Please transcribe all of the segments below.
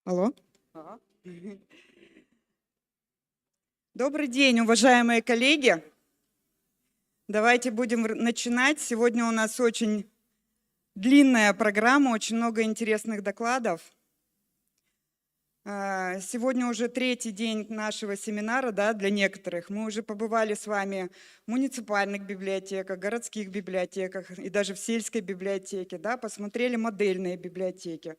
Алло. Добрый день, уважаемые коллеги. Давайте будем начинать. Сегодня у нас очень длинная программа, очень много интересных докладов. Сегодня уже третий день нашего семинара, да, для некоторых. Мы уже побывали с вами в муниципальных библиотеках, городских библиотеках и даже в сельской библиотеке, да, посмотрели модельные библиотеки.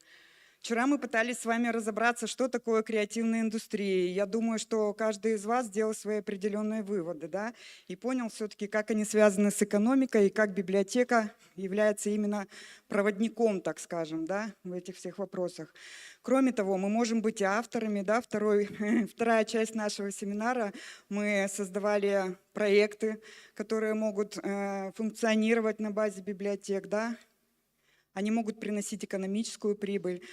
Вчера мы пытались с вами разобраться, что такое креативная индустрия. Я думаю, что каждый из вас сделал свои определенные выводы, да, и понял все-таки, как они связаны с экономикой и как библиотека является именно проводником, так скажем, да, в этих всех вопросах. Кроме того, мы можем быть и авторами, да, вторая часть нашего семинара, мы создавали проекты, которые могут функционировать на базе библиотек, да, они могут приносить экономическую прибыль.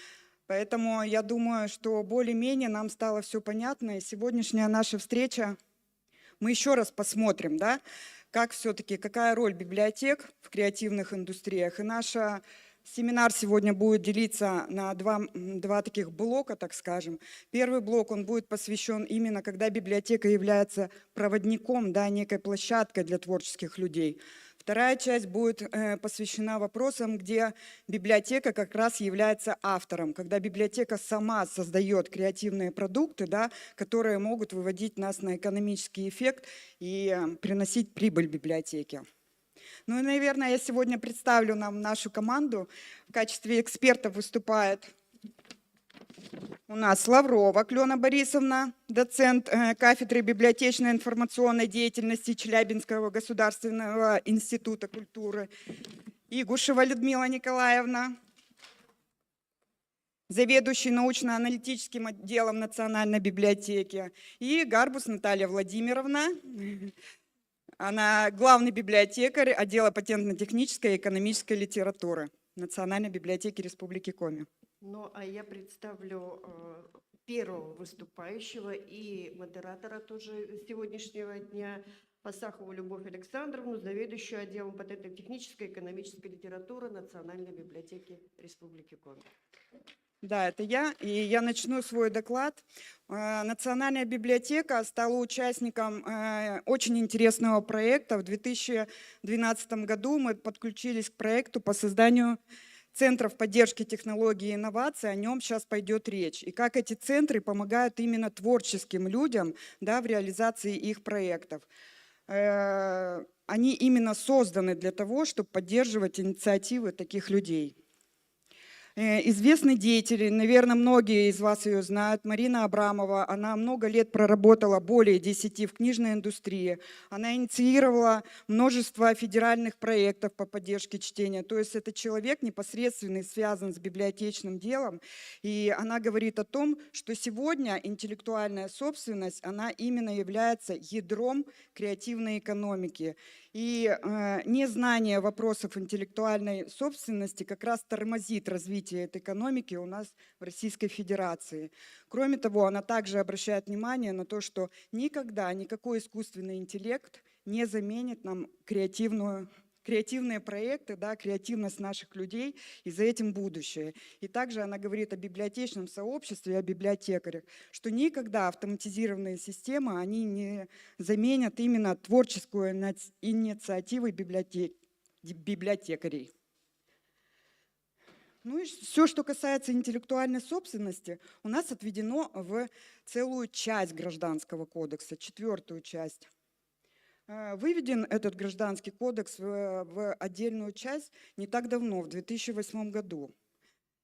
Поэтому я думаю, что более-менее нам стало все понятно. И сегодняшняя наша встреча, мы еще раз посмотрим, да, как все-таки, какая роль библиотек в креативных индустриях. И наш семинар сегодня будет делиться на два таких блока, так скажем. Первый блок, он будет посвящен именно, когда библиотека является проводником, да, некой площадкой для творческих людей. Вторая часть будет посвящена вопросам, где библиотека как раз является автором, когда библиотека сама создает креативные продукты, да, которые могут выводить нас на экономический эффект и приносить прибыль библиотеке. Ну и, наверное, я сегодня представлю нам нашу команду. В качестве экспертов выступает у нас Лаврова Клена Борисовна, доцент кафедры библиотечной информационной деятельности Челябинского государственного института культуры, Игушева Людмила Николаевна, заведующий научно-аналитическим отделом Национальной библиотеки, и Гарбус Наталья Владимировна, она главный библиотекарь отдела патентно-технической и экономической литературы Национальной библиотеки Республики Коми. Ну, а я представлю первого выступающего и модератора тоже сегодняшнего дня, Пасахову Любовь Александровну, заведующую отделом патентно-технической и экономической литературы Национальной библиотеки Республики Коми. Да, это я, и я начну свой доклад. Национальная библиотека стала участником очень интересного проекта. В 2012 году мы подключились к проекту по созданию центров поддержки технологий и инноваций, о нем сейчас пойдет речь. И как эти центры помогают именно творческим людям, да, в реализации их проектов. Они именно созданы для того, чтобы поддерживать инициативы таких людей. Известный деятель, наверное, многие из вас ее знают, Марина Абрамова. Она много лет проработала, более 10 в книжной индустрии. Она инициировала множество федеральных проектов по поддержке чтения. То есть это человек непосредственно связан с библиотечным делом. И она говорит о том, что сегодня интеллектуальная собственность, она именно является ядром креативной экономики. И незнание вопросов интеллектуальной собственности как раз тормозит развитие этой экономики у нас в Российской Федерации. Кроме того, она также обращает внимание на то, что никогда никакой искусственный интеллект не заменит нам креативные проекты, да, креативность наших людей, и за этим будущее. И также она говорит о библиотечном сообществе, о библиотекарях, что никогда автоматизированные системы, они не заменят именно творческую инициативу библиотекарей. Ну и все, что касается интеллектуальной собственности, у нас отведено в целую часть Гражданского кодекса, 4-ю часть. Выведен этот Гражданский кодекс в отдельную часть не так давно, в 2008 году.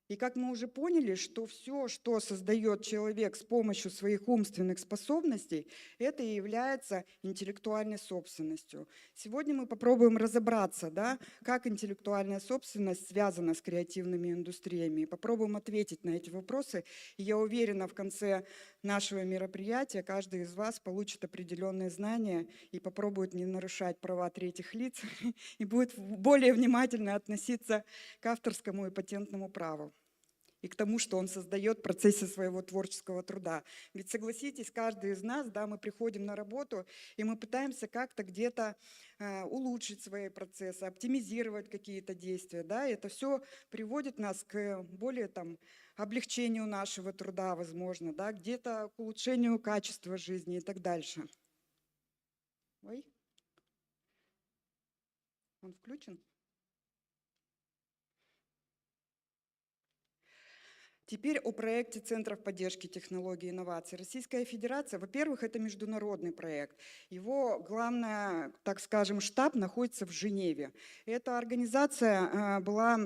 И как мы уже поняли, что все, что создает человек с помощью своих умственных способностей, это и является интеллектуальной собственностью. Сегодня мы попробуем разобраться, да, как интеллектуальная собственность связана с креативными индустриями. Попробуем ответить на эти вопросы. И я уверена, в конце нашего мероприятия каждый из вас получит определенные знания и попробует не нарушать права третьих лиц и будет более внимательно относиться к авторскому и патентному праву. и к тому, что он создает в процессе своего творческого труда. Ведь согласитесь, каждый из нас, да, мы приходим на работу, и мы пытаемся как-то где-то улучшить свои процессы, оптимизировать какие-то действия, да, и это все приводит нас к более там облегчению нашего труда, возможно, да, где-то к улучшению качества жизни и так дальше. Ой, он включен? Теперь о проекте Центров поддержки технологий и инноваций. Российская Федерация, во-первых, это международный проект. Его главный, так скажем, штаб находится в Женеве. Эта организация была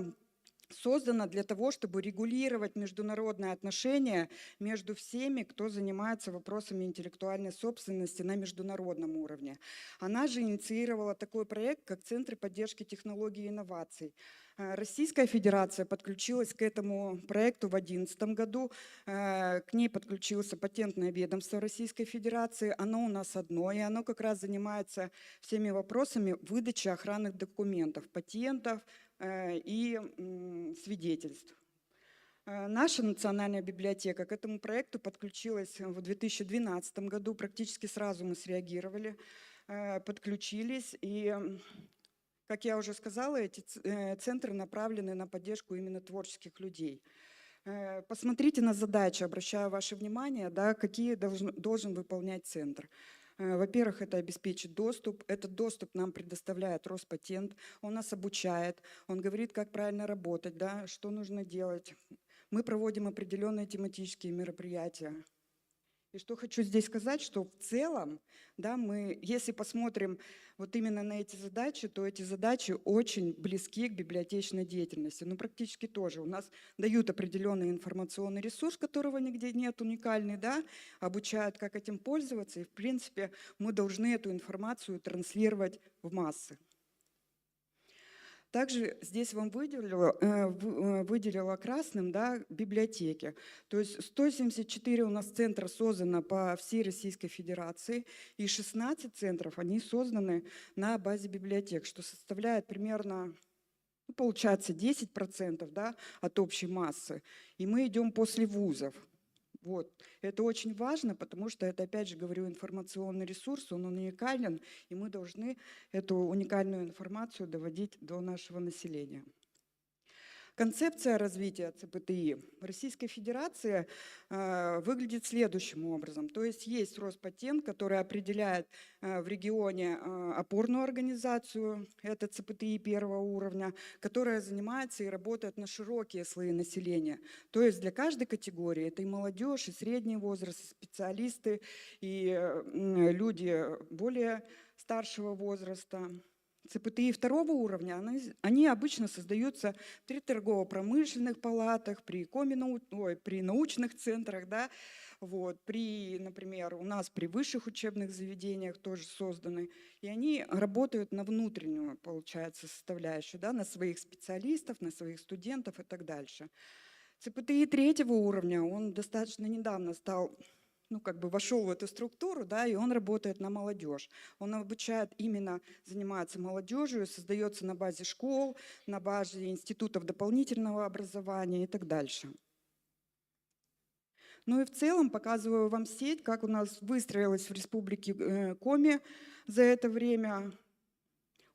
создана для того, чтобы регулировать международные отношения между всеми, кто занимается вопросами интеллектуальной собственности на международном уровне. Она же инициировала такой проект, как Центры поддержки технологий и инноваций. Российская Федерация подключилась к этому проекту в 2011 году. К ней подключилось патентное ведомство Российской Федерации. Оно у нас одно, и оно как раз занимается всеми вопросами выдачи охранных документов, патентов и свидетельств. Наша национальная библиотека к этому проекту подключилась в 2012 году. Практически сразу мы среагировали, подключились. И, как я уже сказала, эти центры направлены на поддержку именно творческих людей. Посмотрите на задачи, обращаю ваше внимание, да, какие должен выполнять центр. Во-первых, это обеспечить доступ. Этот доступ нам предоставляет Роспатент. Он нас обучает, он говорит, как правильно работать, да, что нужно делать. Мы проводим определенные тематические мероприятия. И что хочу здесь сказать, что в целом, да, мы, если посмотрим вот именно на эти задачи, то эти задачи очень близки к библиотечной деятельности. Ну, практически тоже. У нас дают определенный информационный ресурс, которого нигде нет, уникальный, да, обучают, как этим пользоваться, и, в принципе, мы должны эту информацию транслировать в массы. Также здесь вам выделила красным, да, библиотеки. То есть 174 у нас центра создано по всей Российской Федерации, и 16 центров, они созданы на базе библиотек, что составляет примерно, ну, получается, 10%, да, от общей массы. И мы идем после вузов. Вот. Это очень важно, потому что это, опять же, говорю, информационный ресурс, он уникален, и мы должны эту уникальную информацию доводить до нашего населения. Концепция развития ЦПТИ в Российской Федерации выглядит следующим образом. То есть есть Роспатент, который определяет в регионе опорную организацию, это ЦПТИ первого уровня, которая занимается и работает на широкие слои населения. То есть для каждой категории, это и молодежь, и средний возраст, и специалисты, и люди более старшего возраста. ЦПТИ второго уровня, они обычно создаются при торгово-промышленных палатах, при научных центрах, да, вот, например, у нас при высших учебных заведениях тоже созданы, и они работают на внутреннюю, получается, составляющую, да, на своих специалистов, на своих студентов и так дальше. ЦПТИ третьего уровня, он достаточно недавно стал, ну, как бы вошел в эту структуру, да, и он работает на молодежь. Он обучает именно, занимается молодежью, создается на базе школ, на базе институтов дополнительного образования и так дальше. Ну и в целом показываю вам сеть, как у нас выстроилась в Республике Коми за это время.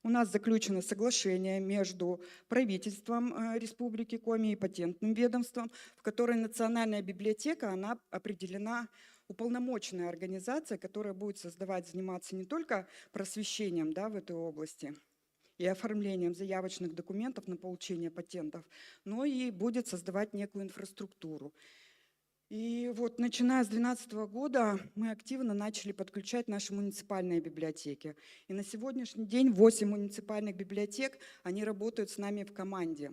У нас заключено соглашение между правительством Республики Коми и патентным ведомством, в которой Национальная библиотека, она определена уполномоченная организация, которая будет заниматься не только просвещением, да, в этой области и оформлением заявочных документов на получение патентов, но и будет создавать некую инфраструктуру. И вот начиная с 2012 года мы активно начали подключать наши муниципальные библиотеки. И на сегодняшний день 8 муниципальных библиотек, они работают с нами в команде.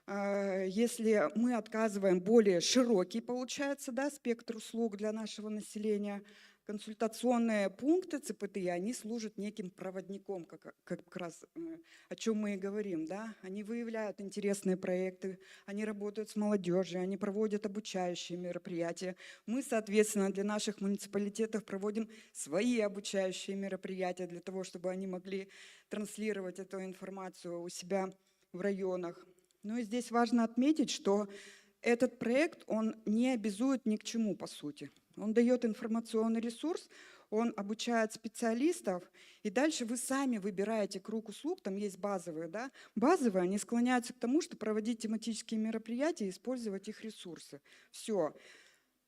Если мы отказываем более широкий, получается, да, спектр услуг для нашего населения, консультационные пункты ЦПТИ, они служат неким проводником, как раз о чем мы и говорим. Да? Они выявляют интересные проекты, они работают с молодежью, они проводят обучающие мероприятия. Мы, соответственно, для наших муниципалитетов проводим свои обучающие мероприятия для того, чтобы они могли транслировать эту информацию у себя в районах. Ну и здесь важно отметить, что этот проект, он не обязует ни к чему, по сути. Он дает информационный ресурс, он обучает специалистов, и дальше вы сами выбираете круг услуг, там есть базовые, да. Базовые, они склоняются к тому, что проводить тематические мероприятия и использовать их ресурсы. Все.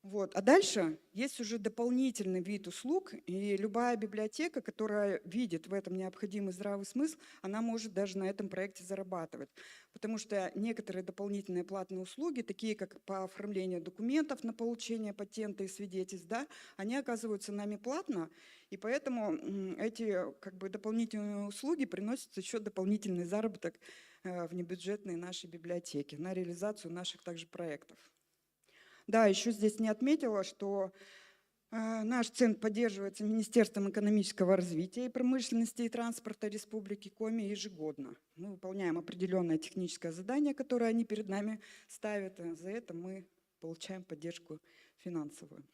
Вот. А дальше есть уже дополнительный вид услуг, и любая библиотека, которая видит в этом необходимый здравый смысл, она может даже на этом проекте зарабатывать. Потому что некоторые дополнительные платные услуги, такие как по оформлению документов на получение патента и свидетельств, да, они оказываются нами платно, и поэтому эти как бы дополнительные услуги приносят еще дополнительный заработок в небюджетные наши библиотеки на реализацию наших также проектов. Да, еще здесь не отметила, что наш центр поддерживается Министерством экономического развития и промышленности и транспорта Республики Коми ежегодно. Мы выполняем определенное техническое задание, которое они перед нами ставят. И за это мы получаем поддержку финансовую.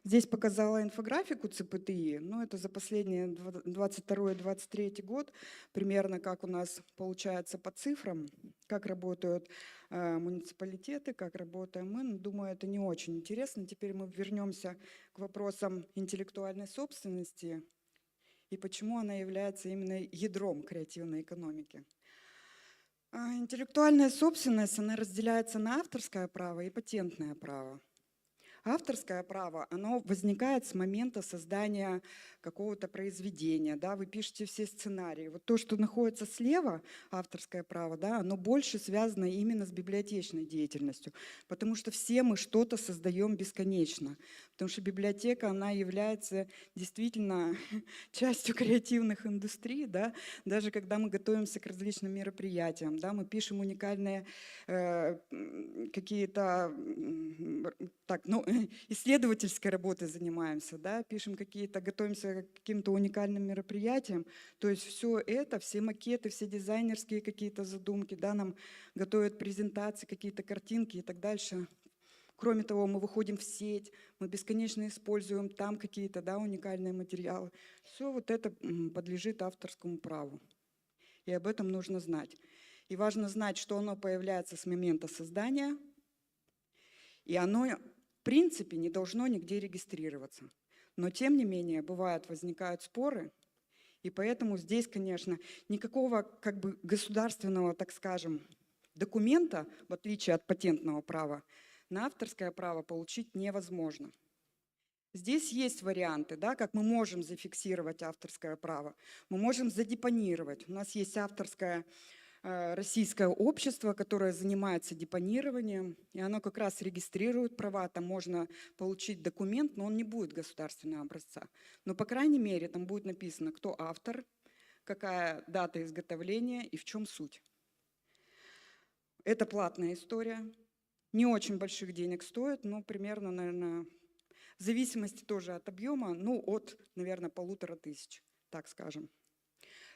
Здесь показала инфографику ЦПТИ, ну это за последние 22-23 год, примерно как у нас получается по цифрам, как работают муниципалитеты, как работаем мы. Ну, думаю, это не очень интересно. Теперь мы вернемся к вопросам интеллектуальной собственности и почему она является именно ядром креативной экономики. Интеллектуальная собственность, она разделяется на авторское право и патентное право. Авторское право, оно возникает с момента создания какого-то произведения, да, вы пишете все сценарии. Вот то, что находится слева, авторское право, да, оно больше связано именно с библиотечной деятельностью, потому что все мы что-то создаем бесконечно, потому что библиотека, она является действительно частью креативных индустрий, да, даже когда мы готовимся к различным мероприятиям, да, мы пишем уникальные какие-то, исследовательской работой занимаемся, да, пишем какие-то, готовимся к каким-то уникальным мероприятиям. То есть все это, все макеты, все дизайнерские какие-то задумки, да, нам готовят презентации, какие-то картинки и так дальше. Кроме того, мы выходим в сеть, мы бесконечно используем там какие-то, да, уникальные материалы. Все вот это подлежит авторскому праву. И об этом нужно знать. И важно знать, что оно появляется с момента создания, и оно, в принципе, не должно нигде регистрироваться. Но, тем не менее, возникают споры, и поэтому здесь, конечно, никакого как бы государственного, так скажем, документа, в отличие от патентного права, на авторское право получить невозможно. Здесь есть варианты, да, как мы можем зафиксировать авторское право. Мы можем задепонировать. У нас есть авторское российское общество, которое занимается депонированием, и оно как раз регистрирует права. Там можно получить документ, но он не будет государственного образца. Но, по крайней мере, там будет написано, кто автор, какая дата изготовления и в чем суть. Это платная история. Не очень больших денег стоит, но примерно, наверное, в зависимости тоже от объема, ну, от, наверное, 1500, так скажем.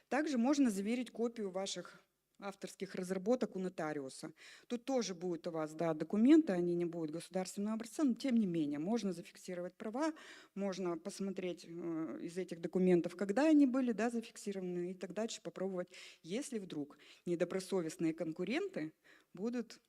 Также можно заверить копию ваших авторских разработок у нотариуса. Тут тоже будут у вас, да, документы, они не будут государственного образца, но тем не менее можно зафиксировать права, можно посмотреть из этих документов, когда они были, да, зафиксированы, и так дальше попробовать, если вдруг недобросовестные конкуренты будут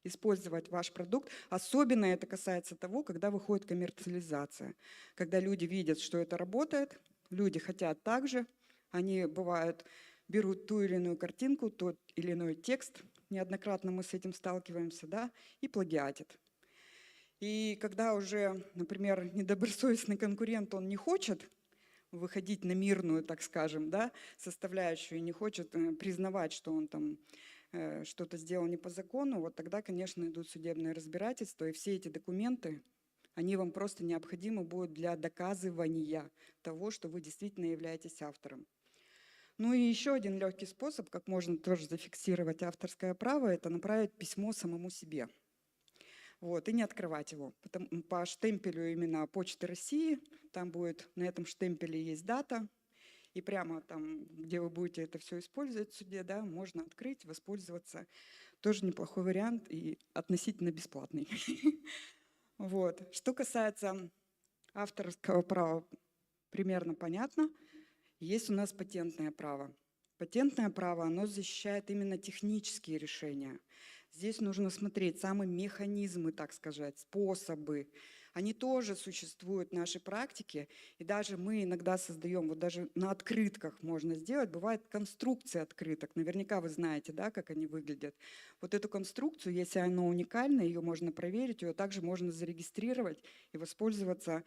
использовать ваш продукт. Особенно это касается того, когда выходит коммерциализация, когда люди видят, что это работает, люди хотят так же, они бывают берут ту или иную картинку, тот или иной текст, неоднократно мы с этим сталкиваемся, да, и плагиатят. И когда уже, например, недобросовестный конкурент, он не хочет выходить на мирную, так скажем, да, составляющую, и не хочет признавать, что он там что-то сделал не по закону, вот тогда, конечно, идут судебные разбирательства, и все эти документы, они вам просто необходимы будут для доказывания того, что вы действительно являетесь автором. Ну и еще один легкий способ, как можно тоже зафиксировать авторское право, это направить письмо самому себе. Вот, и не открывать его. По штемпелю именно Почты России, там будет, на этом штемпеле есть дата, и прямо там, где вы будете это все использовать в суде, да, можно открыть, воспользоваться. Тоже неплохой вариант и относительно бесплатный. Вот. Что касается авторского права, примерно понятно. Есть у нас патентное право. Патентное право, оно защищает именно технические решения. Здесь нужно смотреть самые механизмы, так сказать, способы. Они тоже существуют в нашей практике, и даже мы иногда создаем, вот даже на открытках можно сделать, бывает конструкция открыток, наверняка вы знаете, да, как они выглядят. Вот эту конструкцию, если она уникальна, ее можно проверить, ее также можно зарегистрировать и воспользоваться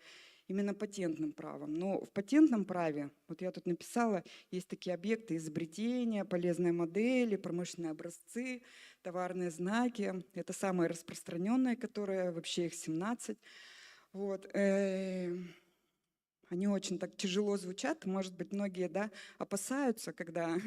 именно патентным правом. Но в патентном праве, вот я тут написала, есть такие объекты изобретения, полезные модели, промышленные образцы, товарные знаки. Это самые распространенные, которые вообще их 17. Вот. Они очень так тяжело звучат. Может быть, многие, да, опасаются, когда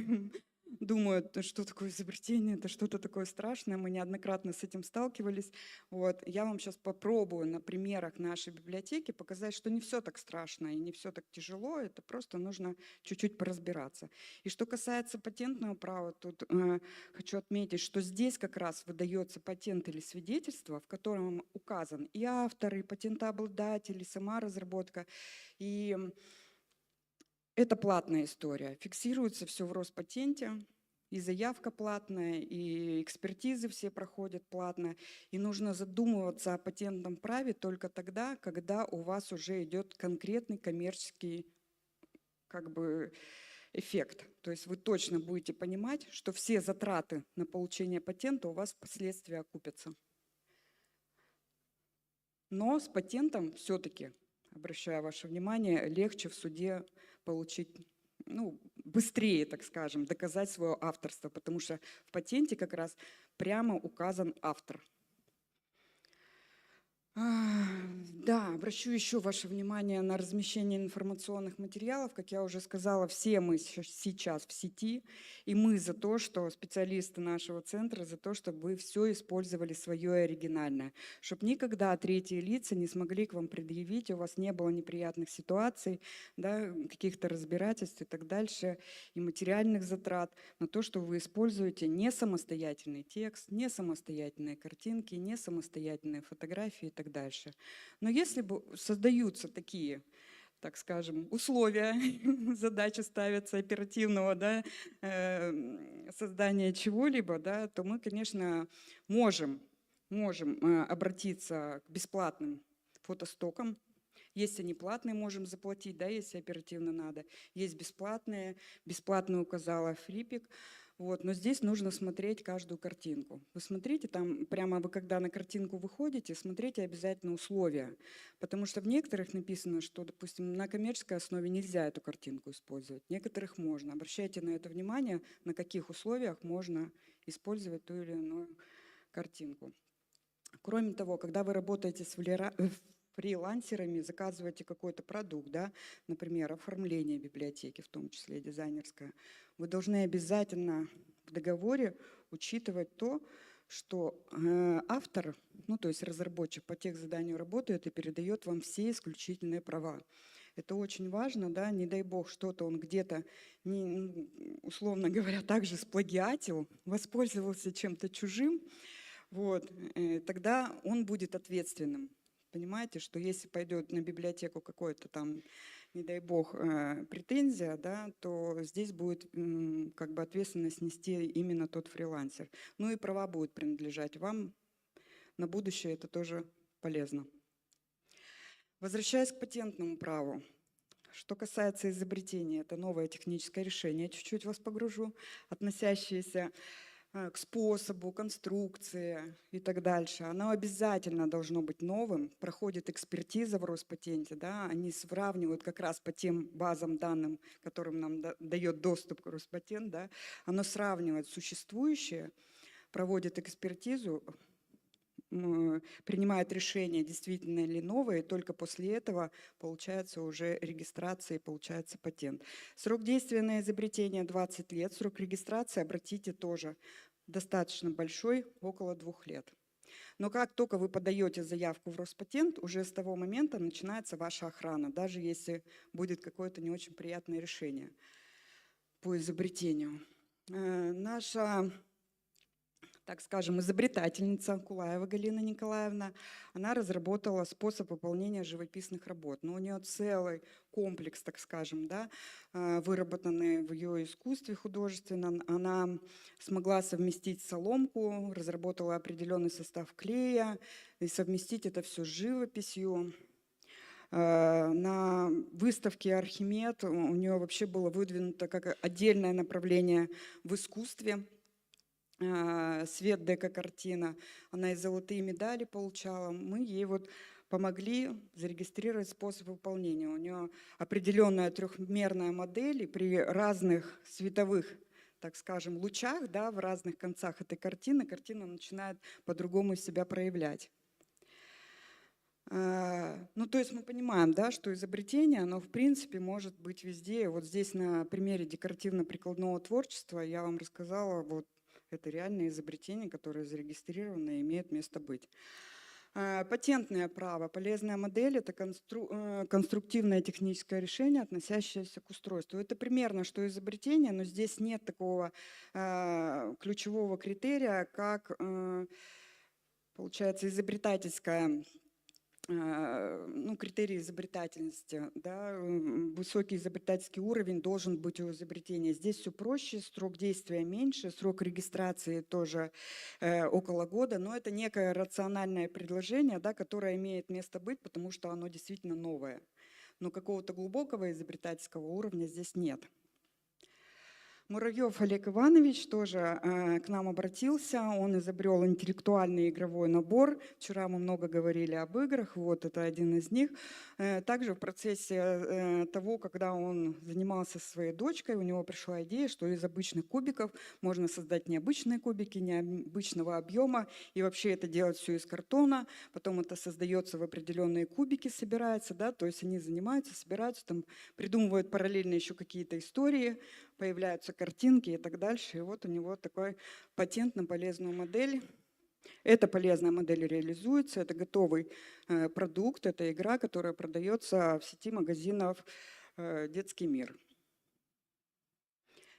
думают, что такое изобретение, это что-то такое страшное. Мы неоднократно с этим сталкивались. Вот. Я вам сейчас попробую на примерах нашей библиотеки показать, что не все так страшно и не все так тяжело. Это просто нужно чуть-чуть поразбираться. И что касается патентного права, тут хочу отметить, что здесь как раз выдается патент или свидетельство, в котором указан и автор, и патентообладатель, и сама разработка. И это платная история. Фиксируется все в Роспатенте, и заявка платная, и экспертизы все проходят платно. И нужно задумываться о патентном праве только тогда, когда у вас уже идет конкретный коммерческий как бы эффект. То есть вы точно будете понимать, что все затраты на получение патента у вас впоследствии окупятся. Но с патентом все-таки, обращаю ваше внимание, легче в суде получить, ну, быстрее, так скажем, доказать свое авторство, потому что в патенте как раз прямо указан автор. Да, обращу еще ваше внимание на размещение информационных материалов. Как я уже сказала, все мы сейчас в сети, и мы за то, что специалисты нашего центра, за то, чтобы вы все использовали свое оригинальное, чтобы никогда третьи лица не смогли к вам предъявить, у вас не было неприятных ситуаций, да, каких-то разбирательств и так дальше, и материальных затрат на то, что вы используете не самостоятельный текст, не самостоятельные картинки, не самостоятельные фотографии и так дальше. Но если бы создаются такие, так скажем, условия, задачи ставятся оперативного, да, создания чего-либо, да, то мы, конечно, можем обратиться к бесплатным фотостокам. Есть они платные, можем заплатить, да, если оперативно надо. Есть бесплатные, бесплатно указала Флипик. Вот, но здесь нужно смотреть каждую картинку. Вы смотрите, там прямо вы когда на картинку выходите, смотрите обязательно условия. Потому что в некоторых написано, что, допустим, на коммерческой основе нельзя эту картинку использовать. В некоторых можно. Обращайте на это внимание, на каких условиях можно использовать ту или иную картинку. Кроме того, когда вы работаете с фрилансерами, заказываете какой-то продукт, да, например, оформление библиотеки, в том числе дизайнерское, вы должны обязательно в договоре учитывать то, что автор, ну то есть разработчик по техзаданию работает и передает вам все исключительные права. Это очень важно, да, не дай бог что-то он где-то, условно говоря, также сплагиатил, воспользовался чем-то чужим, вот, тогда он будет ответственным. Понимаете, что если пойдет на библиотеку какой-то там, не дай бог, претензия, да, то здесь будет как бы ответственность нести именно тот фрилансер. Ну и права будут принадлежать вам. На будущее это тоже полезно. Возвращаясь к патентному праву. Что касается изобретения, это новое техническое решение, чуть-чуть вас погружу, относящееся к способу, конструкции и так дальше. Оно обязательно должно быть новым, проходит экспертиза в Роспатенте, да, они сравнивают как раз по тем базам данным, которым нам дает доступ к Роспатент, да, оно сравнивает существующее, проводит экспертизу, принимает решение, действительно ли новое, и только после этого получается уже регистрация и получается патент. Срок действия на изобретение 20 лет, срок регистрации, обратите, тоже достаточно большой, около 2 лет. Но как только вы подаете заявку в Роспатент, уже с того момента начинается ваша охрана, даже если будет какое-то не очень приятное решение по изобретению. Наша так скажем, изобретательница Кулаева Галина Николаевна, она разработала способ выполнения живописных работ. Но у нее целый комплекс, так скажем, да, выработанный в ее искусстве художественном. Она смогла совместить соломку, разработала определенный состав клея и совместить это все с живописью. На выставке «Архимед» у нее вообще было выдвинуто как отдельное направление в искусстве. Свет дека-картина, она и золотые медали получала. Мы ей вот помогли зарегистрировать способ выполнения. У нее определенная трехмерная модель, и при разных световых, так скажем, лучах, да, в разных концах этой картина начинает по-другому себя проявлять. Ну, то есть мы понимаем, да, что изобретение, оно в принципе может быть везде. Вот здесь на примере декоративно-прикладного творчества я вам рассказала, вот это реальное изобретение, которое зарегистрировано и имеет место быть. Патентное право. Полезная модель – это конструктивное техническое решение, относящееся к устройству. Это примерно что изобретение, но здесь нет такого ключевого критерия, как, получается, изобретательская, ну, критерий изобретательности, да, высокий изобретательский уровень должен быть у изобретения. Здесь все проще, срок действия меньше, срок регистрации тоже около года, но это некое рациональное предложение, да, которое имеет место быть, потому что оно действительно новое. Но какого-то глубокого изобретательского уровня здесь нет. Муравьев Олег Иванович тоже к нам обратился, он изобрел интеллектуальный игровой набор. Вчера мы много говорили об играх, вот это один из них. Также в процессе того, когда он занимался со своей дочкой, у него пришла идея, что из обычных кубиков можно создать необычные кубики, необычного объема, и вообще это делать все из картона, потом это создается в определенные кубики, собирается, да, то есть они занимаются, собираются, там придумывают параллельно еще какие-то истории, появляются картинки и так дальше. И вот у него такой патент на полезную модель. Эта полезная модель реализуется, это готовый продукт, это игра, которая продается в сети магазинов «Детский мир».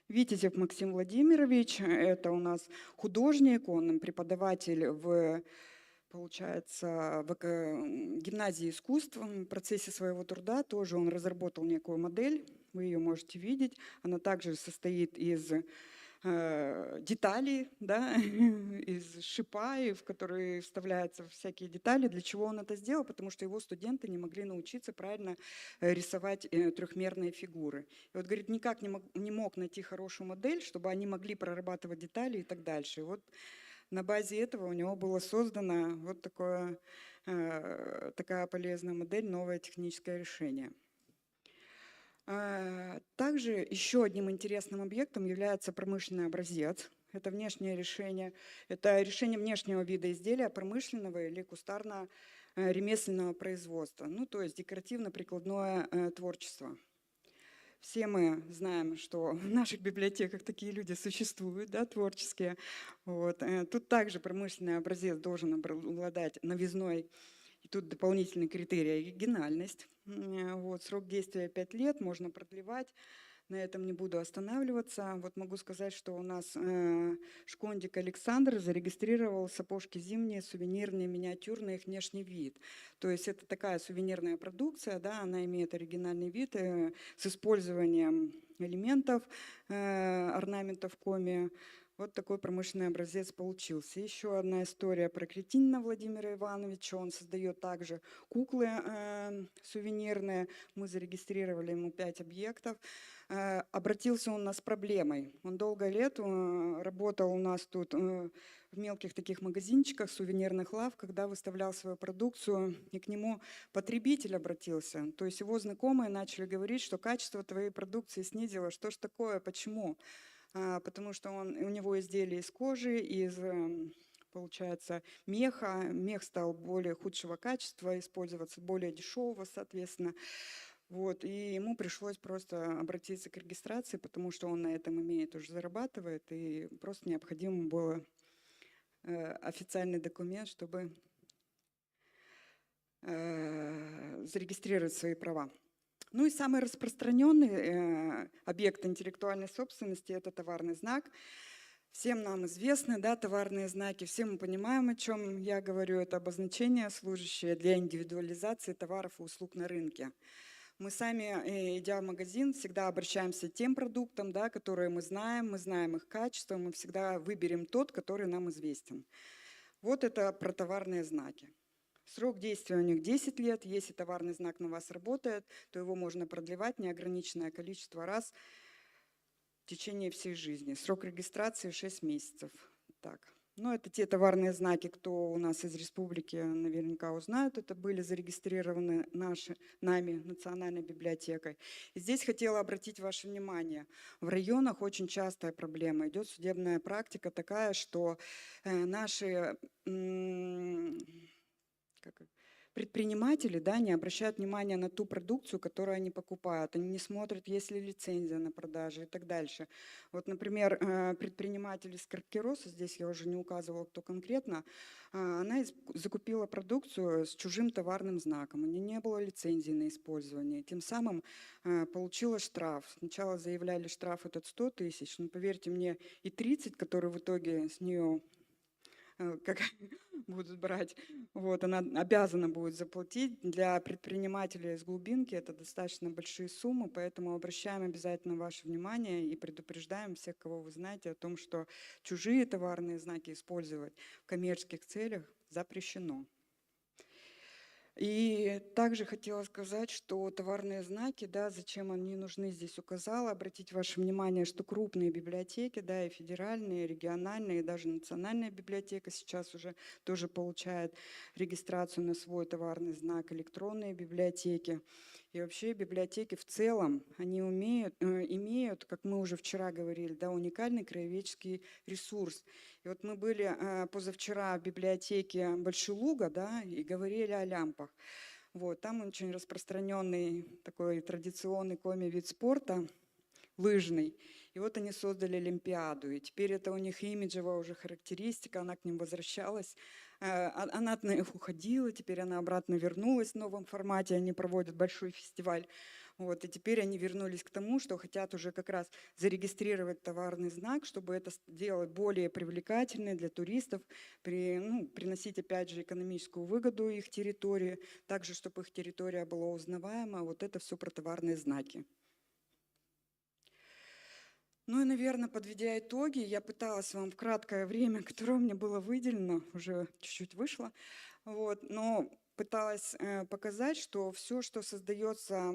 Витязев Максим Владимирович, это у нас художник, он преподаватель в, получается, в гимназии искусств. В процессе своего труда тоже он разработал некую модель, вы ее можете видеть. Она также состоит из деталей, да, из шипа, в которые вставляются всякие детали. Для чего он это сделал? Потому что его студенты не могли научиться правильно рисовать трехмерные фигуры. И вот, говорит, никак не мог найти хорошую модель, чтобы они могли прорабатывать детали и так дальше. И вот на базе этого у него была создана вот такая полезная модель, новое техническое решение. Также еще одним интересным объектом является промышленный образец. Это внешнее решение, это решение внешнего вида изделия промышленного или кустарно-ремесленного производства, ну то есть декоративно-прикладное творчество. Все мы знаем, что в наших библиотеках такие люди существуют, да, творческие. Вот. Тут также промышленный образец должен обладать новизной. И тут дополнительный критерий – оригинальность. Вот, срок действия 5 лет, можно продлевать. На этом не буду останавливаться. Вот могу сказать, что у нас Шкондик Александр зарегистрировал сапожки зимние, сувенирные, миниатюрные, их внешний вид. То есть это такая сувенирная продукция, да, она имеет оригинальный вид с использованием элементов, орнаментов коми. Вот такой промышленный образец получился. Еще одна история про Кретинина Владимира Ивановича. Он создает также куклы сувенирные. Мы зарегистрировали ему 5 объектов. Обратился он у нас с проблемой. Он долго лет работал у нас тут в мелких таких магазинчиках, сувенирных лавках, когда выставлял свою продукцию, и к нему потребитель обратился. То есть его знакомые начали говорить, что качество твоей продукции снизилось. Что ж такое, почему? Потому что у него изделия из кожи, из, получается, меха. Мех стал более худшего качества, использоваться более дешевого, соответственно. Вот, и ему пришлось просто обратиться к регистрации, потому что он на этом имеет, уже зарабатывает, и просто необходимо было официальный документ, чтобы зарегистрировать свои права. Ну и самый распространенный объект интеллектуальной собственности – это товарный знак. Всем нам известны, да, товарные знаки, все мы понимаем, о чем я говорю. Это обозначение, служащее для индивидуализации товаров и услуг на рынке. Мы сами, идя в магазин, всегда обращаемся к тем продуктам, да, которые мы знаем их качество, мы всегда выберем тот, который нам известен. Вот это про товарные знаки. Срок действия у них 10 лет. Если товарный знак на вас работает, то его можно продлевать неограниченное количество раз в течение всей жизни. Срок регистрации 6 месяцев. Так. Ну, это те товарные знаки, кто у нас из республики наверняка узнают. Это были зарегистрированы нами, Национальной библиотекой. И здесь хотела обратить ваше внимание. В районах очень частая проблема. Идет судебная практика такая, что наши предприниматели, да, не обращают внимания на ту продукцию, которую они покупают. Они не смотрят, есть ли лицензия на продажу и так дальше. Вот, например, предприниматель из Каркероса, здесь я уже не указывала, кто конкретно, она закупила продукцию с чужим товарным знаком. У нее не было лицензии на использование. Тем самым получила штраф. Сначала заявляли штраф этот 100 тысяч, но поверьте мне, и 30, которые в итоге с нее как будут брать, вот, она обязана будет заплатить. Для предпринимателей из глубинки это достаточно большие суммы, поэтому обращаем обязательно ваше внимание и предупреждаем всех, кого вы знаете, о том, что чужие товарные знаки использовать в коммерческих целях запрещено. И также хотела сказать, что товарные знаки, да, зачем они нужны, здесь указала, обратить ваше внимание, что крупные библиотеки, да, и федеральные, и региональные, и даже национальная библиотека сейчас уже тоже получает регистрацию на свой товарный знак, электронные библиотеки. И вообще библиотеки в целом, они имеют, как мы уже вчера говорили, да, уникальный краеведческий ресурс. И вот мы были позавчера в библиотеке Большелуга, да, и говорили о лямпах. Вот, там очень распространенный такой традиционный коми-вид спорта, лыжный. И вот они создали Олимпиаду. И теперь это у них имиджевая уже характеристика, она к ним возвращалась. Она от них уходила, теперь она обратно вернулась в новом формате, они проводят большой фестиваль. Вот, и теперь они вернулись к тому, что хотят уже как раз зарегистрировать товарный знак, чтобы это сделать более привлекательным для туристов, приносить опять же экономическую выгоду их территории, также чтобы их территория была узнаваема. Вот это все про товарные знаки. Ну и, наверное, подведя итоги, я пыталась вам в краткое время, которое мне было выделено, уже чуть-чуть вышло, вот, но пыталась показать, что все, что создается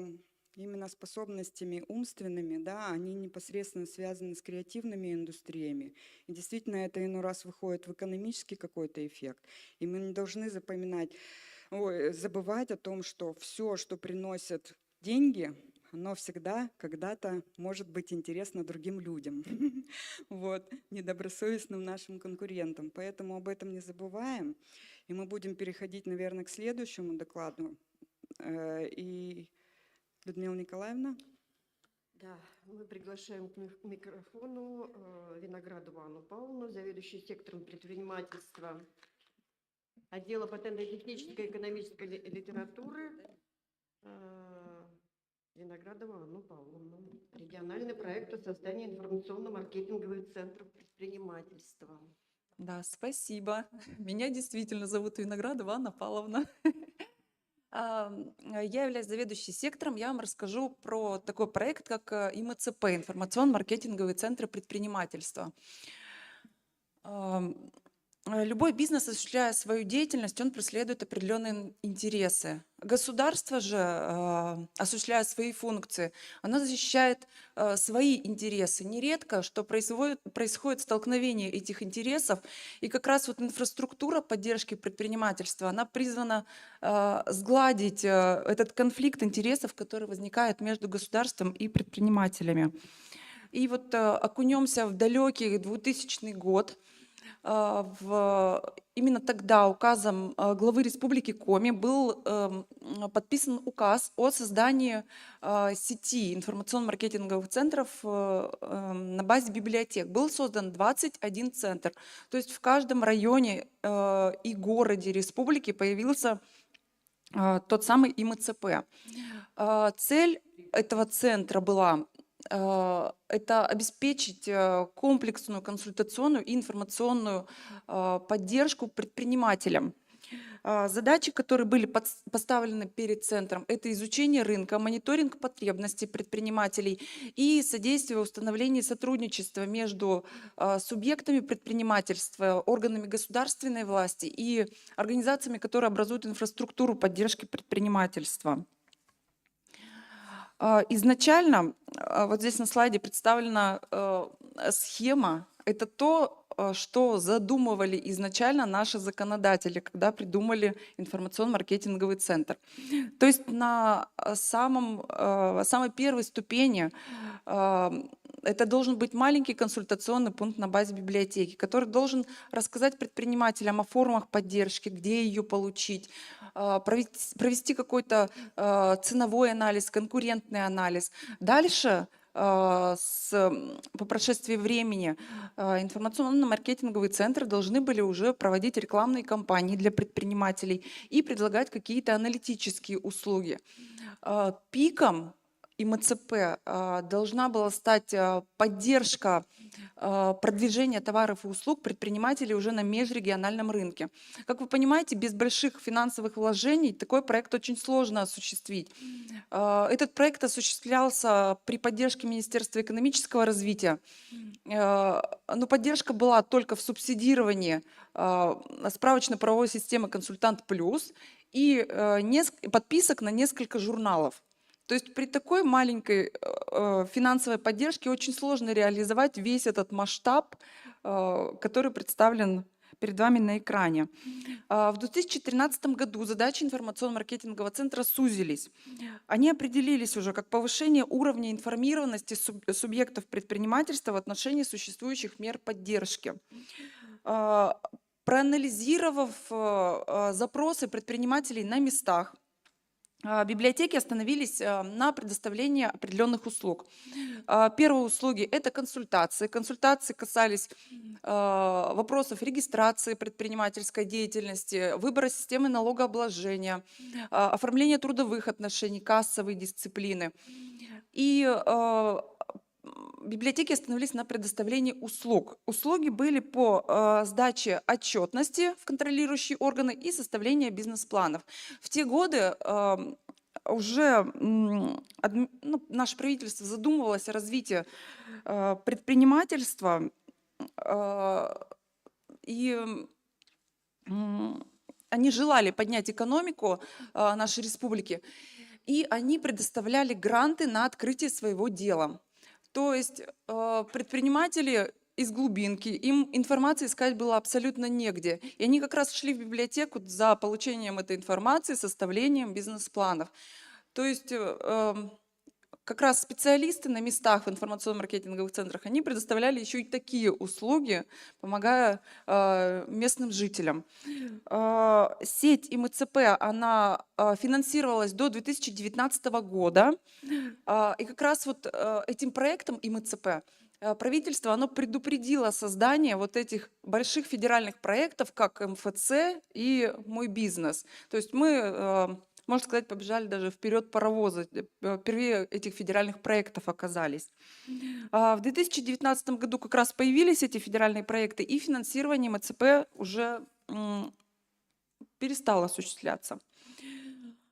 именно способностями умственными, да, они непосредственно связаны с креативными индустриями. И действительно, это иной раз выходит в экономический какой-то эффект. И мы не должны забывать о том, что все, что приносит деньги, оно всегда когда-то может быть интересно другим людям, вот, недобросовестным нашим конкурентам. Поэтому об этом не забываем. И мы будем переходить, наверное, к следующему докладу. И Людмила Николаевна. Да, мы приглашаем к микрофону Виноградову Анну Павловну, заведующую сектором предпринимательства отдела патентно-технической и экономической литературы. Виноградову Анну Павловну. Региональный проект по созданию информационно-маркетинговых центров предпринимательства. Да, спасибо. Меня действительно зовут Виноградова Анна Павловна. Я являюсь заведующей сектором. Я вам расскажу про такой проект, как ИМЦП, информационно-маркетинговые центры предпринимательства. Любой бизнес, осуществляя свою деятельность, он преследует определенные интересы. Государство же, осуществляя свои функции, оно защищает свои интересы. Нередко, что происходит столкновение этих интересов, и как раз вот инфраструктура поддержки предпринимательства, она призвана сгладить этот конфликт интересов, который возникает между государством и предпринимателями. И вот окунемся в далекий 2000 год. Именно тогда указом главы Республики Коми был подписан указ о создании сети информационно-маркетинговых центров на базе библиотек. Был создан 21 центр. То есть в каждом районе и городе республики появился тот самый ИМЦП. Цель этого центра была это обеспечить комплексную консультационную и информационную поддержку предпринимателям. Задачи, которые были поставлены перед центром, это изучение рынка, мониторинг потребностей предпринимателей и содействие установлению сотрудничества между субъектами предпринимательства, органами государственной власти и организациями, которые образуют инфраструктуру поддержки предпринимательства. Изначально, вот здесь на слайде представлена схема. Это то, что задумывали изначально наши законодатели, когда придумали информационно-маркетинговый центр. То есть на самой первой ступени это должен быть маленький консультационный пункт на базе библиотеки, который должен рассказать предпринимателям о формах поддержки, где ее получить, провести какой-то ценовой анализ, конкурентный анализ. Дальше по прошествии времени информационно-маркетинговые центры должны были уже проводить рекламные кампании для предпринимателей и предлагать какие-то аналитические услуги. Пиком ИМЦП должна была стать поддержка продвижения товаров и услуг предпринимателей уже на межрегиональном рынке. Как вы понимаете, без больших финансовых вложений такой проект очень сложно осуществить. Этот проект осуществлялся при поддержке Министерства экономического развития, но поддержка была только в субсидировании справочно-правовой системы «Консультант Плюс» и подписок на несколько журналов. То есть при такой маленькой финансовой поддержке очень сложно реализовать весь этот масштаб, который представлен перед вами на экране. В 2013 году задачи информационно-маркетингового центра сузились. Они определились уже как повышение уровня информированности субъектов предпринимательства в отношении существующих мер поддержки. Проанализировав запросы предпринимателей на местах, библиотеки остановились на предоставлении определенных услуг. Первые услуги – это консультации. Консультации касались вопросов регистрации предпринимательской деятельности, выбора системы налогообложения, оформления трудовых отношений, кассовой дисциплины. И библиотеки остановились на предоставлении услуг. Услуги были по сдаче отчетности в контролирующие органы и составлению бизнес-планов. В те годы уже наше правительство задумывалось о развитии предпринимательства, и они желали поднять экономику нашей республики, и они предоставляли гранты на открытие своего дела. То есть предприниматели из глубинки, им информации искать было абсолютно негде. И они как раз шли в библиотеку за получением этой информации, составлением бизнес-планов. То есть как раз специалисты на местах в информационно-маркетинговых центрах, они предоставляли еще и такие услуги, помогая местным жителям. Сеть ИМЦП, она финансировалась до 2019 года. И как раз вот этим проектом ИМЦП правительство, оно предупредило создание вот этих больших федеральных проектов, как МФЦ и «Мой бизнес». То есть мы, можно сказать, побежали даже вперед паровоза, впервые этих федеральных проектов оказались. В 2019 году как раз появились эти федеральные проекты, и финансирование МЦП уже перестало осуществляться.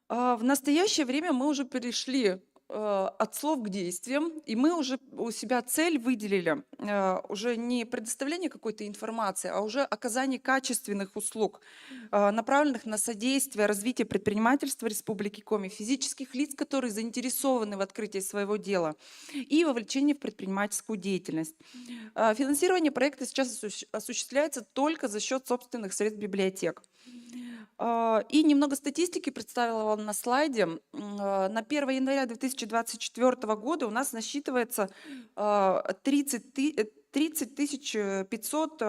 В настоящее время мы уже перешли от слов к действиям, и мы уже у себя цель выделили уже не предоставление какой-то информации, а уже оказание качественных услуг, направленных на содействие развитию предпринимательства Республики Коми, физических лиц, которые заинтересованы в открытии своего дела, и вовлечение в предпринимательскую деятельность. Финансирование проекта сейчас осуществляется только за счет собственных средств библиотек. И немного статистики представила вам на слайде. На 1 января 2024 года у нас насчитывается 30 500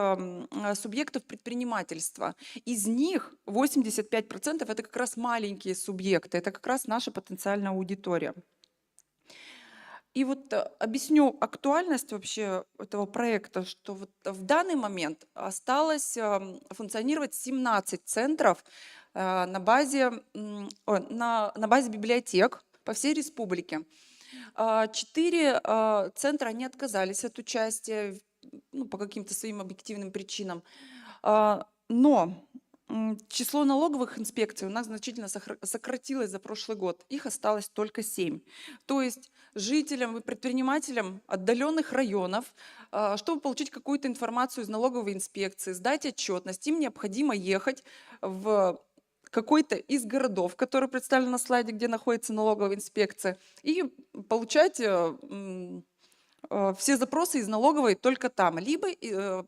субъектов предпринимательства. Из них 85% это как раз маленькие субъекты, это как раз наша потенциальная аудитория. И вот объясню актуальность вообще этого проекта, что вот в данный момент осталось функционировать 17 центров на базе библиотек по всей республике. 4 центра, они отказались от участия, ну, по каким-то своим объективным причинам. Но число налоговых инспекций у нас значительно сократилось за прошлый год. Их осталось только 7. То есть жителям и предпринимателям отдаленных районов, чтобы получить какую-то информацию из налоговой инспекции, сдать отчетность, им необходимо ехать в какой-то из городов, который представлен на слайде, где находится налоговая инспекция, и получать все запросы из налоговой только там, либо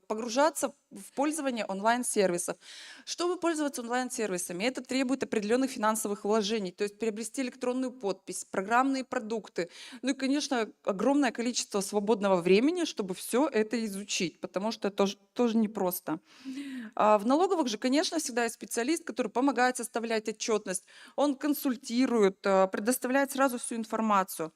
погружаться в пользование онлайн-сервисов. Чтобы пользоваться онлайн-сервисами, это требует определенных финансовых вложений, то есть приобрести электронную подпись, программные продукты, ну и, конечно, огромное количество свободного времени, чтобы все это изучить, потому что это тоже непросто. В налоговых же, конечно, всегда есть специалист, который помогает составлять отчетность, он консультирует, предоставляет сразу всю информацию.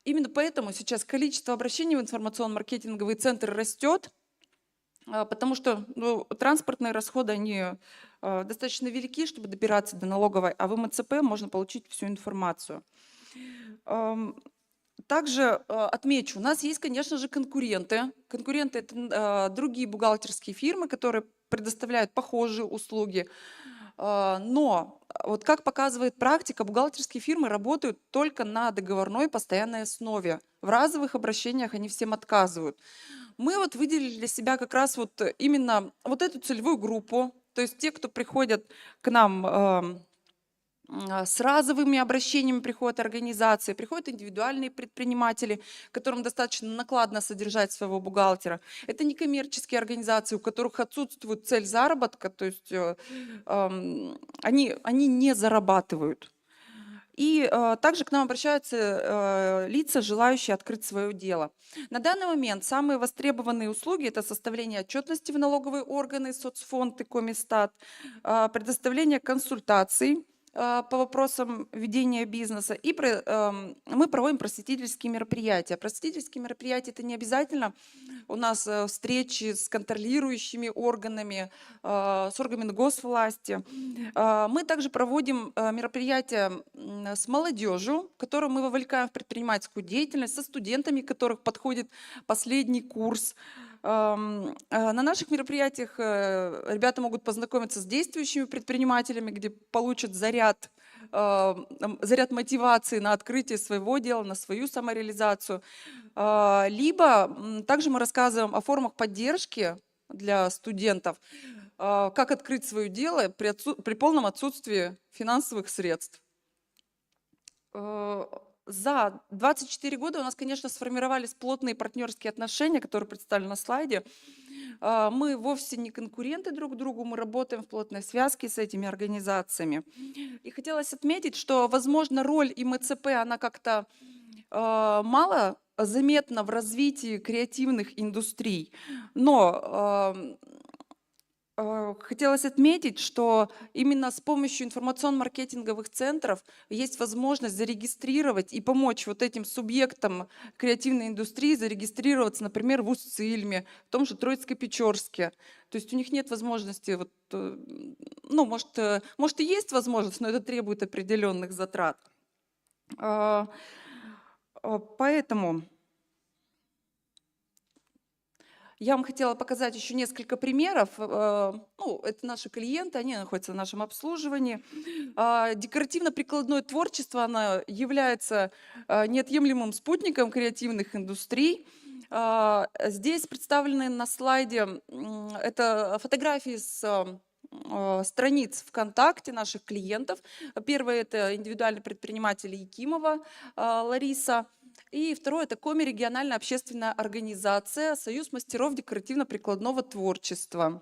Именно поэтому сейчас количество обращений в информационно-маркетинговые центры растет, потому что транспортные расходы, они достаточно велики, чтобы добираться до налоговой, а в МЦП можно получить всю информацию. Также отмечу, у нас есть, конечно же, конкуренты. Конкуренты – это другие бухгалтерские фирмы, которые предоставляют похожие услуги. Но вот как показывает практика, бухгалтерские фирмы работают только на договорной постоянной основе. В разовых обращениях они всем отказывают. Мы вот выделили для себя как раз вот именно вот эту целевую группу, то есть те, кто приходят к нам с разовыми обращениями, приходят организации, приходят индивидуальные предприниматели, которым достаточно накладно содержать своего бухгалтера. Это некоммерческие организации, у которых отсутствует цель заработка, то есть они не зарабатывают. И также к нам обращаются лица, желающие открыть свое дело. На данный момент самые востребованные услуги – это составление отчетности в налоговые органы, соцфонд и Комистат, предоставление консультаций по вопросам ведения бизнеса. И мы проводим просветительские мероприятия. Просветительские мероприятия – это не обязательно у нас встречи с контролирующими органами, с органами госвласти. Мы также проводим мероприятия с молодежью, которую мы вовлекаем в предпринимательскую деятельность, со студентами, которых подходит последний курс. На наших мероприятиях ребята могут познакомиться с действующими предпринимателями, где получат заряд мотивации на открытие своего дела, на свою самореализацию. Либо также мы рассказываем о формах поддержки для студентов, как открыть свое дело при полном отсутствии финансовых средств. За 24 года у нас, конечно, сформировались плотные партнерские отношения, которые представлены на слайде. Мы вовсе не конкуренты друг другу, мы работаем в плотной связке с этими организациями. И хотелось отметить, что, возможно, роль МЦП, она как-то мало заметна в развитии креативных индустрий, но хотелось отметить, что именно с помощью информационно-маркетинговых центров есть возможность зарегистрировать и помочь вот этим субъектам креативной индустрии зарегистрироваться, например, в Усть-Цильме, в том же Троицко-Печорске. То есть у них нет возможности, может и есть возможность, но это требует определенных затрат. Поэтому я вам хотела показать еще несколько примеров. Это наши клиенты, они находятся в нашем обслуживании. Декоративно-прикладное творчество, оно является неотъемлемым спутником креативных индустрий. Здесь представлены на слайде это фотографии с страниц ВКонтакте наших клиентов. Первое – это индивидуальный предприниматель Якимова Лариса. И второе – это Коми региональная общественная организация «Союз мастеров декоративно-прикладного творчества».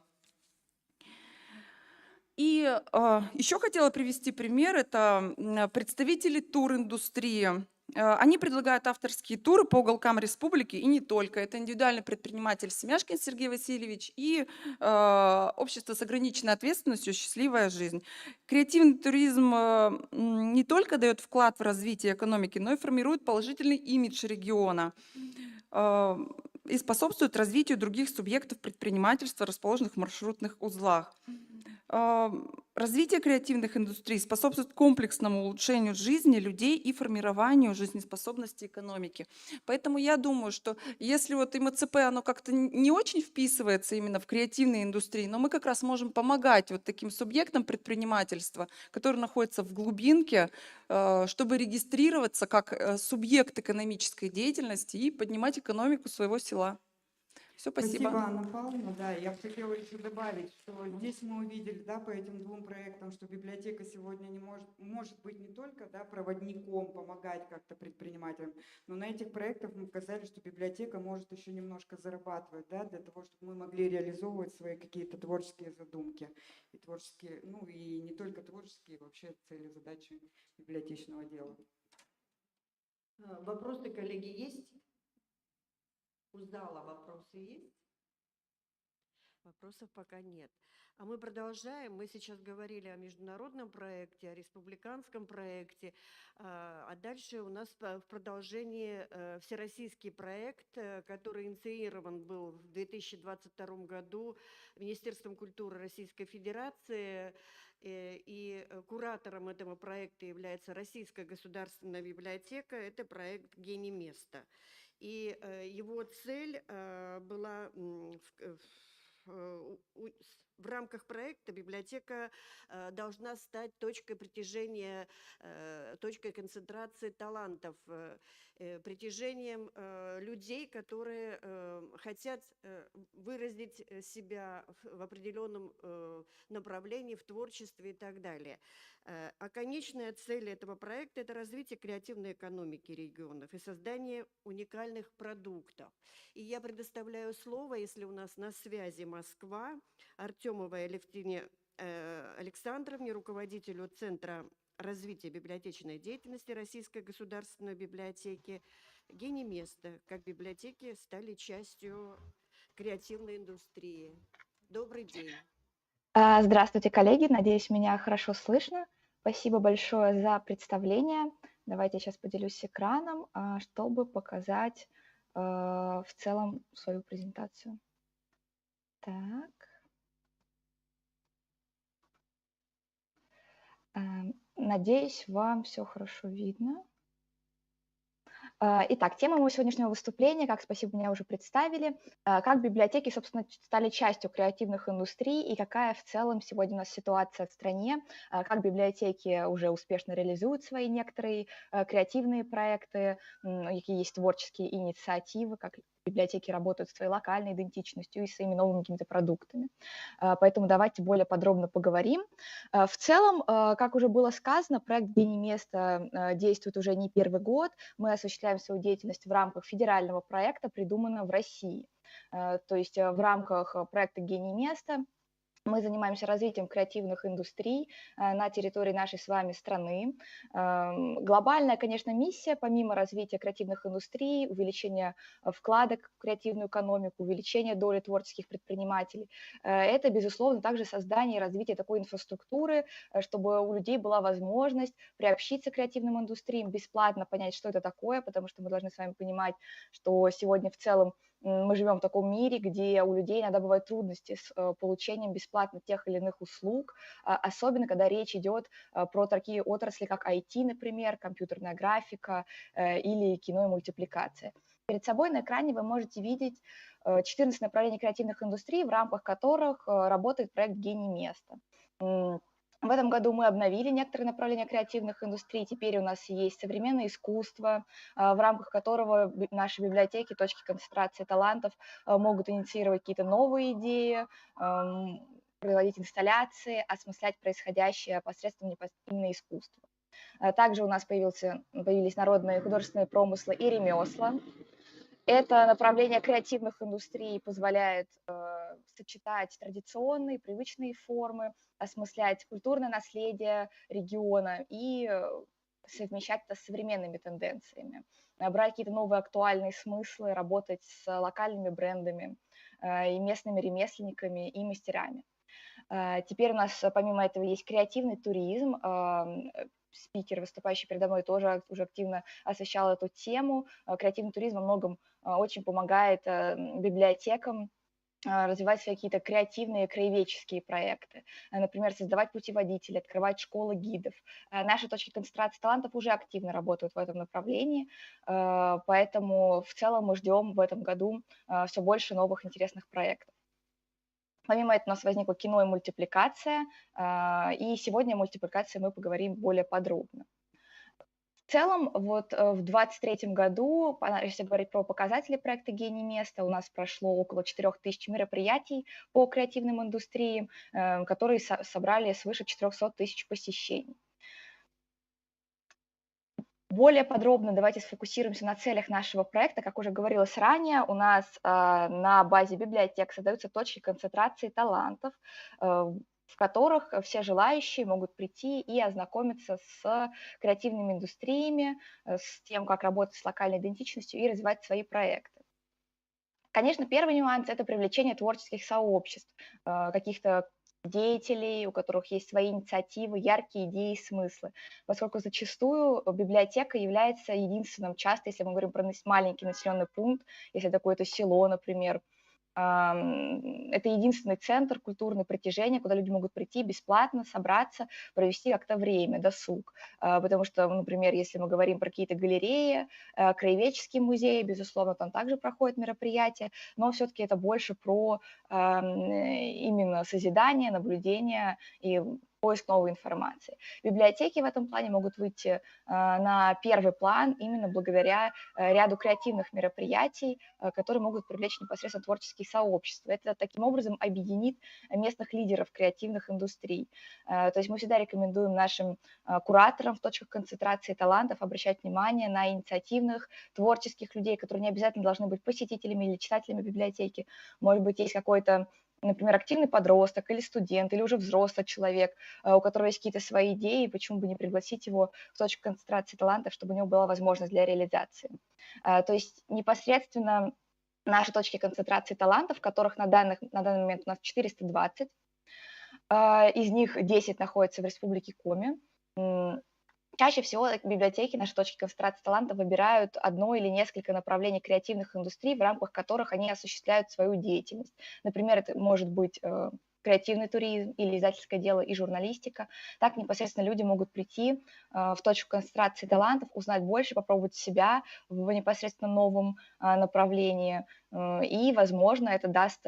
И еще хотела привести пример. Это представители туриндустрии. Они предлагают авторские туры по уголкам республики и не только. Это индивидуальный предприниматель Семяшкин Сергей Васильевич и общество с ограниченной ответственностью «Счастливая жизнь». Креативный туризм не только дает вклад в развитие экономики, но и формирует положительный имидж региона и способствует развитию других субъектов предпринимательства, расположенных в маршрутных узлах. Развитие креативных индустрий способствует комплексному улучшению жизни людей и формированию жизнеспособности экономики. Поэтому я думаю, что если вот МЦП, оно как-то не очень вписывается именно в креативные индустрии, но мы как раз можем помогать вот таким субъектам предпринимательства, которые находятся в глубинке, чтобы регистрироваться как субъект экономической деятельности и поднимать экономику своего села. Все, Спасибо, спасибо. Анна Павловна. Да, я бы хотела еще добавить, что здесь мы увидели, да, по этим двум проектам, что библиотека сегодня не может быть не только, да, проводником, помогать как-то предпринимателям, но на этих проектах мы показали, что библиотека может еще немножко зарабатывать, да, для того, чтобы мы могли реализовывать свои какие-то творческие задумки и творческие, ну и не только творческие, вообще цели, задачи библиотечного дела. Вопросы, коллеги, есть? У зала вопросы есть? Вопросов пока нет. А мы продолжаем. Мы сейчас говорили о международном проекте, о республиканском проекте, а дальше у нас в продолжении всероссийский проект, который инициирован был в 2022 году Министерством культуры Российской Федерации, и куратором этого проекта является Российская государственная библиотека. Это проект «Гений места». И его цель была в рамках проекта библиотека должна стать точкой притяжения, точкой концентрации талантов, притяжением людей, которые хотят выразить себя в определенном направлении, в творчестве и так далее. А конечная цель этого проекта – это развитие креативной экономики регионов и создание уникальных продуктов. И я предоставляю слово, если у нас на связи Москва, Артемовой Алевтине Александровне, руководителю Центра развития библиотечной деятельности Российской государственной библиотеки. «Гений места», как библиотеки стали частью креативной индустрии. Добрый день. Здравствуйте, коллеги. Надеюсь, меня хорошо слышно. Спасибо большое за представление. Давайте я сейчас поделюсь экраном, чтобы показать в целом свою презентацию. Так. Надеюсь, вам все хорошо видно. Итак, тема моего сегодняшнего выступления, как спасибо, меня уже представили, как библиотеки, собственно, стали частью креативных индустрий и какая в целом сегодня у нас ситуация в стране, как библиотеки уже успешно реализуют свои некоторые креативные проекты, какие есть творческие инициативы, как библиотеки работают с своей локальной идентичностью и своими новыми какими-то продуктами. Поэтому давайте более подробно поговорим. В целом, как уже было сказано, проект «Гений места» действует уже не первый год. Мы осуществляем свою деятельность в рамках федерального проекта, придуманного в России. То есть в рамках проекта «Гений места» мы занимаемся развитием креативных индустрий на территории нашей с вами страны. Глобальная, конечно, миссия, помимо развития креативных индустрий, увеличения вкладок в креативную экономику, увеличения доли творческих предпринимателей, это, безусловно, также создание и развитие такой инфраструктуры, чтобы у людей была возможность приобщиться к креативным индустриям, бесплатно понять, что это такое, потому что мы должны с вами понимать, что сегодня в целом мы живем в таком мире, где у людей иногда бывают трудности с получением бесплатно тех или иных услуг, особенно когда речь идет про такие отрасли, как IT, например, компьютерная графика или кино и мультипликация. Перед собой на экране вы можете видеть 14 направлений креативных индустрий, в рамках которых работает проект «Гений места». В этом году мы обновили некоторые направления креативных индустрий. Теперь у нас есть современное искусство, в рамках которого наши библиотеки, точки концентрации талантов могут инициировать какие-то новые идеи, проводить инсталляции, осмыслять происходящее посредством непосредственно искусства. Также у нас появились народные художественные промыслы и ремесла. Это направление креативных индустрий позволяет сочетать традиционные, привычные формы, осмыслять культурное наследие региона и совмещать это с современными тенденциями, брать какие-то новые актуальные смыслы, работать с локальными брендами и местными ремесленниками и мастерами. Теперь у нас помимо этого есть креативный туризм. Спикер, выступающий передо мной, тоже уже активно освещал эту тему. Креативный туризм во многом очень помогает библиотекам развивать свои какие-то креативные, краеведческие проекты. Например, создавать путеводители, открывать школы гидов. Наши точки концентрации талантов уже активно работают в этом направлении, поэтому в целом мы ждем в этом году все больше новых интересных проектов. Помимо этого у нас возникло кино и мультипликация, и сегодня о мультипликации мы поговорим более подробно. В целом, вот в 2023 году, если говорить про показатели проекта «Гений места», у нас прошло около 4000 мероприятий по креативным индустриям, которые собрали свыше 400 тысяч посещений. Более подробно давайте сфокусируемся на целях нашего проекта. Как уже говорилось ранее, у нас на базе библиотек создаются точки концентрации талантов, в которых все желающие могут прийти и ознакомиться с креативными индустриями, с тем, как работать с локальной идентичностью и развивать свои проекты. Конечно, первый нюанс – это привлечение творческих сообществ, каких-то деятелей, у которых есть свои инициативы, яркие идеи и смыслы, поскольку зачастую библиотека является единственным, часто, если мы говорим про маленький населенный пункт, если это какое-то село, например, это единственный центр культурный притяжения, куда люди могут прийти бесплатно, собраться, провести как-то время, досуг. Потому что, например, если мы говорим про какие-то галереи, краеведческие музеи, безусловно, там также проходят мероприятия, но все-таки это больше про именно созидание, наблюдение и поиск новой информации. Библиотеки в этом плане могут выйти на первый план именно благодаря ряду креативных мероприятий, которые могут привлечь непосредственно творческие сообщества. Это таким образом объединит местных лидеров креативных индустрий. То есть мы всегда рекомендуем нашим кураторам в точках концентрации талантов обращать внимание на инициативных, творческих людей, которые не обязательно должны быть посетителями или читателями библиотеки. Может быть, есть какой-то, например, активный подросток или студент, или уже взрослый человек, у которого есть какие-то свои идеи, почему бы не пригласить его в точку концентрации талантов, чтобы у него была возможность для реализации. То есть непосредственно наши точки концентрации талантов, которых на данный момент у нас 420, из них 10 находятся в Республике Коми. Чаще всего библиотеки, наши точки концентрации талантов выбирают одно или несколько направлений креативных индустрий, в рамках которых они осуществляют свою деятельность. Например, это может быть креативный туризм или издательское дело и журналистика. Так непосредственно люди могут прийти в точку концентрации талантов, узнать больше, попробовать себя в непосредственно новом направлении. И, возможно, это даст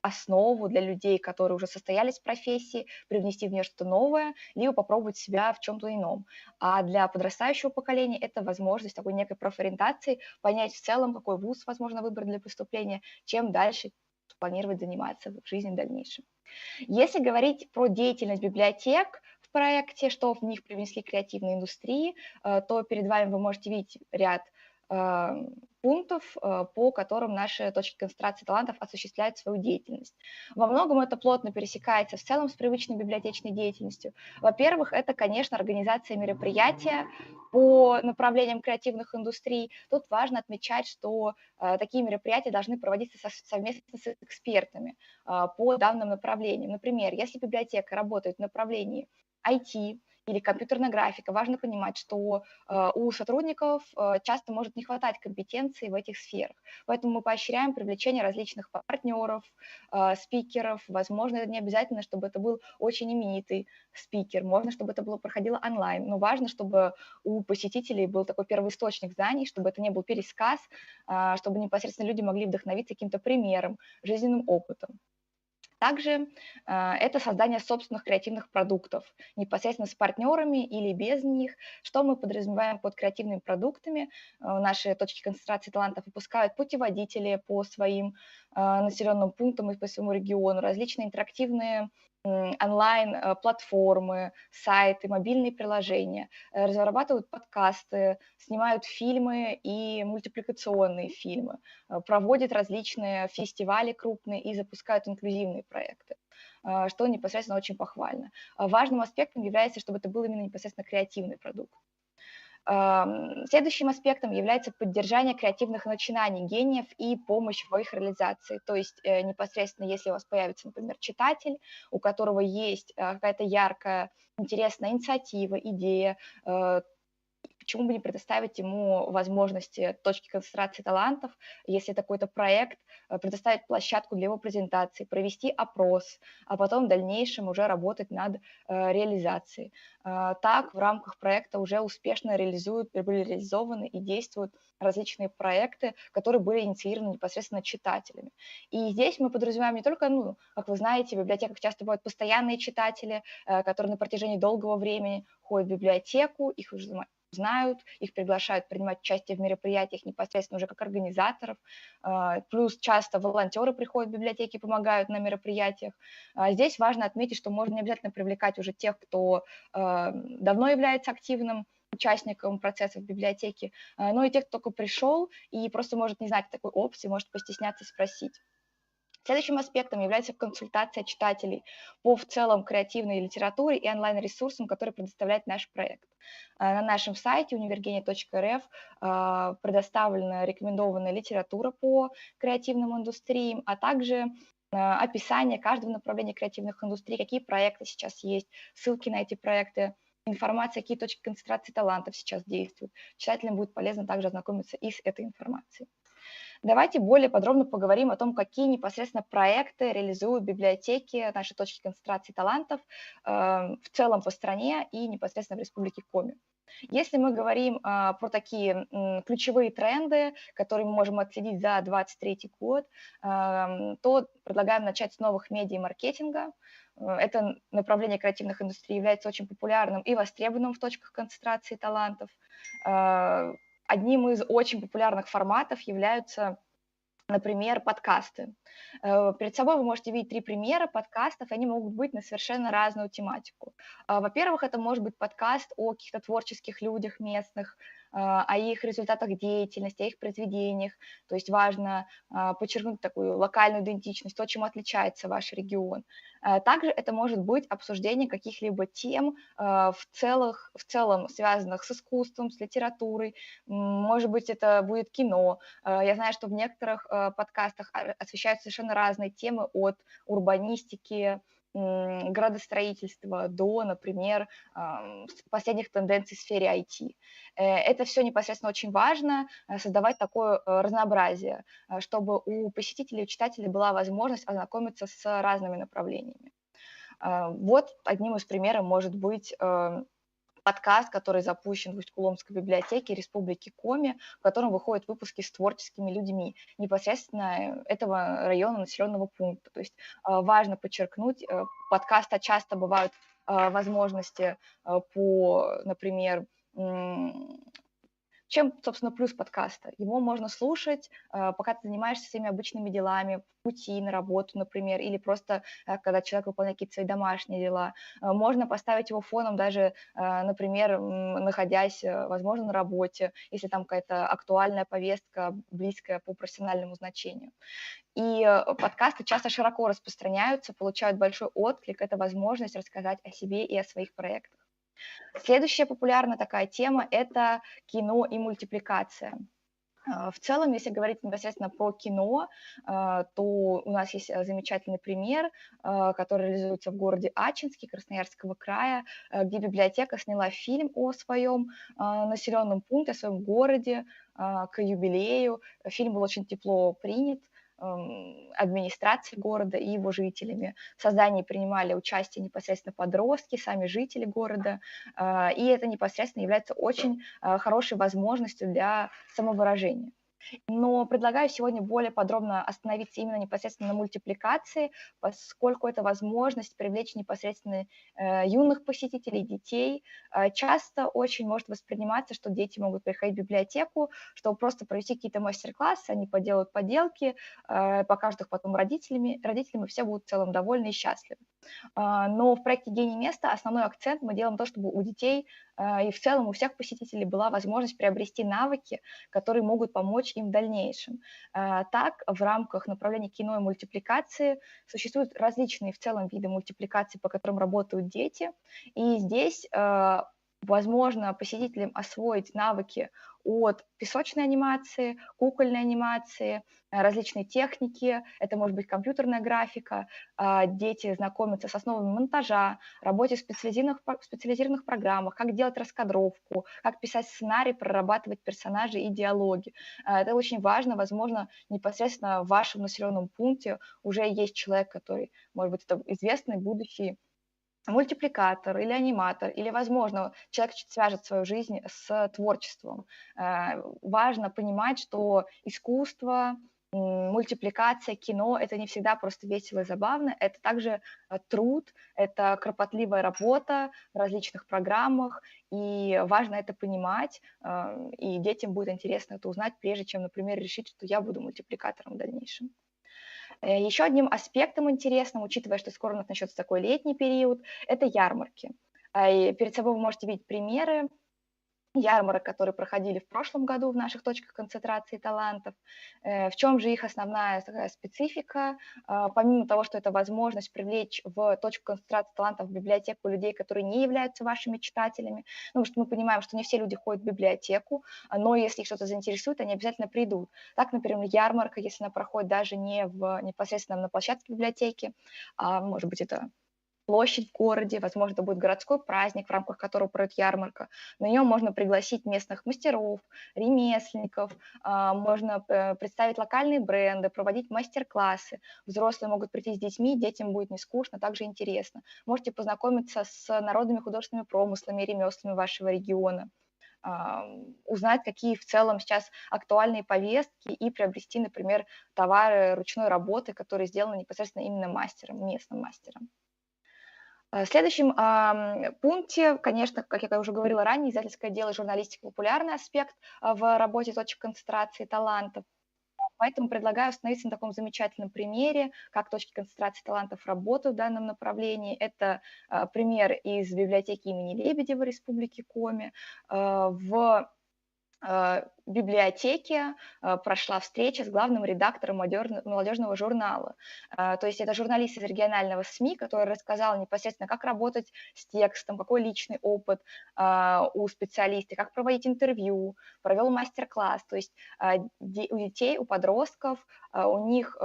основу для людей, которые уже состоялись в профессии, привнести в нее что-то новое, либо попробовать себя в чем-то ином. А для подрастающего поколения это возможность такой некой профориентации, понять в целом, какой вуз возможно выбрать для поступления, чем дальше планировать заниматься в жизни в дальнейшем. Если говорить про деятельность библиотек в проекте, что в них привнесли креативные индустрии, то перед вами вы можете видеть ряд пунктов, по которым наши точки концентрации талантов осуществляют свою деятельность. Во многом это плотно пересекается в целом с привычной библиотечной деятельностью. Во-первых, это, конечно, организация мероприятия по направлениям креативных индустрий. Тут важно отмечать, что такие мероприятия должны проводиться совместно с экспертами по данным направлениям. Например, если библиотека работает в направлении IT, или компьютерная графика, важно понимать, что у сотрудников часто может не хватать компетенции в этих сферах. Поэтому мы поощряем привлечение различных партнеров, спикеров. Возможно, это не обязательно, чтобы это был очень именитый спикер, можно, чтобы это проходило онлайн, но важно, чтобы у посетителей был такой первоисточник знаний, чтобы это не был пересказ, чтобы непосредственно люди могли вдохновиться каким-то примером, жизненным опытом. Также это создание собственных креативных продуктов, непосредственно с партнерами или без них. Что мы подразумеваем под креативными продуктами? Наши точки концентрации талантов выпускают путеводители по своим населенным пунктам и по своему региону, различные интерактивные онлайн-платформы, сайты, мобильные приложения, разрабатывают подкасты, снимают фильмы и мультипликационные фильмы, проводят различные фестивали крупные и запускают инклюзивные проекты, что непосредственно очень похвально. Важным аспектом является, чтобы это был именно непосредственно креативный продукт. Следующим аспектом является поддержание креативных начинаний гениев и помощь в их реализации. То есть непосредственно, если у вас появится, например, читатель, у которого есть какая-то яркая, интересная инициатива, идея, почему бы не предоставить ему возможности точки концентрации талантов, если это какой-то проект, предоставить площадку для его презентации, провести опрос, а потом в дальнейшем уже работать над реализацией. Так в рамках проекта уже успешно были реализованы и действуют различные проекты, которые были инициированы непосредственно читателями. И здесь мы подразумеваем не только, ну, как вы знаете, в библиотеках часто бывают постоянные читатели, которые на протяжении долгого времени ходят в библиотеку, их уже знают, их приглашают принимать участие в мероприятиях непосредственно уже как организаторов. Плюс часто волонтеры приходят в библиотеки, помогают на мероприятиях. Здесь важно отметить, что можно не обязательно привлекать уже тех, кто давно является активным участником процессов в библиотеке, но и тех, кто только пришел и просто может не знать такой опции, может постесняться спросить. Следующим аспектом является консультация читателей по в целом креативной литературе и онлайн-ресурсам, которые предоставляет наш проект. На нашем сайте univergenia.rf предоставлена рекомендованная литература по креативным индустриям, а также описание каждого направления креативных индустрий, какие проекты сейчас есть, ссылки на эти проекты, информация, какие точки концентрации талантов сейчас действуют. Читателям будет полезно также ознакомиться и с этой информацией. Давайте более подробно поговорим о том, какие непосредственно проекты реализуют библиотеки, наши точки концентрации талантов в целом по стране и непосредственно в Республике Коми. Если мы говорим про такие ключевые тренды, которые мы можем отследить за 2023 год, то предлагаем начать с новых медиа и маркетинга. Это направление креативных индустрий является очень популярным и востребованным в точках концентрации талантов. Одним из очень популярных форматов являются, например, подкасты. Перед собой вы можете видеть 3 примера подкастов, они могут быть на совершенно разную тематику. Во-первых, это может быть подкаст о каких-то творческих людях местных, о их результатах деятельности, о их произведениях. То есть важно подчеркнуть такую локальную идентичность, то, чем отличается ваш регион. Также это может быть обсуждение каких-либо тем в целом связанных с искусством, с литературой. Может быть, это будет кино. Я знаю, что в некоторых подкастах освещаются совершенно разные темы от урбанистики, градостроительства до, например, последних тенденций в сфере IT. Это все непосредственно очень важно, создавать такое разнообразие, чтобы у посетителей, у читателей была возможность ознакомиться с разными направлениями. Вот одним из примеров может быть подкаст, который запущен в Усть-Куломской библиотеке Республики Коми, в котором выходят выпуски с творческими людьми непосредственно этого района населенного пункта. То есть важно подчеркнуть, подкаста часто бывают возможности по, например, чем, собственно, плюс подкаста? Его можно слушать, пока ты занимаешься своими обычными делами, в пути на работу, например, или просто когда человек выполняет какие-то свои домашние дела. Можно поставить его фоном даже, например, находясь, возможно, на работе, если там какая-то актуальная повестка, близкая по профессиональному значению. И подкасты часто широко распространяются, получают большой отклик. Это возможность рассказать о себе и о своих проектах. Следующая популярная такая тема – это кино и мультипликация. В целом, если говорить непосредственно про кино, то у нас есть замечательный пример, который реализуется в городе Ачинске Красноярского края, где библиотека сняла фильм о своем населенном пункте, о своем городе к юбилею. Фильм был очень тепло принят администрацией города и его жителями. В создании принимали участие непосредственно подростки, сами жители города, и это непосредственно является очень хорошей возможностью для самовыражения. Но предлагаю сегодня более подробно остановиться именно непосредственно на мультипликации, поскольку это возможность привлечь непосредственно юных посетителей, детей. Часто очень может восприниматься, что дети могут приходить в библиотеку, чтобы просто провести какие-то мастер-классы, они поделают поделки, покажут их потом родителям, и все будут в целом довольны и счастливы. Но в проекте «Гений места» основной акцент мы делаем то, чтобы у детей и в целом у всех посетителей была возможность приобрести навыки, которые могут помочь им в дальнейшем. Так, в рамках направления кино и мультипликации существуют различные в целом виды мультипликации, по которым работают дети. И здесь возможно посетителям освоить навыки от песочной анимации, кукольной анимации, различные техники. Это может быть компьютерная графика. Дети знакомятся с основами монтажа, работе в специализированных программах, как делать раскадровку, как писать сценарий, прорабатывать персонажей и диалоги. Это очень важно. Возможно, непосредственно в вашем населенном пункте уже есть человек, который, может быть, это известный будущий мультипликатор или аниматор, или, возможно, человек свяжет свою жизнь с творчеством. Важно понимать, что искусство, мультипликация, кино — это не всегда просто весело и забавно, это также труд, это кропотливая работа в различных программах, и важно это понимать, и детям будет интересно это узнать, прежде чем, например, решить, что я буду мультипликатором в дальнейшем. Еще одним аспектом интересным, учитывая, что скоро у нас начнется такой летний период, это ярмарки. И перед собой вы можете видеть примеры ярмарок, которые проходили в прошлом году в наших точках концентрации талантов. В чем же их основная такая специфика? Помимо того, что это возможность привлечь в точку концентрации талантов в библиотеку людей, которые не являются вашими читателями, ну, потому что мы понимаем, что не все люди ходят в библиотеку, но если их что-то заинтересует, они обязательно придут. Так, например, ярмарка, если она проходит даже не непосредственно на площадке библиотеки, а может быть, это площадь в городе, возможно, это будет городской праздник, в рамках которого пройдет ярмарка. На нее можно пригласить местных мастеров, ремесленников, можно представить локальные бренды, проводить мастер-классы. Взрослые могут прийти с детьми, детям будет не скучно, также интересно. Можете познакомиться с народными художественными промыслами и ремеслами вашего региона, узнать, какие в целом сейчас актуальные повестки и приобрести, например, товары ручной работы, которые сделаны непосредственно именно мастером, местным мастером. В следующем пункте, конечно, как я уже говорила ранее, издательское дело и журналистика — популярный аспект в работе точек концентрации талантов. Поэтому предлагаю остановиться на таком замечательном примере, как точки концентрации талантов работают в данном направлении. Это пример из библиотеки имени Лебедева Республики Коми. В библиотеке прошла встреча с главным редактором молодежного журнала. То есть это журналист из регионального СМИ, который рассказал непосредственно, как работать с текстом, какой личный опыт у специалиста, как проводить интервью, провел мастер-класс. То есть у детей, у подростков, у них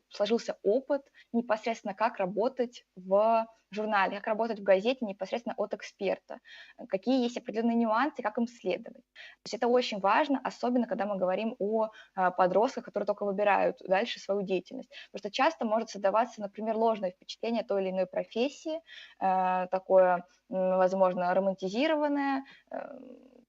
сложился опыт непосредственно, как работать в журнале, как работать в газете непосредственно от эксперта, какие есть определенные нюансы, как им следовать. То есть это очень важно, особенно когда мы говорим о подростках, которые только выбирают дальше свою деятельность. Потому что часто может создаваться, например, ложное впечатление той или иной профессии, такое, возможно, романтизированное.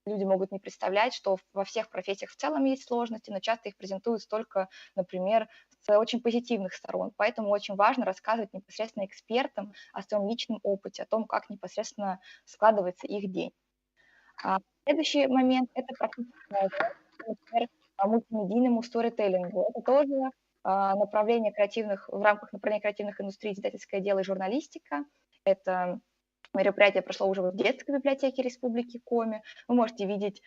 Люди могут не представлять, что во всех профессиях в целом есть сложности, но часто их презентуют только, например, с очень позитивных сторон. Поэтому очень важно рассказывать непосредственно экспертам о своем личном опыте, о том, как непосредственно складывается их день. Следующий момент — это практическая часть, например, мультимедийному сторителлингу. Это тоже направление креативных, в рамках направления креативных индустрий издательское дело и журналистика. Это мероприятие прошло уже в детской библиотеке Республики Коми. Вы можете видеть,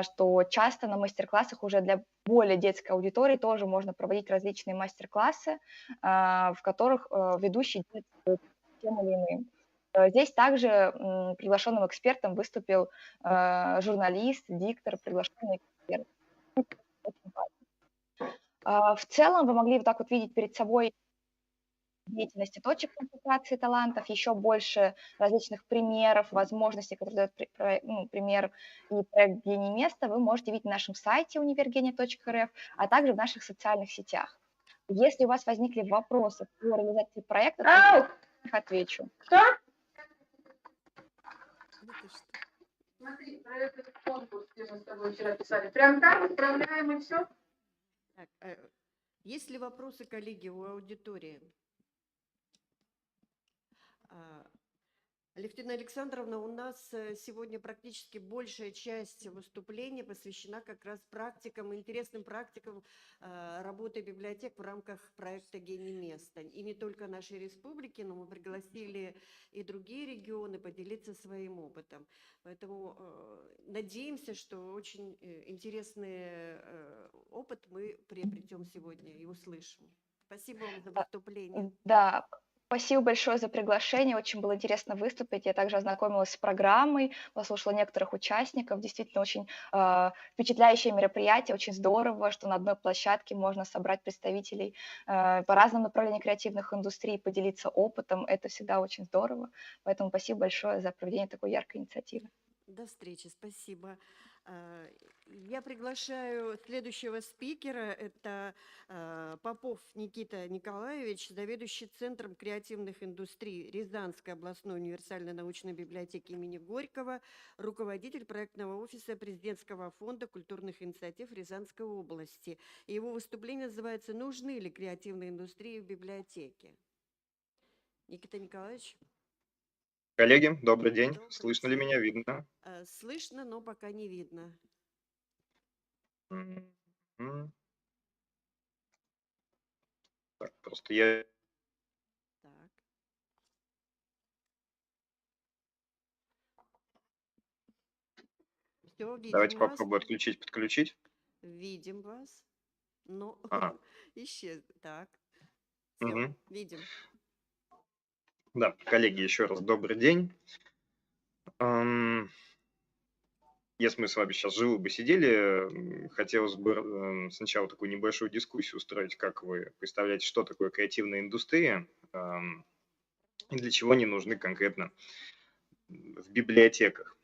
что часто на мастер-классах уже для более детской аудитории тоже можно проводить различные мастер-классы, в которых ведущий делит тем или иным. Здесь также приглашенным экспертом выступил журналист, диктор, приглашенный эксперт. Очень важно. В целом вы могли вот так вот видеть перед собой деятельности точек концентрации талантов, еще больше различных примеров, возможностей, которые дает пример и проект «Гений места», вы можете видеть на нашем сайте универгения.рф, а также в наших социальных сетях. Если у вас возникли вопросы по реализации проекта, то я их отвечу. Смотри, про этот конкурс, где мы с тобой вчера писали. Прям так отправляем и все? Так, есть ли вопросы, коллеги, у аудитории? Алевтина Александровна, у нас сегодня практически большая часть выступлений посвящена как раз практикам, интересным практикам работы библиотек в рамках проекта «Гений места». И не только нашей республики, но мы пригласили и другие регионы поделиться своим опытом. Поэтому надеемся, что очень интересный опыт мы приобретем сегодня и услышим. Спасибо вам за выступление. Да, Спасибо большое за приглашение. Очень было интересно выступить. Я также ознакомилась с программой, послушала некоторых участников. Действительно, очень впечатляющее мероприятие. Очень здорово, что на одной площадке можно собрать представителей по разным направлениям креативных индустрий, поделиться опытом. Это всегда очень здорово. Поэтому спасибо большое за проведение такой яркой инициативы. До встречи, спасибо. Я приглашаю следующего спикера. Это Попов Никита Николаевич, заведующий Центром креативных индустрий Рязанской областной универсальной научной библиотеки имени Горького, руководитель проектного офиса Президентского фонда культурных инициатив Рязанской области. И его выступление называется «Нужны ли креативные индустрии в библиотеке?». Никита Николаевич. Коллеги, добрый день. Добрый Слышно ли день. меня? Видно? Слышно, но пока не видно. Мгм. Так, просто я... Так. Все, Давайте видим вас. попробую отключить, подключить. Видим вас. Но Ага. исчез. Так. Все, Мгм. видим. Да, коллеги, еще раз добрый день. Если мы с вами сейчас живы бы сидели, хотелось бы сначала такую небольшую дискуссию устроить, как вы представляете, что такое креативная индустрия и для чего они нужны конкретно в библиотеках.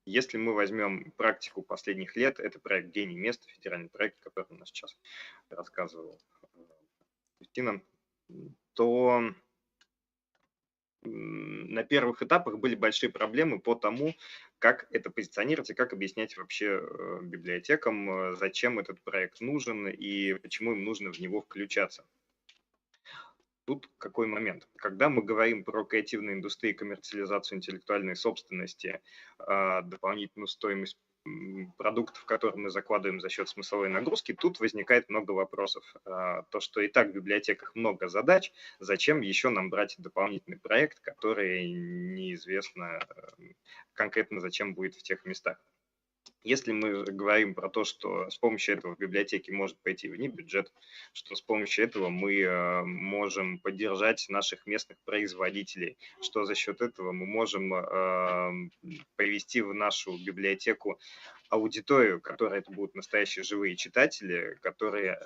Если мы возьмем практику последних лет, это проект «Гений места», федеральный проект, который у нас сейчас рассказывал Кристина, то на первых этапах были большие проблемы по тому, как это позиционировать и как объяснять вообще библиотекам, зачем этот проект нужен и почему им нужно в него включаться. Тут какой момент? Когда мы говорим про креативные индустрии, коммерциализацию интеллектуальной собственности, дополнительную стоимость продуктов, которые мы закладываем за счет смысловой нагрузки, тут возникает много вопросов. То, что и так в библиотеках много задач, зачем еще нам брать дополнительный проект, который неизвестно конкретно зачем будет в тех местах. Если мы говорим про то, что с помощью этого в библиотеке может пойти внебюджет, что с помощью этого мы можем поддержать наших местных производителей, что за счет этого мы можем привести в нашу библиотеку аудиторию, которая это будут настоящие живые читатели, которые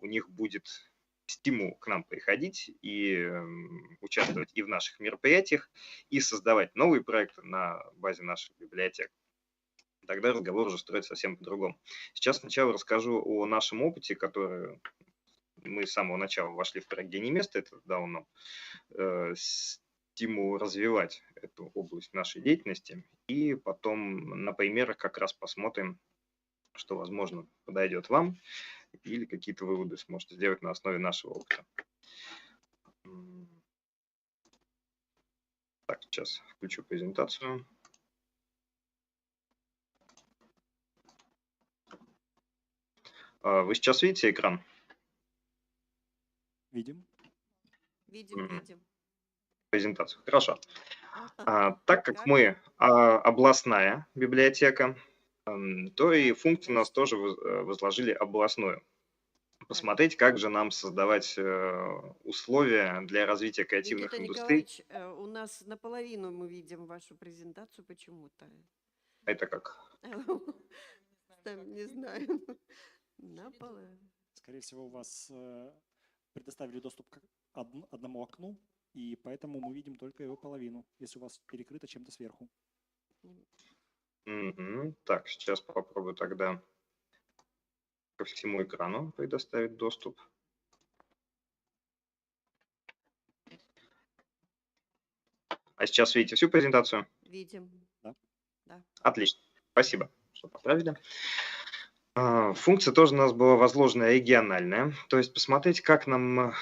у них будет стимул к нам приходить и участвовать и в наших мероприятиях, и создавать новые проекты на базе наших библиотек. Тогда разговор уже строится совсем по-другому. Сейчас сначала расскажу о нашем опыте, который мы с самого начала вошли в проект «Гений места». Это дало нам стимул развивать эту область нашей деятельности. И потом на примерах как раз посмотрим, что, возможно, подойдет вам, или какие-то выводы сможете сделать на основе нашего опыта. Так, сейчас включу презентацию. Вы сейчас видите экран? Видим. Видим, видим. Презентацию. Хорошо. Так как мы областная библиотека, то и функции у нас тоже возложили областную. Посмотреть, как же нам создавать условия для развития креативных Никита индустрий. Николаевич, у нас наполовину мы видим вашу презентацию почему-то. Это как? Не знаю. Наполовину. Скорее всего, у вас предоставили доступ к одному окну, и поэтому мы видим только его половину, если у вас перекрыто чем-то сверху. Так, сейчас попробую тогда ко всему экрану предоставить доступ. А сейчас видите всю презентацию? Видим. Да. Отлично. Спасибо, что поправили. Функция тоже у нас была возложена региональная, то есть посмотреть, как нам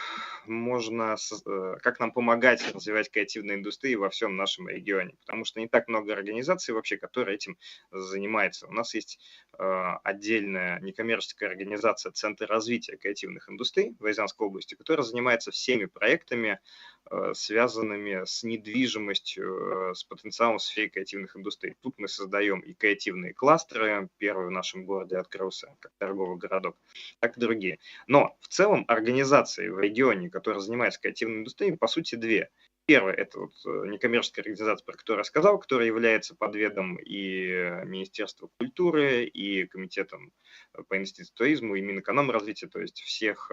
помогать развивать креативные индустрии во всем нашем регионе, потому что не так много организаций вообще, которые этим занимаются. У нас есть отдельная некоммерческая организация Центр развития креативных индустрий в Рязанской области, которая занимается всеми проектами, связанными с недвижимостью, с потенциалом в сфере креативных индустрий. Тут мы создаем и креативные кластеры, первый в нашем городе открылся как торговый городок, так и другие. Но в целом организаций в регионе, которые занимаются креативной индустрией, по сути, две. Первое – это вот некоммерческая организация, про которую я сказал, которая является подведом и Министерства культуры, и Комитетом по инвестициям и туризму, и Минэкономразвития, то есть всех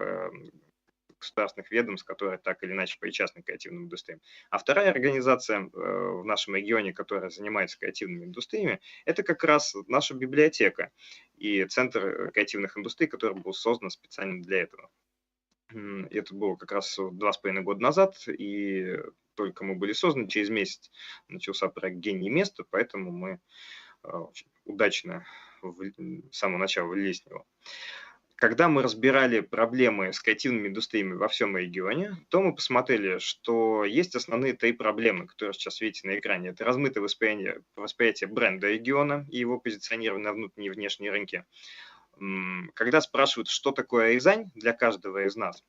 государственных ведомств, которые так или иначе причастны к креативным индустриям. А вторая организация в нашем регионе, которая занимается креативными индустриями, это как раз наша библиотека и Центр креативных индустрий, который был создан специально для этого. Это было как раз 2,5 года назад, и только мы были созданы, через месяц начался проект «Гений места», поэтому мы очень удачно с самого начала влились в него. Когда мы разбирали проблемы с креативными индустриями во всем регионе, то мы посмотрели, что есть основные три проблемы, которые сейчас видите на экране. Это размытое восприятие бренда региона и его позиционирование на внутренние и внешние рынки. Когда спрашивают, что такое Рязань для каждого из нас,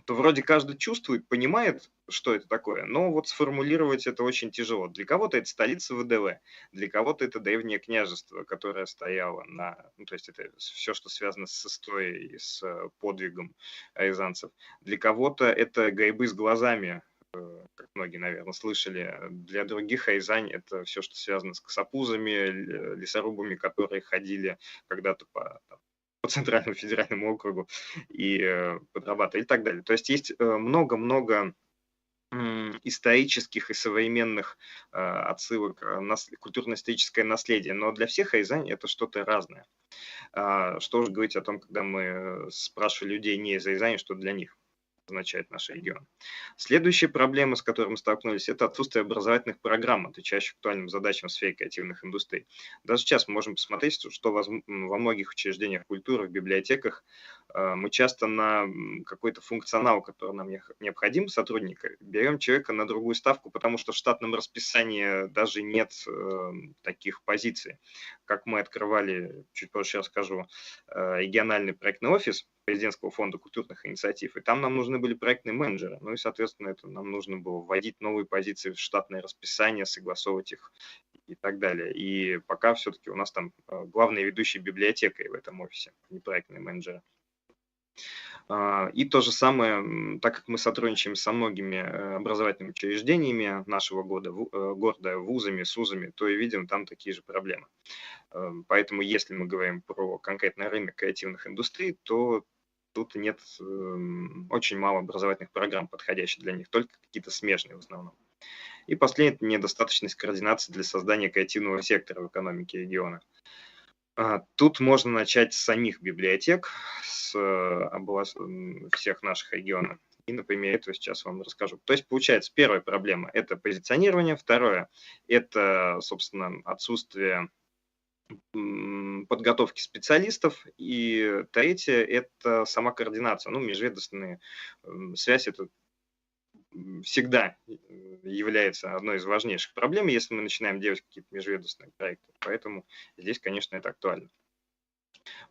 то вроде каждый чувствует, понимает, что это такое, но вот сформулировать это очень тяжело. Для кого-то это столица ВДВ, для кого-то это древнее княжество, которое стояло на... Ну, то есть это все, что связано с историей, с подвигом рязанцев. Для кого-то это грибы с глазами, как многие, наверное, слышали. Для других Рязань – это все, что связано с косопузами, лесорубами, которые ходили когда-то по Центральному федеральному округу и подрабатывали и так далее. То есть есть много-много исторических и современных отсылок на культурно-историческое наследие, но для всех Рязань это что-то разное. Что же говорить о том, когда мы спрашивали людей не из Рязани, что для них означает наш регион. Следующая проблема, с которой мы столкнулись, это отсутствие образовательных программ, отвечающих актуальным задачам в сфере креативных индустрий. Даже сейчас мы можем посмотреть, что во многих учреждениях культуры, в библиотеках мы часто на какой-то функционал, который нам необходим, сотрудника, берем человека на другую ставку, потому что в штатном расписании даже нет таких позиций. Как мы открывали, чуть позже расскажу, региональный проектный офис Президентского фонда культурных инициатив, и там нам нужны были проектные менеджеры, ну и, соответственно, это нам нужно было вводить новые позиции в штатное расписание, согласовывать их и так далее. И пока все-таки у нас там главные ведущие библиотекари в этом офисе, не проектные менеджеры. И то же самое, так как мы сотрудничаем со многими образовательными учреждениями нашего города, вузами, СУЗами, то и видим там такие же проблемы. Поэтому если мы говорим про конкретный рынок креативных индустрий, то тут нет очень мало образовательных программ, подходящих для них, только какие-то смежные в основном. И последнее – это недостаточность координации для создания креативного сектора в экономике региона. Тут можно начать с самих библиотек, с всех наших регионов. И на примере этого сейчас вам расскажу. То есть, получается, первая проблема – это позиционирование. Второе – это, собственно, отсутствие подготовки специалистов. И третье – это сама координация. Ну, межведомственная связь – это всегда является одной из важнейших проблем, если мы начинаем делать какие-то межведомственные проекты. Поэтому здесь, конечно, это актуально.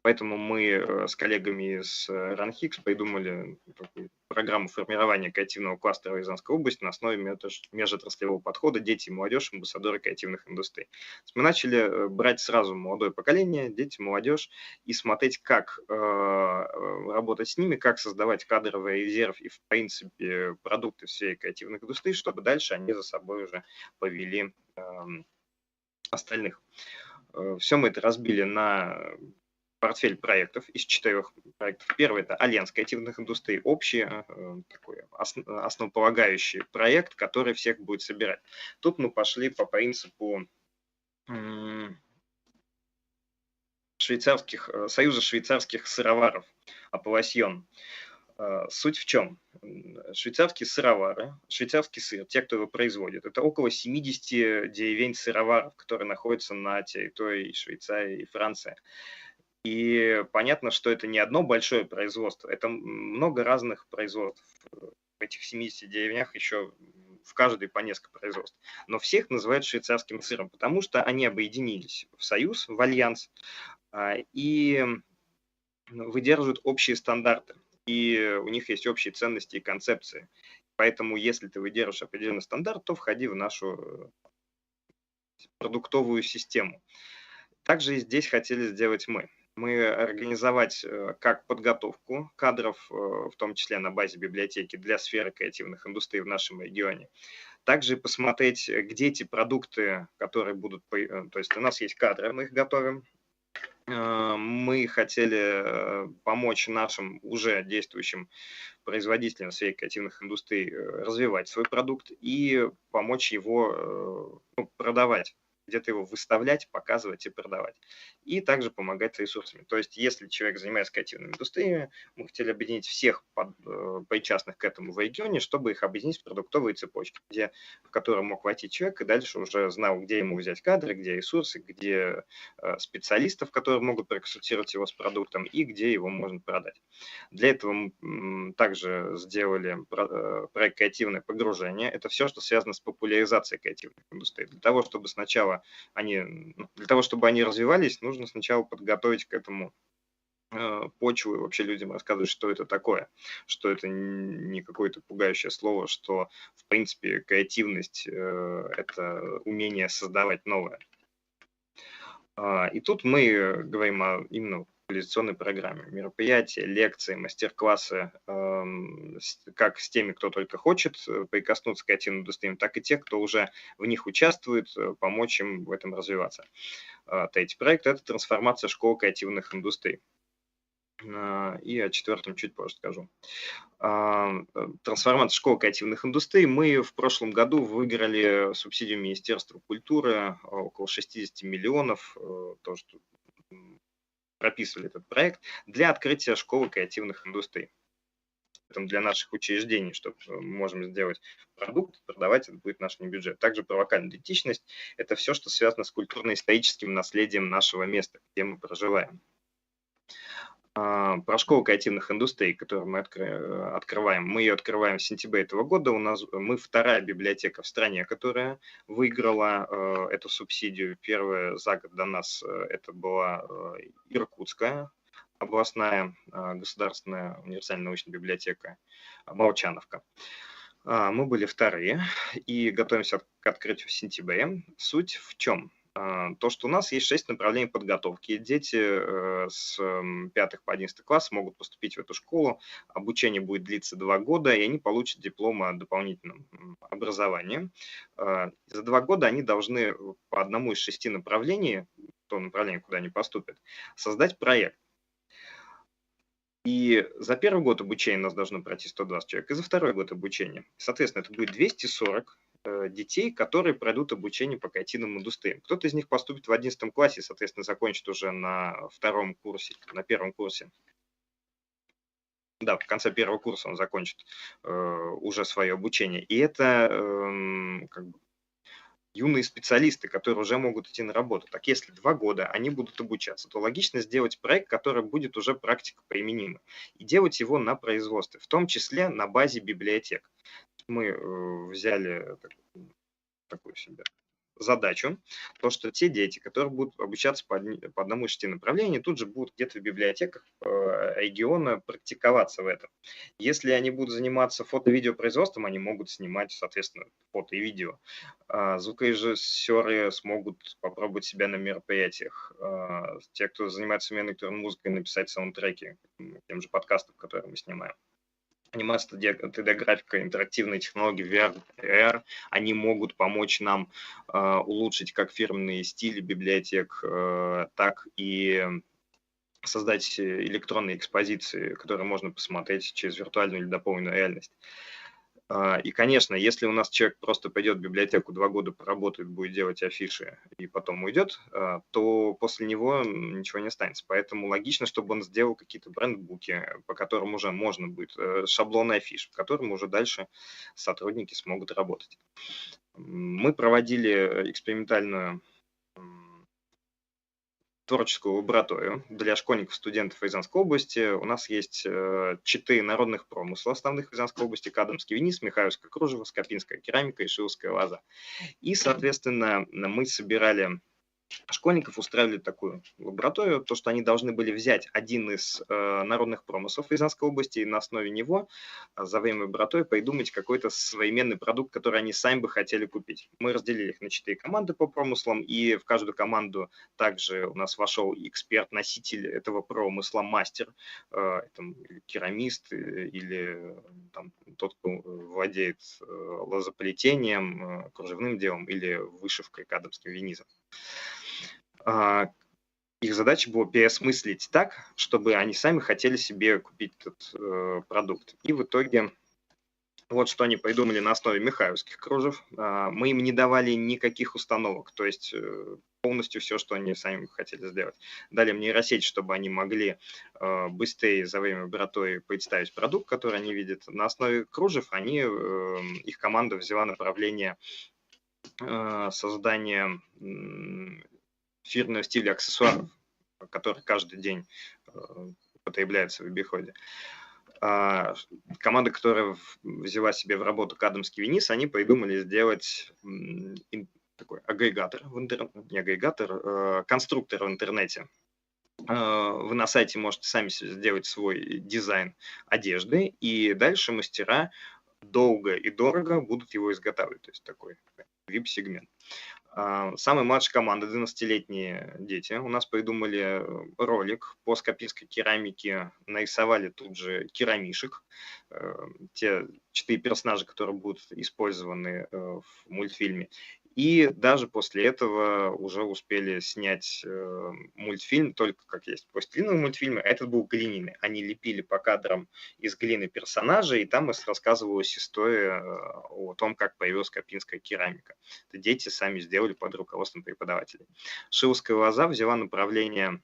Поэтому мы с коллегами из РАНХИКС придумали такую программу формирования креативного кластера в Рязанской области на основе межотраслевого подхода «Дети и молодежь. Амбассадоры креативных индустрий». Мы начали брать сразу молодое поколение, дети, молодежь, и смотреть, как работать с ними, как создавать кадровый резерв и, в принципе, продукты в сфере креативных индустрий, чтобы дальше они за собой уже повели остальных. Все мы это разбили на портфель проектов из 4 проектов. Первый – это Альянс креативных индустрий, общий такой основополагающий проект, который всех будет собирать. Тут мы пошли по принципу Союза швейцарских сыроваров, Апелласьон. Суть в чем? Швейцарские сыровары, швейцарский сыр, те, кто его производит, это около 70 деревень сыроваров, которые находятся на территории Швейцарии и Франции. И понятно, что это не одно большое производство, это много разных производств. В этих 70 деревнях еще в каждой по несколько производств. Но всех называют швейцарским сыром, потому что они объединились в союз, в альянс, и выдерживают общие стандарты. И у них есть общие ценности и концепции. Поэтому, если ты выдерживаешь определенный стандарт, то входи в нашу продуктовую систему. Также и здесь хотели сделать мы. мы организовать как подготовку кадров, в том числе на базе библиотеки для сферы креативных индустрий в нашем регионе. Также посмотреть, где эти продукты, которые будут... То есть у нас есть кадры, мы их готовим. Мы хотели помочь нашим уже действующим производителям в сфере креативных индустрий развивать свой продукт и помочь его продавать, где-то его выставлять, показывать и продавать. И также помогать с ресурсами. То есть, если человек занимается креативными индустриями, мы хотели объединить всех причастных к этому в регионе, чтобы их объединить в продуктовые цепочки, в которые мог войти человек и дальше уже знал, где ему взять кадры, где ресурсы, где специалистов, которые могут проконсультировать его с продуктом и где его можно продать. Для этого мы также сделали проект «Креативное погружение». Это все, что связано с популяризацией креативных индустрий. Для того, чтобы они развивались, нужно сначала подготовить к этому почву и вообще людям рассказывать, что это такое, что это не какое-то пугающее слово, что, в принципе, креативность – это умение создавать новое. И тут мы говорим именно популяризационной программе. Мероприятия, лекции, мастер-классы, как с теми, кто только хочет прикоснуться к креативным индустриям, так и те, кто уже в них участвует, помочь им в этом развиваться. Третий проект – это трансформация школ креативных индустрий. И о четвертом чуть позже скажу. Трансформация школ креативных индустрий. Мы в прошлом году выиграли субсидию Министерства культуры, около 60 миллионов, то, что прописывали этот проект, для открытия школы креативных индустрий. Это для наших учреждений, что мы можем сделать продукт, продавать, это будет наш бюджет. Также про локальную идентичность – это все, что связано с культурно-историческим наследием нашего места, где мы проживаем. Про школу креативных индустрий, которую мы открываем. Мы ее открываем в сентябре этого года. Мы вторая библиотека в стране, которая выиграла эту субсидию. Первая за год до нас это была Иркутская областная государственная универсальная научная библиотека Молчановка. Мы были вторые и готовимся к открытию в сентябре. Суть в чем? То, что у нас есть 6 направлений подготовки. Дети с 5 по 11 класс могут поступить в эту школу. Обучение будет длиться 2 года, и они получат диплом о дополнительном образовании. За 2 года они должны по одному из 6 направлений, то направление, куда они поступят, создать проект. И за первый год обучения у нас должно пройти 120 человек, и за второй год обучения. Соответственно, это будет 240 детей, которые пройдут обучение по креативным индустриям. Кто-то из них поступит в 11 классе, соответственно, закончит уже на втором курсе, на первом курсе. Да, в конце первого курса он закончит уже свое обучение. И это юные специалисты, которые уже могут идти на работу. Так если 2 года они будут обучаться, то логично сделать проект, который будет уже практика применимый, и делать его на производстве, в том числе на базе библиотек. Мы взяли такую себе задачу, то, что те дети, которые будут обучаться по одному из 6 направлений, тут же будут где-то в библиотеках региона практиковаться в этом. Если они будут заниматься фото-видеопроизводством, они могут снимать, соответственно, фото и видео. Звукорежиссеры смогут попробовать себя на мероприятиях. Те, кто занимается современной электронной музыкой, написать саундтреки тем же подкастам, которые мы снимаем. Анимация, 3D-графика, интерактивные технологии, VR, AR, они могут помочь нам улучшить как фирменные стили библиотек, так и создать электронные экспозиции, которые можно посмотреть через виртуальную или дополненную реальность. И, конечно, если у нас человек просто пойдет в библиотеку, 2 года поработает, будет делать афиши и потом уйдет, то после него ничего не останется. Поэтому логично, чтобы он сделал какие-то брендбуки, по которым уже можно будет, шаблоны афиш, по которым уже дальше сотрудники смогут работать. Мы проводили экспериментальную творческую лабораторию для школьников, студентов Рязанской области. У нас есть 4 народных промысла основных в Рязанской области: Кадамский винис, Михайловское кружево, Скопинская керамика и Шиловская лоза. И, соответственно, мы собирали школьников устраивали такую лабораторию, то, что они должны были взять один из народных промыслов Рязанской области и на основе него за время лаборатории придумать какой-то современный продукт, который они сами бы хотели купить. Мы разделили их на 4 команды по промыслам, и в каждую команду также у нас вошел эксперт-носитель этого промысла, мастер, там, керамист или там, тот, кто владеет лозоплетением, кружевным делом или вышивкой кадомским винизом. Их задача была переосмыслить так, чтобы они сами хотели себе купить этот продукт. И в итоге вот что они придумали на основе михайловских кружев. Мы им не давали никаких установок, то есть полностью все, что они сами хотели сделать. Дали им нейросеть, чтобы они могли быстрее за время лаборатории представить продукт, который они видят. На основе кружев их команда взяла направление создания фирменного стиля аксессуаров, который каждый день употребляется в обиходе. Команда, которая взяла себе в работу кадомский виниз, они придумали сделать такой агрегатор, не агрегатор, конструктор в интернете. Вы на сайте можете сами сделать свой дизайн одежды, и дальше мастера долго и дорого будут его изготавливать. То есть такой VIP-сегмент. Самая младшая команда, 12-летние дети, у нас придумали ролик по скопинской керамике, нарисовали тут же керамишек, те 4 персонажа, которые будут использованы в мультфильме. И даже после этого уже успели снять мультфильм, только как есть пластилиновый мультфильм, а этот был глиняный. Они лепили по кадрам из глины персонажей, и там рассказывалась история о том, как появилась скопинская керамика. Это дети сами сделали под руководством преподавателей. Шиловская лоза взяла направление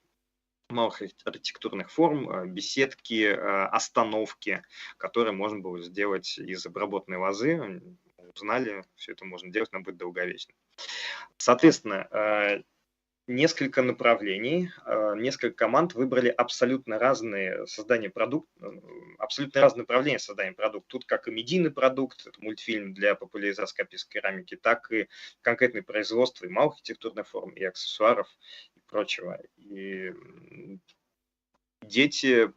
малых архитектурных форм, беседки, остановки, которые можно было сделать из обработанной лозы. Узнали, все это можно делать, но будет долговечно. Соответственно, несколько направлений, несколько команд выбрали абсолютно разные абсолютно разные направления создания продукта. Тут как и медийный продукт, это мультфильм для популяризации скопинской керамики, так и конкретное производство и малых архитектурных форм, и аксессуаров, и прочего. И дети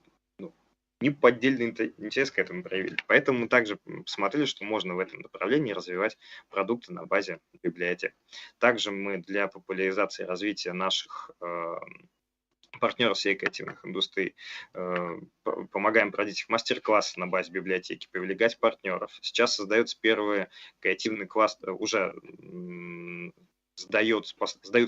неподдельный интерес к этому проявили. Поэтому мы также посмотрели, что можно в этом направлении развивать продукты на базе библиотек. Также мы для популяризации и развития наших партнеров всей креативных индустрий помогаем проводить их мастер-классы на базе библиотеки, привлекать партнеров. Сейчас создается первый креативный кластер, уже сдаются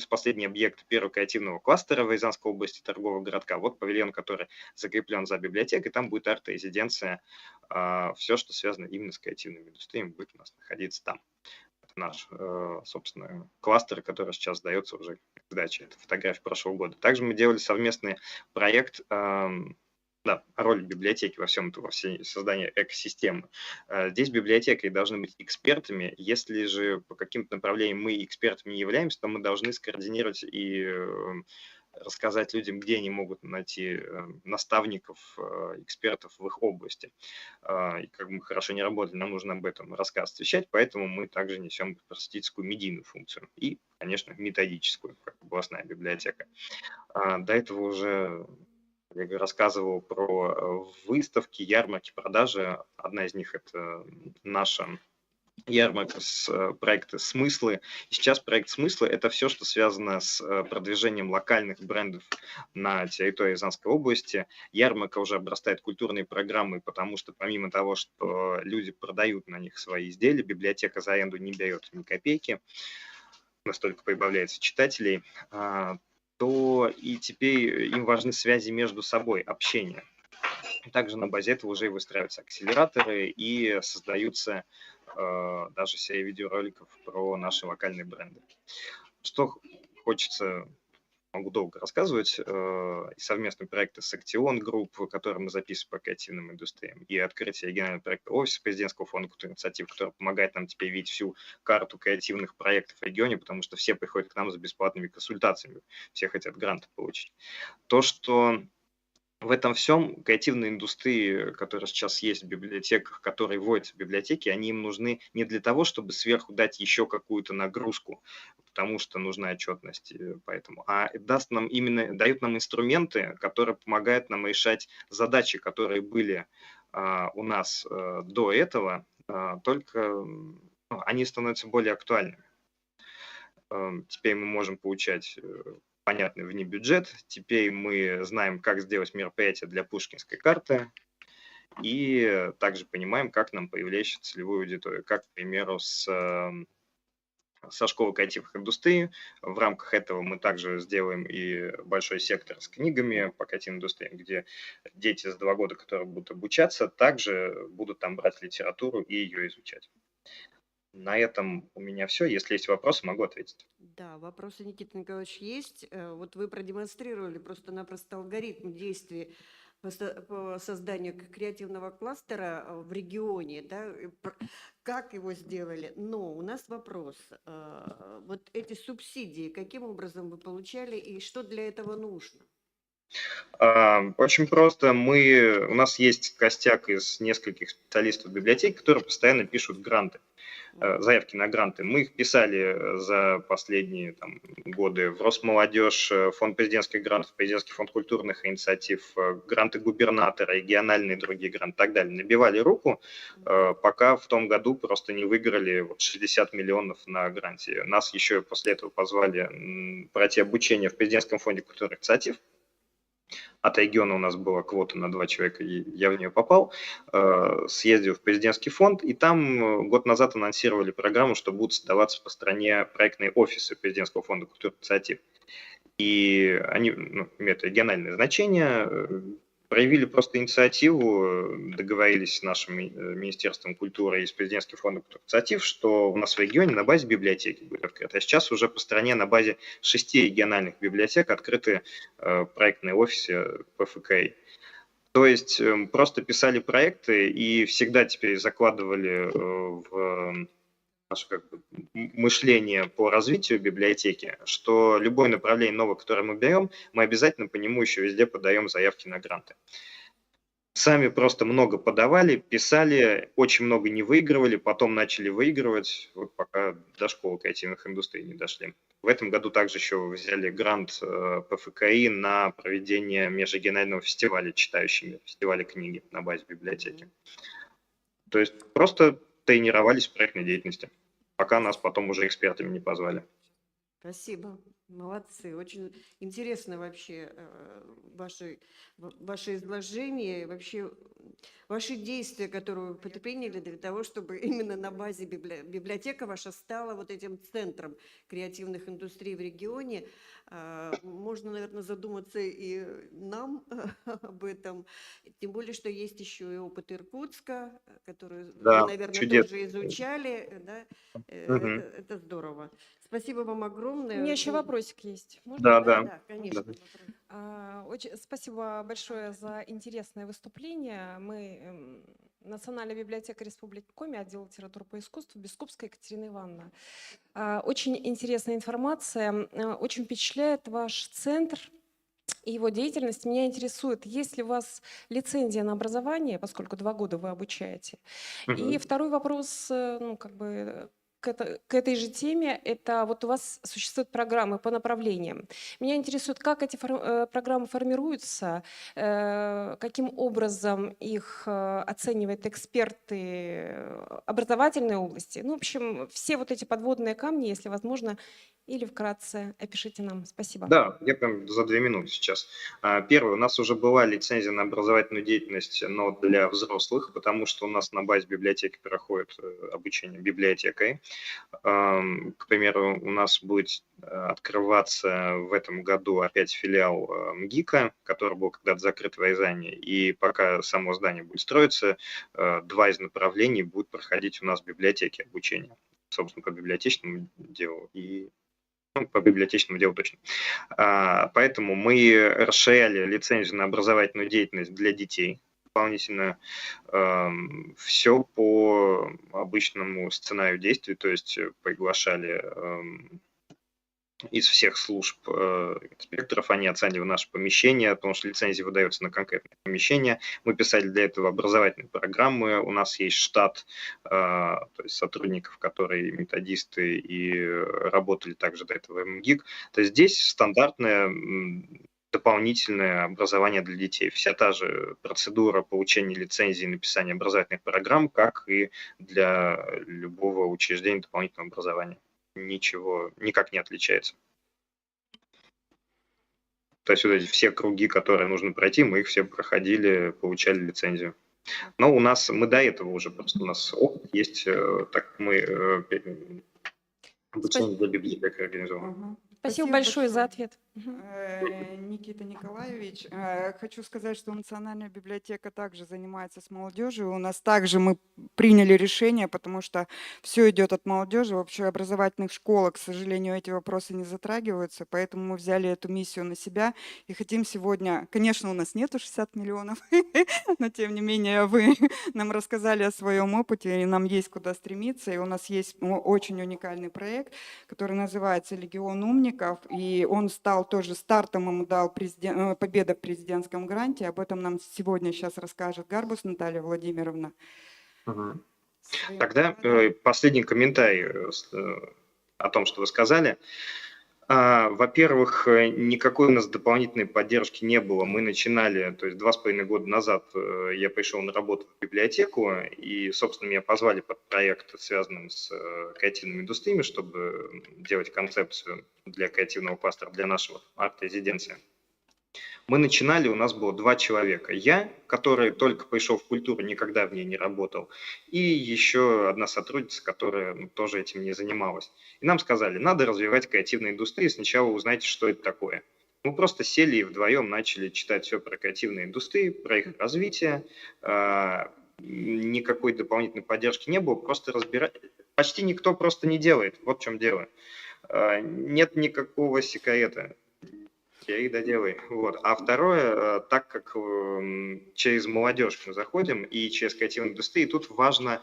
последний объект первого креативного кластера в Рязанской области торгового городка. Вот павильон, который закреплен за библиотекой, там будет арт-резиденция. Все, что связано именно с креативными индустриями, будет у нас находиться там. Это наш, собственно, кластер, который сейчас сдается уже к сдаче. Это фотография прошлого года. Также мы делали совместный проект роль библиотеки во всем создании экосистемы. Здесь библиотекари должны быть экспертами. Если же по каким-то направлениям мы экспертами не являемся, то мы должны скоординировать и рассказать людям, где они могут найти наставников, экспертов в их области. И как бы мы хорошо не работали, нам нужно об этом рассказывать, вещать, поэтому мы также несем просветительскую медийную функцию и, конечно, методическую, как областная библиотека. До этого уже я рассказывал про выставки, ярмарки, продажи. Одна из них – это наша ярмарка с проекта «Смыслы». И сейчас проект «Смыслы» – это все, что связано с продвижением локальных брендов на территории Рязанской области. Ярмарка уже обрастает культурной программой, потому что помимо того, что люди продают на них свои изделия, библиотека за аренду не берет ни копейки, настолько прибавляется читателей, то и теперь им важны связи между собой, общение. Также на базе этого уже и выстраиваются акселераторы и создаются даже серия видеороликов про наши локальные бренды. Что хочется, могу долго рассказывать, и совместные проекты с Актион Групп, которые мы записываем по креативным индустриям, и открытие регионального проекта офиса президентского фонда культурной инициативы, который помогает нам теперь видеть всю карту креативных проектов в регионе, потому что все приходят к нам за бесплатными консультациями, все хотят гранты получить. То, что в этом всем креативные индустрии, которые сейчас есть в библиотеках, которые вводятся в библиотеки, они им нужны не для того, чтобы сверху дать еще какую-то нагрузку, потому что нужна отчетность, поэтому, а дает нам инструменты, которые помогают нам решать задачи, которые были у нас до этого, только они становятся более актуальными. Теперь мы можем получать понятный внебюджет, теперь мы знаем, как сделать мероприятие для Пушкинской карты, и также понимаем, как нам привлечь целевую аудиторию, как, к примеру, со школы креативных индустрий. В рамках этого мы также сделаем и большой сектор с книгами по креативной индустрии, где дети с 2 года, которые будут обучаться, также будут там брать литературу и ее изучать. На этом у меня все. Если есть вопросы, могу ответить. Да, вопросы, Никита Николаевич, есть. Вот вы продемонстрировали просто-напросто алгоритм действий по созданию креативного кластера в регионе, да, как его сделали. Но у нас вопрос. Вот эти субсидии, каким образом вы получали и что для этого нужно? Очень просто. У нас есть костяк из нескольких специалистов библиотеки, которые постоянно пишут гранты, заявки на гранты. Мы их писали за последние годы в Росмолодежь, фонд президентских грантов, президентский фонд культурных инициатив, гранты губернатора, региональные другие гранты и так далее. Набивали руку, пока в том году просто не выиграли 60 миллионов на гранте. Нас еще после этого позвали пройти обучение в президентском фонде культурных инициатив. От региона у нас была квота на 2 человека, и я в нее попал, съездил в президентский фонд, и там год назад анонсировали программу, что будут создаваться по стране проектные офисы президентского фонда культурных инициатив. И они имеют региональное значение, проявили просто инициативу, договорились с нашим Министерством культуры и с президентским фондом культурных инициатив, что у нас в регионе на базе библиотеки будет открыто. А сейчас уже по стране на базе 6 региональных библиотек открыты проектные офисы ПФКИ. То есть просто писали проекты и всегда теперь закладывали в наше мышление по развитию библиотеки, что любое направление новое, которое мы берем, мы обязательно по нему еще везде подаем заявки на гранты. Сами просто много подавали, писали, очень много не выигрывали, потом начали выигрывать, вот пока до школы креативных индустрий не дошли. В этом году также еще взяли грант ПФКИ на проведение межрегионального фестиваля, фестиваля книги на базе библиотеки. То есть просто тренировались в проектной деятельности, пока нас потом уже экспертами не позвали. Спасибо, молодцы. Очень интересно вообще ваше изложение, вообще ваши действия, которые вы предприняли для того, чтобы именно на базе библиотека ваша стала вот этим центром креативных индустрий в регионе. Можно, наверное, задуматься и нам об этом, тем более, что есть еще и опыт Иркутска, который Да, вы, наверное, чудесно. тоже изучали, да? Мгм. Это здорово. Спасибо вам огромное. У меня еще Очень- вопросик есть. Можно? Да, Да, да. да, конечно. Да. Очень спасибо большое за интересное выступление. Мы Национальная библиотека Республики Коми, отдел литературы по искусству, Бескупская Екатерина Ивановна. Очень интересная информация. Очень впечатляет ваш центр и его деятельность. Меня интересует, есть ли у вас лицензия на образование, поскольку 2 года вы обучаете. И Мгм. второй вопрос, к этой же теме, это вот у вас существуют программы по направлениям. Меня интересует, как эти программы формируются, каким образом их оценивают эксперты образовательной области. Ну, в общем, все вот эти подводные камни, если возможно, или вкратце опишите нам. Спасибо. Да, я прям за 2 минуты сейчас. Первое, у нас уже была лицензия на образовательную деятельность, но для взрослых, потому что у нас на базе библиотеки проходит обучение библиотекой. К примеру, у нас будет открываться в этом году опять филиал МГИКа, который был когда-то закрыт в Рязани, и пока само здание будет строиться, 2 из направлений будут проходить у нас в библиотеке обучение, собственно, по библиотечному делу и по библиотечному делу точно. Поэтому мы расширяли лицензию на образовательную деятельность для детей дополнительно. Все по обычному сценарию действий, то есть приглашали из всех служб инспекторов, они оценивали наше помещение, потому что лицензия выдается на конкретное помещение. Мы писали для этого образовательные программы, у нас есть штат, то есть сотрудников, которые методисты и работали также до этого в МГИК. То есть здесь стандартное дополнительное образование для детей. Вся та же процедура получения лицензии и написания образовательных программ, как и для любого учреждения дополнительного образования. Ничего никак не отличается. То есть вот эти все круги, которые нужно пройти, мы их все проходили, получали лицензию. Но мы до этого уже, просто у нас опыт есть, так мы обучение для библиотек организовываем. Ага. Спасибо большое за ответ. Никита Николаевич, хочу сказать, что Национальная библиотека также занимается с молодежью. У нас также мы приняли решение, потому что все идет от молодежи. В общеобразовательных школах, к сожалению, эти вопросы не затрагиваются, поэтому мы взяли эту миссию на себя и хотим сегодня, конечно, у нас нету 60 миллионов, но тем не менее вы нам рассказали о своем опыте, и нам есть куда стремиться, и у нас есть очень уникальный проект, который называется «Легион умников», и он стал тоже стартом, ему дал победа в президентском гранте. Об этом нам сегодня сейчас расскажет Гарбус Наталья Владимировна. Тогда последний комментарий о том, что вы сказали. Во-первых, никакой у нас дополнительной поддержки не было. Мы начинали, то есть 2,5 года назад я пришел на работу в библиотеку, и, собственно, меня позвали под проект, связанный с креативными индустриями, чтобы делать концепцию для креативного кластера, для нашего арт-резиденции. Мы начинали, у нас было 2 человека. Я, который только пришел в культуру, никогда в ней не работал, и еще одна сотрудница, которая тоже этим не занималась. И нам сказали, надо развивать креативную индустрию, сначала узнайте, что это такое. Мы просто сели и вдвоем начали читать все про креативные индустрии, про их развитие. Никакой дополнительной поддержки не было, просто разбирать. Почти никто просто не делает, вот в чем дело. Нет никакого секрета. И доделай. Вот. А второе, так как через молодежь мы заходим и через креативную индустрию, тут важно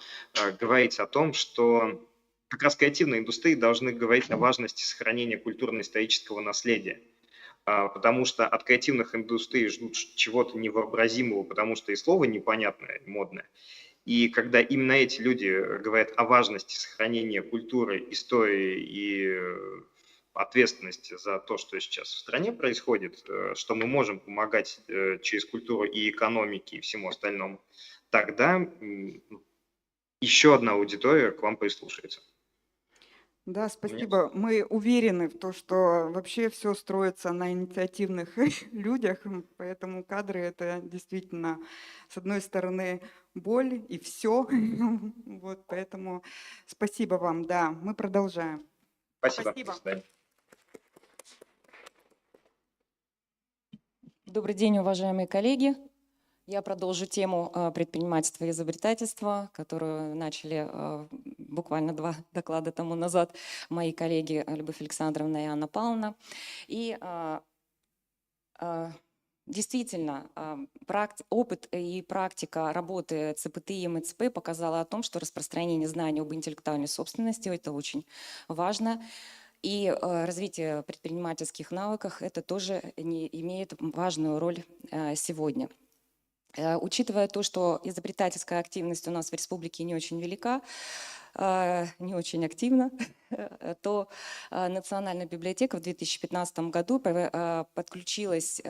говорить о том, что как раз креативные индустрии должны говорить о важности сохранения культурно-исторического наследия. Потому что от креативных индустрий ждут чего-то невообразимого, потому что и слово непонятное, модное. И когда именно эти люди говорят о важности сохранения культуры, истории и ответственности за то, что сейчас в стране происходит, что мы можем помогать через культуру и экономики, и всему остальному, тогда еще одна аудитория к вам прислушается. Да, спасибо. Мы уверены в том, что вообще все строится на инициативных людях, поэтому кадры — это действительно, с одной стороны, боль и все. Вот, поэтому спасибо вам. Да, мы продолжаем. Спасибо. Спасибо. До свидания. Добрый день, уважаемые коллеги. Я продолжу тему предпринимательства и изобретательства, которую начали буквально 2 доклада тому назад мои коллеги Любовь Александровна и Анна Павловна. И действительно, опыт и практика работы ЦПТИ и МЦП показала о том, что распространение знаний об интеллектуальной собственности – это очень важно. И развитие предпринимательских навыков это тоже имеет важную роль сегодня. Учитывая то, что изобретательская активность у нас в республике не очень велика, не очень активна, то Национальная библиотека в 2015 году подключилась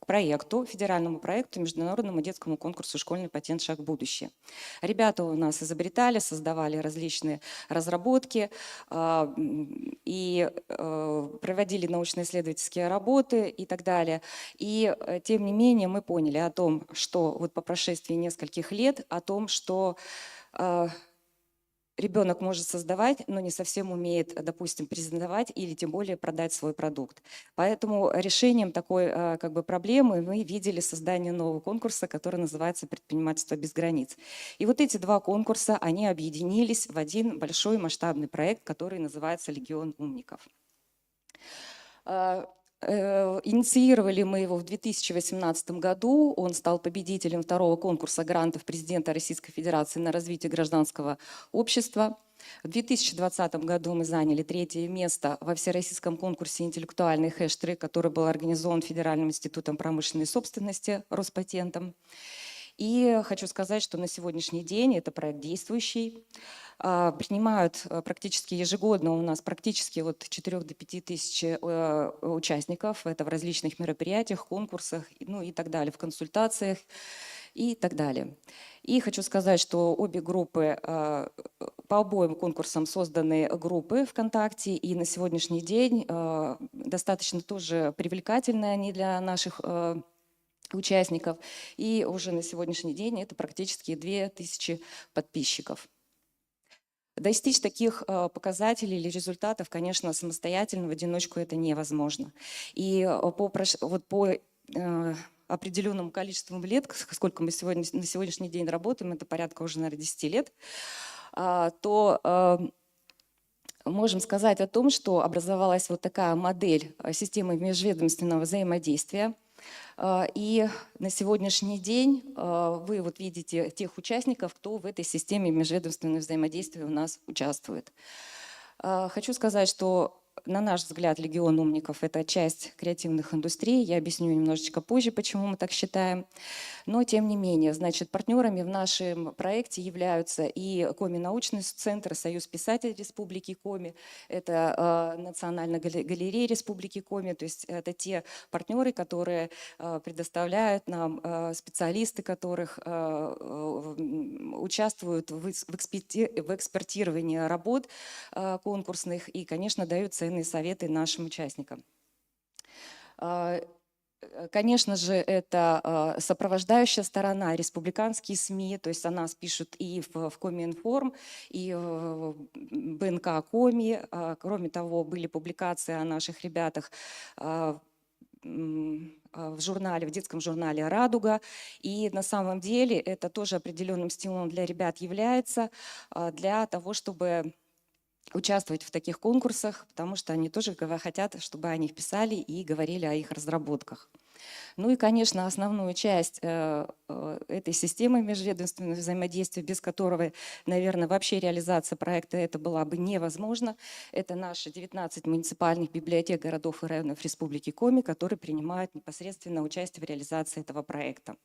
к проекту, федеральному проекту, международному детскому конкурсу «Школьный патент. Шаг в будущее». Ребята у нас изобретали, создавали различные разработки и проводили научно-исследовательские работы и так далее. И тем не менее мы поняли о том, что вот по прошествии нескольких лет, о том, что ребенок может создавать, но не совсем умеет, допустим, презентовать или тем более продать свой продукт. Поэтому решением такой проблемы мы видели создание нового конкурса, который называется «Предпринимательство без границ». И вот эти 2 конкурса, они объединились в один большой масштабный проект, который называется «Легион умников». Инициировали мы его в 2018 году. Он стал победителем второго конкурса грантов президента Российской Федерации на развитие гражданского общества. В 2020 году мы заняли 3-е место во всероссийском конкурсе «Интеллектуальный хэш-трек», который был организован Федеральным институтом промышленной собственности, Роспатентом. И хочу сказать, что на сегодняшний день это проект действующий. Принимают практически ежегодно у нас практически от 4 до 5 тысяч участников. Это в различных мероприятиях, конкурсах, ну и так далее, в консультациях и так далее. И хочу сказать, что обе группы, по обоим конкурсам созданы группы ВКонтакте, и на сегодняшний день достаточно тоже привлекательны они для наших участников. И уже на сегодняшний день это практически 2000 подписчиков. Достичь таких показателей или результатов, конечно, самостоятельно, в одиночку это невозможно. И по определенному количеству лет, сколько мы на сегодняшний день работаем, это порядка уже, наверное, 10 лет, то можем сказать о том, что образовалась вот такая модель системы межведомственного взаимодействия. И на сегодняшний день вы вот видите тех участников, кто в этой системе межведомственного взаимодействия у нас участвует. Хочу сказать, что на наш взгляд Легион умников – это часть креативных индустрий. Я объясню немножечко позже, почему мы так считаем. Но тем не менее, значит, партнерами в нашем проекте являются и Коми-научный центр, Союз писателей Республики Коми, это Национальная галерея Республики Коми, то есть это те партнеры, которые предоставляют нам специалисты, которых участвуют в экспортировании работ конкурсных и, конечно, дают ценные советы нашим участникам. Конечно же, это сопровождающая сторона, республиканские СМИ, то есть о нас пишут и в Коми-информ, и в БНК Коми. Кроме того, были публикации о наших ребятах в журнале, в детском журнале «Радуга». И на самом деле это тоже определенным стимулом для ребят является, для того, чтобы участвовать в таких конкурсах, потому что они тоже хотят, чтобы о них писали и говорили о их разработках. Ну и, конечно, основную часть этой системы межведомственного взаимодействия, без которого, наверное, вообще реализация проекта это была бы невозможна, это наши 19 муниципальных библиотек городов и районов Республики Коми, которые принимают непосредственно участие в реализации этого проекта.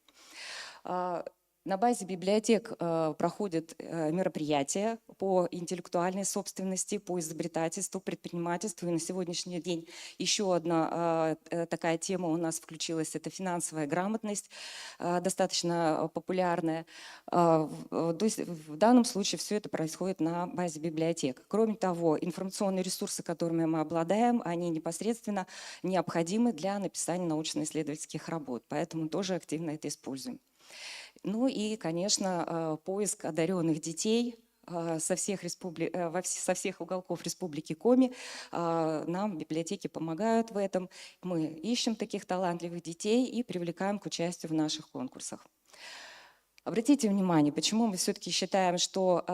На базе библиотек проходят мероприятия по интеллектуальной собственности, по изобретательству, предпринимательству. И на сегодняшний день еще одна такая тема у нас включилась – это финансовая грамотность, достаточно популярная. То есть в данном случае все это происходит на базе библиотек. Кроме того, информационные ресурсы, которыми мы обладаем, они непосредственно необходимы для написания научно-исследовательских работ. Поэтому тоже активно это используем. Ну и, конечно, поиск одаренных детей со всех уголков Республики Коми. Нам библиотеки помогают в этом. Мы ищем таких талантливых детей и привлекаем к участию в наших конкурсах. Обратите внимание, почему мы все-таки считаем, что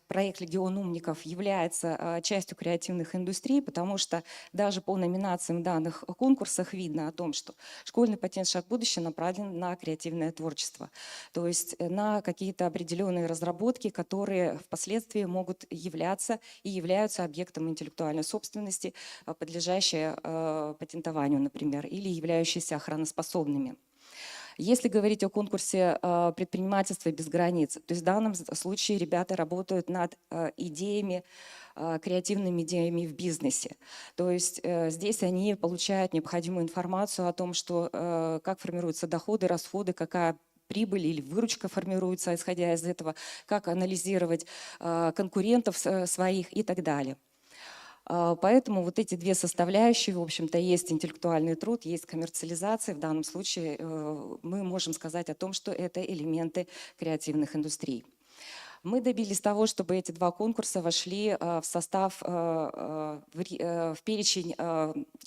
проект «Легион умников» является частью креативных индустрий, потому что даже по номинациям в данных конкурсах видно о том, что школьный патент «Шаг в будущее» направлен на креативное творчество, то есть на какие-то определенные разработки, которые впоследствии могут являться и являются объектом интеллектуальной собственности, подлежащие патентованию, например, или являющиеся охраноспособными. Если говорить о конкурсе предпринимательства без границ, то есть в данном случае ребята работают над идеями, креативными идеями в бизнесе. То есть здесь они получают необходимую информацию о том, что, как формируются доходы, расходы, какая прибыль или выручка формируется, исходя из этого, как анализировать конкурентов своих и так далее. Поэтому вот эти две составляющие, в общем-то, есть интеллектуальный труд, есть коммерциализация. В данном случае мы можем сказать о том, что это элементы креативных индустрий. Мы добились того, чтобы эти два конкурса вошли в состав, в перечень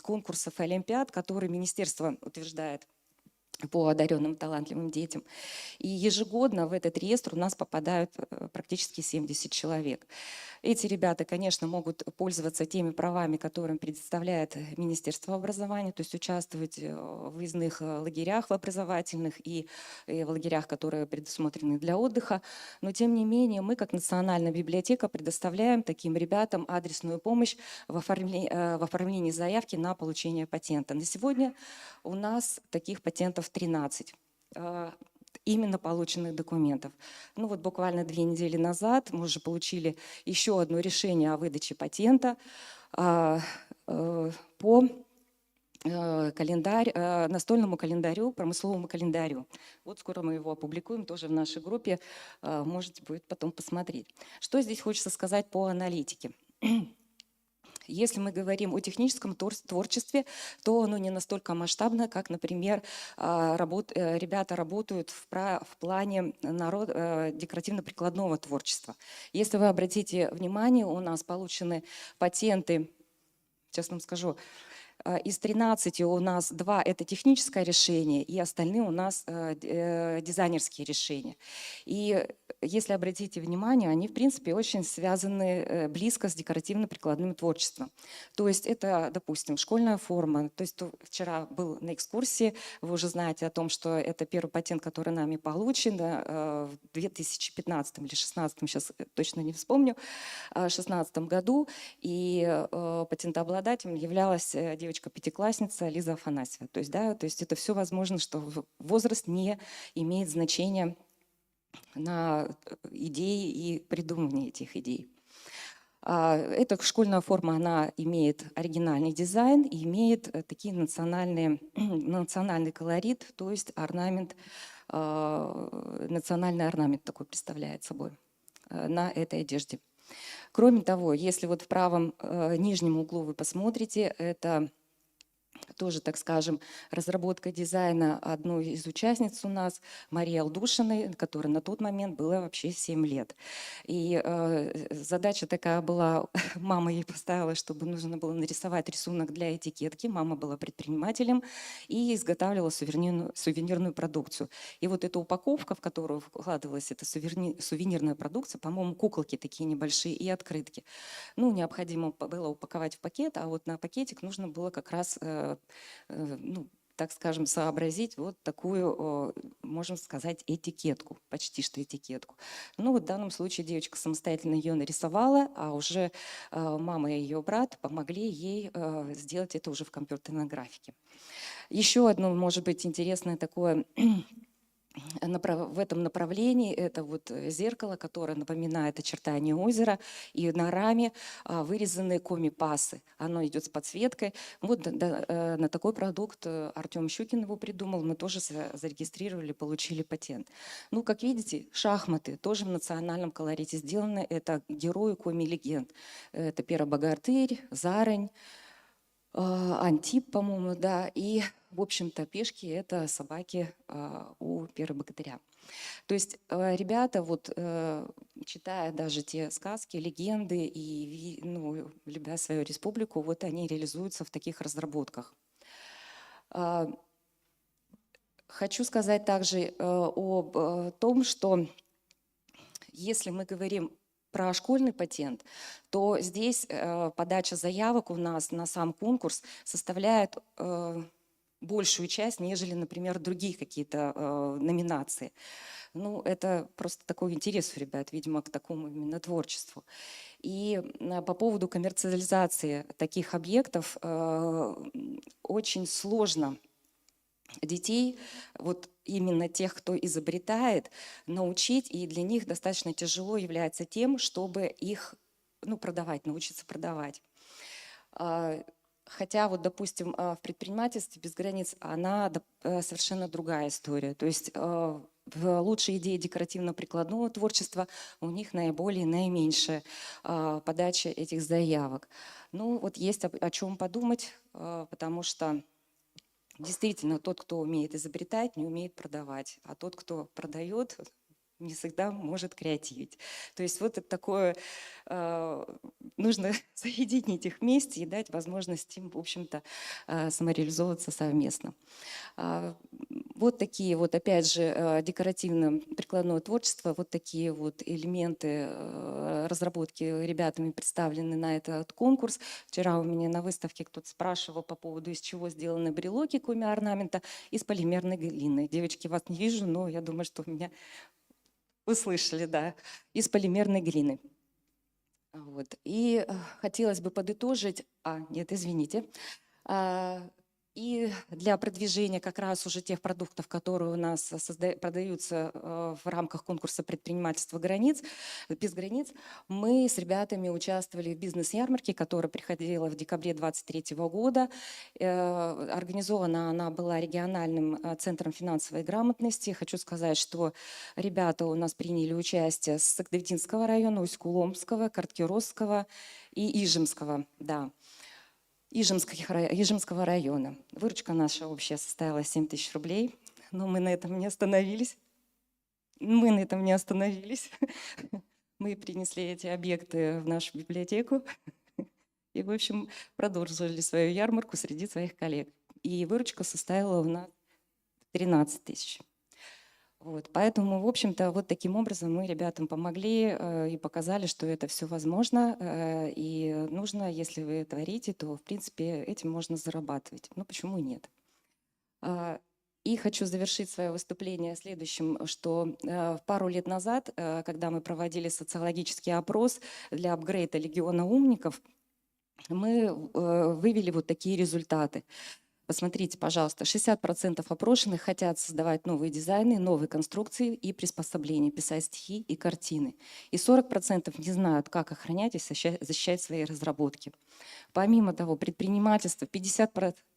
конкурсов и олимпиад, которые министерство утверждает по одаренным, талантливым детям. И ежегодно в этот реестр у нас попадают практически 70 человек. Эти ребята, конечно, могут пользоваться теми правами, которые им предоставляет Министерство образования, то есть участвовать в выездных лагерях в образовательных и в лагерях, которые предусмотрены для отдыха. Но, тем не менее, мы, как Национальная библиотека, предоставляем таким ребятам адресную помощь в оформлении заявки на получение патента. На сегодня у нас таких патентов 13. Именно полученных документов. Ну вот буквально 2 недели назад мы уже получили еще одно решение о выдаче патента по настольному календарю, промысловому календарю. Вот скоро мы его опубликуем тоже в нашей группе, можете будет потом посмотреть. Что здесь хочется сказать по аналитике? Если мы говорим о техническом творчестве, то оно не настолько масштабно, как, например, ребята работают в плане декоративно-прикладного творчества. Если вы обратите внимание, у нас получены патенты, сейчас вам скажу, из 13 у нас 2 – это техническое решение, и остальные у нас дизайнерские решения. И если обратите внимание, они, в принципе, очень связаны близко с декоративно-прикладным творчеством. То есть это, допустим, школьная форма. То есть вчера был на экскурсии, вы уже знаете о том, что это первый патент, который нами получен в 2015 или 2016, сейчас точно не вспомню, в 2016 году. И патентообладателем являлась девочка-пятиклассница Лиза Афанасьева. То есть, да, то есть это все возможно, что возраст не имеет значения на идеи и придумывание этих идей. Эта школьная форма, она имеет оригинальный дизайн и имеет такие национальный колорит, то есть орнамент, национальный орнамент такой представляет собой на этой одежде. Кроме того, если вот в правом нижнем углу вы посмотрите, это тоже, так скажем, разработка дизайна одной из участниц у нас, Марии Алдушиной, которой на тот момент было вообще 7 лет. И задача такая была, мама ей поставила, чтобы нужно было нарисовать рисунок для этикетки. Мама была предпринимателем и изготавливала сувенирную продукцию. И вот эта упаковка, в которую вкладывалась эта сувенирная продукция, по-моему, куколки такие небольшие и открытки. Ну, необходимо было упаковать в пакет, а вот на пакетик нужно было как раз ну, так скажем, сообразить вот такую, можем сказать, этикетку, почти что этикетку. Ну вот в данном случае девочка самостоятельно ее нарисовала, а уже мама и ее брат помогли ей сделать это уже в компьютерной графике. Еще одно, может быть, интересное такое в этом направлении, это вот зеркало, которое напоминает очертания озера, и на раме вырезаны коми-пасы. Оно идет с подсветкой. Вот на такой продукт Артем Щукин его придумал, мы тоже зарегистрировали, получили патент. Ну, как видите, шахматы тоже в национальном колорите сделаны. Это герои коми-легенд. Это Перо-Богатырь, Зарань, Антип, по-моему, да, и, в общем-то, пешки – это собаки у Пера-Богатыря. То есть ребята, вот, читая даже те сказки, легенды и ну, любя свою республику, вот они реализуются в таких разработках. Хочу сказать также об том, что если мы говорим про школьный патент, то здесь подача заявок у нас на сам конкурс составляет большую часть, нежели, например, другие какие-то номинации. Ну, это просто такой интерес у ребят, видимо, к такому именно творчеству. И по поводу коммерциализации таких объектов очень сложно детей, вот именно тех, кто изобретает, научить, и для них достаточно тяжело является тем, чтобы их продавать, научиться продавать. Хотя, вот, допустим, в предпринимательстве без границ она совершенно другая история. То есть лучшие идеи декоративно-прикладного творчества у них наименьшая подача этих заявок. Ну, вот есть о чем подумать, потому что действительно, тот, кто умеет изобретать, не умеет продавать. А тот, кто продает, не всегда может креативить. То есть вот это такое, нужно соединить их вместе и дать возможность им, в общем-то, самореализовываться совместно. Вот такие вот, опять же, декоративно-прикладное творчество, вот такие вот элементы разработки ребятами представлены на этот конкурс. Вчера у меня на выставке кто-то спрашивал по поводу, из чего сделаны брелоки, кроме орнамента, из полимерной глины. Девочки, вас не вижу, но я думаю, что меня услышали, да, из полимерной глины. Вот. И хотелось бы подытожить, нет, извините, и для продвижения как раз уже тех продуктов, которые у нас продаются в рамках конкурса предпринимательства без границ, мы с ребятами участвовали в бизнес-ярмарке, которая приходила в декабре 2023 года. Организована она была региональным центром финансовой грамотности. Хочу сказать, что ребята у нас приняли участие с Сагдавитинского района, Усть-Куломского, Карткиросского и Ижемского, да. Ижемского района. Выручка наша общая составила 7 тысяч рублей, но мы на этом не остановились. Мы принесли эти объекты в нашу библиотеку и, в общем, продолжили свою ярмарку среди своих коллег. И выручка составила у нас 13 тысяч. Вот, поэтому, в общем-то, вот таким образом мы ребятам помогли и показали, что это все возможно и нужно, если вы творите, то, в принципе, этим можно зарабатывать. Ну, почему нет? И хочу завершить свое выступление следующим, что пару лет назад, когда мы проводили социологический опрос для апгрейда легиона умников, мы вывели вот такие результаты. Посмотрите, пожалуйста, 60% опрошенных хотят создавать новые дизайны, новые конструкции и приспособления, писать стихи и картины. И 40% не знают, как охранять и защищать свои разработки. Помимо того, предпринимательство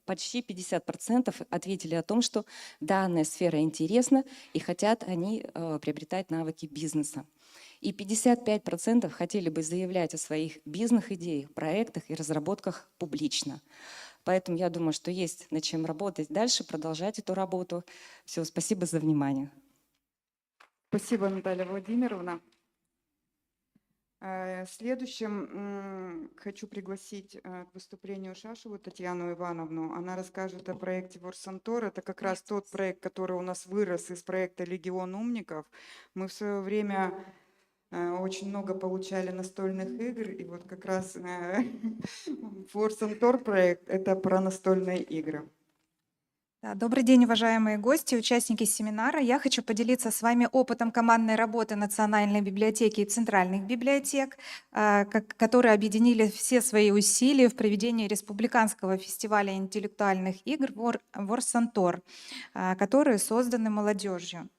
почти 50% ответили о том, что данная сфера интересна и хотят они приобретать навыки бизнеса. И 55% хотели бы заявлять о своих бизнес-идеях, проектах и разработках публично. Поэтому я думаю, что есть над чем работать дальше, продолжать эту работу. Все, спасибо за внимание. Спасибо, Наталья Владимировна. Следующим хочу пригласить к выступлению Шашеву Татьяну Ивановну. Она расскажет о проекте Ворсантор. Это как раз тот проект, который у нас вырос из проекта «Легион умников». Мы в свое время очень много получали настольных игр, и вот как раз Ворсантор проект – это про настольные игры. Да, добрый день, уважаемые гости, участники семинара. Я хочу поделиться с вами опытом командной работы Национальной библиотеки и центральных библиотек, которые объединили все свои усилия в проведении Республиканского фестиваля интеллектуальных игр «Ворсантор», которые созданы молодежью.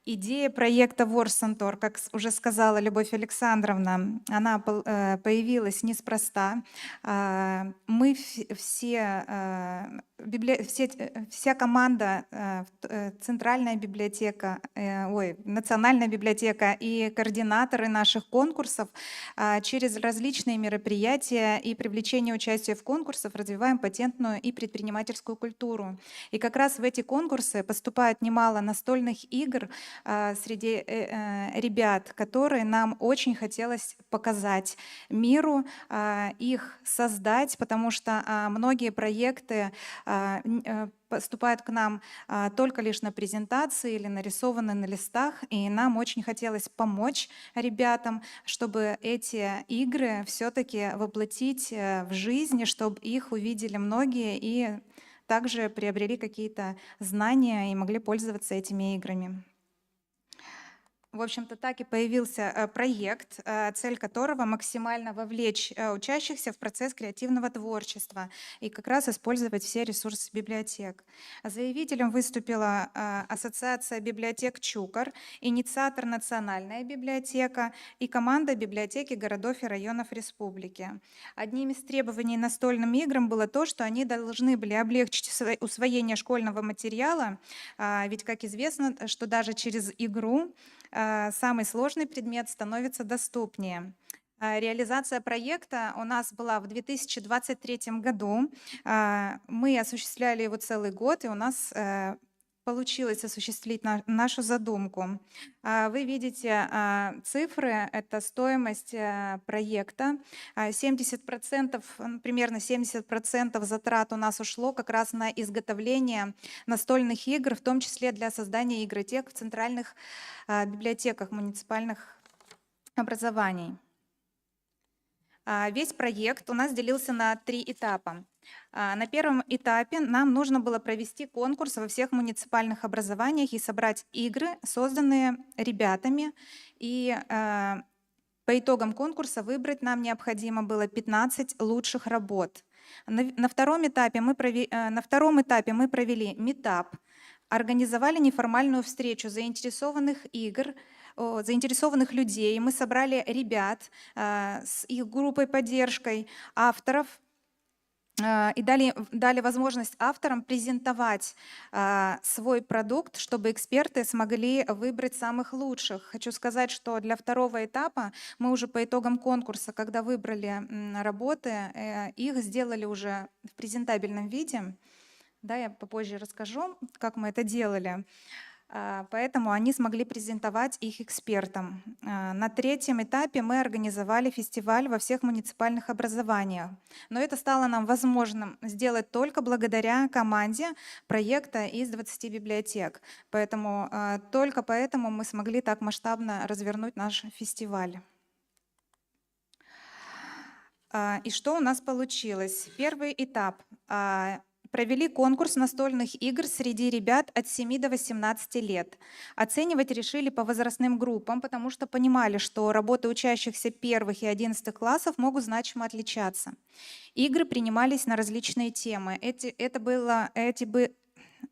Идея проекта «Ворсантор», как уже сказала Любовь Александровна, она появилась неспроста. Мы вся команда, Центральная библиотека, Национальная библиотека и координаторы наших конкурсов через различные мероприятия и привлечение участия в конкурсах развиваем патентную и предпринимательскую культуру. И как раз в эти конкурсы поступает немало настольных игр среди ребят, которые нам очень хотелось показать миру, их создать, потому что многие проекты поступают к нам только лишь на презентации или нарисованы на листах, и нам очень хотелось помочь ребятам, чтобы эти игры все-таки воплотить в жизнь, чтобы их увидели многие и также приобрели какие-то знания и могли пользоваться этими играми. В общем-то, так и появился проект, цель которого максимально вовлечь учащихся в процесс креативного творчества и как раз использовать все ресурсы библиотек. Заявителем выступила Ассоциация библиотек «Чукар», инициатор Национальная библиотека и команда библиотеки городов и районов республики. Одним из требований настольным играм было то, что они должны были облегчить усвоение школьного материала, ведь, как известно, что даже через игру самый сложный предмет становится доступнее. Реализация проекта у нас была в 2023 году. Мы осуществляли его целый год, и у нас получилось осуществить нашу задумку. Вы видите цифры, это стоимость проекта. 70%, примерно 70% затрат у нас ушло как раз на изготовление настольных игр, в том числе для создания игротек в центральных библиотеках муниципальных образований. Весь проект у нас делился на 3 этапа. На первом этапе нам нужно было провести конкурс во всех муниципальных образованиях и собрать игры, созданные ребятами. И по итогам конкурса выбрать нам необходимо было 15 лучших работ. На втором этапе мы провели митап, организовали неформальную встречу заинтересованных людей. Мы собрали ребят с их группой поддержкой, авторов, и дали возможность авторам презентовать свой продукт, чтобы эксперты смогли выбрать самых лучших. Хочу сказать, что для второго этапа мы уже по итогам конкурса, когда выбрали работы, их сделали уже в презентабельном виде. Да, я попозже расскажу, как мы это делали. Поэтому они смогли презентовать их экспертам. На третьем этапе мы организовали фестиваль во всех муниципальных образованиях. Но это стало нам возможным сделать только благодаря команде проекта из 20 библиотек. Поэтому только поэтому мы смогли так масштабно развернуть наш фестиваль. И что у нас получилось? Первый этап. Провели конкурс настольных игр среди ребят от 7 до 18 лет. Оценивать решили по возрастным группам, потому что понимали, что работы учащихся 1 и 11 классов могут значимо отличаться. Игры принимались на различные темы.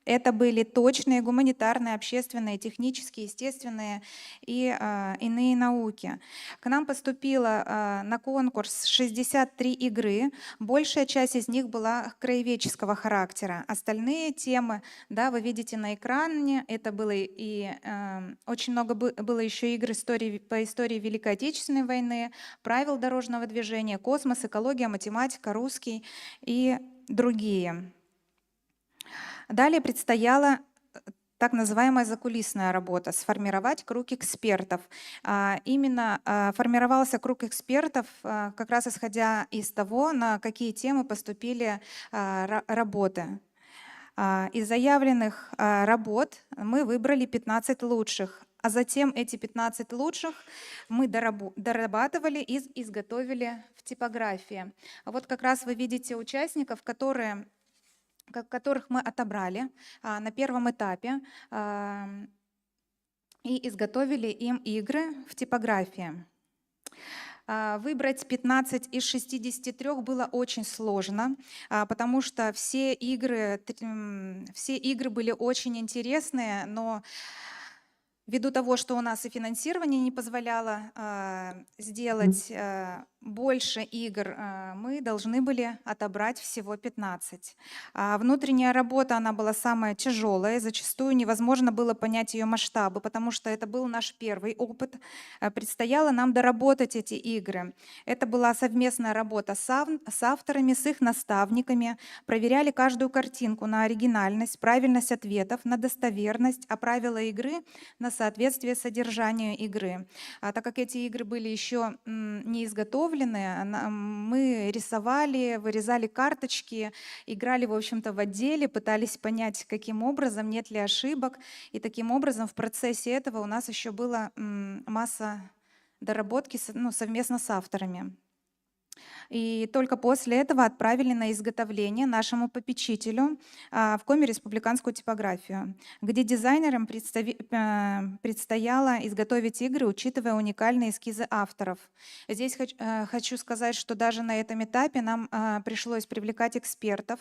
Это были точные гуманитарные, общественные, технические, естественные и иные науки. К нам поступило на конкурс 63 игры. Большая часть из них была краеведческого характера. Остальные темы, да, вы видите на экране. Это было и очень много было еще игр по истории Великой Отечественной войны, правил дорожного движения, космос, экология, математика, русский и другие. Далее предстояла так называемая закулисная работа — сформировать круг экспертов. Именно формировался круг экспертов, как раз исходя из того, на какие темы поступили работы. Из заявленных работ мы выбрали 15 лучших, а затем эти 15 лучших мы дорабатывали и изготовили в типографии. Вот как раз вы видите участников, которых мы отобрали на первом этапе и изготовили им игры в типографии. Выбрать 15 из 63 было очень сложно, потому что все игры были очень интересные, но ввиду того, что у нас и финансирование не позволяло сделать больше игр, мы должны были отобрать всего 15. Внутренняя работа, она была самая тяжелая, зачастую невозможно было понять ее масштабы, потому что это был наш первый опыт. Предстояло нам доработать эти игры. Это была совместная работа с авторами, с их наставниками. Проверяли каждую картинку на оригинальность, правильность ответов, на достоверность, а правила игры на соответствие содержанию игры. Так как эти игры были еще не изготовлены, мы рисовали, вырезали карточки, играли, в общем-то, в отделе, пытались понять, каким образом, нет ли ошибок. И таким образом в процессе этого у нас еще была масса доработки совместно с авторами. И только после этого отправили на изготовление нашему попечителю в Коми республиканскую типографию, где дизайнерам предстояло изготовить игры, учитывая уникальные эскизы авторов. Здесь хочу сказать, что даже на этом этапе нам пришлось привлекать экспертов,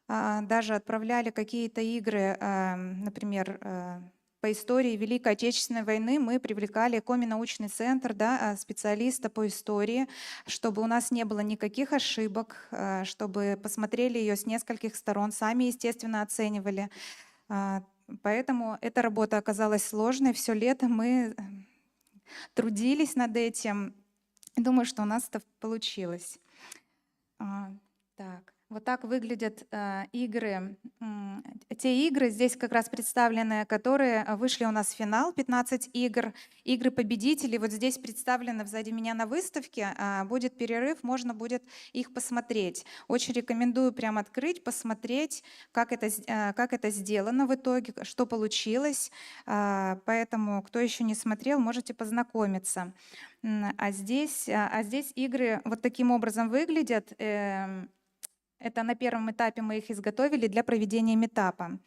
даже отправляли какие-то игры, например, по истории Великой Отечественной войны, мы привлекали Коми-научный центр, да, специалиста по истории, чтобы у нас не было никаких ошибок, чтобы посмотрели ее с нескольких сторон, сами, естественно, оценивали. Поэтому эта работа оказалась сложной. Все лето мы трудились над этим. Думаю, что у нас это получилось. Так. Вот так выглядят игры. Те игры здесь как раз представлены, которые вышли у нас в финал, 15 игр. Игры победителей вот здесь представлены сзади меня на выставке. Будет перерыв, можно будет их посмотреть. Очень рекомендую прям открыть, посмотреть, как это сделано в итоге, что получилось. Поэтому, кто еще не смотрел, можете познакомиться. А здесь игры вот таким образом выглядят. Это на первом этапе мы их изготовили для проведения митапа.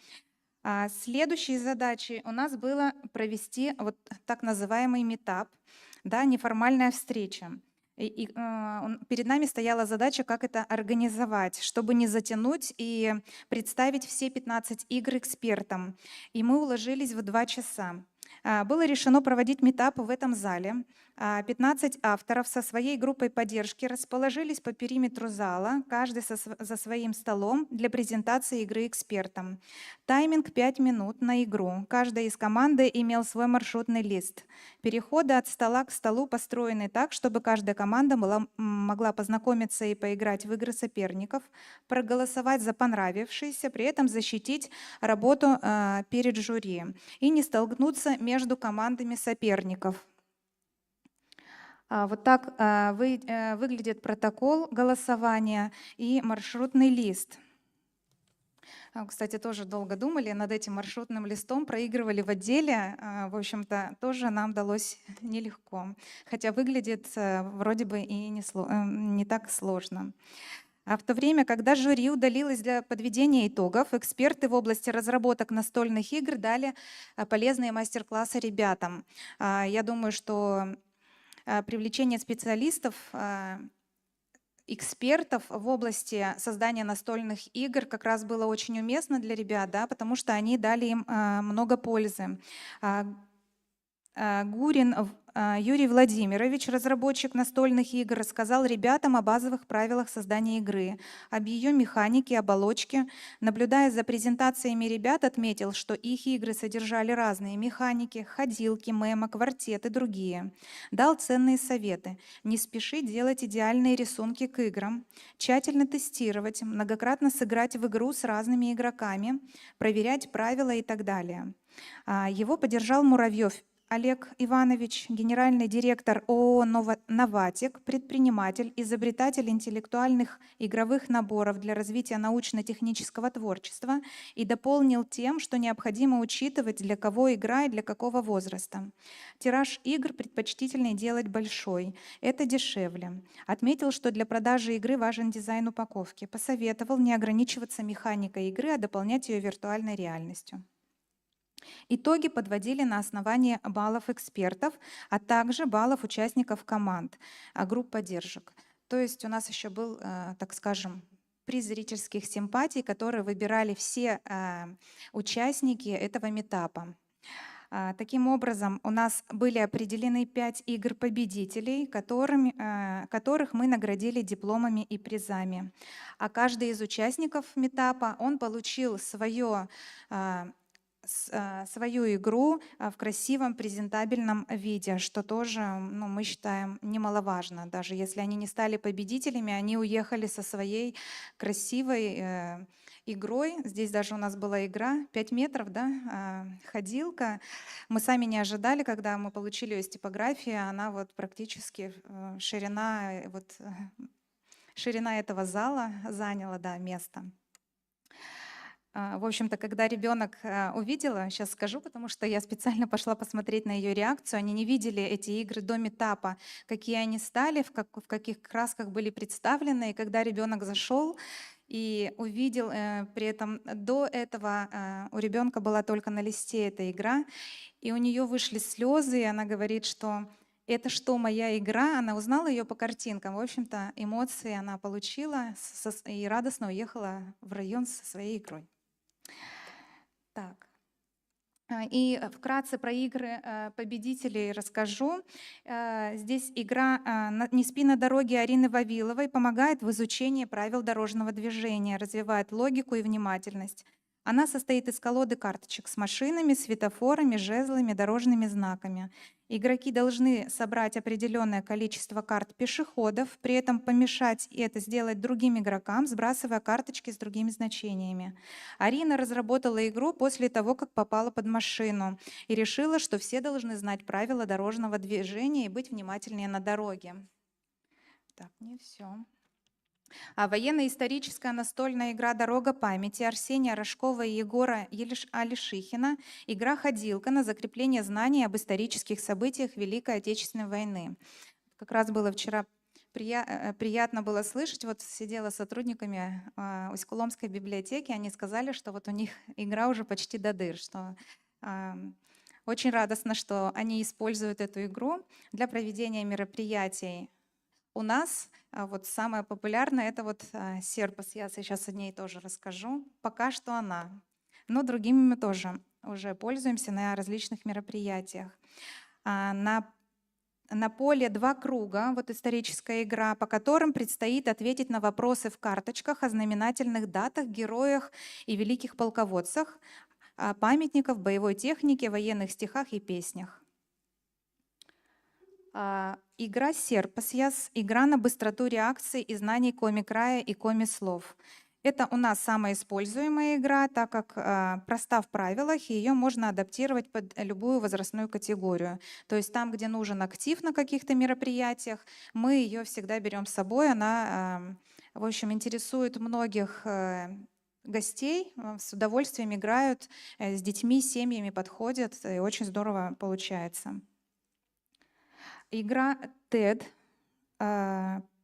Следующей задачей у нас было провести вот так называемый митап, да, неформальная встреча. Перед нами стояла задача, как это организовать, чтобы не затянуть и представить все 15 игр экспертам. И мы уложились в 2 часа. Было решено проводить митап в этом зале. 15 авторов со своей группой поддержки расположились по периметру зала, каждый за своим столом для презентации игры экспертам. Тайминг 5 минут на игру. Каждая из команды имел свой маршрутный лист. Переходы от стола к столу построены так, чтобы каждая команда могла познакомиться и поиграть в игры соперников, проголосовать за понравившиеся, при этом защитить работу перед жюри и не столкнуться между командами соперников. Вот так выглядит протокол голосования и маршрутный лист. Кстати, тоже долго думали над этим маршрутным листом, проигрывали в отделе. В общем-то, тоже нам далось нелегко, хотя выглядит вроде бы и не так сложно. А в то время, когда жюри удалилось для подведения итогов, эксперты в области разработок настольных игр дали полезные мастер-классы ребятам. Я думаю, что привлечение специалистов, экспертов в области создания настольных игр как раз было очень уместно для ребят, да, потому что они дали им много пользы. Гурин Юрий Владимирович, разработчик настольных игр, рассказал ребятам о базовых правилах создания игры, об ее механике, оболочке. Наблюдая за презентациями ребят, отметил, что их игры содержали разные механики, ходилки, мемо, квартет и другие. Дал ценные советы. Не спеши делать идеальные рисунки к играм, тщательно тестировать, многократно сыграть в игру с разными игроками, проверять правила и так далее. Его поддержал Муравьев Олег Иванович, генеральный директор ООО «Новатик», предприниматель, изобретатель интеллектуальных игровых наборов для развития научно-технического творчества, и дополнил тем, что необходимо учитывать, для кого игра и для какого возраста. Тираж игр предпочтительнее делать большой, это дешевле. Отметил, что для продажи игры важен дизайн упаковки. Посоветовал не ограничиваться механикой игры, а дополнять ее виртуальной реальностью. Итоги подводили на основании баллов экспертов, а также баллов участников команд, групп поддержек. То есть у нас еще был, так скажем, приз зрительских симпатий, которые выбирали все участники этого митапа. Таким образом, у нас были определены 5 игр-победителей, которых мы наградили дипломами и призами. А каждый из участников митапа, он получил свою игру в красивом, презентабельном виде, что тоже, мы считаем, немаловажно. Даже если они не стали победителями, они уехали со своей красивой игрой. Здесь даже у нас была игра 5 метров, да, ходилка. Мы сами не ожидали, когда мы получили ее из типографии, она вот практически ширина этого зала заняла, да, место. В общем-то, когда ребенок увидела, сейчас скажу, потому что я специально пошла посмотреть на ее реакцию, они не видели эти игры до митапа, какие они стали, в каких красках были представлены. И когда ребенок зашел и увидел, при этом до этого у ребенка была только на листе эта игра, и у нее вышли слезы, и она говорит, что это что, моя игра? Она узнала ее по картинкам. В общем-то, эмоции она получила и радостно уехала в район со своей игрой. Так. И вкратце про игры победителей расскажу. Здесь игра «Не спи на дороге» Арины Вавиловой помогает в изучении правил дорожного движения, развивает логику и внимательность. Она состоит из колоды карточек с машинами, светофорами, жезлами, дорожными знаками. Игроки должны собрать определенное количество карт пешеходов, при этом помешать это сделать другим игрокам, сбрасывая карточки с другими значениями. Арина разработала игру после того, как попала под машину, и решила, что все должны знать правила дорожного движения и быть внимательнее на дороге. Так, не все. Военно-историческая настольная игра «Дорога памяти» Арсения Рожкова и Егора Алишихина. Игра «Ходилка» на закрепление знаний об исторических событиях Великой Отечественной войны. Как раз было вчера приятно было слышать, вот сидела с сотрудниками Усть-Куломской библиотеки, они сказали, что вот у них игра уже почти до дыр, что очень радостно, что они используют эту игру для проведения мероприятий. У нас вот самая популярная — это вот Серпас. Я сейчас о ней тоже расскажу. Пока что она. Но другими мы тоже уже пользуемся на различных мероприятиях. На поле 2 круга, вот историческая игра, по которым предстоит ответить на вопросы в карточках о знаменательных датах, героях и великих полководцах, памятников, боевой технике, военных стихах и песнях. Игра Серпасьяс, игра на быстроту реакции и знаний коми-края и коми-слов. Это у нас самая используемая игра, так как проста в правилах, и ее можно адаптировать под любую возрастную категорию. То есть там, где нужен актив на каких-то мероприятиях, мы ее всегда берем с собой. Она, в общем, интересует многих гостей, с удовольствием играют, с детьми, семьями подходят, и очень здорово получается. Игра TED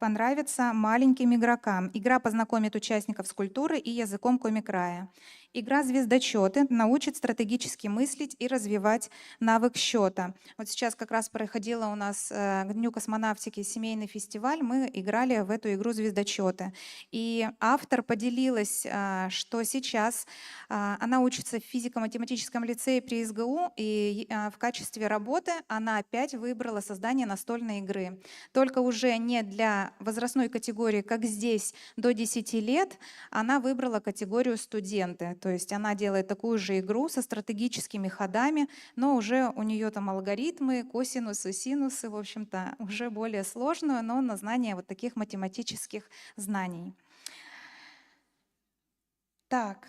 понравится маленьким игрокам. Игра познакомит участников с культурой и языком коми-края. Игра «Звездочеты» научит стратегически мыслить и развивать навык счета. Вот сейчас как раз проходила у нас к Дню космонавтики семейный фестиваль, мы играли в эту игру «Звездочеты». И автор поделилась, что сейчас она учится в физико-математическом лицее при СГУ, и в качестве работы она опять выбрала создание настольной игры. Только уже не для возрастной категории, как здесь, до 10 лет, она выбрала категорию «студенты». То есть она делает такую же игру со стратегическими ходами, но уже у нее там алгоритмы, косинусы, синусы, в общем-то, уже более сложную, но на знание вот таких математических знаний. Так,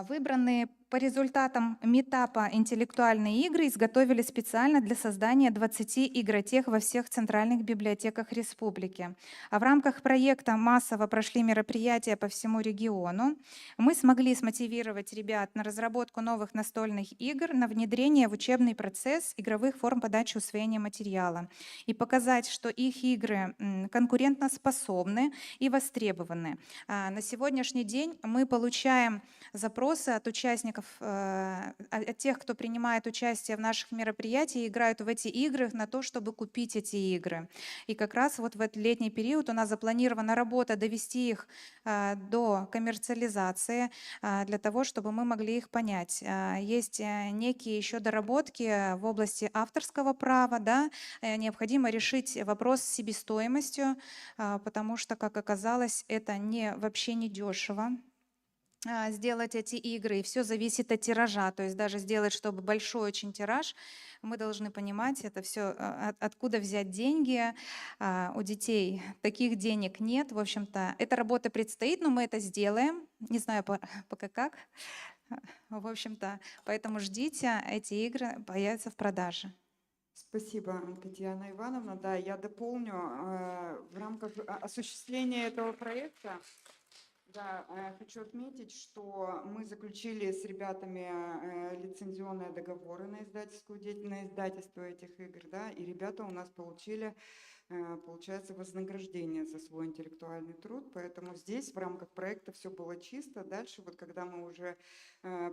выбранные по результатам митапа интеллектуальные игры изготовили специально для создания 20 игротех во всех центральных библиотеках республики. А в рамках проекта массово прошли мероприятия по всему региону. Мы смогли смотивировать ребят на разработку новых настольных игр, на внедрение в учебный процесс игровых форм подачи усвоения материала и показать, что их игры конкурентоспособны и востребованы. На сегодняшний день мы получаем запросы от участников, от тех, кто принимает участие в наших мероприятиях, играют в эти игры на то, чтобы купить эти игры. И как раз вот в этот летний период у нас запланирована работа довести их до коммерциализации, для того, чтобы мы могли их понять. Есть некие еще доработки в области авторского права, да? Необходимо решить вопрос с себестоимостью, потому что, как оказалось, это вообще не дешево сделать эти игры, и все зависит от тиража. То есть даже сделать, чтобы большой очень тираж, мы должны понимать, это все, откуда взять деньги. У детей таких денег нет. В общем-то, эта работа предстоит, но мы это сделаем. Не знаю пока как. В общем-то, поэтому ждите, эти игры появятся в продаже. Спасибо, Татьяна Ивановна. Да, я дополню. В рамках осуществления этого проекта, да, хочу отметить, что мы заключили с ребятами лицензионные договоры на издательскую деятельность, на издательство этих игр, да, и ребята у нас получили, получается, вознаграждение за свой интеллектуальный труд, поэтому здесь в рамках проекта все было чисто. Дальше, вот когда мы уже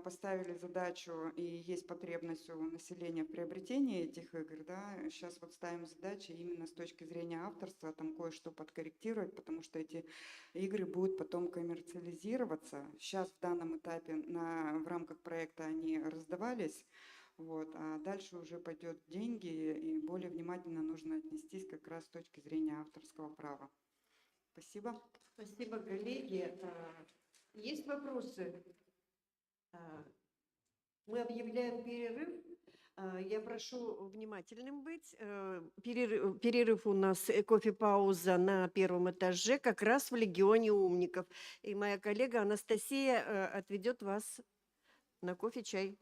поставили задачу и есть потребность у населения в приобретении этих игр, да, сейчас вот ставим задачи именно с точки зрения авторства, там кое-что подкорректировать, потому что эти игры будут потом коммерциализироваться. Сейчас в данном этапе в рамках проекта они раздавались, вот, а дальше уже пойдет деньги, и более внимательно нужно отнестись как раз с точки зрения авторского права. Спасибо. Спасибо, коллеги. Есть вопросы? А, Мы объявляем перерыв. Я прошу внимательным быть. Перерыв у нас, кофе-пауза на первом этаже, как раз в Легионе умников. И моя коллега Анастасия отведет вас на кофе-чай.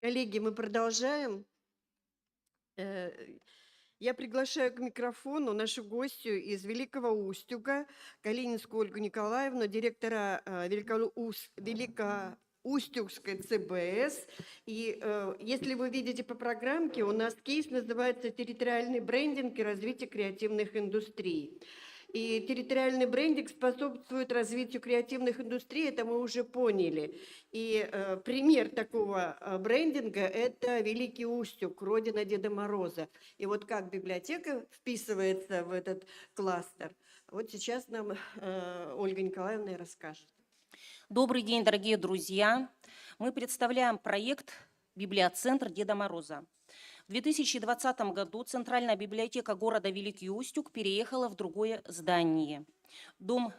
Коллеги, мы продолжаем. Я приглашаю к микрофону нашу гостью из Великого Устюга, Калининскую Ольгу Николаевну, директора Великоустюгской ЦБС. И если вы видите по программке, у нас кейс называется «Территориальный брендинг и развитие креативных индустрий». И территориальный брендинг способствует развитию креативных индустрий, это мы уже поняли. И пример такого брендинга – это Великий Устюг, родина Деда Мороза. И вот как библиотека вписывается в этот кластер, вот сейчас нам Ольга Николаевна и расскажет. Добрый день, дорогие друзья! Мы представляем проект «Библиоцентр Деда Мороза». В 2020 году Центральная библиотека города Великий Устюг переехала в другое здание. Дом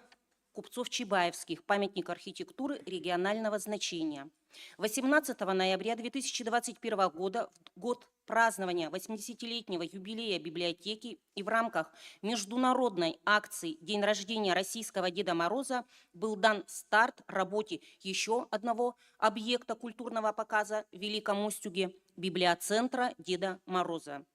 купцов Чебаевских, памятник архитектуры регионального значения. 18 ноября 2021 года, в год празднования 80-летнего юбилея библиотеки и в рамках международной акции «День рождения российского Деда Мороза» был дан старт работе еще одного объекта культурного показа в Великом Устюге – библиоцентра Деда Мороза.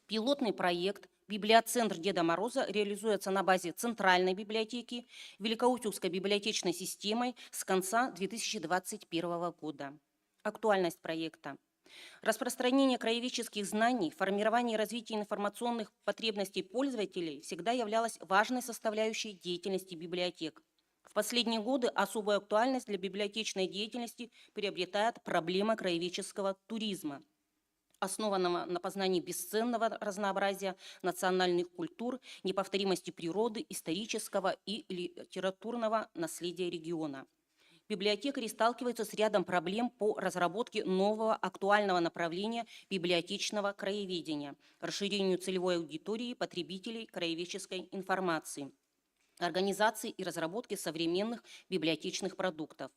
Пилотный проект «Библиоцентр Деда Мороза» реализуется на базе Центральной библиотеки Великоустюгской библиотечной системой с конца 2021 года. Актуальность проекта. Распространение краеведческих знаний, формирование и развитие информационных потребностей пользователей всегда являлось важной составляющей деятельности библиотек. В последние годы особую актуальность для библиотечной деятельности приобретает проблема краеведческого туризма, основанного на познании бесценного разнообразия национальных культур, неповторимости природы, исторического и литературного наследия региона. Библиотекари сталкиваются с рядом проблем по разработке нового актуального направления библиотечного краеведения, расширению целевой аудитории потребителей краеведческой информации, организации и разработки современных библиотечных продуктов.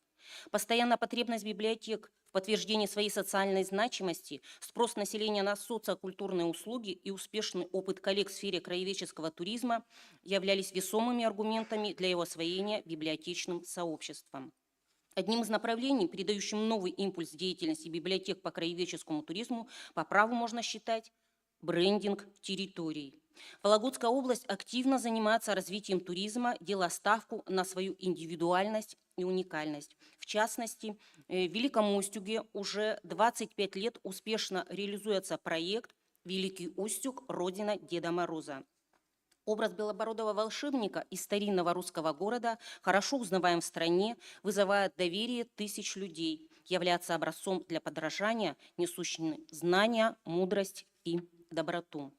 Постоянная потребность библиотек в подтверждении своей социальной значимости, спрос населения на социокультурные услуги и успешный опыт коллег в сфере краеведческого туризма являлись весомыми аргументами для его освоения библиотечным сообществом. Одним из направлений, придающим новый импульс деятельности библиотек по краеведческому туризму, по праву можно считать брендинг территорий. Вологодская область активно занимается развитием туризма, делая ставку на свою индивидуальность и уникальность. В частности, в Великом Устюге уже 25 лет успешно реализуется проект «Великий Устюг. Родина Деда Мороза». Образ белобородого волшебника из старинного русского города хорошо узнаваем в стране, вызывает доверие тысяч людей, является образцом для подражания, несущим знания, мудрость и доброту.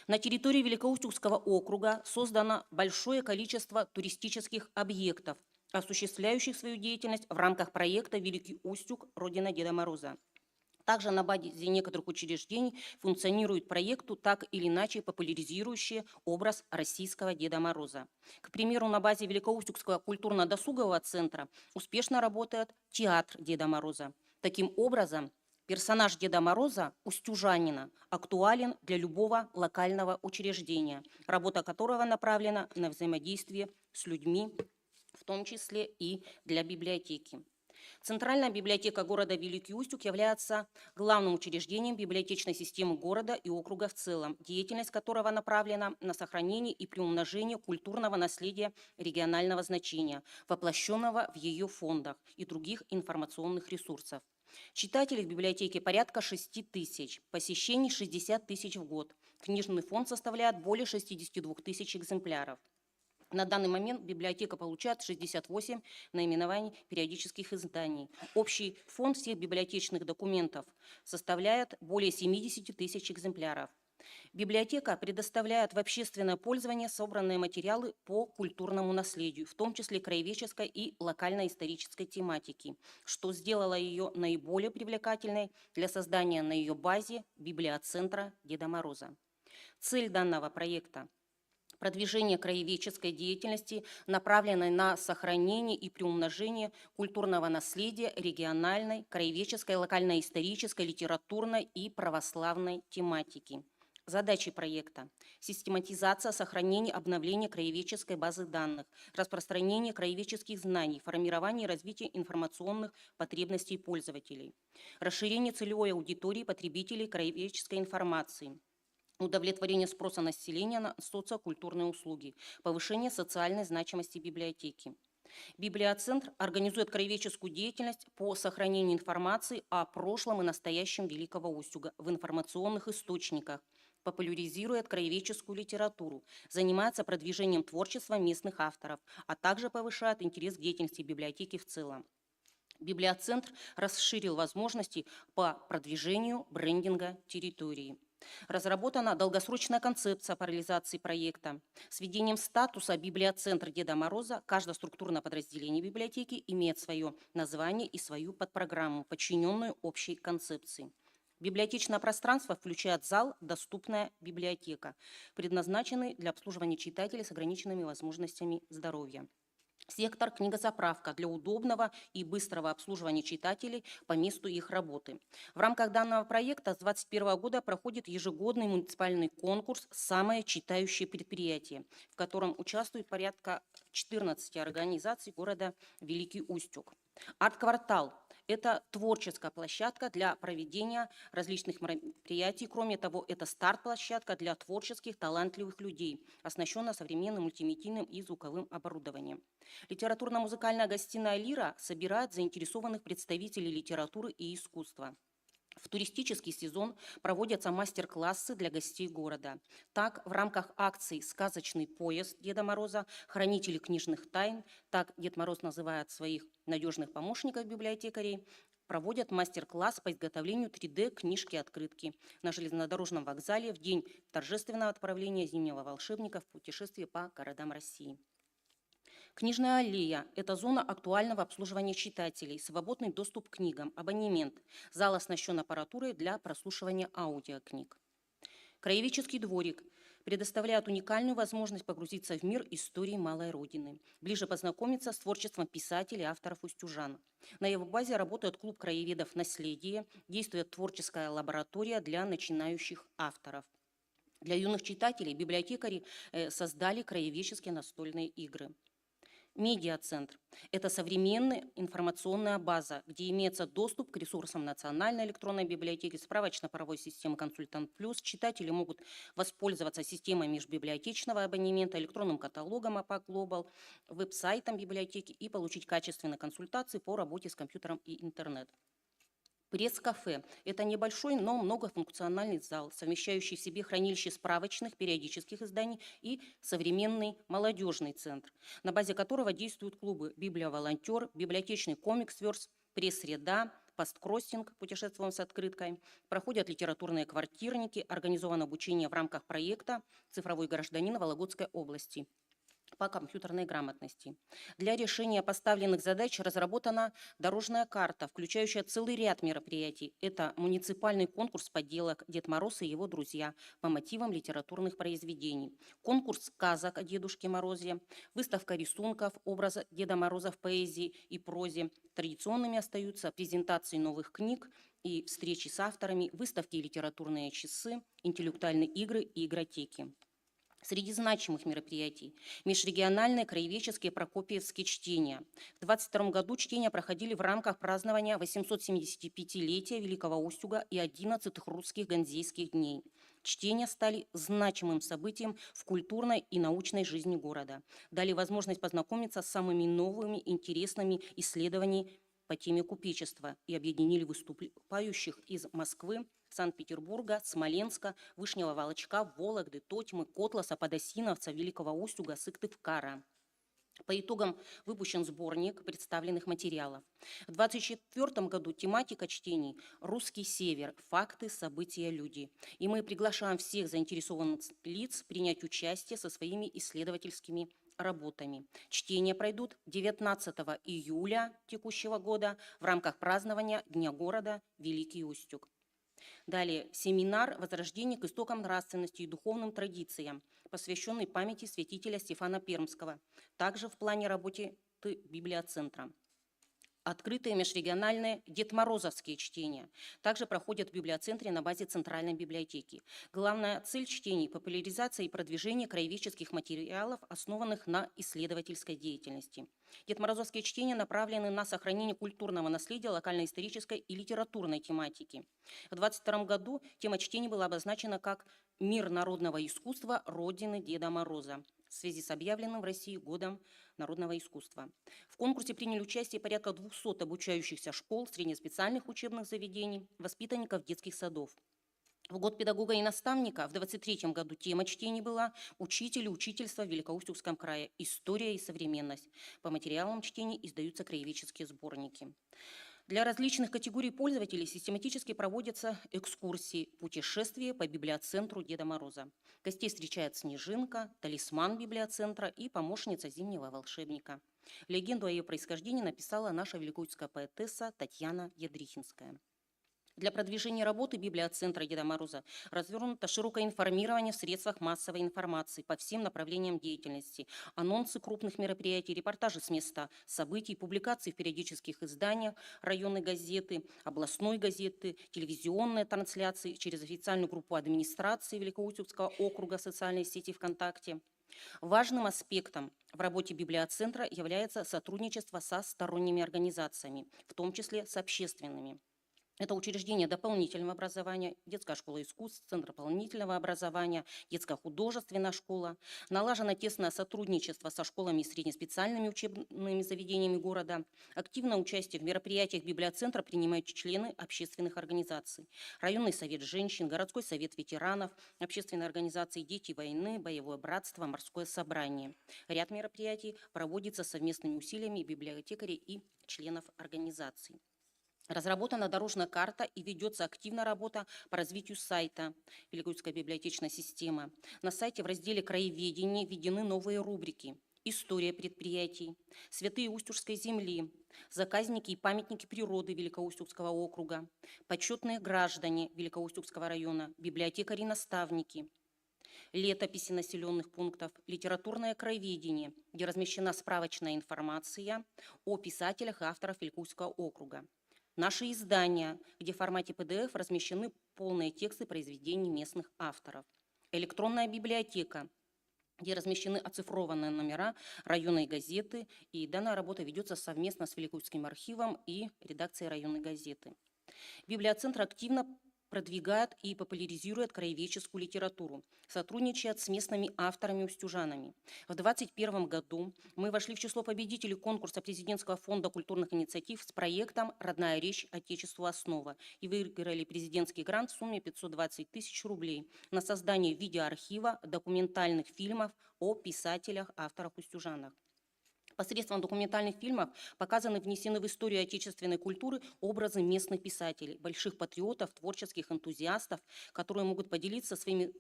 На территории Великоустюгского округа создано большое количество туристических объектов, осуществляющих свою деятельность в рамках проекта «Великий Устюг. Родина Деда Мороза». Также на базе некоторых учреждений функционируют проекты, так или иначе популяризирующие образ российского Деда Мороза. К примеру, на базе Великоустюгского культурно-досугового центра успешно работает театр Деда Мороза. Таким образом, персонаж Деда Мороза, устюжанина, актуален для любого локального учреждения, работа которого направлена на взаимодействие с людьми, в том числе и для библиотеки. Центральная библиотека города Великий Устюг является главным учреждением библиотечной системы города и округа в целом, деятельность которого направлена на сохранение и приумножение культурного наследия регионального значения, воплощенного в ее фондах и других информационных ресурсов. Читателей в библиотеке порядка 6 тысяч, посещений 60 тысяч в год. Книжный фонд составляет более 62 тысяч экземпляров. На данный момент библиотека получает 68 наименований периодических изданий. Общий фонд всех библиотечных документов составляет более 70 тысяч экземпляров. Библиотека предоставляет в общественное пользование собранные материалы по культурному наследию, в том числе краеведческой и локально-исторической тематики, что сделало ее наиболее привлекательной для создания на ее базе библиоцентра Деда Мороза. Цель данного проекта – продвижение краеведческой деятельности, направленной на сохранение и приумножение культурного наследия региональной, краеведческой, локально-исторической, литературной и православной тематики. Задачи проекта: систематизация, сохранение, обновление краеведческой базы данных, распространение краеведческих знаний, формирование и развитие информационных потребностей пользователей, расширение целевой аудитории потребителей краеведческой информации, удовлетворение спроса населения на социокультурные услуги, повышение социальной значимости библиотеки. Библиоцентр организует краеведческую деятельность по сохранению информации о прошлом и настоящем Великого Устюга в информационных источниках, популяризирует краеведческую литературу, занимается продвижением творчества местных авторов, а также повышает интерес к деятельности библиотеки в целом. Библиоцентр расширил возможности по продвижению брендинга территории. Разработана долгосрочная концепция по реализации проекта. С введением статуса библиоцентра Деда Мороза каждое структурное подразделение библиотеки имеет свое название и свою подпрограмму, подчиненную общей концепции. Библиотечное пространство включает зал «Доступная библиотека», предназначенный для обслуживания читателей с ограниченными возможностями здоровья. Сектор «Книгозаправка» для удобного и быстрого обслуживания читателей по месту их работы. В рамках данного проекта с 2021 года проходит ежегодный муниципальный конкурс «Самое читающее предприятие», в котором участвует порядка 14 организаций города Великий Устюг. Арт-квартал – это творческая площадка для проведения различных мероприятий. Кроме того, это старт-площадка для творческих, талантливых людей, оснащенная современным мультимедийным и звуковым оборудованием. Литературно-музыкальная гостиная «Лира» собирает заинтересованных представителей литературы и искусства. В туристический сезон проводятся мастер-классы для гостей города. Так, в рамках акций «Сказочный поезд Деда Мороза», «Хранители книжных тайн», так Дед Мороз называет своих надежных помощников библиотекарей, проводят мастер-класс по изготовлению 3D-книжки-открытки на железнодорожном вокзале в день торжественного отправления зимнего волшебника в путешествие по городам России. Книжная аллея – это зона актуального обслуживания читателей, свободный доступ к книгам, абонемент. Зал оснащен аппаратурой для прослушивания аудиокниг. Краеведческий дворик предоставляет уникальную возможность погрузиться в мир истории малой Родины, ближе познакомиться с творчеством писателей и авторов устюжан. На его базе работает клуб краеведов «Наследие», действует творческая лаборатория для начинающих авторов. Для юных читателей библиотекари создали краеведческие настольные игры. Медиацентр – это современная информационная база, где имеется доступ к ресурсам Национальной электронной библиотеки, справочно-правовой системы «Консультант Плюс». Читатели могут воспользоваться системой межбиблиотечного абонемента, электронным каталогом АПА Глобал, веб-сайтом библиотеки и получить качественные консультации по работе с компьютером и интернет. Пресс-кафе – это небольшой, но многофункциональный зал, совмещающий в себе хранилище справочных периодических изданий и современный молодежный центр, на базе которого действуют клубы «Библиоволонтер», «Библиотечный комикс-верс», «Пресс-среда», «Посткроссинг», «Путешествуем с открыткой», проходят литературные квартирники, организовано обучение в рамках проекта «Цифровой гражданин Вологодской области» по компьютерной грамотности. Для решения поставленных задач разработана дорожная карта, включающая целый ряд мероприятий. Это муниципальный конкурс поделок «Дед Мороз и его друзья» по мотивам литературных произведений, конкурс сказок о Дедушке Морозе, выставка рисунков образа Деда Мороза в поэзии и прозе. Традиционными остаются презентации новых книг и встречи с авторами, выставки и литературные часы, интеллектуальные игры и игротеки. Среди значимых мероприятий – межрегиональные краеведческие прокопьевские чтения. В 2022 году чтения проходили в рамках празднования 875-летия Великого Устюга и 11-х русских ганзейских дней. Чтения стали значимым событием в культурной и научной жизни города. Дали возможность познакомиться с самыми новыми интересными исследованиями по теме купечества и объединили выступающих из Москвы, Санкт-Петербурга, Смоленска, Вышнего Волочка, Вологды, Тотьмы, Котласа, Подосиновца, Великого Устюга, Сыктывкара. По итогам выпущен сборник представленных материалов. В 2024 году тематика чтений «Русский север. Факты, события, люди». И мы приглашаем всех заинтересованных лиц принять участие со своими исследовательскими работами. Чтения пройдут 19 июля текущего года в рамках празднования Дня города Великий Устюг. Далее семинар «Возрождение к истокам нравственности и духовным традициям», посвященный памяти святителя Стефана Пермского, также в плане работы библиоцентра. Открытые межрегиональные дедморозовские чтения также проходят в библиоцентре на базе Центральной библиотеки. Главная цель чтений – популяризация и продвижение краеведческих материалов, основанных на исследовательской деятельности. Дедморозовские чтения направлены на сохранение культурного наследия локально-исторической и литературной тематики. В 2022 году тема чтений была обозначена как «Мир народного искусства Родины Деда Мороза» в связи с объявленным в России Годом народного искусства. В конкурсе приняли участие порядка 200 обучающихся школ, среднеспециальных учебных заведений, воспитанников детских садов. В год педагога и наставника в 2023 году тема чтений была «Учитель и учительство в Великоустюгском крае. История и современность». По материалам чтений издаются краеведческие сборники. Для различных категорий пользователей систематически проводятся экскурсии, путешествия по библиоцентру Деда Мороза. Гостей встречает снежинка, талисман библиоцентра и помощница зимнего волшебника. Легенду о ее происхождении написала наша великоустюгская поэтесса Татьяна Ядрихинская. Для продвижения работы библиоцентра Деда Мороза развернуто широкое информирование в средствах массовой информации по всем направлениям деятельности, анонсы крупных мероприятий, репортажи с места событий, публикации в периодических изданиях районной газеты, областной газеты, телевизионные трансляции через официальную группу администрации Великоустюгского округа в социальной сети ВКонтакте. Важным аспектом в работе библиоцентра является сотрудничество со сторонними организациями, в том числе с общественными. Это учреждение дополнительного образования, детская школа искусств, центр дополнительного образования, детская художественная школа. Налажено тесное сотрудничество со школами и среднеспециальными учебными заведениями города. Активное участие в мероприятиях библиоцентра принимают члены общественных организаций. Районный совет женщин, городской совет ветеранов, общественные организации «Дети войны», «Боевое братство», «Морское собрание». Ряд мероприятий проводится совместными усилиями библиотекарей и членов организаций. Разработана дорожная карта и ведется активная работа по развитию сайта Великоустюгской библиотечной системы. На сайте в разделе «Краеведение» введены новые рубрики: «История предприятий», «Святые Устюжской земли», «Заказники и памятники природы Великоустюгского округа», «Почетные граждане Великоустюгского района», «Библиотекари-наставники», летописи населенных пунктов, литературное краеведение, где размещена справочная информация о писателях и авторах Великоустюгского округа. Наши издания, где в формате PDF размещены полные тексты произведений местных авторов. Электронная библиотека, где размещены оцифрованные номера районной газеты, и данная работа ведется совместно с Великоустюгским архивом и редакцией районной газеты. Библиоцентр активно продвигает и популяризирует краеведческую литературу, сотрудничает с местными авторами-устюжанами. В 2021 году мы вошли в число победителей конкурса Президентского фонда культурных инициатив с проектом «Родная речь Отечеству основа» и выиграли президентский грант в сумме 520 тысяч рублей на создание видеоархива документальных фильмов о писателях, авторах-устюжанах. Посредством документальных фильмов показаны, внесены в историю отечественной культуры образы местных писателей, больших патриотов, творческих энтузиастов, которые могут поделиться своими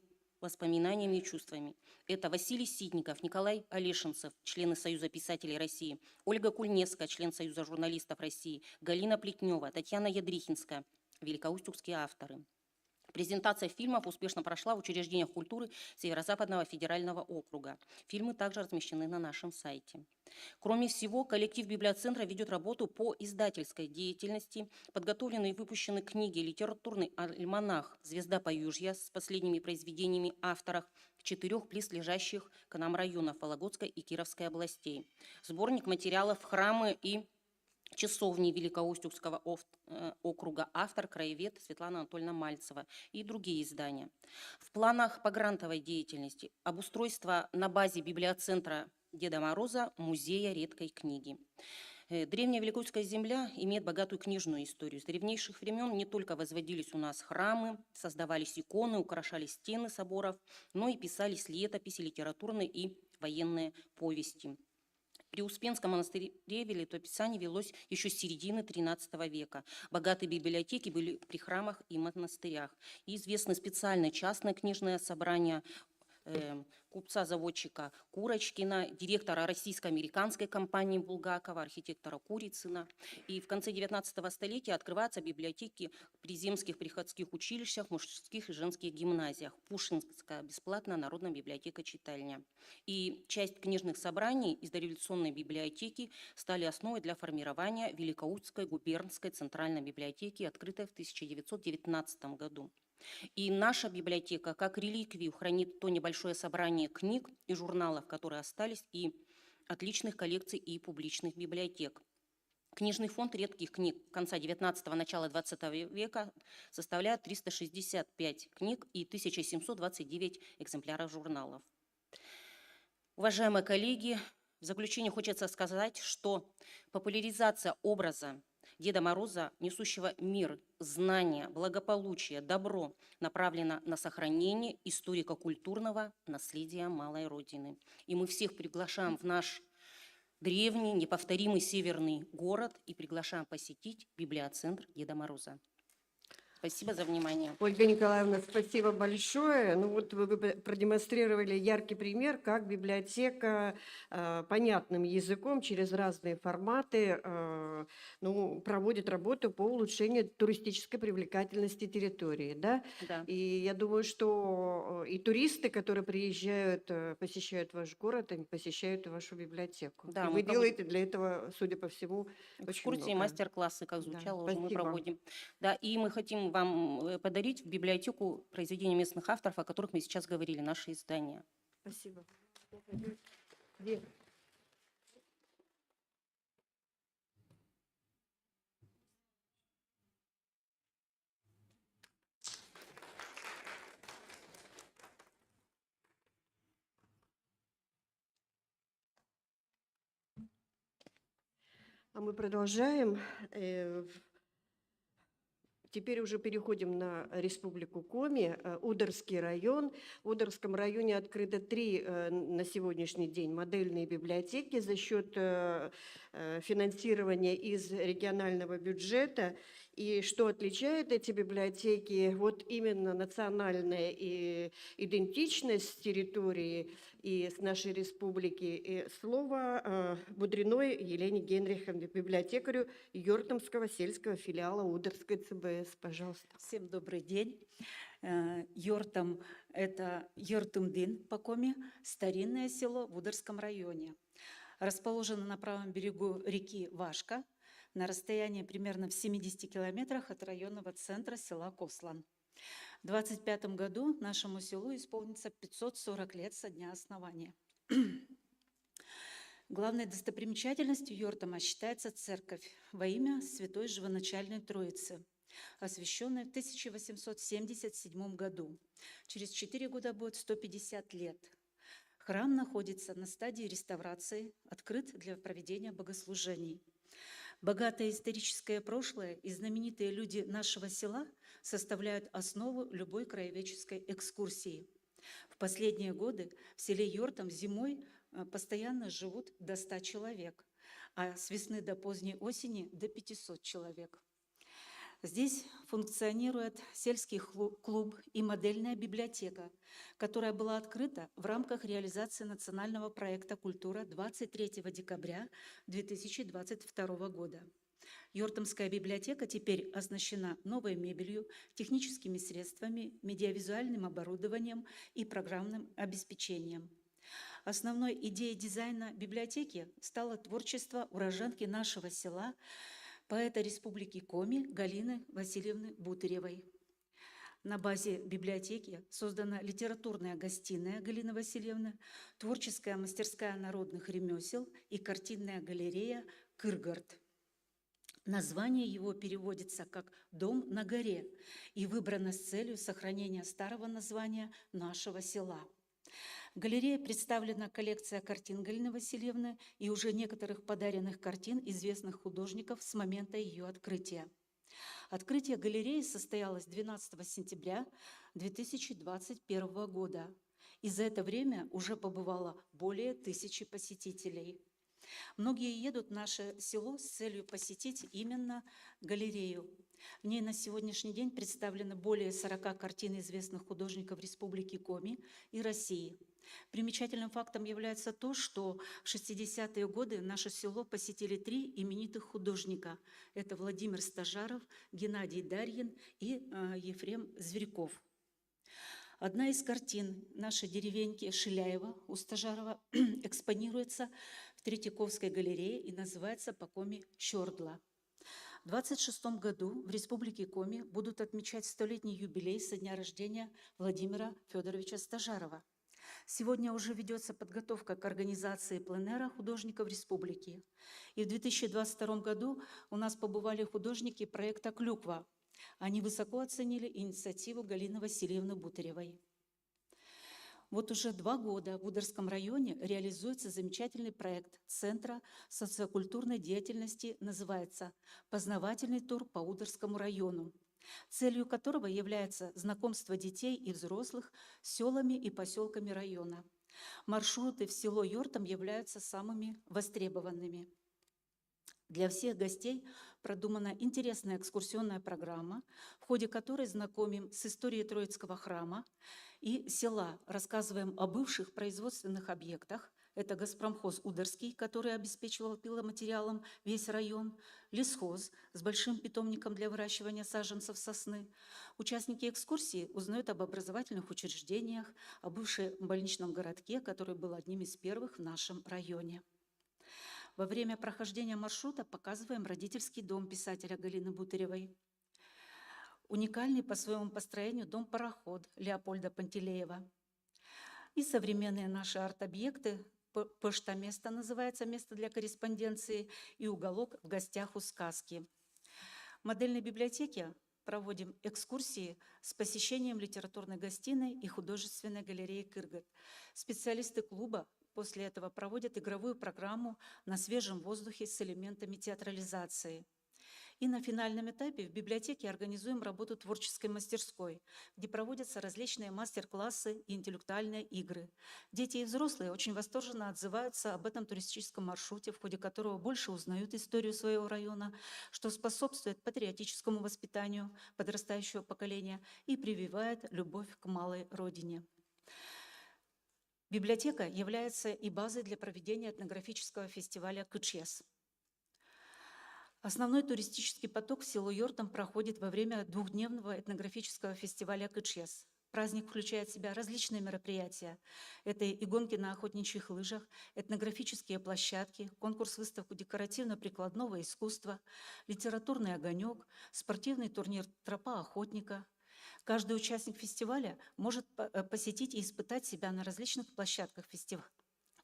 воспоминаниями и чувствами. Это Василий Ситников, Николай Олешинцев, члены Союза писателей России, Ольга Кульневская, член Союза журналистов России, Галина Плетнева, Татьяна Ядрихинская, великоустюгские авторы. Презентация фильмов успешно прошла в учреждениях культуры Северо-Западного федерального округа. Фильмы также размещены на нашем сайте. Кроме всего, коллектив библиоцентра ведет работу по издательской деятельности. Подготовлены и выпущены книги, литературный альманах «Звезда Поюжья» с последними произведениями авторов 4 близлежащих к нам районов Вологодской и Кировской областей. Сборник материалов «Храмы и часовни Великоустюгского округа», автор, краевед Светлана Анатольевна Мальцева и другие издания. В планах погрантовой деятельности обустройство на базе библиоцентра Деда Мороза музея редкой книги. Древняя Великоустюгская земля имеет богатую книжную историю. С древнейших времен не только возводились у нас храмы, создавались иконы, украшались стены соборов, но и писались летописи, литературные и военные повести. При Успенском монастыре летописание велось еще с середины XIII века. Богатые библиотеки были при храмах и монастырях. И известны специальные частные книжные собрания купца-заводчика Курочкина, директора российско-американской компании Булгакова, архитектора Курицына. И в конце 19 столетия открываются библиотеки при земских приходских училищах, мужских и женских гимназиях. Пушкинская бесплатная народная библиотека-читальня. И часть книжных собраний из дореволюционной библиотеки стали основой для формирования Великоустской губернской центральной библиотеки, открытой в 1919 году. И наша библиотека, как реликвию, хранит то небольшое собрание книг и журналов, которые остались, и отличных коллекций и публичных библиотек. Книжный фонд редких книг конца 19-го, начала 20 века составляет 365 книг и 1729 экземпляров журналов. Уважаемые коллеги, в заключение хочется сказать, что популяризация образа Деда Мороза, несущего мир, знания, благополучие, добро, направлена на сохранение историко-культурного наследия малой Родины. И мы всех приглашаем в наш древний, неповторимый северный город и приглашаем посетить библиоцентр Деда Мороза. Спасибо за внимание. Ольга Николаевна, спасибо большое. Ну вот вы продемонстрировали яркий пример, как библиотека понятным языком через разные форматы проводит работу по улучшению туристической привлекательности территории. Да? Да. И я думаю, что и туристы, которые приезжают, посещают ваш город, они посещают и вашу библиотеку. Да, И мы вы делаете для этого, судя по всему, очень экскурсии, много. мастер-классы, как Да, звучало, уже мы спасибо. проводим. Да, и мы хотим вам подарить в библиотеку произведения местных авторов, о которых мы сейчас говорили, наши издания. Спасибо. Где? А мы продолжаем. Теперь уже переходим на Республику Коми, Ударский район. В Ударском районе открыто 3 на сегодняшний день модельные библиотеки за счет финансирования из регионального бюджета. И что отличает эти библиотеки? Вот именно национальная идентичность территории и с нашей республики. И слово Будриной Елене Генриховне, библиотекарю Йортомского сельского филиала Ударской ЦБС. Пожалуйста. Всем добрый день. Йортом – это Йортумдин по Коми, старинное село в Ударском районе. Расположено на правом берегу реки Вашка, на расстоянии примерно в 70 километрах от районного центра села Кослан. В 2025 году нашему селу исполнится 540 лет со дня основания. Главной достопримечательностью Йортома считается церковь во имя Святой Живоначальной Троицы, освященная в 1877 году. Через 4 года будет 150 лет. Храм находится на стадии реставрации, открыт для проведения богослужений. Богатое историческое прошлое и знаменитые люди нашего села составляют основу любой краеведческой экскурсии. В последние годы в селе Йортом зимой постоянно живут до 100 человек, а с весны до поздней осени до 500 человек. Здесь функционирует сельский клуб и модельная библиотека, которая была открыта в рамках реализации национального проекта «Культура» 23 декабря 2022 года. Йортомская библиотека теперь оснащена новой мебелью, техническими средствами, медиавизуальным оборудованием и программным обеспечением. Основной идеей дизайна библиотеки стало творчество уроженки нашего села, поэта Республики Коми Галины Васильевны Бутыревой. На базе библиотеки создана литературная гостиная Галины Васильевны, творческая мастерская народных ремесел и картинная галерея «Кыргард». Название его переводится как «Дом на горе» и выбрано с целью сохранения старого названия нашего села. В галерее представлена коллекция картин Галины Васильевны и уже некоторых подаренных картин известных художников с момента ее открытия. Открытие галереи состоялось 12 сентября 2021 года, и за это время уже побывало более 1000 посетителей. Многие едут в наше село с целью посетить именно галерею. В ней на сегодняшний день представлены более 40 картин известных художников Республики Коми и России. Примечательным фактом является то, что в 60-е годы наше село посетили 3 именитых художника. Это Владимир Стажаров, Геннадий Дарьин и Ефрем Зверьков. Одна из картин нашей деревеньки Шиляева у Стажарова экспонируется в Третьяковской галерее и называется «По Коми Щордла». В 26 году в Республике Коми будут отмечать 100-летний юбилей со дня рождения Владимира Федоровича Стажарова. Сегодня уже ведется подготовка к организации пленэра художников республики. И в 2022 году у нас побывали художники проекта «Клюква». Они высоко оценили инициативу Галины Васильевны Бутыревой. Вот уже 2 года в Ударском районе реализуется замечательный проект Центра социокультурной деятельности, называется «Познавательный тур по Ударскому району», целью которого является знакомство детей и взрослых с селами и поселками района. Маршруты в село Йортом являются самыми востребованными. Для всех гостей продумана интересная экскурсионная программа, в ходе которой знакомим с историей Троицкого храма и села, рассказываем о бывших производственных объектах. Это Газпромхоз Ударский, который обеспечивал пиломатериалом весь район, лесхоз с большим питомником для выращивания саженцев сосны. Участники экскурсии узнают об образовательных учреждениях, о бывшем больничном городке, который был одним из первых в нашем районе. Во время прохождения маршрута показываем родительский дом писателя Галины Бутыревой. Уникальный по своему построению дом-пароход Леопольда Пантелеева. И современные наши арт-объекты. Почта-место называется, место для корреспонденции, и уголок в гостях у сказки. В модельной библиотеке проводим экскурсии с посещением литературной гостиной и художественной галереи «Кыргыт». Специалисты клуба после этого проводят игровую программу на свежем воздухе с элементами театрализации. И на финальном этапе в библиотеке организуем работу творческой мастерской, где проводятся различные мастер-классы и интеллектуальные игры. Дети и взрослые очень восторженно отзываются об этом туристическом маршруте, в ходе которого больше узнают историю своего района, что способствует патриотическому воспитанию подрастающего поколения и прививает любовь к малой родине. Библиотека является и базой для проведения этнографического фестиваля «Кычес». Основной туристический поток в село Йортом проходит во время 2-дневного этнографического фестиваля «Кычес». Праздник включает в себя различные мероприятия. Это и гонки на охотничьих лыжах, этнографические площадки, конкурс-выставку декоративно-прикладного искусства, литературный огонек, спортивный турнир «Тропа охотника». Каждый участник фестиваля может посетить и испытать себя на различных площадках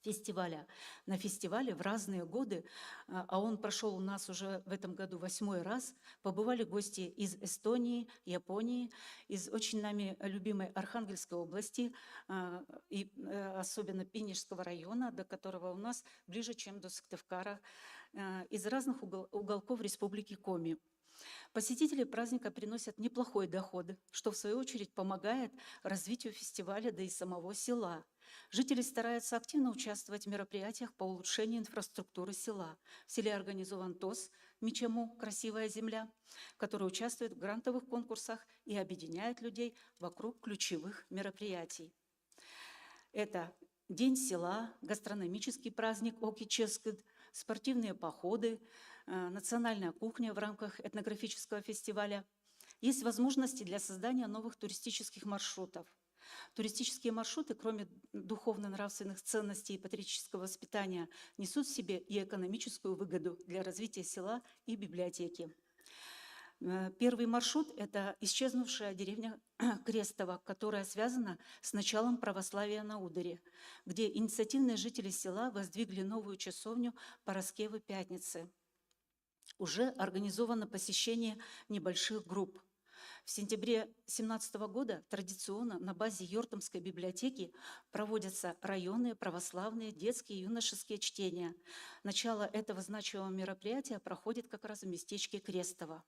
фестиваля. На фестивале в разные годы, а он прошел у нас уже в этом году 8-й раз, побывали гости из Эстонии, Японии, из очень нами любимой Архангельской области, и особенно Пинежского района, до которого у нас ближе, чем до Сыктывкара, из разных уголков Республики Коми. Посетители праздника приносят неплохой доход, что в свою очередь помогает развитию фестиваля, да и самого села. Жители стараются активно участвовать в мероприятиях по улучшению инфраструктуры села. В селе организован ТОС «Мичему. Красивая земля», который участвует в грантовых конкурсах и объединяет людей вокруг ключевых мероприятий. Это День села, гастрономический праздник Оки-Ческид, спортивные походы, национальная кухня в рамках этнографического фестиваля. Есть возможности для создания новых туристических маршрутов. Туристические маршруты, кроме духовно-нравственных ценностей и патриотического воспитания, несут в себе и экономическую выгоду для развития села и библиотеки. Первый маршрут – это исчезнувшая деревня Крестово, которая связана с началом православия на Ударе, где инициативные жители села воздвигли новую часовню Параскевы Пятницы. Уже организовано посещение небольших групп. В сентябре 2017 года традиционно на базе Йортомской библиотеки проводятся районные православные детские и юношеские чтения. Начало этого значимого мероприятия проходит как раз в местечке Крестово.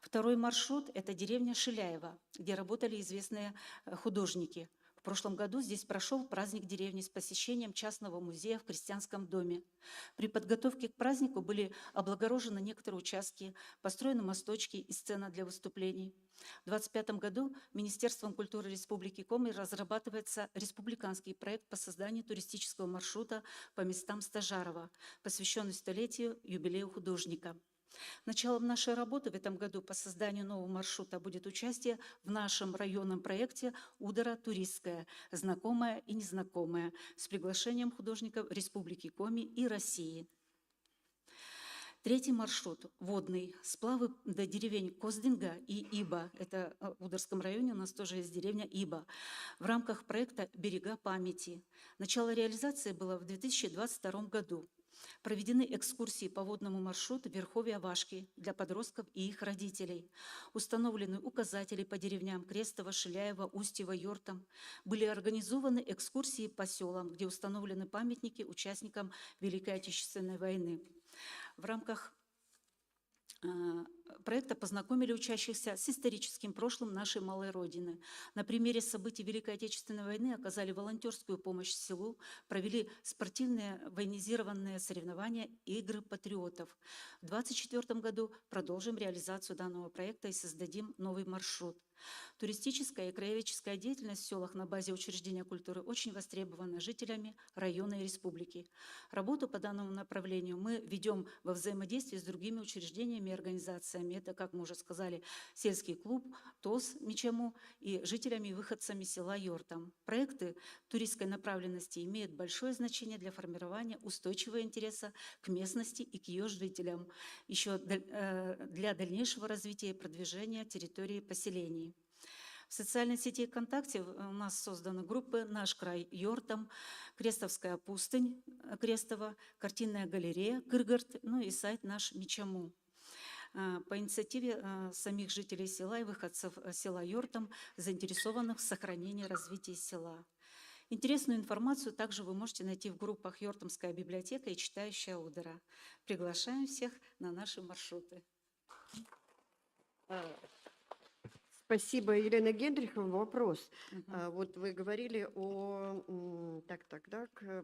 Второй маршрут – это деревня Шиляева, где работали известные художники. В В прошлом году здесь прошел праздник деревни с посещением частного музея в крестьянском доме. При подготовке к празднику были облагорожены некоторые участки, построены мосточки и сцена для выступлений. В 2025 году Министерством культуры Республики Коми разрабатывается республиканский проект по созданию туристического маршрута по местам Стажарова, посвященный столетию юбилею художника. Началом нашей работы в этом году по созданию нового маршрута будет участие в нашем районном проекте «Удара туристская. Знакомая и незнакомая» с приглашением художников Республики Коми и России. Третий маршрут – водный, сплавы до деревень Коздинга и Иба. Это в Ударском районе у нас тоже есть деревня Иба. В рамках проекта «Берега памяти». Начало реализации было в 2022 году. Проведены экскурсии по водному маршруту в Верховье Авашки для подростков и их родителей. Установлены указатели по деревням Крестово, Шиляево, Устьево, Йортом. Были организованы экскурсии по селам, где установлены памятники участникам Великой Отечественной войны. В рамках проекта познакомили учащихся с историческим прошлым нашей малой Родины. На примере событий Великой Отечественной войны оказали волонтерскую помощь селу, провели спортивные военизированные соревнования и игры патриотов. В 2024 году продолжим реализацию данного проекта и создадим новый маршрут. Туристическая и краеведческая деятельность в селах на базе учреждения культуры очень востребована жителями района и республики. Работу по данному направлению мы ведем во взаимодействии с другими учреждениями и организациями. Это, как мы уже сказали, сельский клуб, ТОС Мичему и жителями и выходцами села Йортом. Проекты туристской направленности имеют большое значение для формирования устойчивого интереса к местности и к ее жителям, еще для дальнейшего развития и продвижения территории поселений. В социальной сети ВКонтакте у нас созданы группы «Наш край Йортом», «Крестовская пустынь» Крестово, «Картинная галерея» Кыргырт, ну и сайт «Наш Мичему». По инициативе самих жителей села и выходцев села Йортом, заинтересованных в сохранении и развитии села. Интересную информацию также вы можете найти в группах «Йортомская библиотека» и «Читающая Удара». Приглашаем всех на наши маршруты. Спасибо, Елена Генриховна. Вопрос. Вот вы говорили о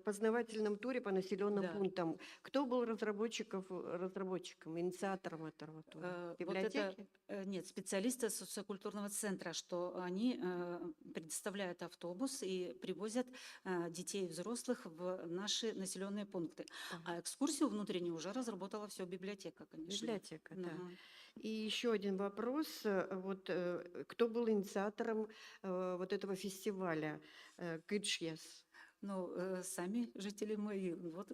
познавательном туре по населенным Да. пунктам. Кто был разработчиком, инициатором этого тура? Библиотеки? Нет, специалисты социокультурного центра, что они предоставляют автобус и привозят детей и взрослых в наши населенные пункты. А экскурсию внутреннюю уже разработала все библиотека, конечно. Библиотека, да. Мгм. И еще один вопрос. Вот кто был инициатором вот этого фестиваля «Кыджьяс»? Ну, сами жители мои. Вот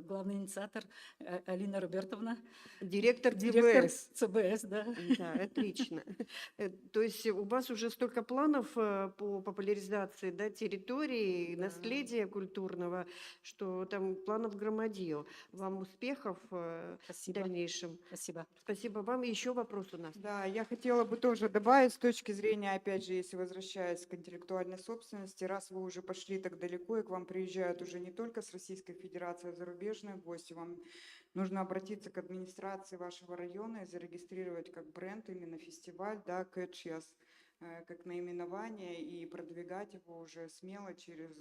главный инициатор Алина Робертовна. Директор Директор ЦБС. ЦБС, да. Да, отлично. То есть у вас уже столько планов по популяризации, да, территории, Да. наследия культурного, что там планов громадье. Вам успехов в Спасибо. дальнейшем. Спасибо. Спасибо вам. И еще вопрос у нас. Да, я хотела бы тоже добавить с точки зрения, опять же, если возвращаясь к интеллектуальной собственности, раз вы уже пошли так далеко, и к вам приезжают уже не только с Российской Федерации, а зарубежные гости, вам нужно обратиться к администрации вашего района и зарегистрировать как бренд именно фестиваль, да, Кэчьяс, как наименование, и продвигать его уже смело через,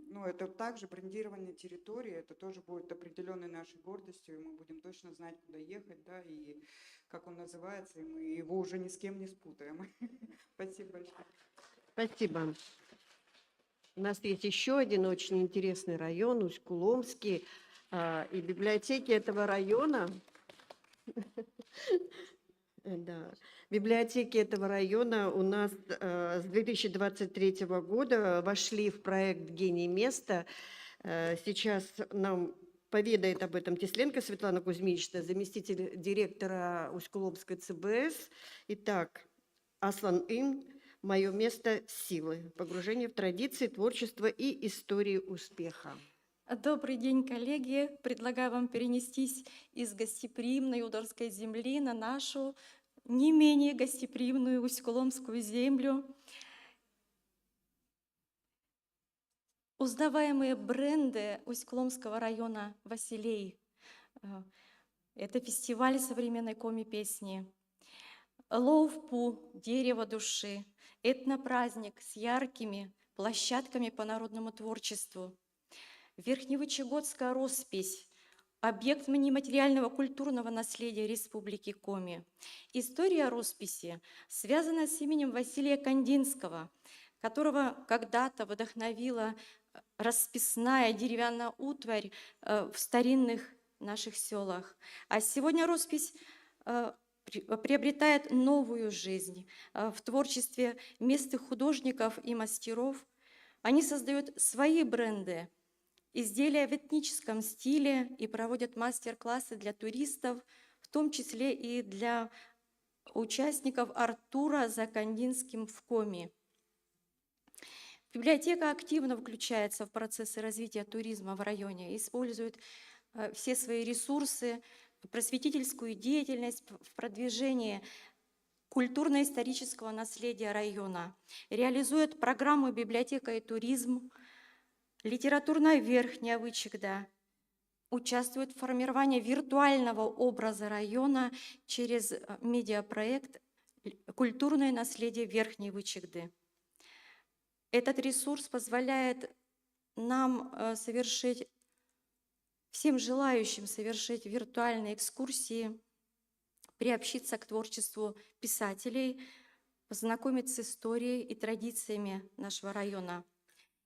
ну, это также брендирование территории, это тоже будет определенной нашей гордостью, и мы будем точно знать, куда ехать, да, и как он называется, и мы его уже ни с кем не спутаем. Спасибо большое. Спасибо. У нас есть еще один очень интересный район, Усть-Куломский, и библиотеки этого района. Да. Библиотеки этого района у нас с 2023 года вошли в проект «Гений места». Сейчас нам поведает об этом Тесленко Светлана Кузьминична, заместитель директора Усть-Куломской ЦБС. Итак, Аслан Ин, «Мое место силы. Погружение в традиции, творчество и истории успеха». Добрый день, коллеги. Предлагаю вам перенестись из гостеприимной Ударской земли на нашу не менее гостеприимную Усть-Куломскую землю. Узнаваемые бренды Усть-Куломского района Василей. Это фестиваль современной коми-песни. Ловпу, дерево души. Этнопраздник с яркими площадками по народному творчеству. Верхневычегодская роспись – объект нематериального культурного наследия Республики Коми. История росписи связана с именем Василия Кандинского, которого когда-то вдохновила расписная деревянная утварь в старинных наших селах. А сегодня роспись приобретает новую жизнь в творчестве местных художников и мастеров. Они создают свои бренды, изделия в этническом стиле и проводят мастер-классы для туристов, в том числе и для участников арт-тура за Кандинским в Коми. Библиотека активно включается в процессы развития туризма в районе, использует все свои ресурсы, просветительскую деятельность в продвижении культурно-исторического наследия района, реализует программу «Библиотека и туризм», литературная Верхняя Вычегда, участвует в формировании виртуального образа района через медиапроект «Культурное наследие Верхней Вычегды». Этот ресурс позволяет нам всем желающим совершить виртуальные экскурсии, приобщиться к творчеству писателей, познакомиться с историей и традициями нашего района.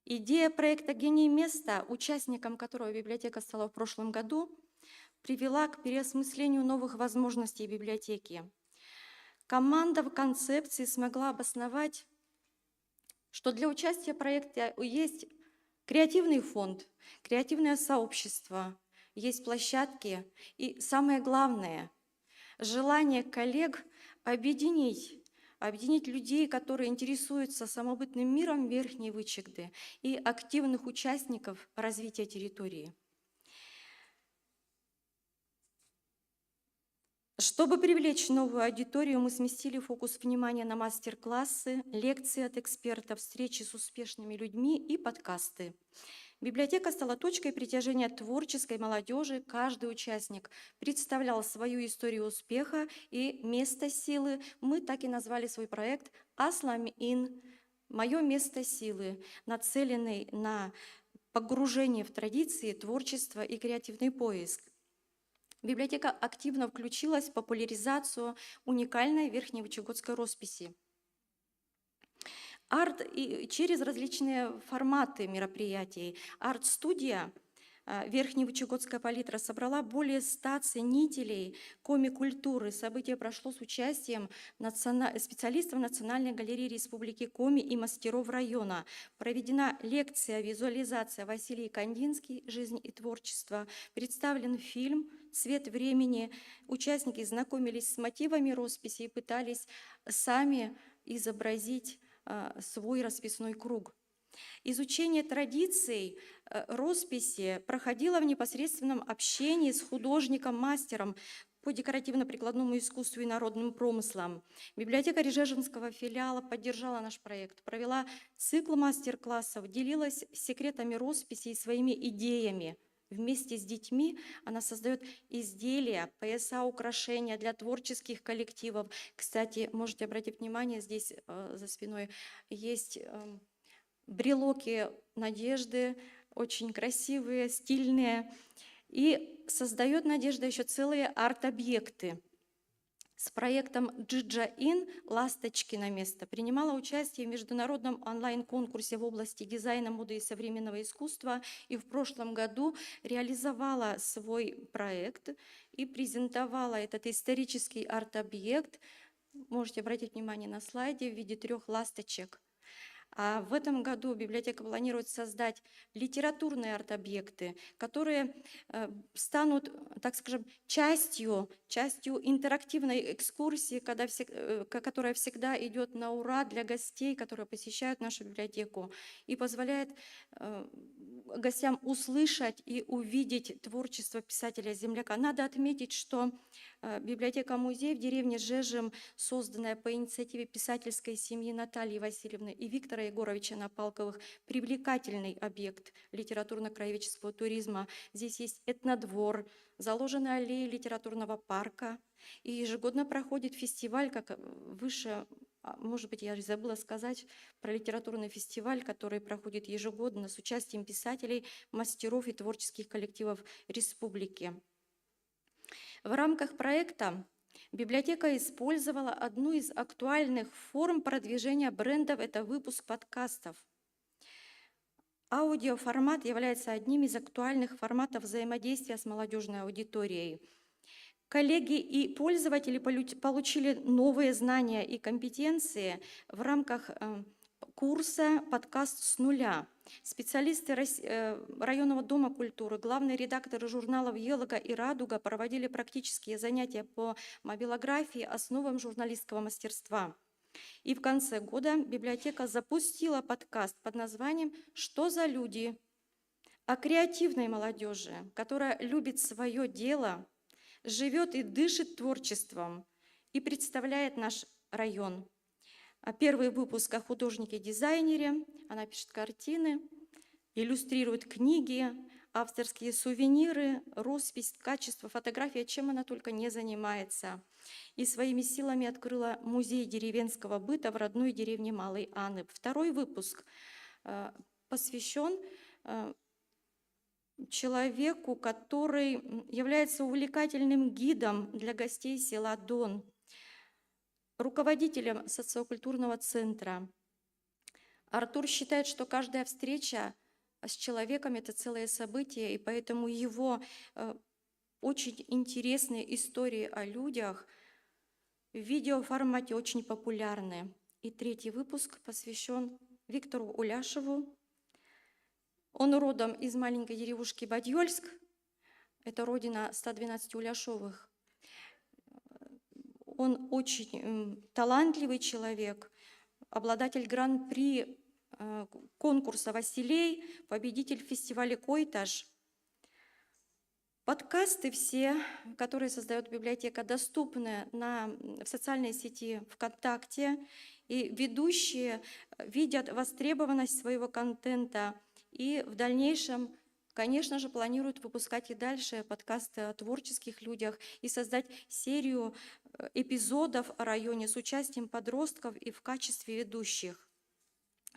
Идея проекта «Гений места», участником которого библиотека стала в прошлом году, привела к переосмыслению новых возможностей библиотеки. Команда в концепции смогла обосновать, что для участия в проекте есть креативный фонд, креативное сообщество, есть площадки и, самое главное, желание коллег объединить людей, которые интересуются самобытным миром Верхней Вычегды и активных участников развития территории. Чтобы привлечь новую аудиторию, мы сместили фокус внимания на мастер-классы, лекции от экспертов, встречи с успешными людьми и подкасты. Библиотека стала точкой притяжения творческой молодежи. Каждый участник представлял свою историю успеха и место силы. Мы так и назвали свой проект «Аслам-Ин» – «Мое место силы», нацеленный на погружение в традиции, творчество и креативный поиск. Библиотека активно включилась в популяризацию уникальной верхневычегодской росписи. И через различные форматы мероприятий. Арт-студия Верхневычегодская палитра собрала более 100 ценителей коми-культуры. Событие прошло с участием специалистов Национальной галереи Республики Коми и мастеров района. Проведена лекция, визуализация Василий Кандинский «Жизнь и творчество». Представлен фильм «Цвет времени». Участники знакомились с мотивами росписи и пытались сами изобразить свой расписной круг. Изучение традиций росписи проходило в непосредственном общении с художником-мастером по декоративно-прикладному искусству и народным промыслам. Библиотека Режежинского филиала поддержала наш проект, провела цикл мастер-классов, делилась секретами росписи и своими идеями. Вместе с детьми она создает изделия, пояса, украшения для творческих коллективов. Кстати, можете обратить внимание, здесь за спиной есть брелоки Надежды, очень красивые, стильные. И создает Надежда еще целые арт-объекты. С проектом «Джиджа-Ин» «Ласточки на место» принимала участие в международном онлайн-конкурсе в области дизайна, моды и современного искусства и в прошлом году реализовала свой проект и презентовала этот исторический арт-объект. Можете обратить внимание на слайде в виде 3 ласточек. А в этом году библиотека планирует создать литературные арт-объекты, которые станут, так скажем, частью интерактивной экскурсии, которая всегда идет на ура для гостей, которые посещают нашу библиотеку, и позволяет гостям услышать и увидеть творчество писателя-земляка. Надо отметить, что библиотека-музей в деревне Жежем, созданная по инициативе писательской семьи Натальи Васильевны и Виктора Егоровича Напалковых, привлекательный объект литературно-краеведческого туризма. Здесь есть этнодвор, заложены аллеи литературного парка, и ежегодно проходит фестиваль, как выше может быть, я забыла сказать про литературный фестиваль, который проходит ежегодно с участием писателей, мастеров и творческих коллективов республики. В рамках проекта библиотека использовала одну из актуальных форм продвижения брендов – это выпуск подкастов. Аудиоформат является одним из актуальных форматов взаимодействия с молодежной аудиторией. Коллеги и пользователи получили новые знания и компетенции в рамках курса «Подкаст с нуля». Специалисты районного дома культуры, главные редакторы журналов «Елога» и «Радуга» проводили практические занятия по мобилографии, основам журналистского мастерства. И в конце года библиотека запустила подкаст под названием «Что за люди?», о креативной молодежи, которая любит свое дело, живет и дышит творчеством и представляет наш район. Первый выпуск о художнике-дизайнере, она пишет картины, иллюстрирует книги, авторские сувениры, роспись, качество фотографии, чем она только не занимается. И своими силами открыла музей деревенского быта в родной деревне Малой Анны. Второй выпуск посвящен человеку, который является увлекательным гидом для гостей села Дон, руководителем социокультурного центра. Артур считает, что каждая встреча с человеком – это целое событие, и поэтому его очень интересные истории о людях в видеоформате очень популярны. И третий выпуск посвящен Виктору Уляшеву. Он родом из маленькой деревушки Бадьёльск, это родина 112 Уляшовых. Он очень талантливый человек, обладатель гран-при конкурса «Василей», победитель фестиваля «Койтаж». Подкасты все, которые создает библиотека, доступны в социальной сети ВКонтакте, и ведущие видят востребованность своего контента и в дальнейшем, конечно же, планируют выпускать и дальше подкасты о творческих людях и создать серию эпизодов о районе с участием подростков и в качестве ведущих.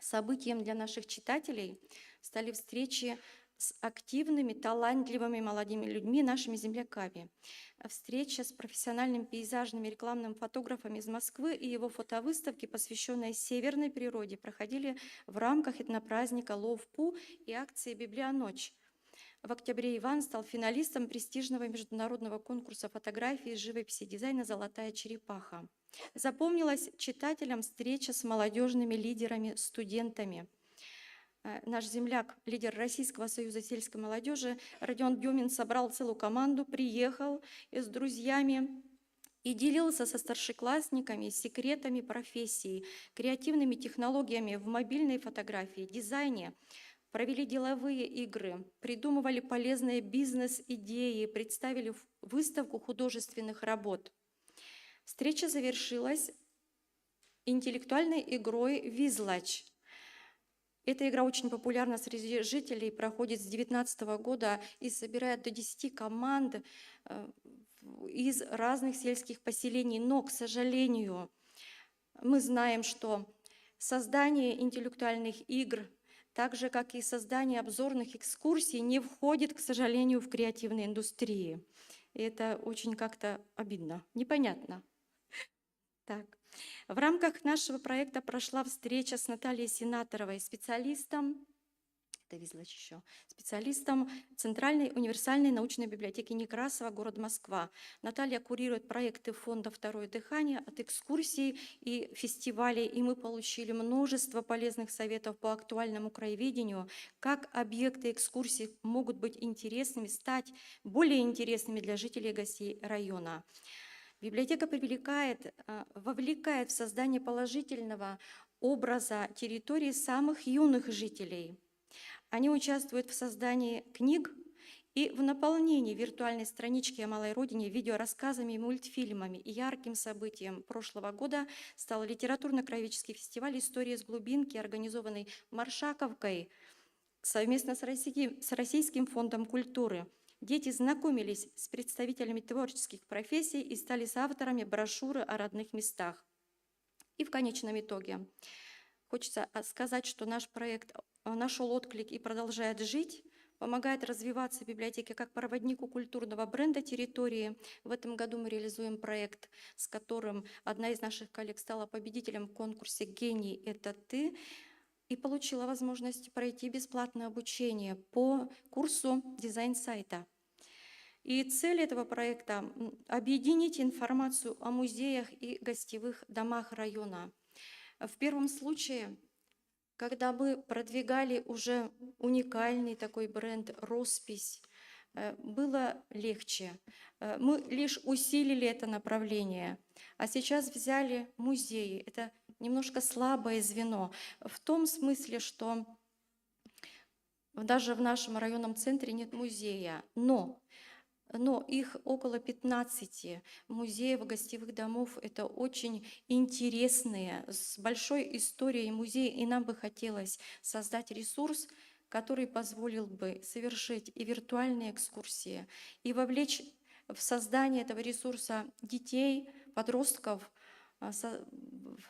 Событием для наших читателей стали встречи с активными, талантливыми молодыми людьми, нашими земляками. Встреча с профессиональными пейзажными рекламными фотографами из Москвы и его фотовыставки, посвященные северной природе, проходили в рамках этнопраздника Лов-Пу и акции «Библионочь». В октябре Иван стал финалистом престижного международного конкурса фотографии, живописи и дизайна «Золотая черепаха». Запомнилась читателям встреча с молодежными лидерами, студентами. Наш земляк, лидер Российского союза сельской молодежи Родион Дюмин собрал целую команду, приехал с друзьями и делился со старшеклассниками секретами профессии, креативными технологиями в мобильной фотографии, дизайне. Провели деловые игры, придумывали полезные бизнес-идеи, представили выставку художественных работ. Встреча завершилась интеллектуальной игрой «Визлач». Эта игра очень популярна среди жителей, проходит с 2019 года и собирает до 10 команд из разных сельских поселений. Но, к сожалению, мы знаем, что создание интеллектуальных игр, так же, как и создание обзорных экскурсий, не входит, к сожалению, в креативные индустрии. И это очень как-то обидно, непонятно. Так. В рамках нашего проекта прошла встреча с Натальей Сенаторовой, специалистом Центральной универсальной научной библиотеки Некрасова, город Москва. Наталья курирует проекты фонда «Второе дыхание» от экскурсий и фестивалей, и мы получили множество полезных советов по актуальному краеведению, как объекты экскурсий могут быть интересными, стать более интересными для жителей и гостей района. Библиотека вовлекает в создание положительного образа территории самых юных жителей. Они участвуют в создании книг и в наполнении виртуальной странички о малой родине видеорассказами и мультфильмами. И ярким событием прошлого года стал литературно-краеведческий фестиваль «История с глубинки», организованный Маршаковкой совместно с Российским фондом культуры. Дети знакомились с представителями творческих профессий и стали соавторами брошюры о родных местах. И в конечном итоге хочется сказать, что наш проект нашел отклик и продолжает жить, помогает развиваться библиотеке как проводнику культурного бренда территории. В этом году мы реализуем проект, с которым одна из наших коллег стала победителем в конкурсе «Гений – это ты» и получила возможность пройти бесплатное обучение по курсу дизайн сайта. И цель этого проекта – объединить информацию о музеях и гостевых домах района. В первом случае, когда мы продвигали уже уникальный такой бренд «Роспись», было легче. Мы лишь усилили это направление. А сейчас взяли музеи. Это немножко слабое звено. В том смысле, что даже в нашем районном центре нет музея. Но их около 15 музеев, гостевых домов. Это очень интересные, с большой историей музеи. И нам бы хотелось создать ресурс, который позволил бы совершить и виртуальные экскурсии, и вовлечь в создание этого ресурса детей, подростков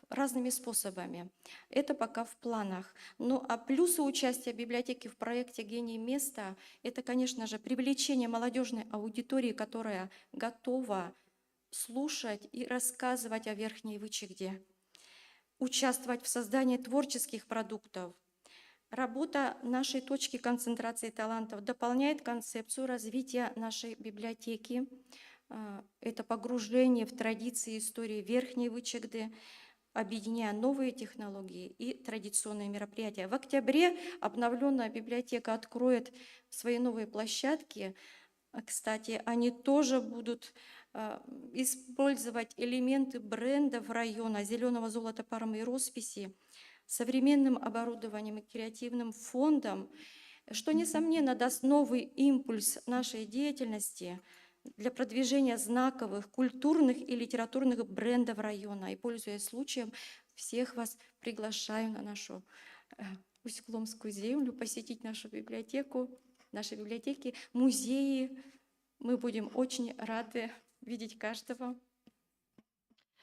разными способами. Это пока в планах. Ну а плюсы участия библиотеки в проекте «Гений места» — это, конечно же, привлечение молодежной аудитории, которая готова слушать и рассказывать о Верхней Вычегде, участвовать в создании творческих продуктов. Работа нашей точки концентрации талантов дополняет концепцию развития нашей библиотеки. Это погружение в традиции истории Верхней Вычегды, объединяя новые технологии и традиционные мероприятия. В октябре обновленная библиотека откроет свои новые площадки. Кстати, они тоже будут использовать элементы брендов района «Зеленого золота, пармы и росписи», современным оборудованием и креативным фондом, что, несомненно, даст новый импульс нашей деятельности для продвижения знаковых культурных и литературных брендов района. И, пользуясь случаем, всех вас приглашаю на нашу Усть-Ломскую землю, посетить нашу библиотеку, наши библиотеки, музеи. Мы будем очень рады видеть каждого.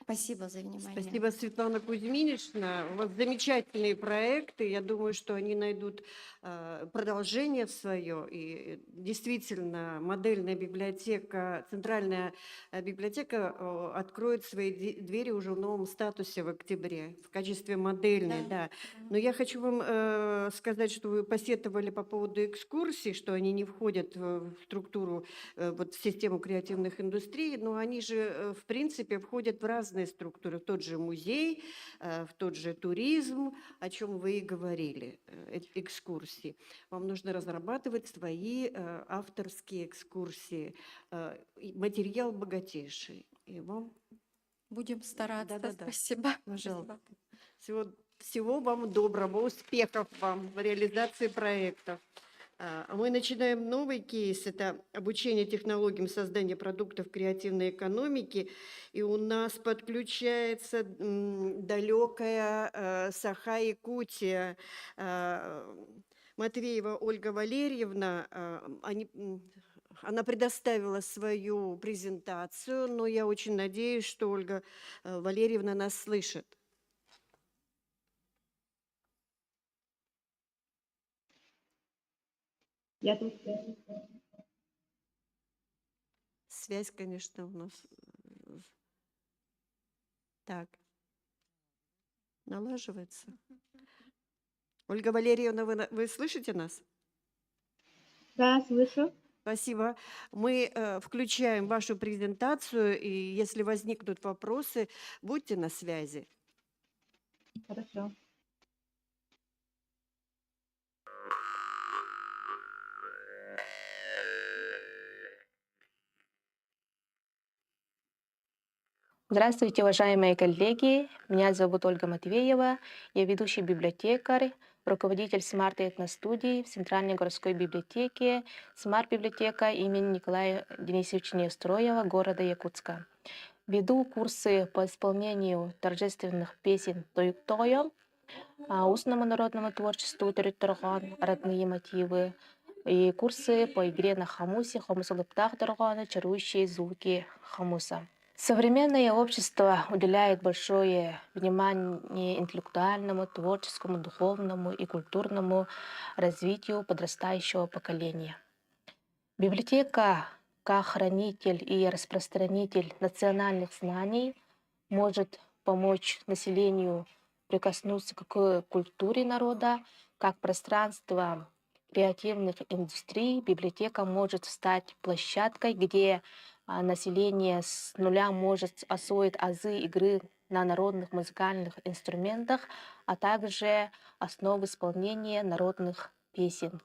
Спасибо за внимание. Спасибо, Светлана Кузьминична. У вас замечательные проекты. Я думаю, что они найдут продолжение свое. И действительно, модельная библиотека, центральная библиотека откроет свои двери уже в новом статусе в октябре, в качестве модельной. Да. Но я хочу вам сказать, что вы посетовали по поводу экскурсий, что они не входят в структуру, вот в систему креативных индустрий, но они же, в принципе, входят в разные структуры, в тот же музей, в тот же туризм, о чем вы и говорили, экскурсии. Вам нужно разрабатывать свои авторские экскурсии. Материал богатейший. И вам... Будем стараться. Да-да-да. Спасибо. Пожалуйста. Всего вам доброго, успехов вам в реализации проектов. Мы начинаем новый кейс. Это обучение технологиям создания продуктов креативной экономики. И у нас подключается далекая Саха-Якутия. Матвеева Ольга Валерьевна. Она предоставила свою презентацию, но я очень надеюсь, что Ольга Валерьевна нас слышит. Я тут. Связь, конечно, у нас. Так. Налаживается. Ольга Валерьевна, вы слышите нас? Да, слышу. Спасибо. Мы включаем вашу презентацию, и если возникнут вопросы, будьте на связи. Хорошо. Здравствуйте, уважаемые коллеги. Меня зовут Ольга Матвеева. Я ведущий библиотекарь, руководитель смарт-этностудии в Центральной городской библиотеке, смарт-библиотека имени Николая Денисовича Неустроева, города Якутска. Веду курсы по исполнению торжественных песен «Тойук-тойо», устному народному творчеству «Турит-турган», родные мотивы, и курсы по игре на хамусе, хамусулыптах-тургана, чарующие звуки хамуса. Современное общество уделяет большое внимание интеллектуальному, творческому, духовному и культурному развитию подрастающего поколения. Библиотека, как хранитель и распространитель национальных знаний, может помочь населению прикоснуться к культуре народа, как пространство креативных индустрий. Библиотека может стать площадкой, где население с нуля может освоить азы игры на народных музыкальных инструментах, а также основы исполнения народных песен.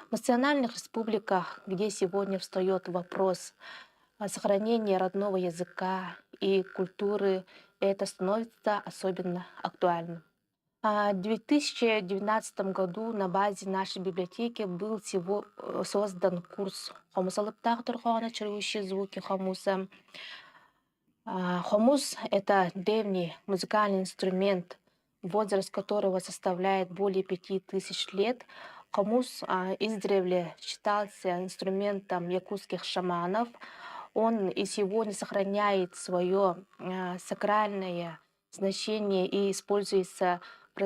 В национальных республиках, где сегодня встает вопрос о сохранении родного языка и культуры, это становится особенно актуальным. В 2019 году на базе нашей библиотеки был создан курс «Хомус алыптағы тұрғаны чарующие звуки хомуса». Хомус — это древний музыкальный инструмент, возраст которого составляет более 5000 лет. Хомус издревле считался инструментом якутских шаманов. Он и сегодня сохраняет свое сакральное значение и используется в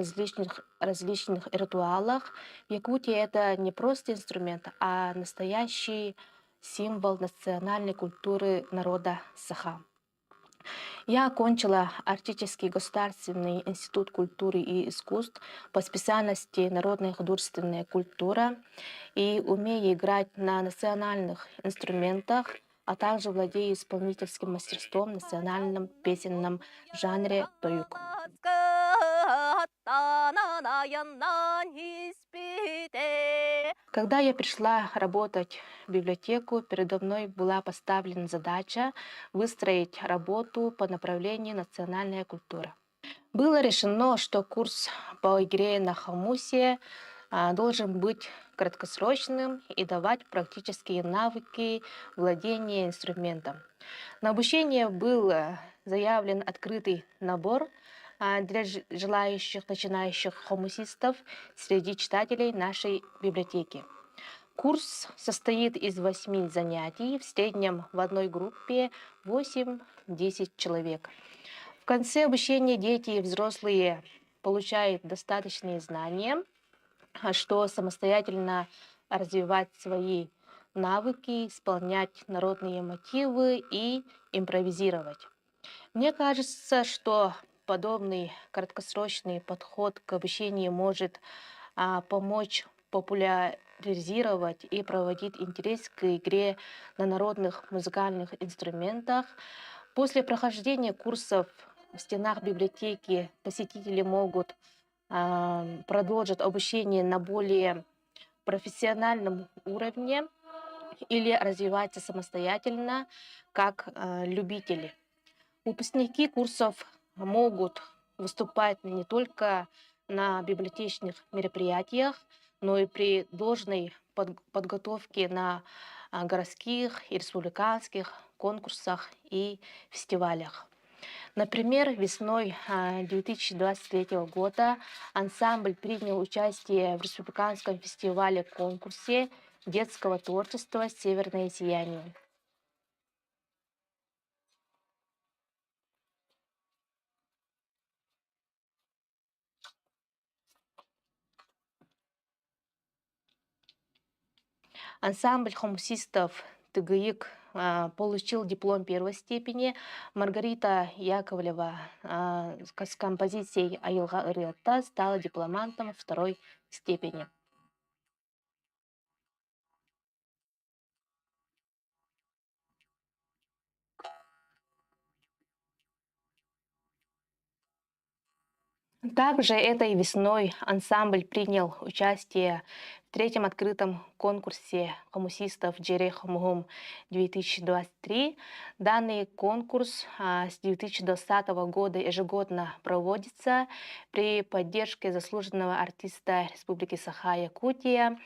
различных ритуалах. В Якутии это не просто инструмент, а настоящий символ национальной культуры народа Саха. Я окончила Арктический государственный институт культуры и искусств по специальности народная художественная культура и умею играть на национальных инструментах, а также владею исполнительским мастерством в национальном песенном жанре тоюк. Когда я пришла работать в библиотеку, передо мной была поставлена задача выстроить работу по направлению национальная культура. Было решено, что курс по игре на хомусе должен быть краткосрочным и давать практические навыки владения инструментом. На обучение был заявлен открытый набор для желающих начинающих хомусистов среди читателей нашей библиотеки. Курс состоит из 8 занятий, в среднем в одной группе 8-10 человек. В конце обучения дети и взрослые получают достаточные знания, что самостоятельно развивать свои навыки, исполнять народные мотивы и импровизировать. Мне кажется, что подобный краткосрочный подход к обучению может помочь популяризировать и проводить интерес к игре на народных музыкальных инструментах. После прохождения курсов в стенах библиотеки посетители могут продолжить обучение на более профессиональном уровне или развиваться самостоятельно как любители. Выпускники курсов могут выступать не только на библиотечных мероприятиях, но и при должной подготовке на городских и республиканских конкурсах и фестивалях. Например, весной 2023 года ансамбль принял участие в республиканском фестивале-конкурсе детского творчества «Северное сияние». Ансамбль хомусистов «Тыгыик» получил диплом первой степени. Маргарита Яковлева с композицией «Айылга ырыатта» стала дипломантом второй степени. Также этой весной ансамбль принял участие в третьем открытом конкурсе хомусистов «Джере Хомугум 2023». Данный конкурс с 2020 года ежегодно проводится при поддержке заслуженного артиста Республики Саха-Якутия,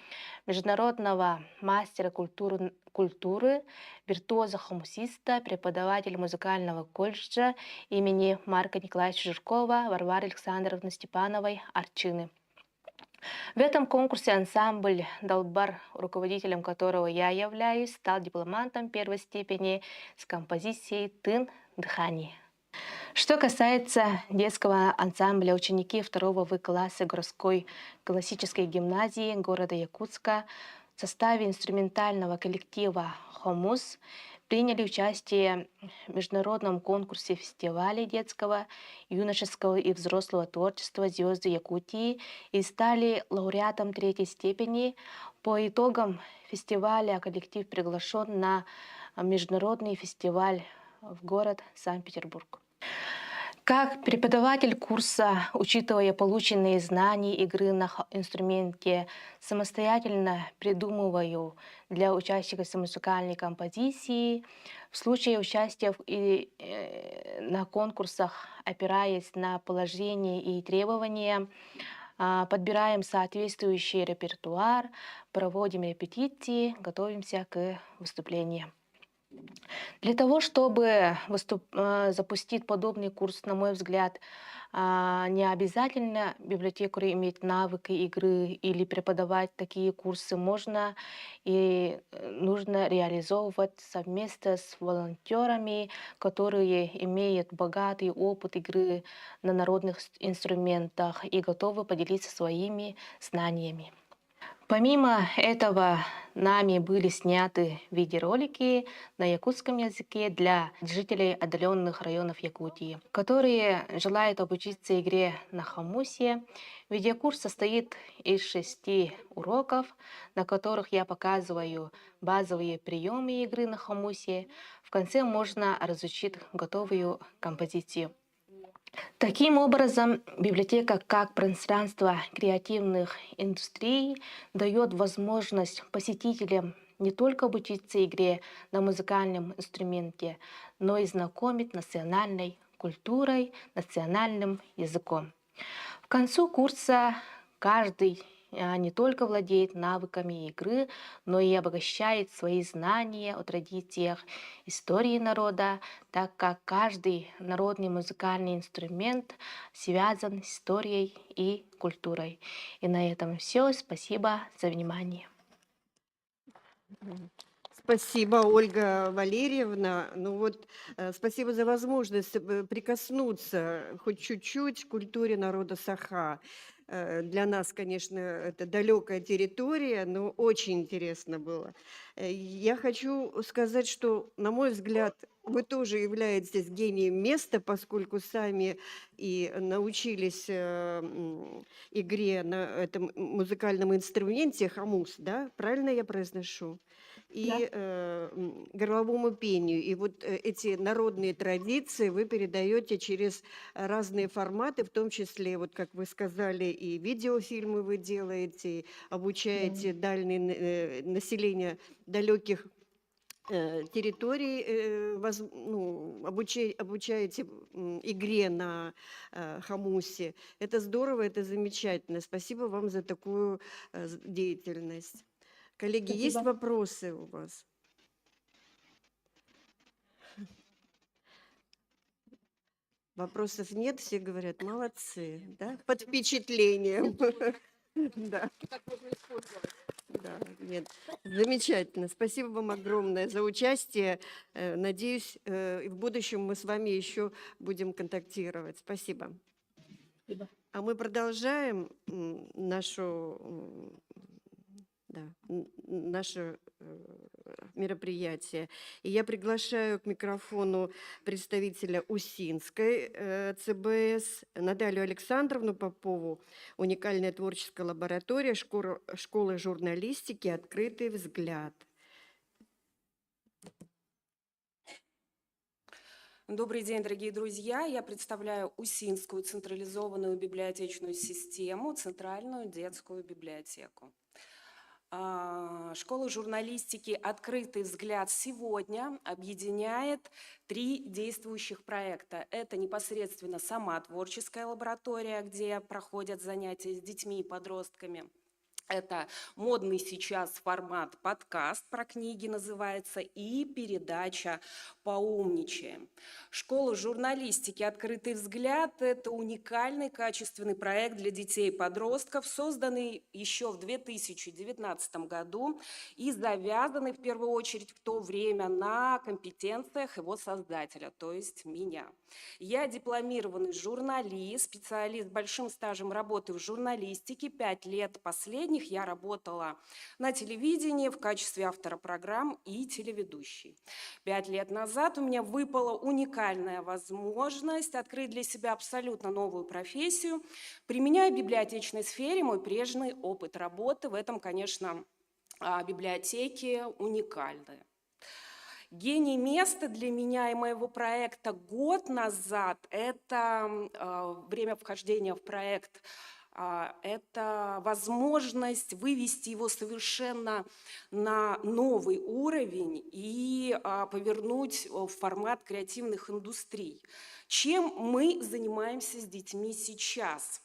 международного мастера культуры, виртуоза-хомусиста, преподавателя музыкального колледжа имени Марка Николаевича Жиркова Варвары Александровны Степановой Арчины. В этом конкурсе ансамбль «Далбар», руководителем которого я являюсь, стал дипломантом первой степени с композицией «Тын Дхани». Что касается детского ансамбля, ученики 2 В-класса городской классической гимназии города Якутска в составе инструментального коллектива «Хомус» приняли участие в международном конкурсе фестиваля детского, юношеского и взрослого творчества «Звезды Якутии» и стали лауреатом 3-й степени. По итогам фестиваля коллектив приглашен на международный фестиваль в город Санкт-Петербург. Как преподаватель курса, учитывая полученные знания игры на инструменте, самостоятельно придумываю для участников музыкальной композиции. В случае участия на конкурсах, опираясь на положения и требования, подбираем соответствующий репертуар, проводим репетиции, готовимся к выступлениям. Для того, чтобы запустить подобный курс, на мой взгляд, не обязательно библиотекарю иметь навыки игры или преподавать такие курсы. Можно и нужно реализовывать совместно с волонтерами, которые имеют богатый опыт игры на народных инструментах и готовы поделиться своими знаниями. Помимо этого, нами были сняты видеоролики на якутском языке для жителей отдаленных районов Якутии, которые желают обучиться игре на хомусе. Видеокурс состоит из 6 уроков, на которых я показываю базовые приемы игры на хомусе. В конце можно разучить готовую композицию. Таким образом, библиотека как пространство креативных индустрий дает возможность посетителям не только обучиться игре на музыкальном инструменте, но и знакомить национальной культурой, национальным языком. К концу курса каждый не только владеет навыками игры, но и обогащает свои знания о традициях истории народа, так как каждый народный музыкальный инструмент связан с историей и культурой. И на этом все. Спасибо за внимание. Спасибо, Ольга Валерьевна. Спасибо за возможность прикоснуться хоть чуть-чуть к культуре народа Саха. Для нас, конечно, это далекая территория, но очень интересно было. Я хочу сказать, что, на мой взгляд, вы тоже являетесь гением места, поскольку сами и научились игре на этом музыкальном инструменте хомус, да? Правильно я произношу? И горловому пению. И вот эти народные традиции вы передаете через разные форматы, в том числе, вот как вы сказали, и видеофильмы вы делаете, обучаете население далеких территорий, обучаете игре на хомусе. Это здорово, это замечательно. Спасибо вам за такую деятельность. Коллеги, есть вопросы у вас? Вопросов нет, все говорят, молодцы, да? Под впечатлением. Да. Да, нет. Замечательно. Спасибо вам огромное за участие. Надеюсь, и в будущем мы с вами еще будем контактировать. Спасибо. А мы продолжаем наше мероприятие. И я приглашаю к микрофону представителя Усинской ЦБС Наталью Александровну Попову, уникальная творческая лаборатория школы журналистики «Открытый взгляд». Добрый день, дорогие друзья. Я представляю Усинскую централизованную библиотечную систему, Центральную детскую библиотеку. Школа журналистики «Открытый взгляд» сегодня объединяет 3 действующих проекта. Это непосредственно сама творческая лаборатория, где проходят занятия с детьми и подростками. Это модный сейчас формат подкаст про книги называется и передача «Поумничаем». Школа журналистики «Открытый взгляд» – это уникальный качественный проект для детей и подростков, созданный еще в 2019 году и завязанный в первую очередь в то время на компетенциях его создателя, то есть меня. Я дипломированный журналист, специалист с большим стажем работы в журналистике. 5 лет последних я работала на телевидении в качестве автора программ и телеведущей. 5 лет назад у меня выпала уникальная возможность открыть для себя абсолютно новую профессию, применяя в библиотечной сфере мой прежний опыт работы. В этом, конечно, библиотеки уникальны. Гений места для меня и моего проекта год назад – это время вхождения в проект, это возможность вывести его совершенно на новый уровень и повернуть в формат креативных индустрий. Чем мы занимаемся с детьми сейчас?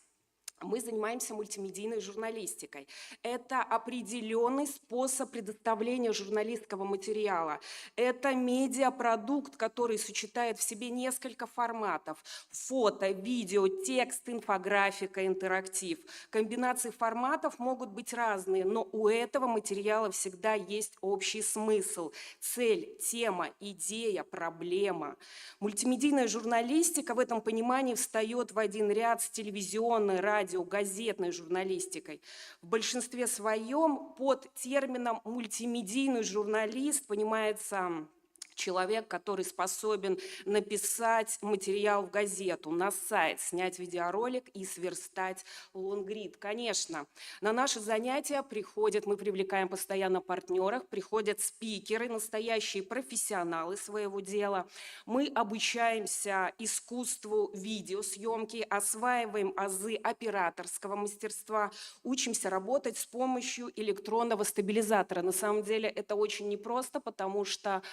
Мы занимаемся мультимедийной журналистикой. Это определенный способ предоставления журналистского материала. Это медиапродукт, который сочетает в себе несколько форматов. Фото, видео, текст, инфографика, интерактив. Комбинации форматов могут быть разные, но у этого материала всегда есть общий смысл. Цель, тема, идея, проблема. Мультимедийная журналистика в этом понимании встает в один ряд с телевизионной, радио, газетной журналистикой. В большинстве своем под термином мультимедийный журналист понимается человек, который способен написать материал в газету, на сайт, снять видеоролик и сверстать лонгрид. Конечно, на наши занятия приходят, мы привлекаем постоянно партнеров, приходят спикеры, настоящие профессионалы своего дела. Мы обучаемся искусству видеосъемки, осваиваем азы операторского мастерства, учимся работать с помощью электронного стабилизатора. На самом деле это очень непросто, потому что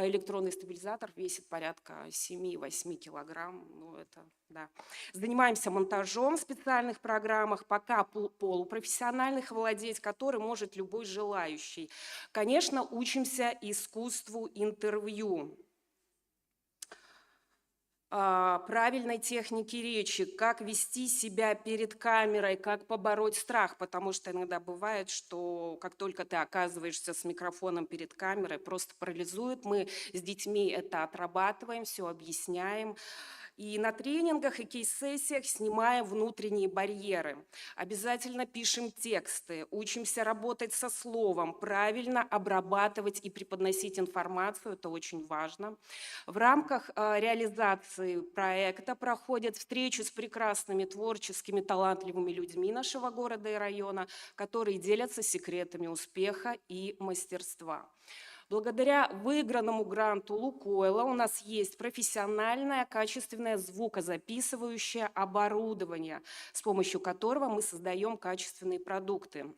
электронный стабилизатор весит порядка 7-8 килограмм. Ну, это, да. Занимаемся монтажом в специальных программах, пока полупрофессиональных, владеть которым может любой желающий. Конечно, учимся искусству интервью. Правильной техники речи, как вести себя перед камерой, как побороть страх, потому что иногда бывает, что как только ты оказываешься с микрофоном перед камерой, просто парализует. Мы с детьми это отрабатываем, все объясняем. И на тренингах и кейс-сессиях снимаем внутренние барьеры. Обязательно пишем тексты, учимся работать со словом, правильно обрабатывать и преподносить информацию, это очень важно. В рамках реализации проекта проходят встречи с прекрасными творческими, талантливыми людьми нашего города и района, которые делятся секретами успеха и мастерства. Благодаря выигранному гранту «Лукойла» у нас есть профессиональное, качественное звукозаписывающее оборудование, с помощью которого мы создаем качественные продукты.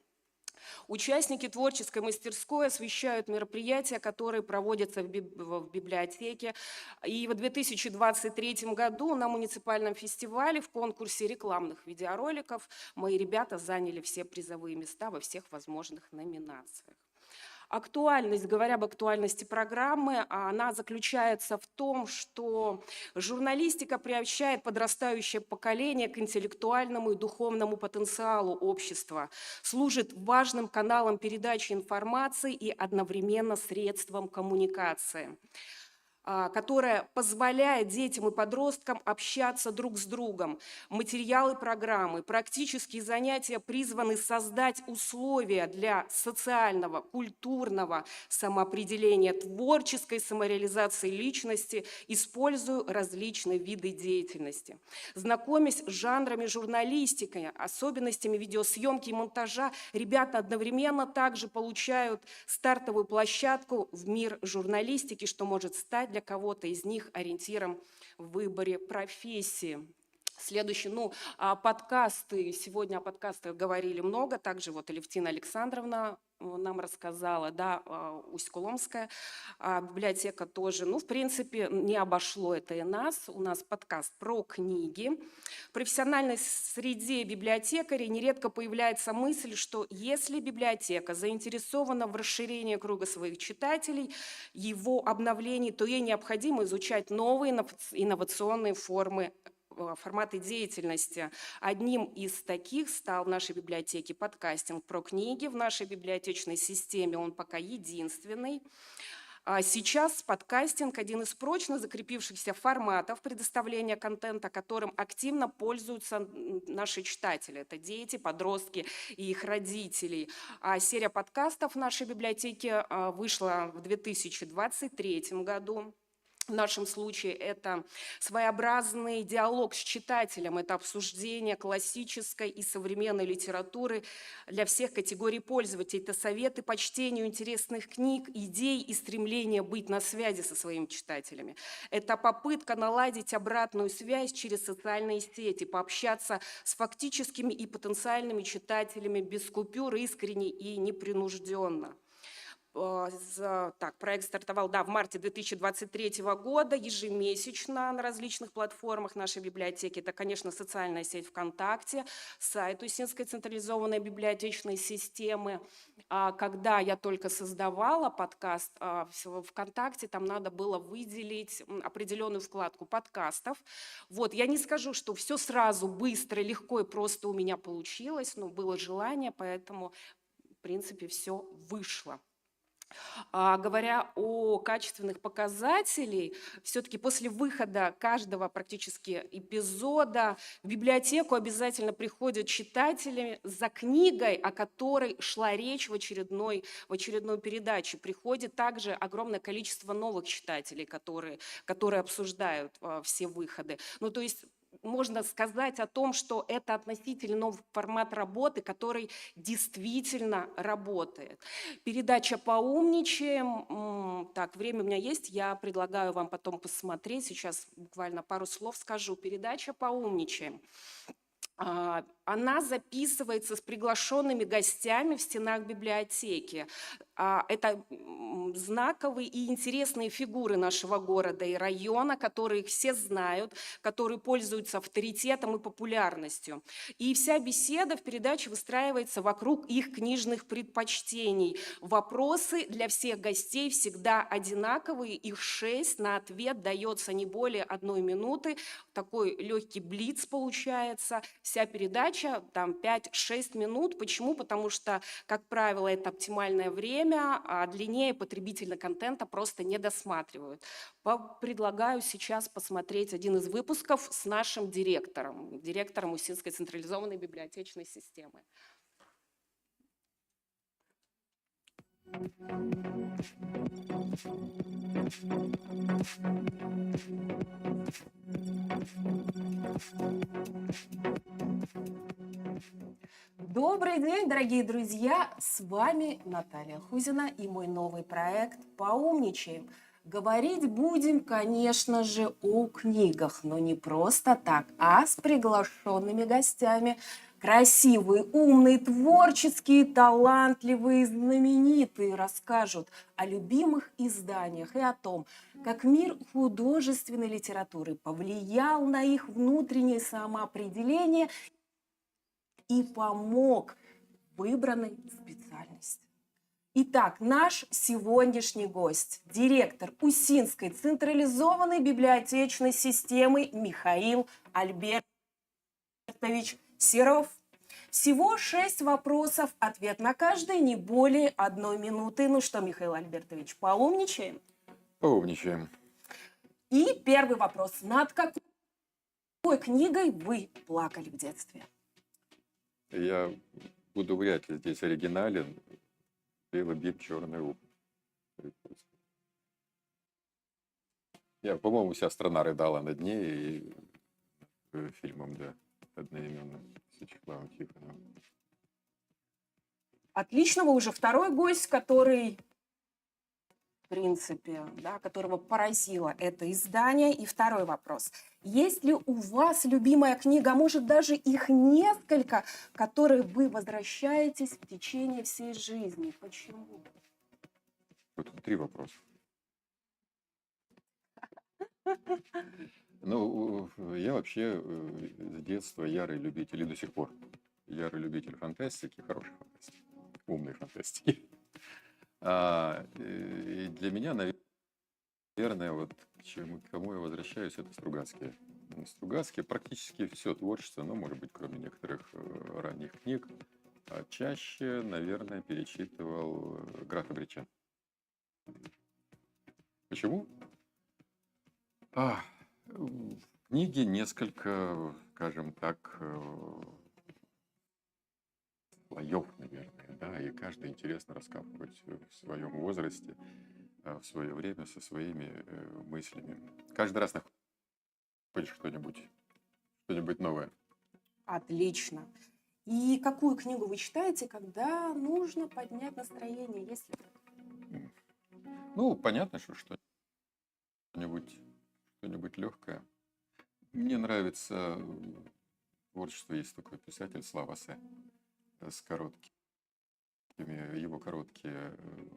Участники творческой мастерской освещают мероприятия, которые проводятся в библиотеке. И в 2023 году на муниципальном фестивале в конкурсе рекламных видеороликов мои ребята заняли все призовые места во всех возможных номинациях. Актуальность, говоря об актуальности программы, она заключается в том, что журналистика приобщает подрастающее поколение к интеллектуальному и духовному потенциалу общества, служит важным каналом передачи информации и одновременно средством коммуникации, которая позволяет детям и подросткам общаться друг с другом. Материалы программы, практические занятия призваны создать условия для социального, культурного самоопределения, творческой самореализации личности, используя различные виды деятельности. Знакомясь с жанрами журналистики, особенностями видеосъемки и монтажа, ребята одновременно также получают стартовую площадку в мир журналистики, что может стать для кого-то из них ориентиром в выборе профессии. Следующий, подкасты. Сегодня о подкастах говорили много. Также вот Алевтина Александровна нам рассказала, да, Усть-Куломская библиотека тоже. В принципе, не обошло это и нас. У нас подкаст про книги. В профессиональной среде библиотекарей нередко появляется мысль, что если библиотека заинтересована в расширении круга своих читателей, его обновлении, то ей необходимо изучать новые инновационные форматы деятельности. Одним из таких стал в нашей библиотеке подкастинг про книги. В нашей библиотечной системе он пока единственный. Сейчас подкастинг – один из прочно закрепившихся форматов предоставления контента, которым активно пользуются наши читатели. Это дети, подростки и их родители. Серия подкастов в нашей библиотеке вышла в 2023 году. В нашем случае это своеобразный диалог с читателем, это обсуждение классической и современной литературы для всех категорий пользователей. Это советы по чтению интересных книг, идей и стремление быть на связи со своими читателями. Это попытка наладить обратную связь через социальные сети, пообщаться с фактическими и потенциальными читателями без купюр, искренне и непринужденно. Проект стартовал, в марте 2023 года, ежемесячно на различных платформах нашей библиотеки. Это, конечно, социальная сеть ВКонтакте, сайт Усинской централизованной библиотечной системы. Когда я только создавала подкаст в ВКонтакте, там надо было выделить определенную вкладку подкастов. Я не скажу, что все сразу, быстро, легко и просто у меня получилось, но было желание, поэтому, в принципе, все вышло. Говоря о качественных показателях, все-таки после выхода каждого практически эпизода в библиотеку обязательно приходят читатели за книгой, о которой шла речь в очередной передаче. Приходит также огромное количество новых читателей, которые обсуждают все выходы. То есть можно сказать о том, что это относительно новый формат работы, который действительно работает. Передача «Поумничаем». Время у меня есть, я предлагаю вам потом посмотреть. Сейчас буквально пару слов скажу. Передача «Поумничаем». Она записывается с приглашенными гостями в стенах библиотеки. Это знаковые и интересные фигуры нашего города и района, которые все знают, которые пользуются авторитетом и популярностью. И вся беседа в передаче выстраивается вокруг их книжных предпочтений. Вопросы для всех гостей всегда одинаковые, их 6, на ответ дается не более 1 минуты. Такой легкий блиц получается. Вся передача там 5-6 минут. Почему? Потому что, как правило, это оптимальное время, а длиннее потребители контента просто не досматривают. Предлагаю сейчас посмотреть один из выпусков с нашим директором Усинской централизованной библиотечной системы. Добрый день, дорогие друзья! С вами Наталья Хузина и мой новый проект «Поумничаем». Говорить будем, конечно же, о книгах, но не просто так, а с приглашенными гостями. Красивые, умные, творческие, талантливые, знаменитые расскажут о любимых изданиях и о том, как мир художественной литературы повлиял на их внутреннее самоопределение и помог выбранной специальности. Итак, наш сегодняшний гость – директор Усинской централизованной библиотечной системы Михаил Альбертович Серов. Всего 6 вопросов, ответ на каждый не более 1 минуты. Ну что, Михаил Альбертович, поумничаем? Поумничаем. И первый вопрос. Над какой книгой вы плакали в детстве? Я буду вряд ли здесь оригинален. Белый бит, черный ум. Я, по-моему, вся страна рыдала над ней и фильмом, да, одноименным с Вячеславом Тихоновым. Отлично, вы уже второй гость, который принципе, да, которого поразило это издание? И второй вопрос. Есть ли у вас любимая книга, а может даже их несколько, к которой вы возвращаетесь в течение всей жизни? Почему? Вот 3 вопроса. Ну, я вообще с детства ярый любитель, и до сих пор ярый любитель фантастики, хорошей фантастики, умной фантастики. И для меня, наверное, вот к кому я возвращаюсь, это Стругацкие. Стругацкие практически все творчество, ну, может быть, кроме некоторых ранних книг, а чаще, наверное, перечитывал графа Брича. Почему? Книги несколько, скажем так, слоев, наверное, да, и каждый интересно раскапывать в своем возрасте, в свое время со своими мыслями. Каждый раз находишь что-нибудь новое. Отлично. И какую книгу вы читаете, когда нужно поднять настроение, если... Ну, понятно, что что-нибудь легкое. Мне нравится творчество, есть такой писатель Слава Се, с короткими, его короткие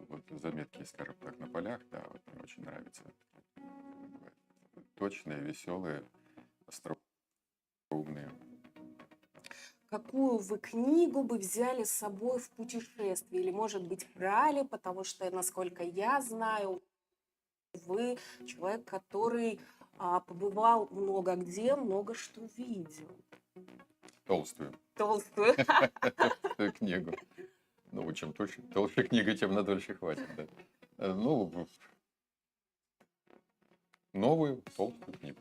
вот, заметки, скажем так, на полях, да, вот мне очень нравится. Точные, веселые, остроумные. Какую вы книгу бы взяли с собой в путешествие? Или, может быть, брали, потому что, насколько я знаю, вы человек, который побывал много где, много что видел. Толстую. Толстую. Толстую книгу. Ну, чем толще книга, тем надольше хватит, да. Ну, новую толстую книгу.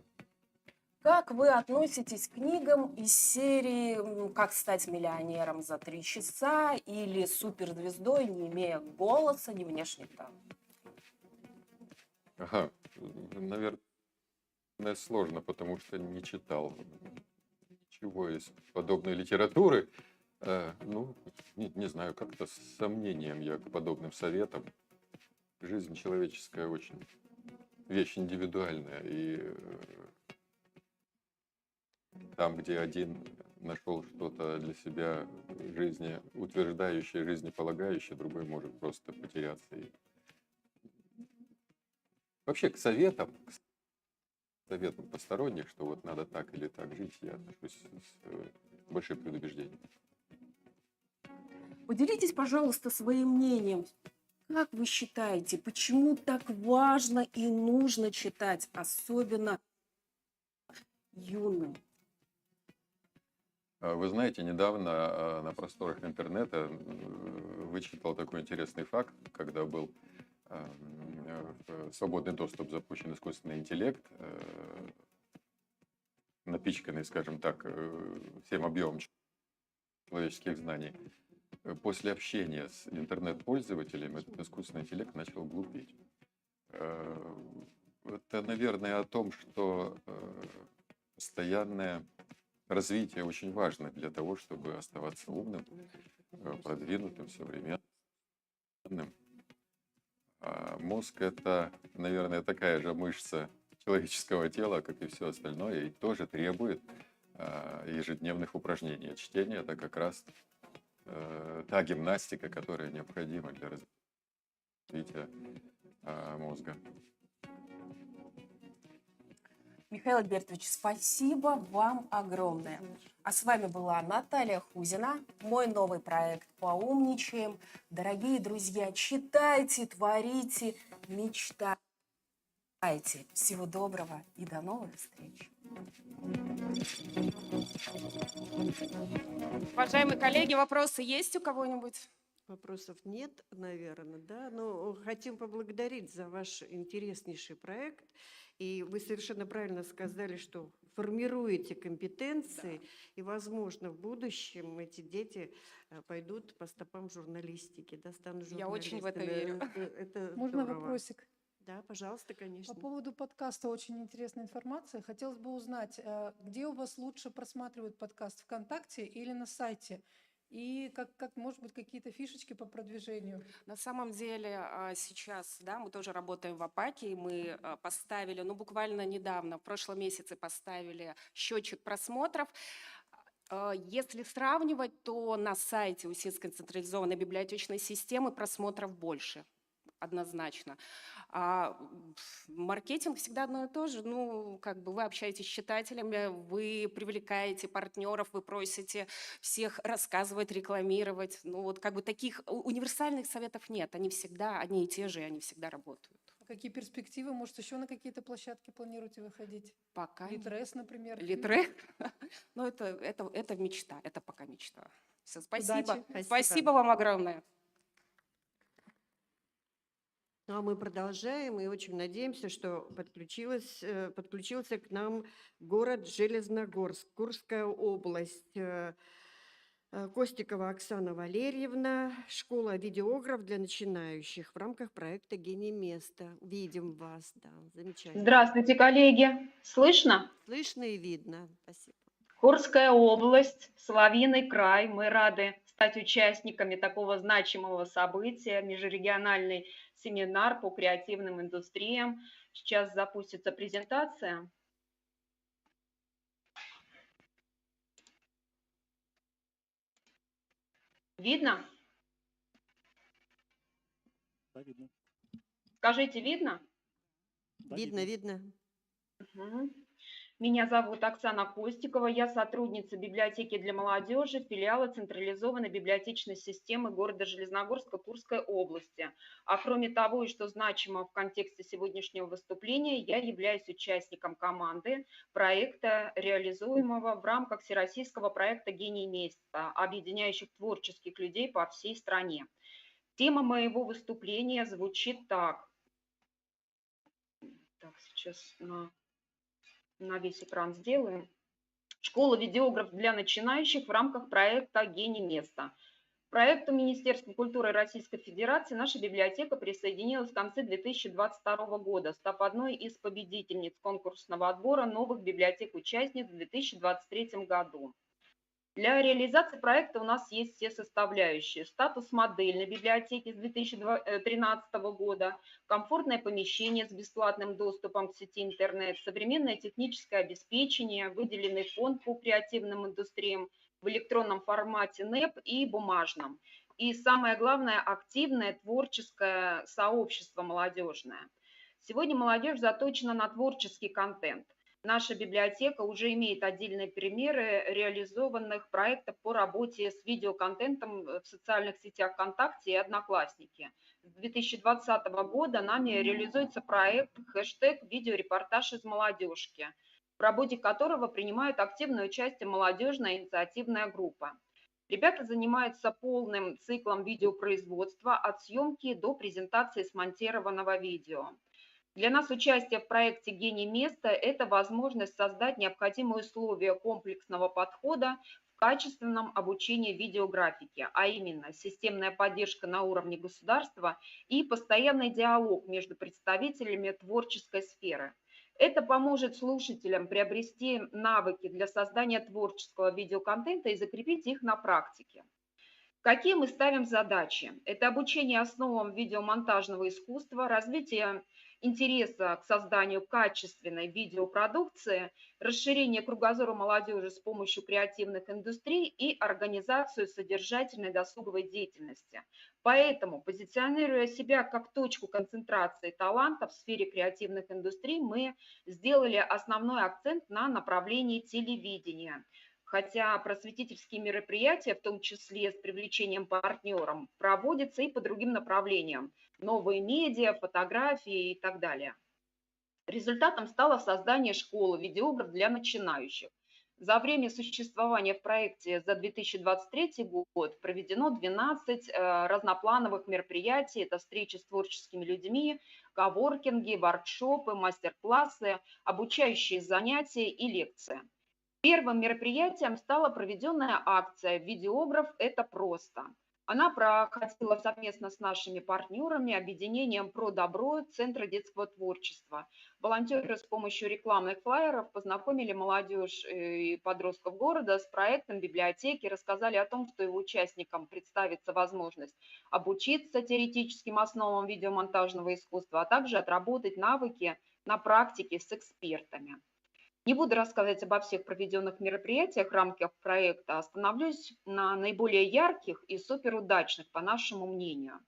Как вы относитесь к книгам из серии «Как стать миллионером за 3 часа» или «Суперзвездой, не имея голоса, ни внешних данных»? Ага, наверное, сложно, потому что не читал ничего из подобной литературы. Ну, не знаю, как-то с сомнением я к подобным советам. Жизнь человеческая очень вещь индивидуальная, и там, где один нашел что-то для себя жизни утверждающее, жизнеполагающее, другой может просто потеряться. И... Вообще к советам посторонних, что вот надо так или так жить, я отношусь с большим предубеждением. Поделитесь, пожалуйста, своим мнением. Как вы считаете, почему так важно и нужно читать, особенно юным? Вы знаете, недавно на просторах интернета вычитал такой интересный факт, когда был в свободный доступ запущен искусственный интеллект, напичканный, скажем так, всем объемом человеческих знаний. После общения с интернет-пользователями этот искусственный интеллект начал глупеть. Это, наверное, о том, что постоянное развитие очень важно для того, чтобы оставаться умным, продвинутым, современным. А мозг – это, наверное, такая же мышца человеческого тела, как и все остальное, и тоже требует ежедневных упражнений. Чтение – это как раз та гимнастика, которая необходима для развития мозга. Михаил Альбертович, спасибо вам огромное. А с вами была Наталья Хузина, мой новый проект «Поумничаем». Дорогие друзья, читайте, творите, мечтайте. Всего доброго и до новых встреч. Уважаемые коллеги, вопросы есть у кого-нибудь? Вопросов нет, наверное, да, но хотим поблагодарить за ваш интереснейший проект. И вы совершенно правильно сказали, что формируете компетенции, и, возможно, в будущем эти дети пойдут по стопам журналистики, да, станут журналистами. Я очень в это верю. Это Можно здорово. вопросик? Да, пожалуйста, конечно. По поводу подкаста очень интересная информация. Хотелось бы узнать, где у вас лучше просматривают подкаст, ВКонтакте или на сайте И как может быть, какие-то фишечки по продвижению? На самом деле сейчас, да, мы тоже работаем в АПАКе, и мы поставили, ну, буквально недавно, в прошлом месяце поставили счетчик просмотров. Если сравнивать, то на сайте Усинской централизованной библиотечной системы просмотров больше, однозначно. Маркетинг всегда одно и то же. Ну, как бы вы общаетесь с читателями, вы привлекаете партнеров, вы просите всех рассказывать, рекламировать. Ну, вот как бы таких универсальных советов нет. Они всегда одни и те же, и они всегда работают. Какие перспективы? Может, еще на какие-то площадки планируете выходить? Пока. Литрес, например. Литрес? Ну, это мечта, это пока мечта. Все, спасибо. Удачи. Спасибо вам огромное. Ну, а мы продолжаем и очень надеемся, что подключился к нам город Железногорск, Курская область. Костикова Оксана Валерьевна, школа «Видеограф» для начинающих в рамках проекта «Гений места». Видим вас, да, замечательно. Здравствуйте, коллеги. Слышно? Слышно и видно. Спасибо. Курская область, Соловьиный край. Мы рады стать участниками такого значимого события, межрегиональный семинар по креативным индустриям. Сейчас запустится презентация. Видно? Да, видно. Скажите, видно? Да, Видно, видно. Мгм. Меня зовут Оксана Костикова, я сотрудница библиотеки для молодежи, филиала централизованной библиотечной системы города Железногорска Курской области. А кроме того, и что значимо в контексте сегодняшнего выступления, я являюсь участником команды проекта, реализуемого в рамках всероссийского проекта «Гений места», объединяющих творческих людей по всей стране. Тема моего выступления звучит так. Так, сейчас на весь экран сделаем. Школа «Видеограф» для начинающих в рамках проекта «Гений места». К проекту Министерства культуры Российской Федерации наша библиотека присоединилась в конце 2022 года, став одной из победительниц конкурсного отбора новых библиотек-участниц в 2023 году. Для реализации проекта у нас есть все составляющие. Статус модельной библиотеки с 2013 года, комфортное помещение с бесплатным доступом к сети интернет, современное техническое обеспечение, выделенный фонд по креативным индустриям в электронном формате НЭП и бумажном. И самое главное, активное творческое сообщество молодежное. Сегодня молодежь заточена на творческий контент. Наша библиотека уже имеет отдельные примеры реализованных проектов по работе с видеоконтентом в социальных сетях ВКонтакте и Одноклассники. С 2020 года нами реализуется проект хэштег «Видеорепортаж из молодежки», в работе которого принимает активное участие молодежная инициативная группа. Ребята занимаются полным циклом видеопроизводства от съемки до презентации смонтированного видео. Для нас участие в проекте «Гений места» – это возможность создать необходимые условия комплексного подхода в качественном обучении видеографике, а именно системная поддержка на уровне государства и постоянный диалог между представителями творческой сферы. Это поможет слушателям приобрести навыки для создания творческого видеоконтента и закрепить их на практике. Какие мы ставим задачи? Это обучение основам видеомонтажного искусства, развитие интереса к созданию качественной видеопродукции, расширение кругозора молодежи с помощью креативных индустрий и организацию содержательной досуговой деятельности. Поэтому, позиционируя себя как точку концентрации талантов в сфере креативных индустрий, мы сделали основной акцент на направлении телевидения. Хотя просветительские мероприятия, в том числе с привлечением партнеров, проводятся и по другим направлениям. Новые медиа, фотографии и так далее. Результатом стало создание школы «Видеограф» для начинающих. За время существования в проекте за 2023 год проведено 12 разноплановых мероприятий. Это встречи с творческими людьми, коворкинги, воркшопы, мастер-классы, обучающие занятия и лекции. Первым мероприятием стала проведенная акция «Видеограф – это просто». Она проходила совместно с нашими партнерами, объединением «Про добро» Центра детского творчества. Волонтеры с помощью рекламных флаеров познакомили молодежь и подростков города с проектом библиотеки, рассказали о том, что его участникам представится возможность обучиться теоретическим основам видеомонтажного искусства, а также отработать навыки на практике с экспертами. Не буду рассказывать обо всех проведенных мероприятиях в рамках проекта, остановлюсь на наиболее ярких и суперудачных, по нашему мнению.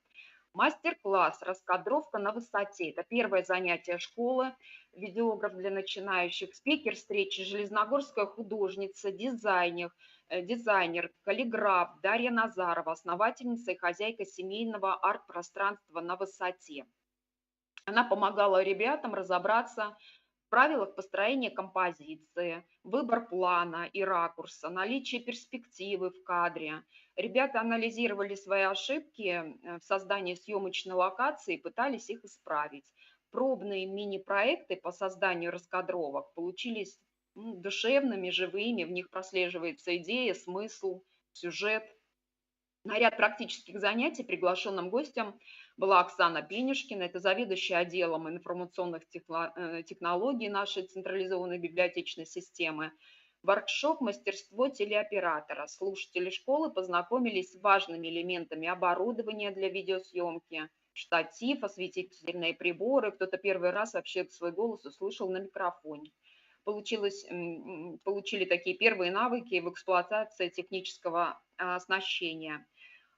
Мастер-класс «Раскадровка на высоте». Это первое занятие школы, видеограф для начинающих, спикер встречи, железногорская художница, дизайнер, каллиграф Дарья Назарова, основательница и хозяйка семейного арт-пространства на высоте. Она помогала ребятам разобраться в правилах построения композиции, выбор плана и ракурса, наличие перспективы в кадре. Ребята анализировали свои ошибки в создании съемочной локации и пытались их исправить. Пробные мини-проекты по созданию раскадровок получились душевными, живыми, в них прослеживается идея, смысл, сюжет. На ряд практических занятий приглашенным гостем была Оксана Пенюшкина, это заведующая отделом информационных технологий нашей централизованной библиотечной системы. Воркшоп «Мастерство телеоператора». Слушатели школы познакомились с важными элементами оборудования для видеосъемки, штатив, осветительные приборы. Кто-то первый раз вообще свой голос услышал на микрофоне. Получили такие первые навыки в эксплуатации технического оснащения.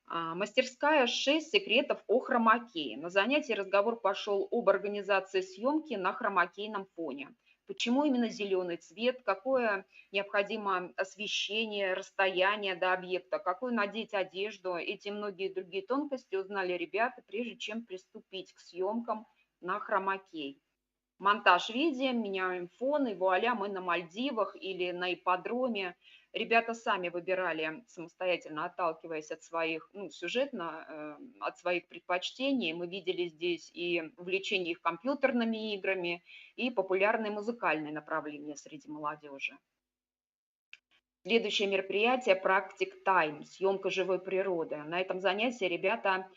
Мастерская 6 секретов о хромакее. На занятии разговор пошел об организации съемки на хромакейном фоне. Почему именно зеленый цвет, какое необходимо освещение, расстояние до объекта, какую надеть одежду. Эти и многие другие тонкости узнали ребята, прежде чем приступить к съемкам на хромакей. Монтаж видео, меняем фон, и вуаля, мы на Мальдивах или на ипподроме. Ребята сами выбирали самостоятельно, отталкиваясь от своих, сюжетно, от своих предпочтений. Мы видели здесь и увлечение их компьютерными играми, и популярные музыкальные направления среди молодежи. Следующее мероприятие «Практик Тайм», съемка живой природы. На этом занятии ребята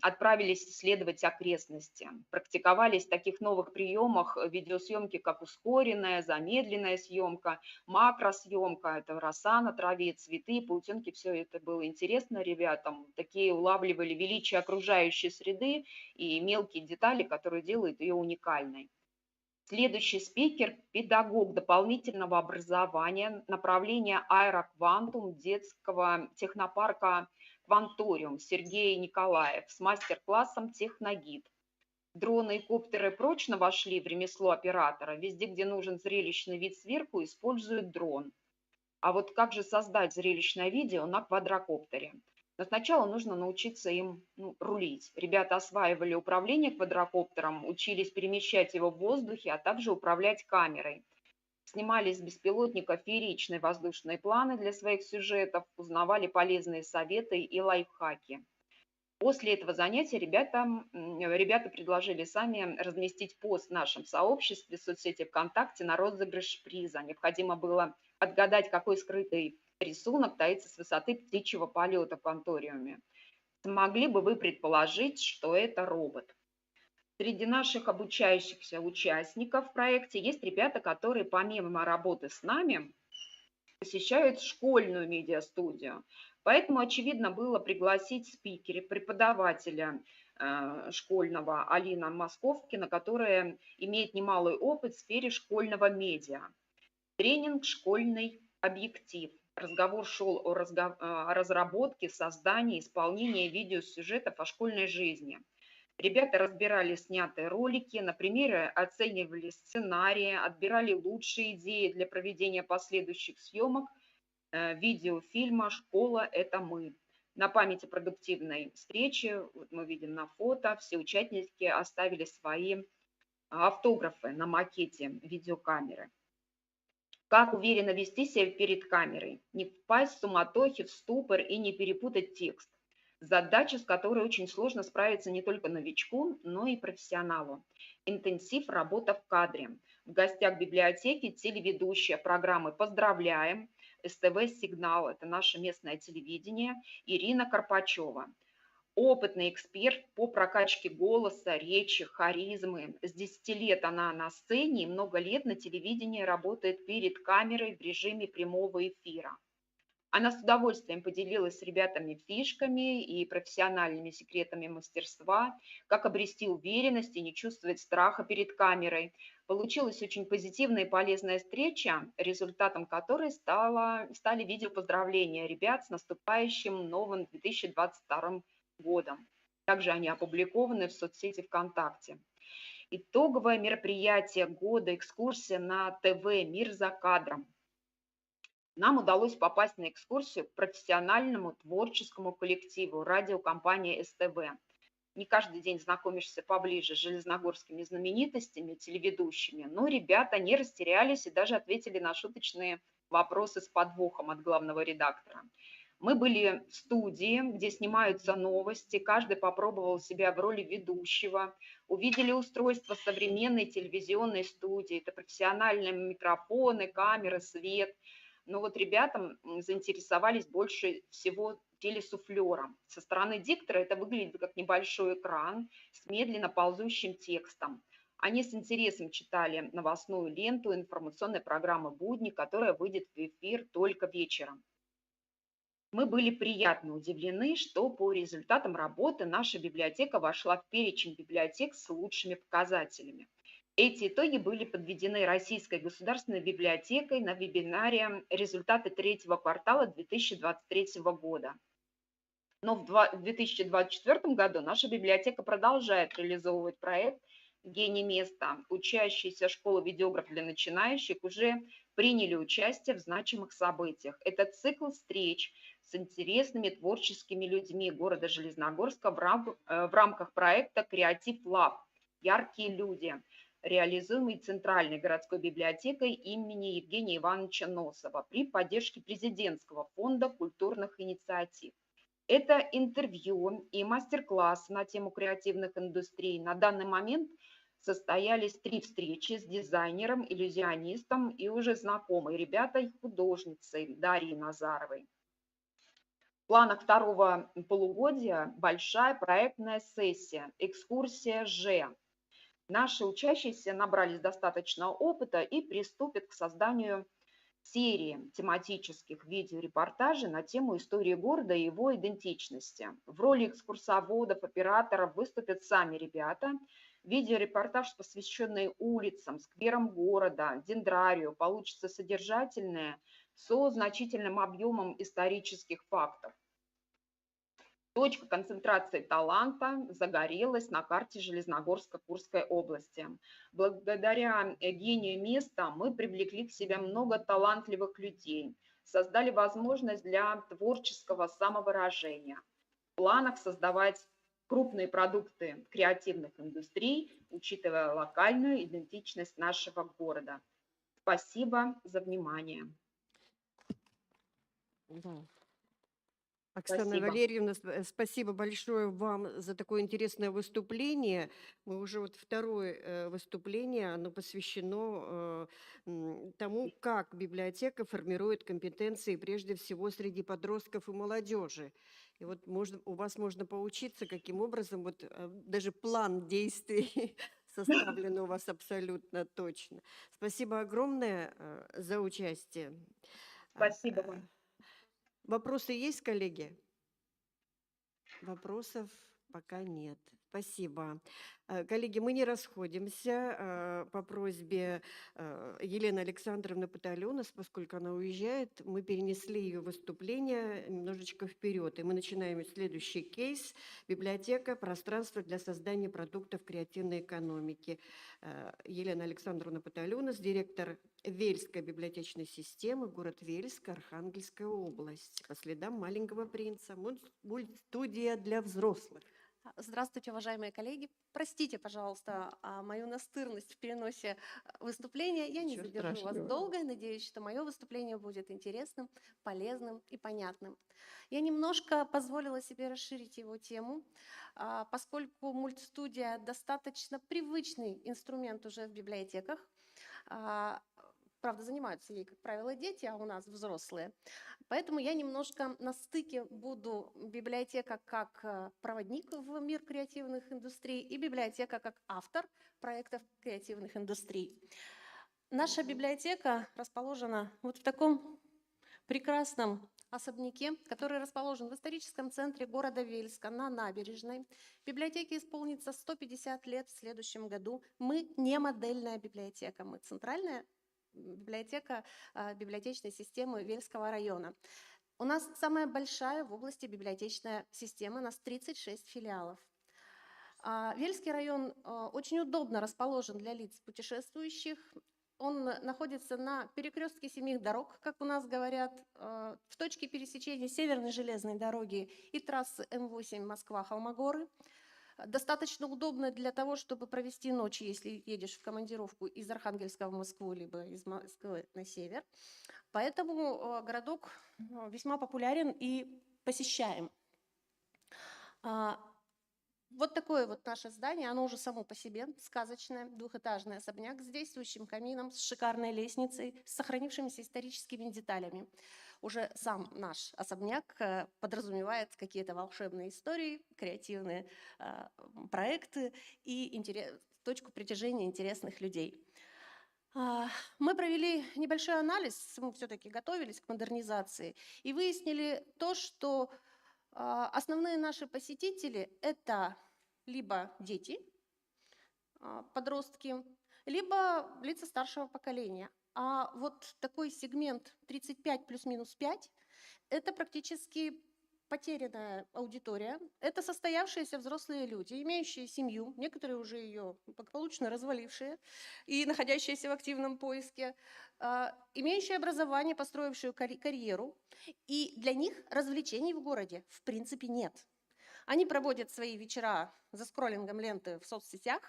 отправились исследовать окрестности, практиковались в таких новых приемах видеосъемки, как ускоренная, замедленная съемка, макросъемка, это роса на траве, цветы, паутинки, все это было интересно ребятам, такие улавливали величие окружающей среды и мелкие детали, которые делают ее уникальной. Следующий спикер – педагог дополнительного образования, направление аэроквантум детского технопарка «Кванториум» Сергей Николаев с мастер-классом «Техногид». Дроны и коптеры прочно вошли в ремесло оператора. Везде, где нужен зрелищный вид сверху, используют дрон. А вот как же создать зрелищное видео на квадрокоптере? Но сначала нужно научиться им рулить. Ребята осваивали управление квадрокоптером, учились перемещать его в воздухе, а также управлять камерой. Снимали с беспилотника фееричные воздушные планы для своих сюжетов, узнавали полезные советы и лайфхаки. После этого занятия ребята предложили сами разместить пост в нашем сообществе в соцсети ВКонтакте на розыгрыш приза. Необходимо было отгадать, какой скрытый рисунок таится с высоты птичьего полета в кванториуме. Могли бы вы предположить, что это робот? Среди наших обучающихся участников в проекте есть ребята, которые помимо работы с нами посещают школьную медиастудию. Поэтому очевидно было пригласить спикера, преподавателя школьного Алина Московкина, которая имеет немалый опыт в сфере школьного медиа. Тренинг «Школьный объектив». Разговор шел о разработке, создании, исполнении видеосюжетов о школьной жизни. Ребята разбирали снятые ролики, на примере оценивали сценарии, отбирали лучшие идеи для проведения последующих съемок видеофильма «Школа – это мы». На память о продуктивной встрече, вот мы видим на фото, все участники оставили свои автографы на макете видеокамеры. Как уверенно вести себя перед камерой, не впасть в суматохе, в ступор и не перепутать текст. Задача, с которой очень сложно справиться не только новичку, но и профессионалу. Интенсив, работа в кадре. В гостях библиотеки телеведущая программы «Поздравляем», СТВ «Сигнал», это наше местное телевидение, Ирина Карпачева. Опытный эксперт по прокачке голоса, речи, харизмы. С 10 лет она на сцене и много лет на телевидении работает перед камерой в режиме прямого эфира. Она с удовольствием поделилась с ребятами фишками и профессиональными секретами мастерства, как обрести уверенность и не чувствовать страха перед камерой. Получилась очень позитивная и полезная встреча, результатом которой стали видеопоздравления ребят с наступающим новым 2022 годом. Также они опубликованы в соцсети ВКонтакте. Итоговое мероприятие года, экскурсия на ТВ «Мир за кадром». Нам удалось попасть на экскурсию к профессиональному творческому коллективу радиокомпании СТВ. Не каждый день знакомишься поближе с железногорскими знаменитостями, телеведущими, но ребята не растерялись и даже ответили на шуточные вопросы с подвохом от главного редактора. Мы были в студии, где снимаются новости, каждый попробовал себя в роли ведущего, увидели устройство современной телевизионной студии, это профессиональные микрофоны, камеры, свет. Но вот ребятам заинтересовались больше всего телесуфлером. Со стороны диктора это выглядит как небольшой экран с медленно ползущим текстом. Они с интересом читали новостную ленту информационной программы «Будни», которая выйдет в эфир только вечером. Мы были приятно удивлены, что по результатам работы наша библиотека вошла в перечень библиотек с лучшими показателями. Эти итоги были подведены Российской государственной библиотекой на вебинаре «Результаты третьего квартала 2023 года». Но в 2024 году наша библиотека продолжает реализовывать проект «Гений места». Учащиеся школы «Видеограф для начинающих» уже приняли участие в значимых событиях. Это цикл встреч с интересными творческими людьми города Железногорска в рамках проекта «Креатив Лаб. Яркие люди», реализуемый Центральной городской библиотекой имени Евгения Ивановича Носова при поддержке Президентского фонда культурных инициатив. Это интервью и мастер-классы на тему креативных индустрий. На данный момент состоялись 3 встречи с дизайнером, иллюзионистом и уже знакомой ребятой художницей Дарьей Назаровой. В планах второго полугодия большая проектная сессия «Экскурсия Ж». Наши учащиеся набрались достаточно опыта и приступят к созданию серии тематических видеорепортажей на тему истории города и его идентичности. В роли экскурсоводов, операторов выступят сами ребята. Видеорепортаж, посвященный улицам, скверам города, дендрарию, получится содержательное, со значительным объемом исторических фактов. Точка концентрации таланта загорелась на карте Железногорско-Курской области. Благодаря гению места мы привлекли к себе много талантливых людей, создали возможность для творческого самовыражения. В планах создавать крупные продукты креативных индустрий, учитывая локальную идентичность нашего города. Спасибо за внимание. Оксана Спасибо. Валерьевна, спасибо большое вам за такое интересное выступление. Мы уже вот второе выступление, оно посвящено тому, как библиотека формирует компетенции прежде всего среди подростков и молодежи. И вот у вас можно поучиться, каким образом вот даже план действий составлен у вас абсолютно точно. Спасибо огромное за участие. Спасибо вам. Вопросы есть, коллеги? Вопросов пока нет. Спасибо. Коллеги, мы не расходимся по просьбе Елены Александровны Паталионас, поскольку она уезжает, мы перенесли ее выступление немножечко вперед. И мы начинаем следующий кейс. Библиотека «Пространство для создания продуктов креативной экономики». Елена Александровна Паталионас, директор Вельской библиотечной системы, город Вельск, Архангельская область. По следам «Маленького принца». Мультстудия для взрослых. Здравствуйте, уважаемые коллеги. Простите, пожалуйста, мою настырность в переносе выступления. Я не Ничего задержу вас страшного. долго и надеюсь, что мое выступление будет интересным, полезным и понятным. Я немножко позволила себе расширить его тему, поскольку мультстудия достаточно привычный инструмент уже в библиотеках. Правда, занимаются ей, как правило, дети, а у нас взрослые. Поэтому я немножко на стыке буду библиотека как проводник в мир креативных индустрий и библиотека как автор проектов креативных индустрий. Наша библиотека расположена вот в таком прекрасном особняке, который расположен в историческом центре города Вельска на набережной. Библиотеке исполнится 150 лет в следующем году. Мы не модельная библиотека, мы центральная библиотека библиотечной системы Вельского района. У нас самая большая в области библиотечная система, у нас 36 филиалов. Вельский район очень удобно расположен для лиц путешествующих. Он находится на перекрестке 7 дорог, как у нас говорят, в точке пересечения Северной железной дороги и трассы М8 Москва-Холмогоры. Достаточно удобно для того, чтобы провести ночь, если едешь в командировку из Архангельска в Москву, либо из Москвы на север. Поэтому городок весьма популярен и посещаем. Вот такое вот наше здание, оно уже само по себе сказочное, двухэтажный особняк с действующим камином, с шикарной лестницей, с сохранившимися историческими деталями. Уже сам наш особняк подразумевает какие-то волшебные истории, креативные проекты и точку притяжения интересных людей. Мы провели небольшой анализ, мы все-таки готовились к модернизации и выяснили то, что основные наши посетители – это либо дети, подростки, либо лица старшего поколения. А вот такой сегмент 35 плюс-минус 5 – это практически потерянная аудитория. Это состоявшиеся взрослые люди, имеющие семью, некоторые уже ее благополучно развалившие и находящиеся в активном поиске, имеющие образование, построившие карьеру. И для них развлечений в городе в принципе нет. Они проводят свои вечера за скроллингом ленты в соцсетях,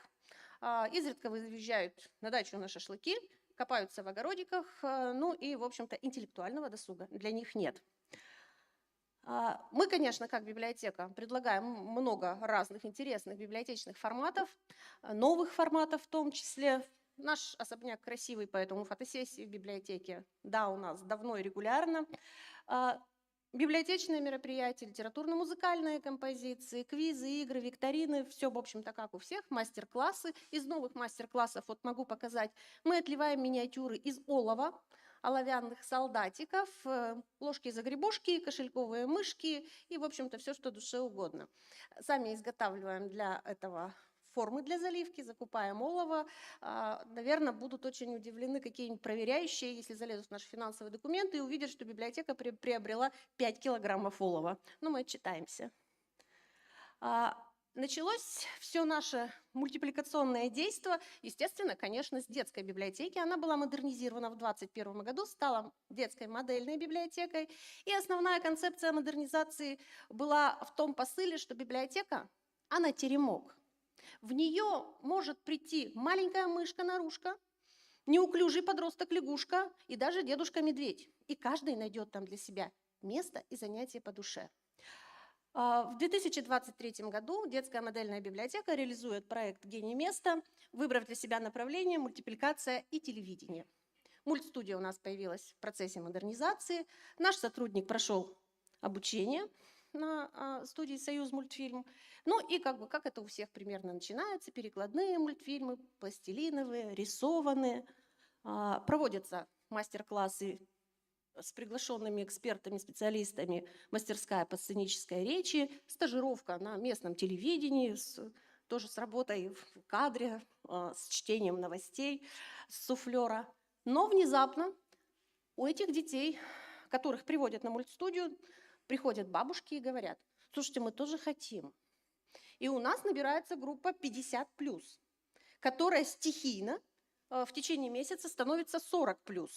изредка выезжают на дачу на шашлыки, копаются в огородиках, ну и, в общем-то, интеллектуального досуга для них нет. Мы, конечно, как библиотека предлагаем много разных интересных библиотечных форматов, новых форматов в том числе. Наш особняк красивый, поэтому фотосессии в библиотеке, да, у нас давно и регулярно. Библиотечные мероприятия, литературно-музыкальные композиции, квизы, игры, викторины, все, в общем-то, как у всех, мастер-классы. Из новых мастер-классов, вот могу показать, мы отливаем миниатюры из олова, оловянных солдатиков, ложки-загребушки, кошельковые мышки и, в общем-то, все, что душе угодно. Сами изготавливаем для этого формы для заливки, закупаем олово. Наверное, будут очень удивлены какие-нибудь проверяющие, если залезут в наши финансовые документы и увидят, что библиотека приобрела 5 килограммов олова. Но мы отчитаемся. Началось все наше мультипликационное действие, естественно, конечно, с детской библиотеки. Она была модернизирована в 2021 году, стала детской модельной библиотекой. И основная концепция модернизации была в том посыле, что библиотека, она теремок. В нее может прийти маленькая мышка-нарушка, неуклюжий подросток-лягушка и даже дедушка-медведь. И каждый найдет там для себя место и занятие по душе. В 2023 году детская модельная библиотека реализует проект «Гений места», выбрав для себя направление мультипликация и телевидение. Мультстудия у нас появилась в процессе модернизации. Наш сотрудник прошел обучение на студии «Союз мультфильм». Ну и как это у всех примерно начинается, перекладные мультфильмы, пластилиновые, рисованные. Проводятся мастер-классы с приглашенными экспертами, специалистами, мастерская по сценической речи, стажировка на местном телевидении, тоже с работой в кадре, с чтением новостей, с суфлера. Но внезапно у этих детей, которых приводят на мультстудию, приходят бабушки и говорят: слушайте, мы тоже хотим. И у нас набирается группа 50+, которая стихийно в течение месяца становится 40+.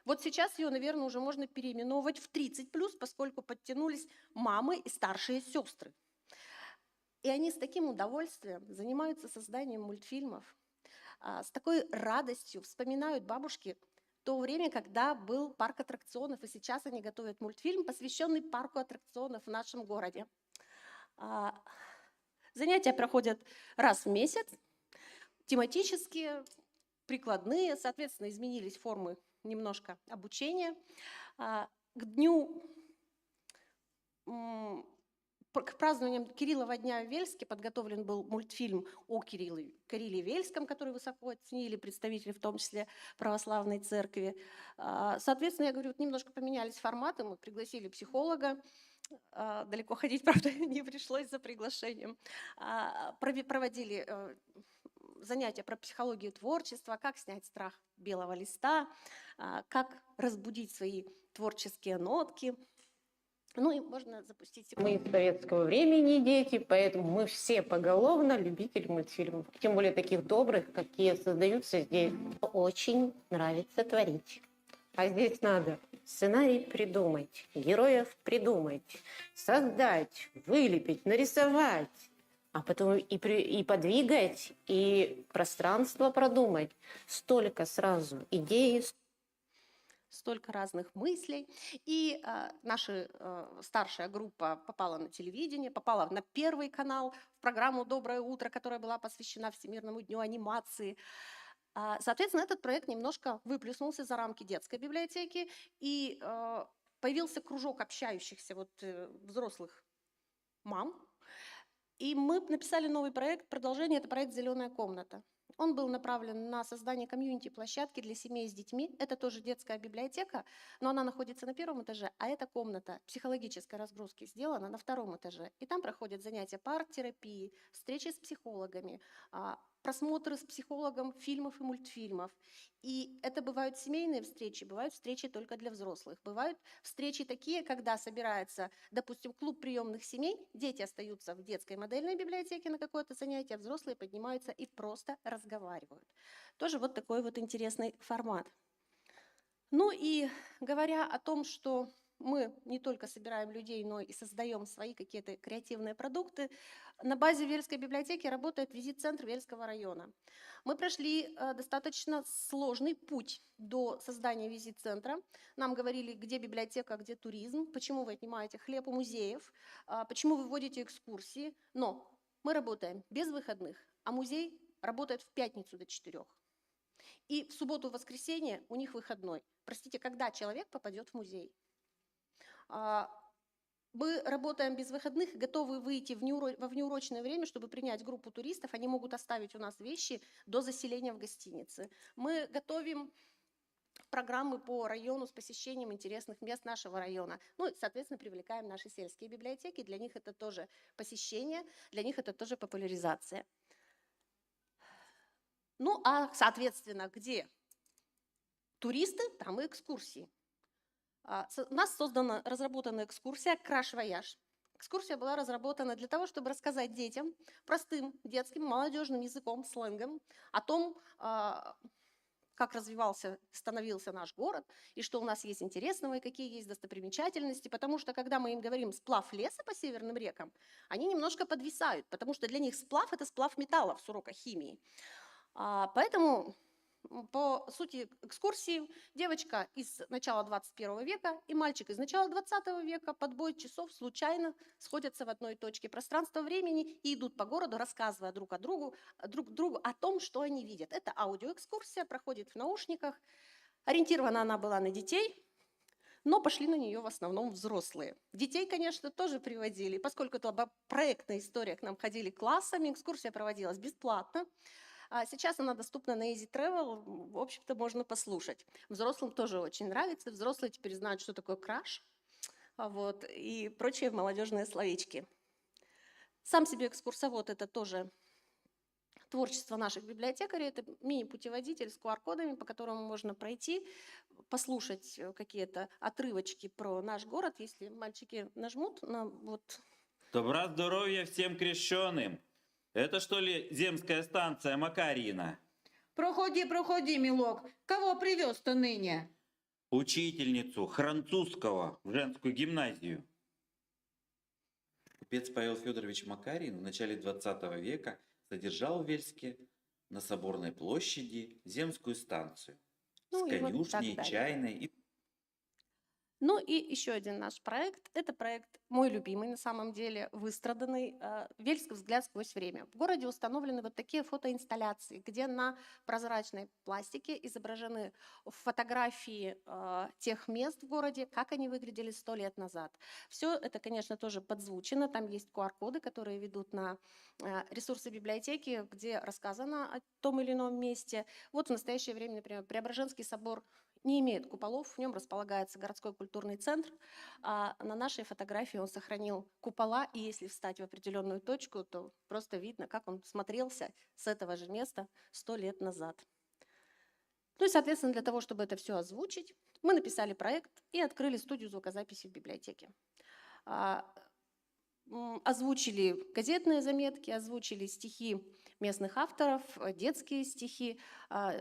Вот сейчас ее, наверное, уже можно переименовывать в 30+, поскольку подтянулись мамы и старшие сестры. И они с таким удовольствием занимаются созданием мультфильмов, с такой радостью вспоминают бабушки то время, когда был парк аттракционов, и сейчас они готовят мультфильм, посвященный парку аттракционов в нашем городе. Занятия проходят раз в месяц, тематические, прикладные, соответственно, изменились формы немножко обучения. К дню, к празднованию Кириллова дня в Вельске подготовлен был мультфильм о Кирилле Вельском, который высоко оценили представители, в том числе православной церкви. Соответственно, я говорю, вот немножко поменялись форматы, мы пригласили психолога, далеко ходить, правда, не пришлось за приглашением. Проводили занятия про психологию творчества, как снять страх белого листа, как разбудить свои творческие нотки. Ну и можно запустить. Мы из советского времени дети, поэтому мы все поголовно любители мультфильмов. Тем более таких добрых, какие создаются здесь. Очень нравится творить. А здесь надо сценарий придумать, героев придумать, создать, вылепить, нарисовать, а потом и подвигать, и пространство продумать. Столько сразу идей, столько разных мыслей. И наша старшая группа попала на телевидение, попала на Первый канал, в программу «Доброе утро», которая была посвящена Всемирному дню анимации. Соответственно, этот проект немножко выплеснулся за рамки детской библиотеки, и появился кружок общающихся взрослых мам. И мы написали новый проект, продолжение, это проект «Зеленая комната». Он был направлен на создание комьюнити-площадки для семей с детьми. Это тоже детская библиотека, но она находится на 1-м этаже, а эта комната психологической разгрузки сделана на 2-м этаже. И там проходят занятия по арт-терапии, встречи с психологами, просмотры с психологом фильмов и мультфильмов. И это бывают семейные встречи, бывают встречи только для взрослых. Бывают встречи такие, когда собирается, допустим, клуб приемных семей, дети остаются в детской модельной библиотеке на какое-то занятие, а взрослые поднимаются и просто разговаривают. Тоже вот такой вот интересный формат. Ну и говоря о том, что мы не только собираем людей, но и создаем свои какие-то креативные продукты, на базе Вельской библиотеки работает визит-центр Вельского района. Мы прошли достаточно сложный путь до создания визит-центра. Нам говорили, где библиотека, где туризм, почему вы отнимаете хлеб у музеев, почему вы вводите экскурсии. Но мы работаем без выходных, а музей работает в пятницу до 4. И в субботу-воскресенье у них выходной. Простите, когда человек попадет в музей? Мы работаем без выходных, готовы выйти во внеурочное время, чтобы принять группу туристов. Они могут оставить у нас вещи до заселения в гостинице. Мы готовим программы по району с посещением интересных мест нашего района. Ну и, соответственно, привлекаем наши сельские библиотеки. Для них это тоже посещение, для них это тоже популяризация. Ну а, соответственно, где туристы, там и экскурсии. У нас разработана экскурсия «Краш Вояж». Экскурсия была разработана для того, чтобы рассказать детям простым детским молодежным языком, сленгом о том, как становился наш город, и что у нас есть интересного, и какие есть достопримечательности, потому что, когда мы им говорим «сплав леса по северным рекам», они немножко подвисают, потому что для них сплав – это сплав металлов с урока химии. Поэтому, по сути экскурсии, девочка из начала 21 века и мальчик из начала 20 века под бой часов случайно сходятся в одной точке пространства-времени и идут по городу, рассказывая друг другу о том, что они видят. Это аудиоэкскурсия, проходит в наушниках. Ориентирована она была на детей, но пошли на нее в основном взрослые. Детей, конечно, тоже приводили, поскольку это была проектная история, к нам ходили классами, экскурсия проводилась бесплатно. Сейчас она доступна на Easy Travel, в общем-то, можно послушать. Взрослым тоже очень нравится, взрослые теперь знают, что такое краш, и прочие молодежные словечки. Сам себе экскурсовод – это тоже творчество наших библиотекарей, это мини-путеводитель с QR-кодами, по которому можно пройти, послушать какие-то отрывочки про наш город, если мальчики нажмут на вот. Добра здоровья всем крещеным! Это что ли земская станция Макарина? Проходи, проходи, милок. Кого привез-то ныне? Учительницу французского в женскую гимназию. Купец Павел Федорович Макарин в начале 20 века содержал в Вельске на Соборной площади земскую станцию с Ну и вот так конюшней, далее. чайной и Ну и еще один наш проект. Это проект мой любимый, на самом деле, выстраданный. «Вельск. Взгляд сквозь время». В городе установлены вот такие фотоинсталляции, где на прозрачной пластике изображены фотографии тех мест в городе, как они выглядели 100 лет назад. Все это, конечно, тоже подзвучено. Там есть QR-коды, которые ведут на ресурсы библиотеки, где рассказано о том или ином месте. Вот в настоящее время, например, Преображенский собор не имеет куполов, в нем располагается городской культурный центр, а на нашей фотографии он сохранил купола, и если встать в определенную точку, то просто видно, как он смотрелся с этого же места 100 лет назад. Ну и, соответственно, для того, чтобы это все озвучить, мы написали проект и открыли студию звукозаписи в библиотеке. Озвучили газетные заметки, озвучили стихи местных авторов, детские стихи,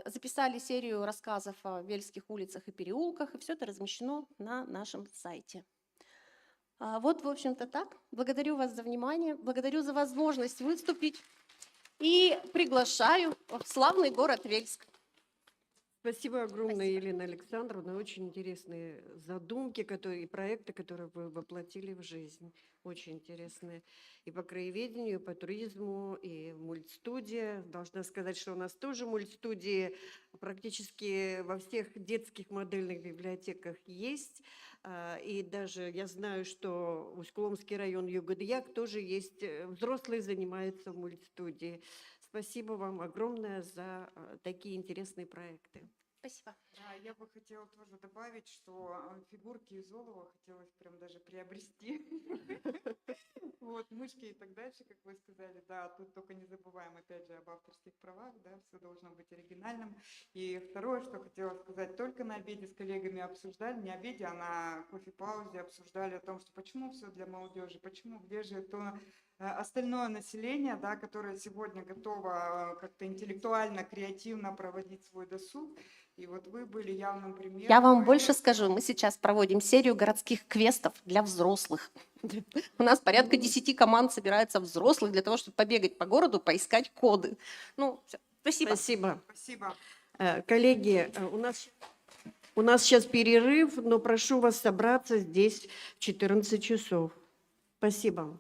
записали серию рассказов о вельских улицах и переулках, и все это размещено на нашем сайте. Вот, в общем-то, так. Благодарю вас за внимание, благодарю за возможность выступить и приглашаю в славный город Вельск. Спасибо огромное, Елена Александровна. Очень интересные задумки и проекты, которые вы воплотили в жизнь. Очень интересные. И по краеведению, и по туризму, и мультстудия. Должна сказать, что у нас тоже мультстудии практически во всех детских модельных библиотеках есть. И даже я знаю, что Усть-Куломский район Югодьяк тоже есть. Взрослые занимаются в мультстудии. Спасибо вам огромное за такие интересные проекты. Спасибо. Да, я бы хотела тоже добавить, что фигурки из олова хотелось прям даже приобрести. Вот, мышки и так дальше, как вы сказали. Да, тут только не забываем, опять же, об авторских правах, да, все должно быть оригинальным. И второе, что хотела сказать, только на обеде с коллегами обсуждали, не обеде, а на кофе-паузе обсуждали о том, что почему все для молодежи, почему, где же то остальное население, да, которое сегодня готово как-то интеллектуально, креативно проводить свой досуг. И вот вы были явным примером. Я вам больше скажу, мы сейчас проводим серию городских квестов для взрослых. У нас порядка 10 команд собирается взрослых для того, чтобы побегать по городу, поискать коды. Ну, всё. Спасибо. Спасибо. Спасибо. Коллеги, у нас сейчас перерыв, но прошу вас собраться здесь в 14 часов. Спасибо.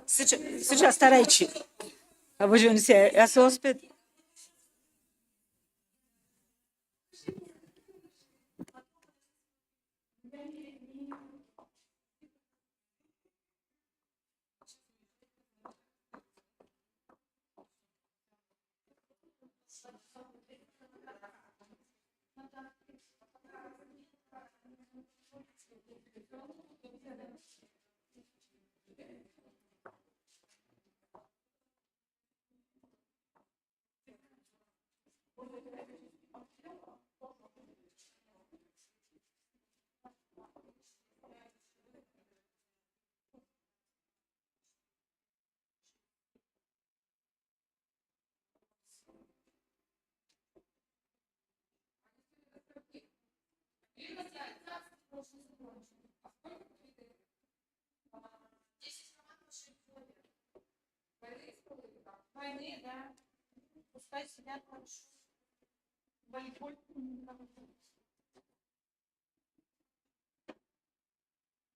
Sıçra içi. Abucun se asospet. Войны, да. Пускай сидят хорошо. Волейбол.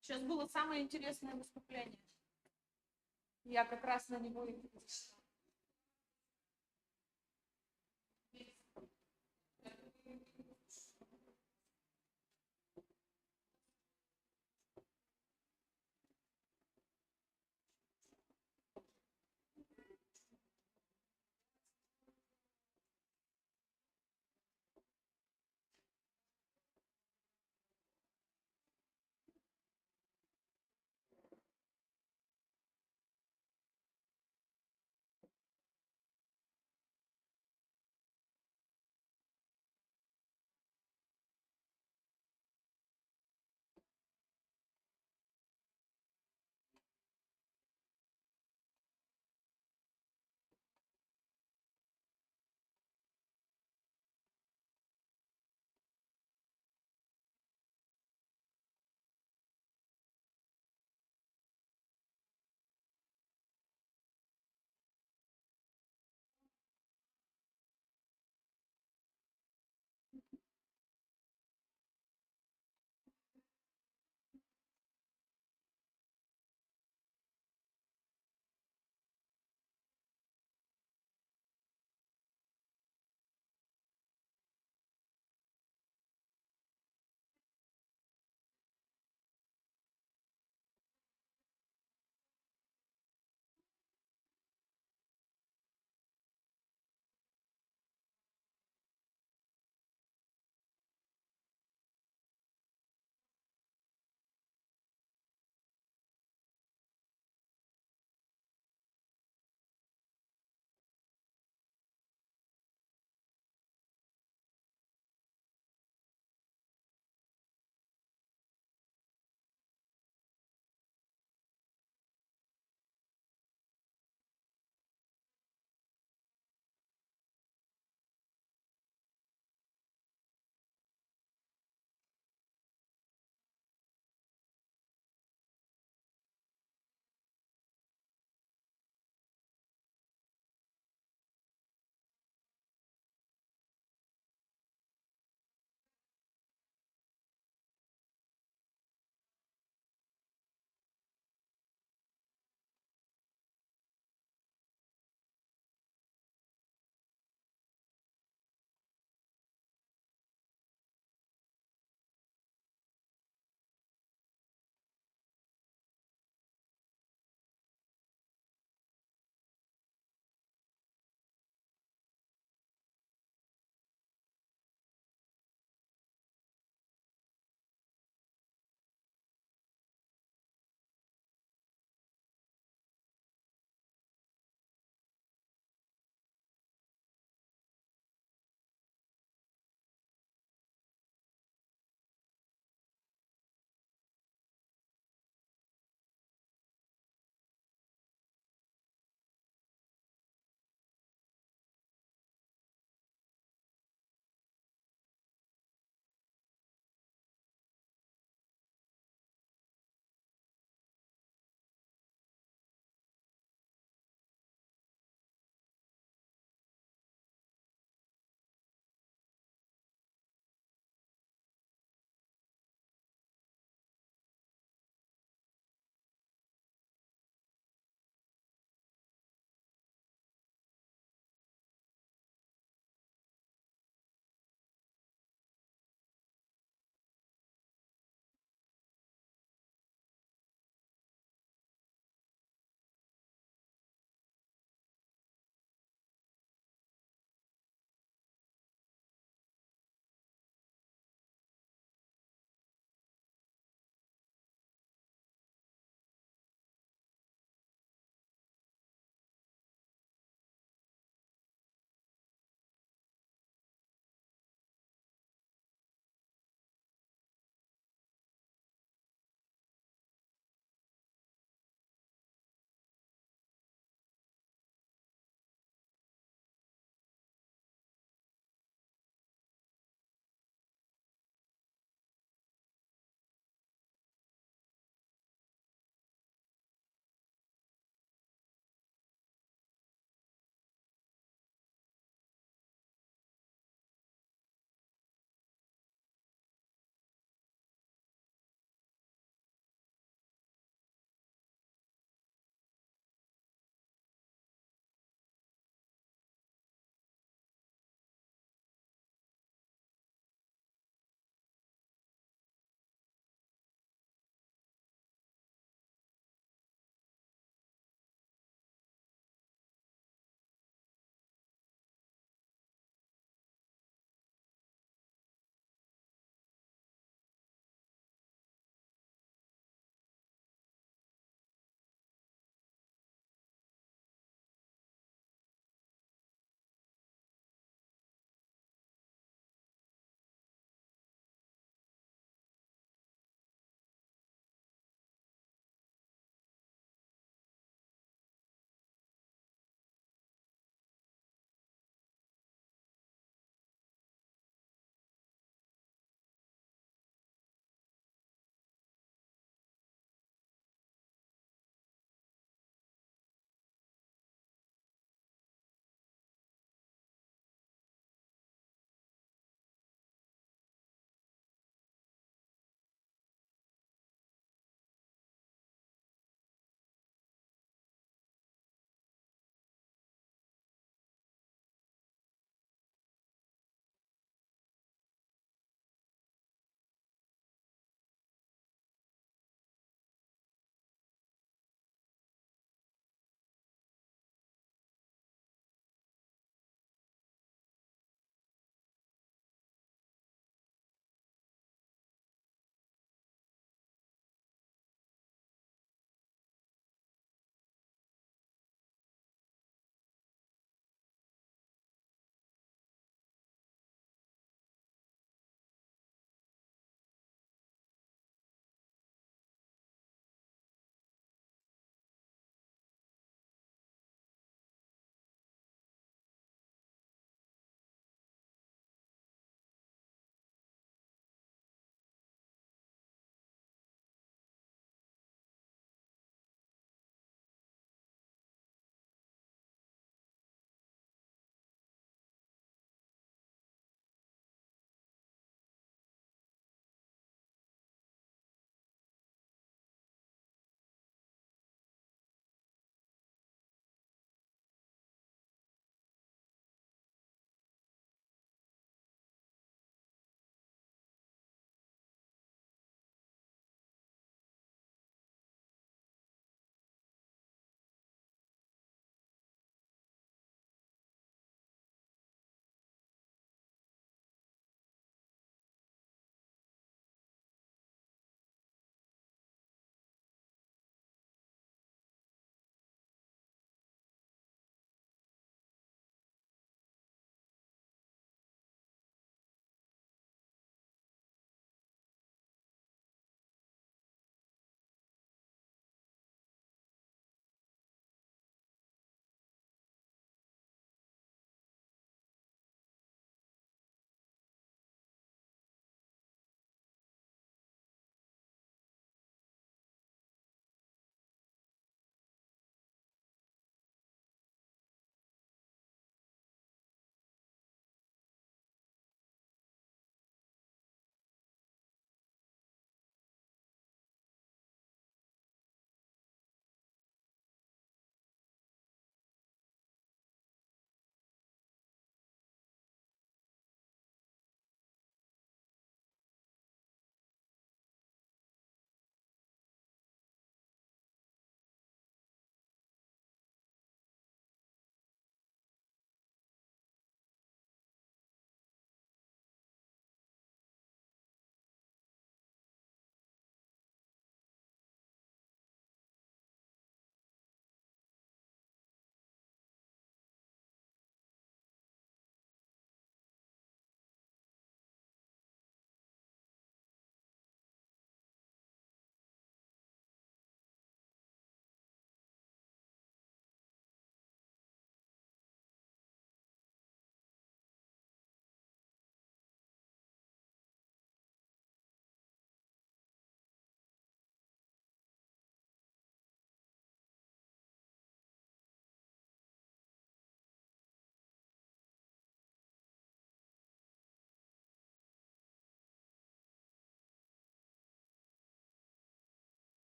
Сейчас было самое интересное выступление. Я как раз на него и пришла.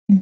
Раз,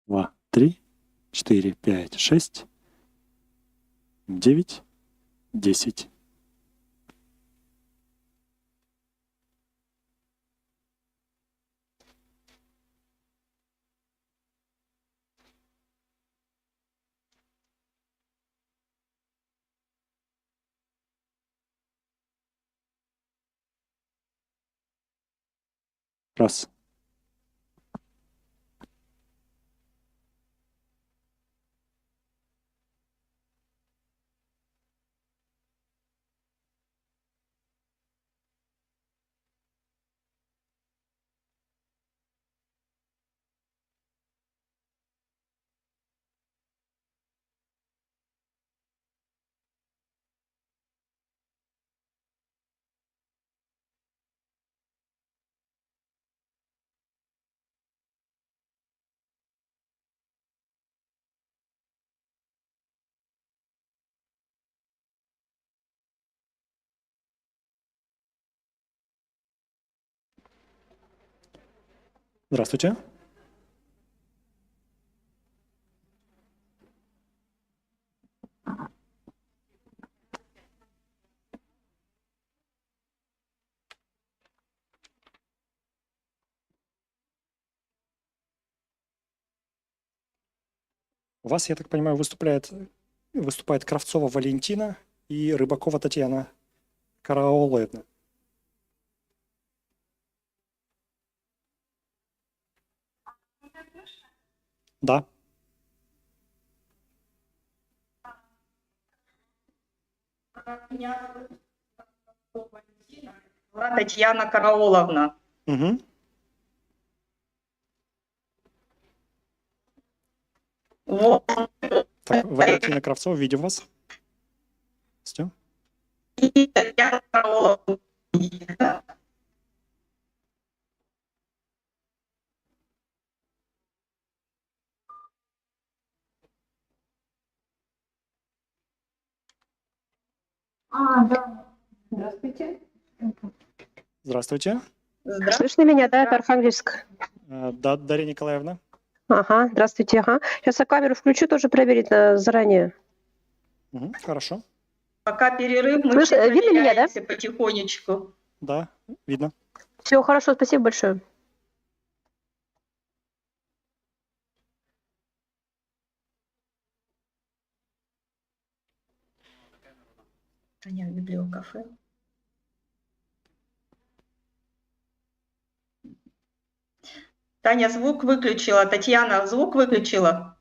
два, три, 4, 5, 6, 9, 10. Раз. Здравствуйте. У вас, я так понимаю, выступает Кравцова Валентина и Рыбакова Татьяна. Карауловна. Да. Татьяна Карауловна. Угу. Вот. Так, Валентина Кравцова, видим вас. Все. Татьяна Карауловна. Да. Здравствуйте. Здравствуйте. Слышно меня, да, это Архангельск? Да, Дарья Николаевна. Ага, здравствуйте, ага. Сейчас я камеру включу, тоже проверить заранее. Угу, хорошо. Пока перерыв, мы Слышно, видно меня, да? потихонечку. Да, видно. Все, хорошо, спасибо большое. Таня, библиокафе. Таня, звук выключила. Татьяна, звук выключила.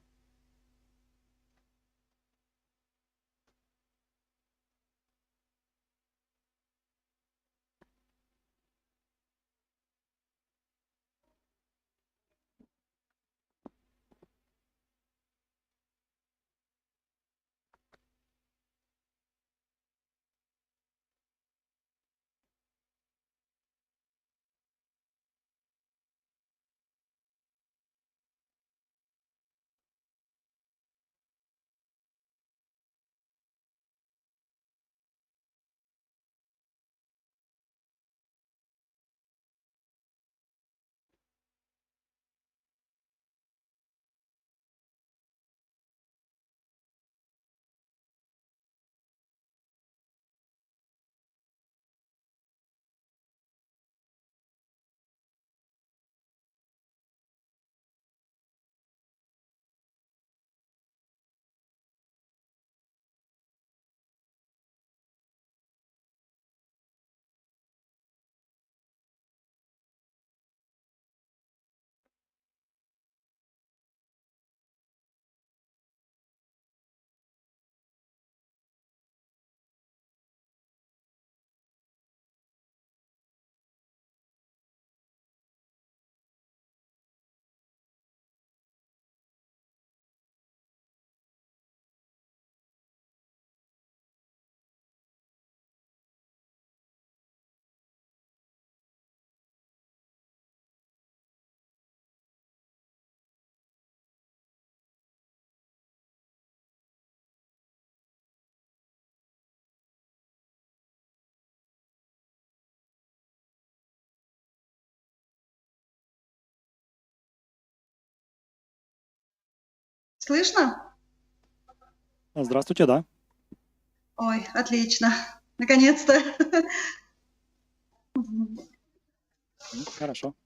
Слышно? Здравствуйте, да. Ой, отлично. Наконец-то. Хорошо.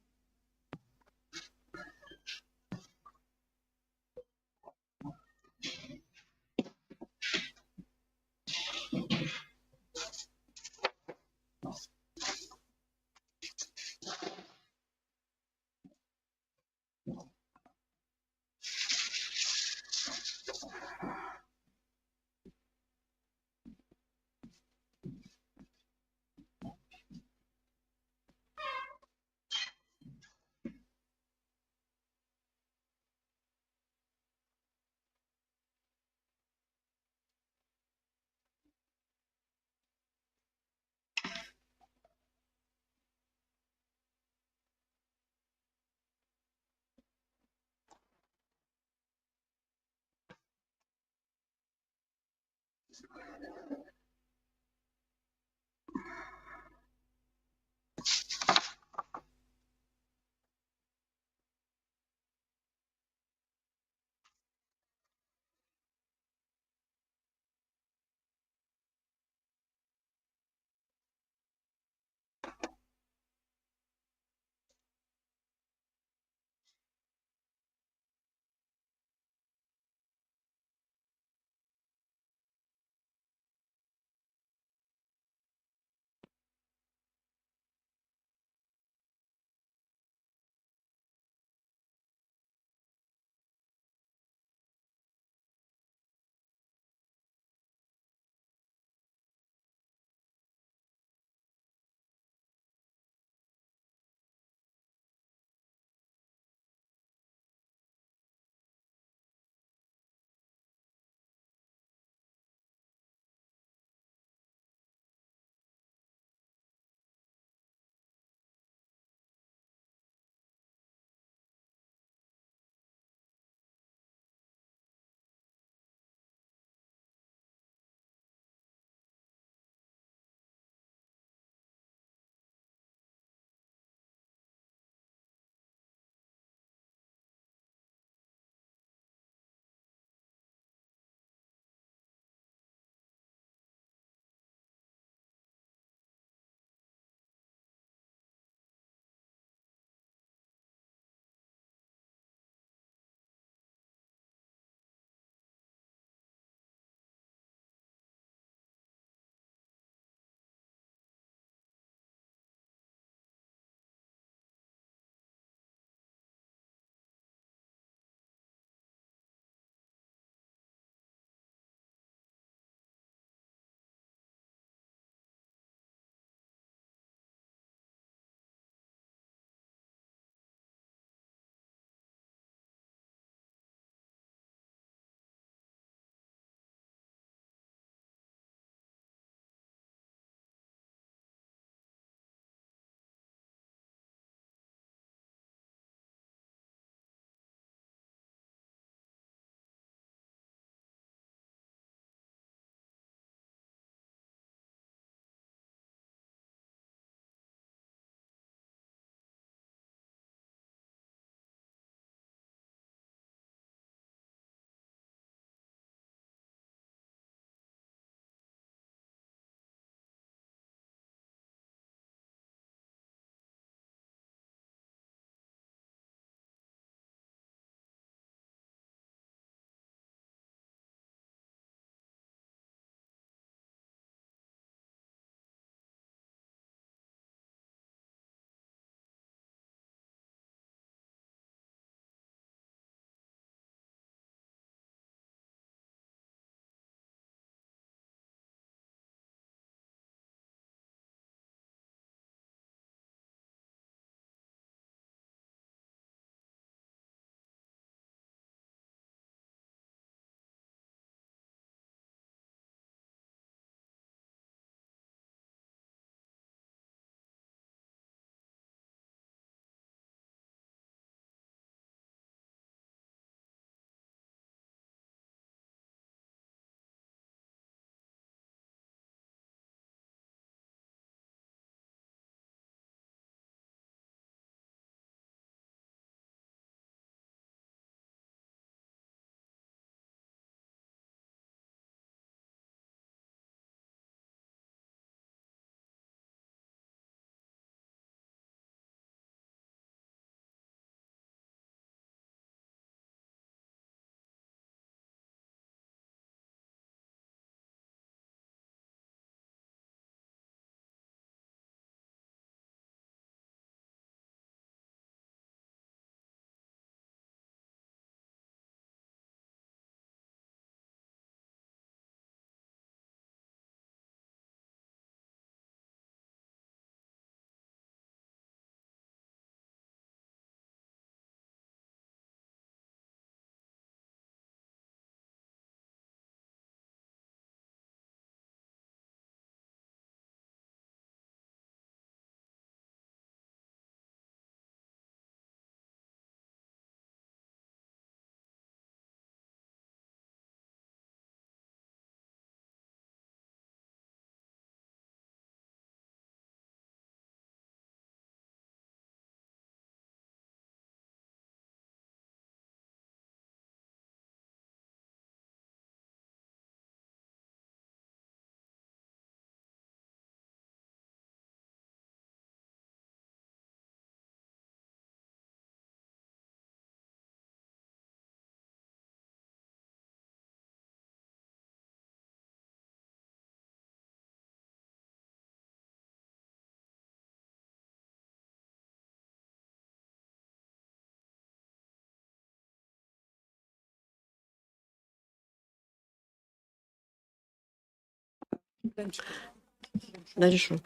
Дальше.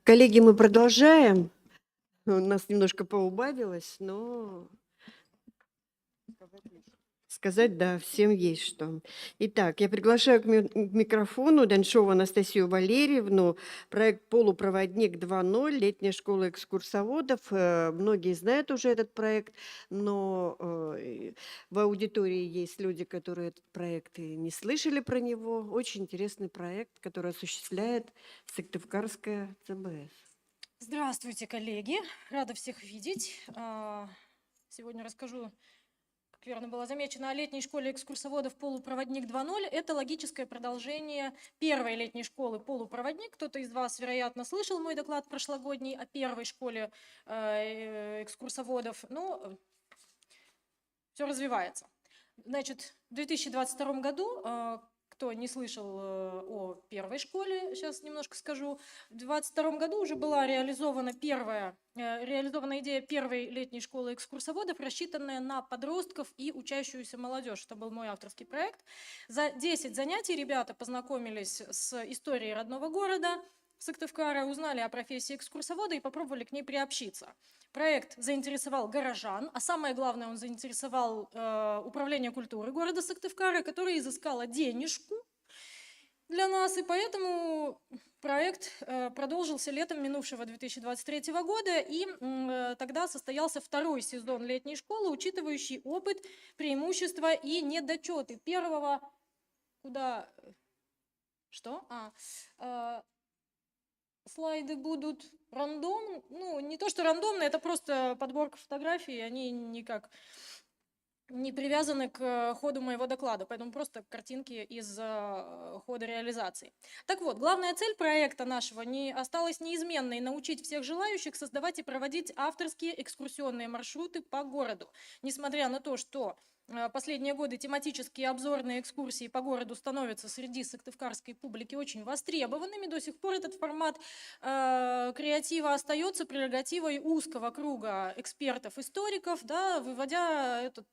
Коллеги, мы продолжаем. У нас немножко поубавилось, но сказать, да, всем есть что. Итак, я приглашаю к микрофону Даньшову Анастасию Валерьевну, проект «Полупроводник 2.0», летняя школа экскурсоводов. Многие знают уже этот проект, но в аудитории есть люди, которые этот проект и не слышали про него. Очень интересный проект, который осуществляет Сыктывкарская ЦБС. Здравствуйте, коллеги! Рада всех видеть. Сегодня расскажу, как верно было замечено, о летней школе экскурсоводов «Полупроводник 2.0». Это логическое продолжение первой летней школы «Полупроводник». Кто-то из вас, вероятно, слышал мой доклад прошлогодний о первой школе экскурсоводов. Но все развивается. Значит, в 2022 году, кто не слышал о первой школе, сейчас немножко скажу, в 2022 году уже была реализована идея первой летней школы экскурсоводов, рассчитанная на подростков и учащуюся молодежь. Это был мой авторский проект. За 10 занятий ребята познакомились с историей родного города Сыктывкара, узнали о профессии экскурсовода и попробовали к ней приобщиться. Проект заинтересовал горожан, а самое главное, он заинтересовал управление культуры города Сыктывкара, которое изыскало денежку для нас, и поэтому проект продолжился летом минувшего 2023 года, и тогда состоялся второй сезон летней школы, учитывающий опыт, преимущества и недочеты первого... Куда? Что? Слайды будут рандомные, ну, не то что рандомные, это просто подборка фотографий, они никак не привязаны к ходу моего доклада, поэтому просто картинки из хода реализации. Так вот, главная цель проекта нашего не осталась неизменной – научить всех желающих создавать и проводить авторские экскурсионные маршруты по городу. Несмотря на то, что последние годы тематические обзорные экскурсии по городу становятся среди сыктывкарской публики очень востребованными, до сих пор этот формат креатива остается прерогативой узкого круга экспертов-историков, да, выводя этот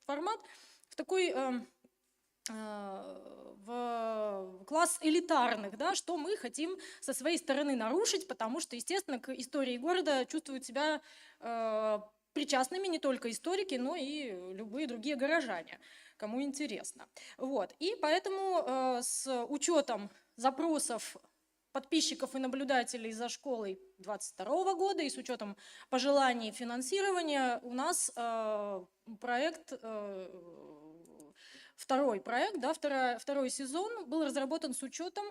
формат в такой в класс элитарных, да, что мы хотим со своей стороны нарушить, потому что, естественно, к истории города чувствуют себя причастными не только историки, но и любые другие горожане, кому интересно. Вот. И поэтому с учетом запросов подписчиков и наблюдателей за школой 2022 года и с учетом пожеланий финансирования у нас второй проект, да, второй сезон был разработан с учетом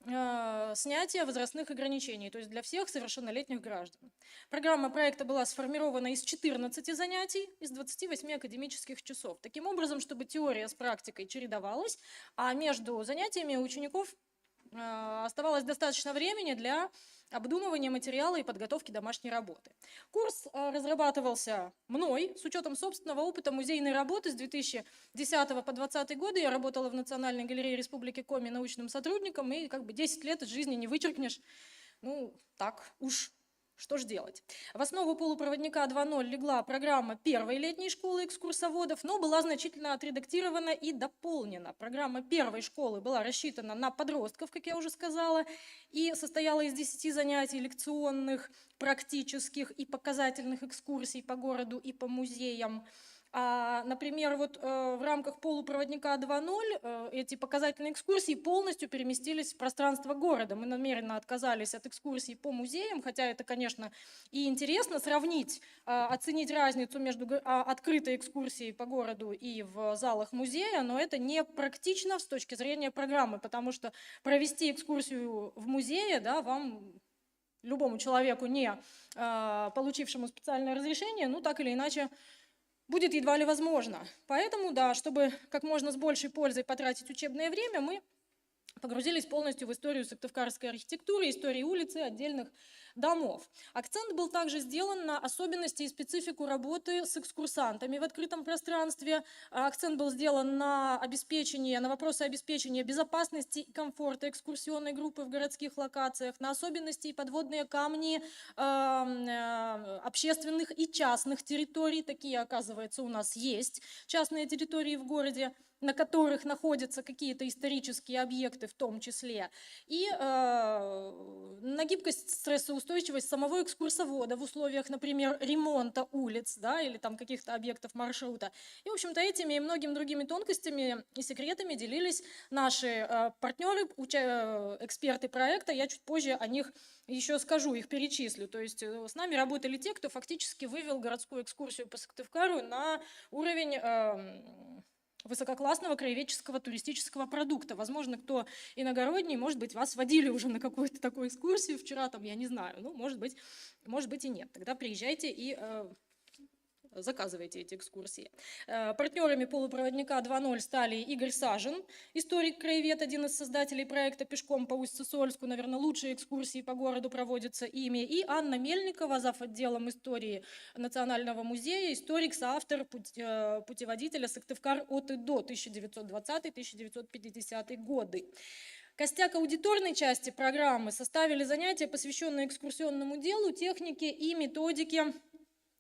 снятия возрастных ограничений, то есть для всех совершеннолетних граждан. Программа проекта была сформирована из 14 занятий, из 28 академических часов. Таким образом, чтобы теория с практикой чередовалась, а между занятиями у учеников оставалось достаточно времени для обдумывания материала и подготовки домашней работы. Курс разрабатывался мной с учетом собственного опыта музейной работы с 2010 по 2020 годы. Я работала в Национальной галерее Республики Коми научным сотрудником, и как бы 10 лет из жизни не вычеркнешь. Ну, так уж. Что же делать? В основу полупроводника 2.0 легла программа первой летней школы экскурсоводов, но была значительно отредактирована и дополнена. Программа первой школы была рассчитана на подростков, как я уже сказала, и состояла из 10 занятий лекционных, практических и показательных экскурсий по городу и по музеям. Например, вот в рамках полупроводника 2.0 эти показательные экскурсии полностью переместились в пространство города. Мы намеренно отказались от экскурсий по музеям, хотя это, конечно, и интересно сравнить, оценить разницу между открытой экскурсией по городу и в залах музея, но это не практично с точки зрения программы, потому что провести экскурсию в музее, да, вам, любому человеку, не получившему специальное разрешение, ну так или иначе, будет едва ли возможно. Поэтому, да, чтобы как можно с большей пользой потратить учебное время, мы погрузились полностью в историю сыктывкарской архитектуры, истории улиц и отдельных домов. Акцент был также сделан на особенности и специфику работы с экскурсантами в открытом пространстве. Акцент был сделан на вопросы обеспечения безопасности и комфорта экскурсионной группы в городских локациях, на особенности и подводные камни общественных и частных территорий. Такие, оказывается, у нас есть частные территории в городе. на которых находятся какие-то исторические объекты в том числе, и на гибкость, стрессоустойчивость самого экскурсовода в условиях, например, ремонта улиц, да, или там каких-то объектов маршрута. И, в общем-то, этими и многими другими тонкостями и секретами делились наши партнеры, эксперты проекта. Я чуть позже о них еще скажу, их перечислю. То есть с нами работали те, кто фактически вывел городскую экскурсию по Сыктывкару на уровень высококлассного краеведческого туристического продукта. Возможно, кто иногородний, может быть, вас водили уже на какую-то такую экскурсию вчера, там, я не знаю, ну, может быть и нет. Тогда приезжайте и заказывайте эти экскурсии. Партнерами полупроводника 2.0 стали Игорь Сажин, историк-краевед, один из создателей проекта «Пешком по Усть-Сысольску». Наверное, лучшие экскурсии по городу проводятся ими. И Анна Мельникова, зав. Отделом истории Национального музея, историк, соавтор путеводителя «Сыктывкар от и до» 1920-1950 годы. Костяк аудиторной части программы составили занятия, посвященные экскурсионному делу, технике и методике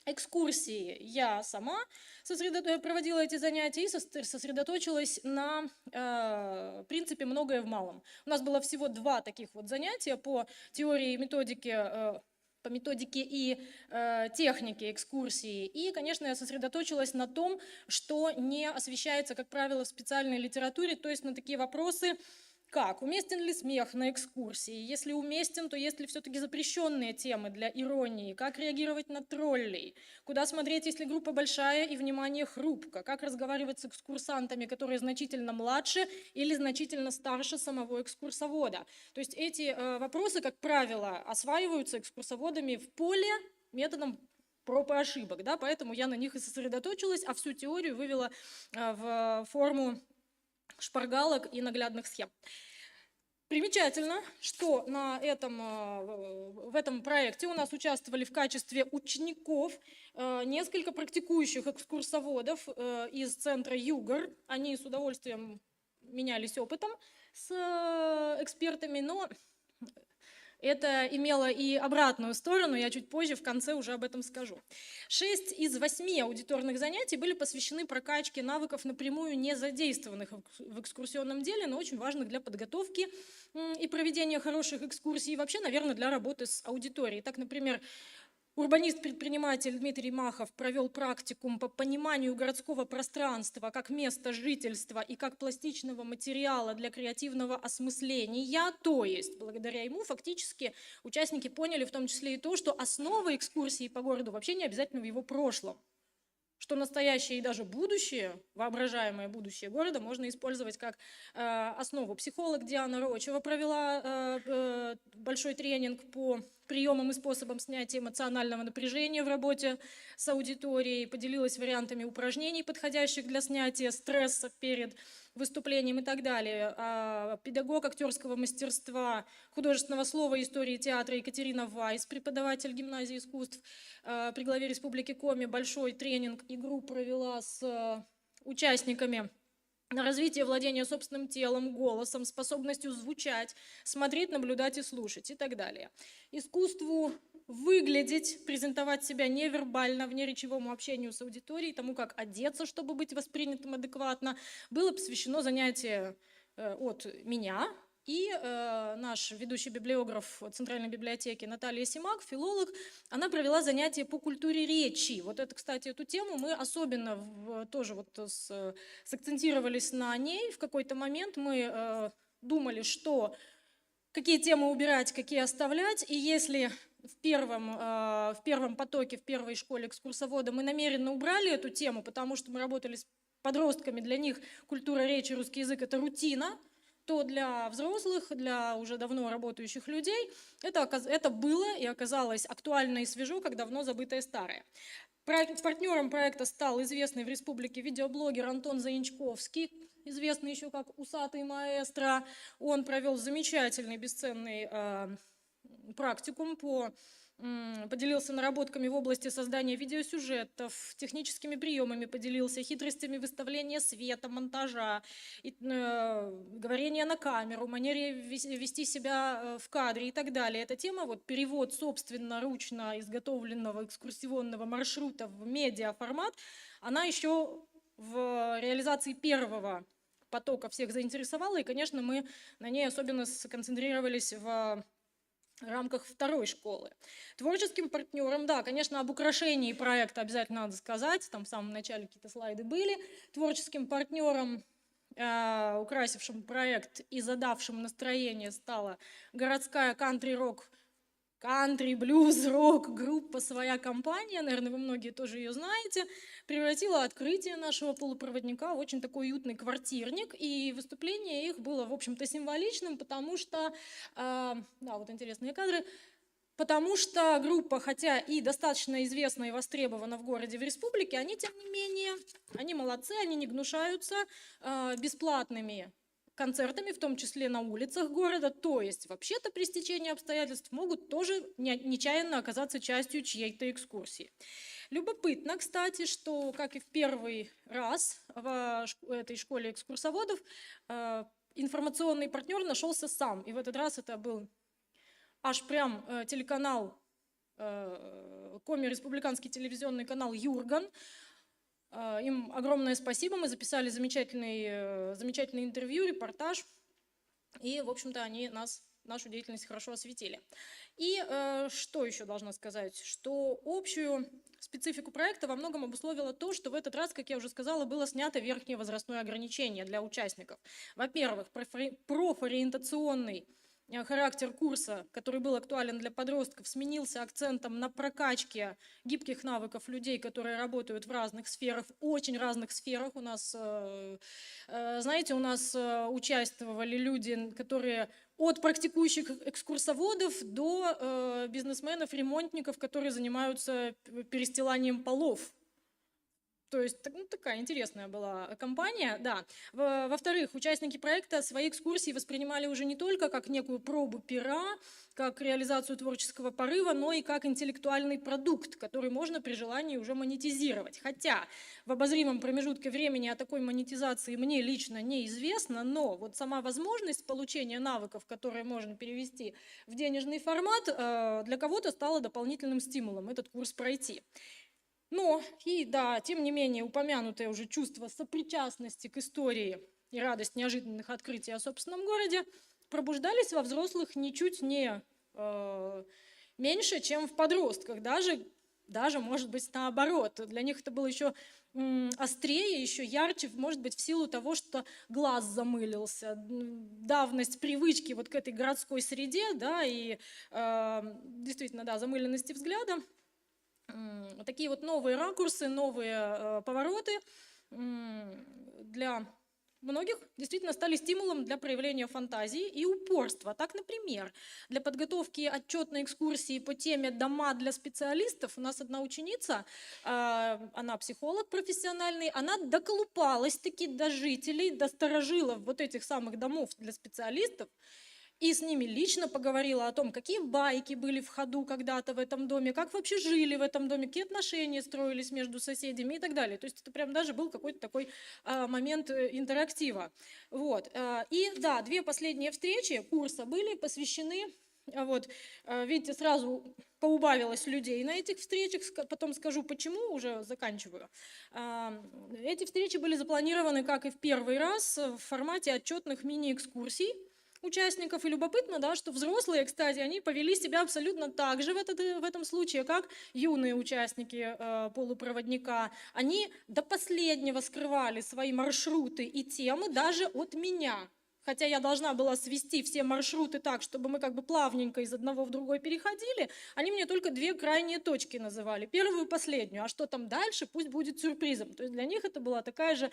экскурсии. Я сама проводила эти занятия и сосредоточилась на принципе «многое в малом». У нас было всего 2 таких вот занятия по теории и методике, по методике и технике экскурсии. И, конечно, я сосредоточилась на том, что не освещается, как правило, в специальной литературе, то есть на такие вопросы, как уместен ли смех на экскурсии, если уместен, то есть ли все-таки запрещенные темы для иронии, как реагировать на троллей, куда смотреть, если группа большая и внимание хрупко, как разговаривать с экскурсантами, которые значительно младше или значительно старше самого экскурсовода. То есть эти вопросы, как правило, осваиваются экскурсоводами в поле методом проб и ошибок, да, поэтому я на них и сосредоточилась, а всю теорию вывела в форму шпаргалок и наглядных схем. Примечательно, что в этом проекте у нас участвовали в качестве учеников несколько практикующих экскурсоводов из центра ЮГОР. Они с удовольствием менялись опытом с экспертами, но это имело и обратную сторону, я чуть позже в конце уже об этом скажу. 6 из 8 аудиторных занятий были посвящены прокачке навыков, напрямую не задействованных в экскурсионном деле, но очень важных для подготовки и проведения хороших экскурсий, и вообще, наверное, для работы с аудиторией. Так, например, урбанист-предприниматель Дмитрий Махов провел практикум по пониманию городского пространства как места жительства и как пластичного материала для креативного осмысления. То есть, благодаря ему фактически участники поняли в том числе и то, что основа экскурсии по городу вообще не обязательно в его прошлом. Что настоящее и даже будущее, воображаемое будущее города можно использовать как основу. Психолог Диана Рочева провела большой тренинг по приемам и способам снятия эмоционального напряжения в работе с аудиторией, поделилась вариантами упражнений, подходящих для снятия стресса перед выступлением и так далее. Педагог актерского мастерства, художественного слова, истории театра Екатерина Вайс, преподаватель гимназии искусств при главе Республики Коми, большой тренинг, игру провела с участниками на развитие владения собственным телом, голосом, способностью звучать, смотреть, наблюдать и слушать и так далее. Искусству выглядеть, презентовать себя невербально, внеречевому общению с аудиторией, тому, как одеться, чтобы быть воспринятым адекватно, было посвящено занятие от меня. И наш ведущий библиограф Центральной библиотеки Наталья Симак, филолог, она провела занятие по культуре речи. Вот это, кстати, эту тему мы особенно тоже вот сакцентировались на ней. В какой-то момент мы думали, что какие темы убирать, какие оставлять. И если в первом потоке, в первой школе экскурсовода мы намеренно убрали эту тему, потому что мы работали с подростками, для них культура речи, русский язык – это рутина, то для взрослых, для уже давно работающих людей это было и оказалось актуально и свежо, как давно забытое старое. Партнером проекта стал известный в республике видеоблогер Антон Заинчковский, известный еще как «Усатый маэстро». Он провел замечательный, бесценный практикум поделился наработками в области создания видеосюжетов, техническими приемами поделился, хитростями выставления света, монтажа, говорения на камеру, манере вести себя в кадре и так далее. Эта тема, вот перевод собственноручно изготовленного экскурсионного маршрута в медиаформат, она еще в реализации первого потока всех заинтересовала, и, конечно, мы на ней особенно сконцентрировались в рамках второй школы. Творческим партнерам, да, конечно, об украшении проекта обязательно надо сказать, там в самом начале какие-то слайды были. Творческим партнером, украсившим проект и задавшим настроение, стала городская кантри-рок, кантри-блюз-рок группа «Своя компания», наверное, вы многие тоже ее знаете, превратила открытие нашего полупроводника в очень такой уютный квартирник, и выступление их было, в общем-то, символичным, потому что, да, вот интересные кадры, потому что группа, хотя и достаточно известна и востребована в городе, в республике, они, тем не менее, они молодцы, они не гнушаются бесплатными концертами, в том числе на улицах города, то есть вообще-то при стечении обстоятельств могут тоже нечаянно оказаться частью чьей-то экскурсии. Любопытно, кстати, что, как и в первый раз в этой школе экскурсоводов, информационный партнер нашелся сам, и в этот раз это был аж прям телеканал, коми-республиканский телевизионный канал «Юрган». Им огромное спасибо, мы записали замечательное интервью, репортаж, и, в общем-то, они нашу деятельность хорошо осветили. И что еще должна сказать? Что общую специфику проекта во многом обусловило то, что в этот раз, как я уже сказала, было снято верхнее возрастное ограничение для участников. Во-первых, профориентационный характер курса, который был актуален для подростков, сменился акцентом на прокачке гибких навыков людей, которые работают в разных сферах, в очень разных сферах. У нас, знаете, участвовали люди, которые от практикующих экскурсоводов до бизнесменов-ремонтников, которые занимаются перестиланием полов. То есть такая интересная была компания, да. Во-вторых, участники проекта свои экскурсии воспринимали уже не только как некую пробу пера, как реализацию творческого порыва, но и как интеллектуальный продукт, который можно при желании уже монетизировать. Хотя в обозримом промежутке времени о такой монетизации мне лично неизвестно, но вот сама возможность получения навыков, которые можно перевести в денежный формат, для кого-то стала дополнительным стимулом этот курс пройти. Но, и да, тем не менее, упомянутое уже чувство сопричастности к истории и радость неожиданных открытий о собственном городе пробуждались во взрослых ничуть не меньше, чем в подростках, даже, может быть, наоборот. Для них это было еще острее, еще ярче, может быть, в силу того, что глаз замылился, давность привычки вот к этой городской среде, да, и действительно, да, замыленности взгляда. Такие вот новые ракурсы, новые повороты для многих действительно стали стимулом для проявления фантазии и упорства. Так, например, для подготовки отчетной экскурсии по теме «Дома для специалистов» у нас одна ученица, она психолог профессиональный, она доколупалась-таки до жителей, до старожилов вот этих самых домов для специалистов, и с ними лично поговорила о том, какие байки были в ходу когда-то в этом доме, как вообще жили в этом доме, какие отношения строились между соседями и так далее. То есть это прям даже был какой-то такой момент интерактива. Вот. И да, две последние встречи курса были посвящены, вот, видите, сразу поубавилось людей на этих встречах, потом скажу почему, уже заканчиваю. Эти встречи были запланированы, как и в первый раз, в формате отчетных мини-экскурсий участников. И любопытно, да, что взрослые, кстати, они повели себя абсолютно так же в этом случае, как юные участники полупроводника. Они до последнего скрывали свои маршруты и темы даже от меня. Хотя я должна была свести все маршруты так, чтобы мы как бы плавненько из одного в другой переходили, они мне только две крайние точки называли, первую и последнюю. А что там дальше, пусть будет сюрпризом. То есть для них это была такая же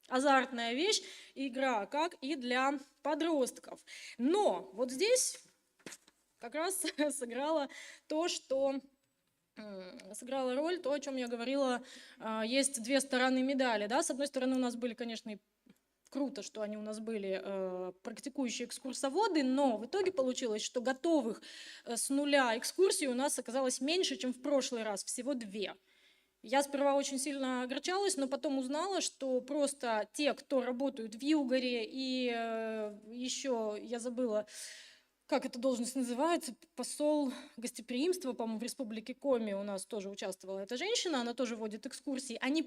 азартная вещь, игра, как и для подростков. Но вот здесь как раз сыграла роль, то, о чем я говорила, есть две стороны медали. Да? С одной стороны, у нас были, конечно, и круто, что они у нас были практикующие экскурсоводы, но в итоге получилось, что готовых с нуля экскурсий у нас оказалось меньше, чем в прошлый раз, всего две. Я сперва очень сильно огорчалась, но потом узнала, что просто те, кто работают в Югоре, и еще, я забыла, как эта должность называется, посол гостеприимства, по-моему, в Республике Коми у нас тоже участвовала эта женщина, она тоже водит экскурсии. Они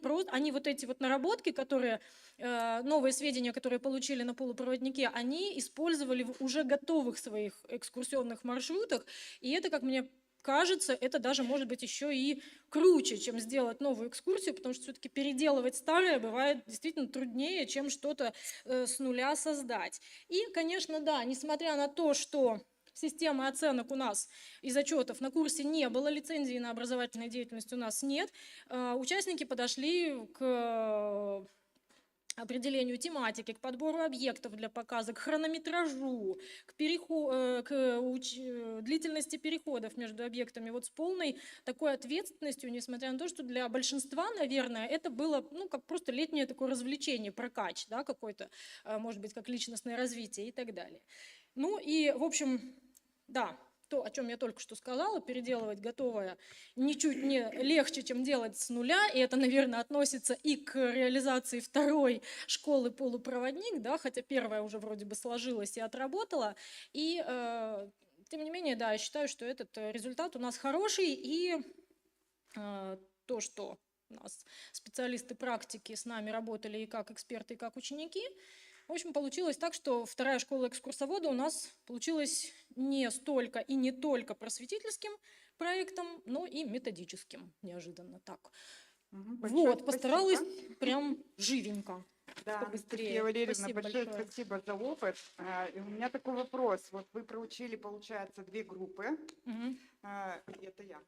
вот эти вот наработки, которые, новые сведения, которые получили на полупроводнике, они использовали в уже готовых своих экскурсионных маршрутах, и это, как мне кажется, это даже может быть еще и круче, чем сделать новую экскурсию, потому что все-таки переделывать старое бывает действительно труднее, чем что-то с нуля создать. И, конечно, да, несмотря на то, что системы оценок у нас и зачетов на курсе не было, лицензии на образовательную деятельность у нас нет, участники подошли к определению тематики, к подбору объектов для показа, к хронометражу, к длительности переходов между объектами, вот с полной такой ответственностью, несмотря на то, что для большинства, наверное, это было, ну, как просто летнее такое развлечение, прокач, да, какой-то, может быть, как личностное развитие и так далее. Ну и, в общем, да, то, о чем я только что сказала, переделывать готовое ничуть не легче, чем делать с нуля, и это, наверное, относится и к реализации второй школы полупроводник, да, хотя первая уже вроде бы сложилась и отработала, и тем не менее, да, я считаю, что этот результат у нас хороший, и то, что у нас специалисты практики с нами работали и как эксперты, и как ученики, в общем, получилось так, что вторая школа экскурсовода у нас получилась не столько и не только просветительским проектом, но и методическим, неожиданно так. Вот, постаралась прям живенько, Да, побыстрее. София Валерьевна, Спасибо большое большое. спасибо за опыт. И у меня такой вопрос. Вот вы проучили, получается, 2 группы. Это я.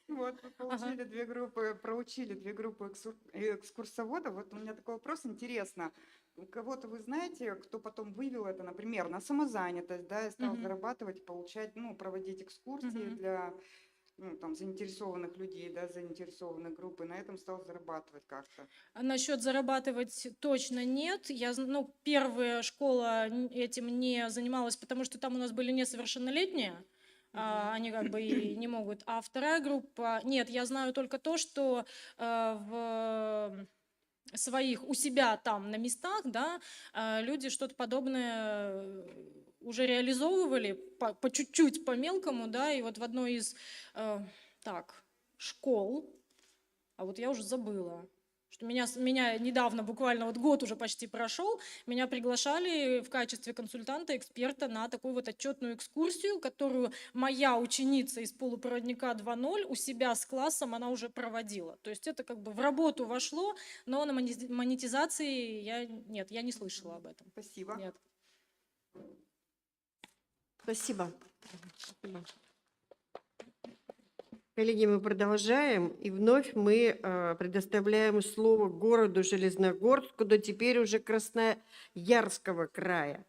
Вот, вы получили 2 группы, проучили 2 группы экскурсоводов. Вот у меня такой вопрос, интересно. У кого-то вы знаете, кто потом вывел это, например, на самозанятость, да, и стал зарабатывать, получать, ну, проводить экскурсии для, ну, там, заинтересованных людей, да, заинтересованных групп, и на этом стал зарабатывать как-то? А насчет зарабатывать точно нет. Ну, первая школа этим не занималась, потому что там у нас были несовершеннолетние. Они как бы и не могут. А вторая группа, нет, я знаю только то, что в своих, у себя там на местах, да, люди что-то подобное уже реализовывали по чуть-чуть, по мелкому, да, и вот в одной из школ, а вот я уже забыла, что меня недавно, буквально вот год уже почти прошел, меня приглашали в качестве консультанта, эксперта на такую вот отчетную экскурсию, которую моя ученица из полупроводника 2.0 у себя с классом она уже проводила. То есть это как бы в работу вошло, но на монетизации я не слышала об этом. Спасибо. Нет. Спасибо. Коллеги, мы продолжаем, и вновь мы предоставляем слово городу Железногорску, да теперь уже Красноярского края.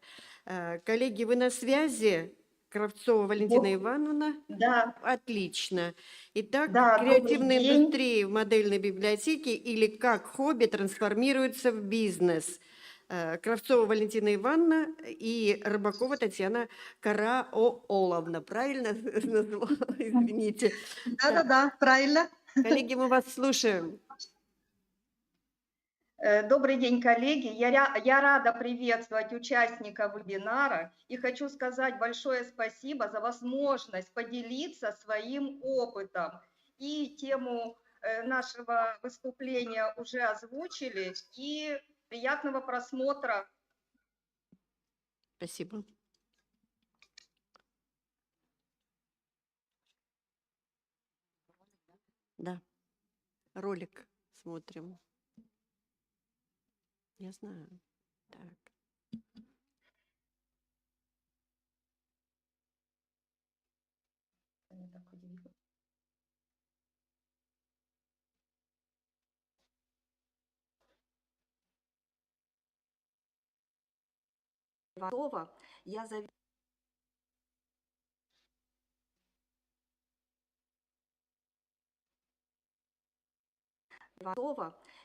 Коллеги, вы на связи? Кравцова Валентина Ивановна? Да. Отлично. Итак, Да, креативная добрый день. индустрия в модельной библиотеке или как хобби трансформируется в бизнес. Кравцова Валентина Ивановна и Рыбакова Татьяна Караооловна. Правильно назвала? Извините. Да-да-да, правильно. Коллеги, мы вас слушаем. Добрый день, коллеги. Я рада приветствовать участников вебинара и хочу сказать большое спасибо за возможность поделиться своим опытом. И тему нашего выступления уже озвучили, и приятного просмотра. Спасибо. Да, ролик смотрим. Я знаю. Так.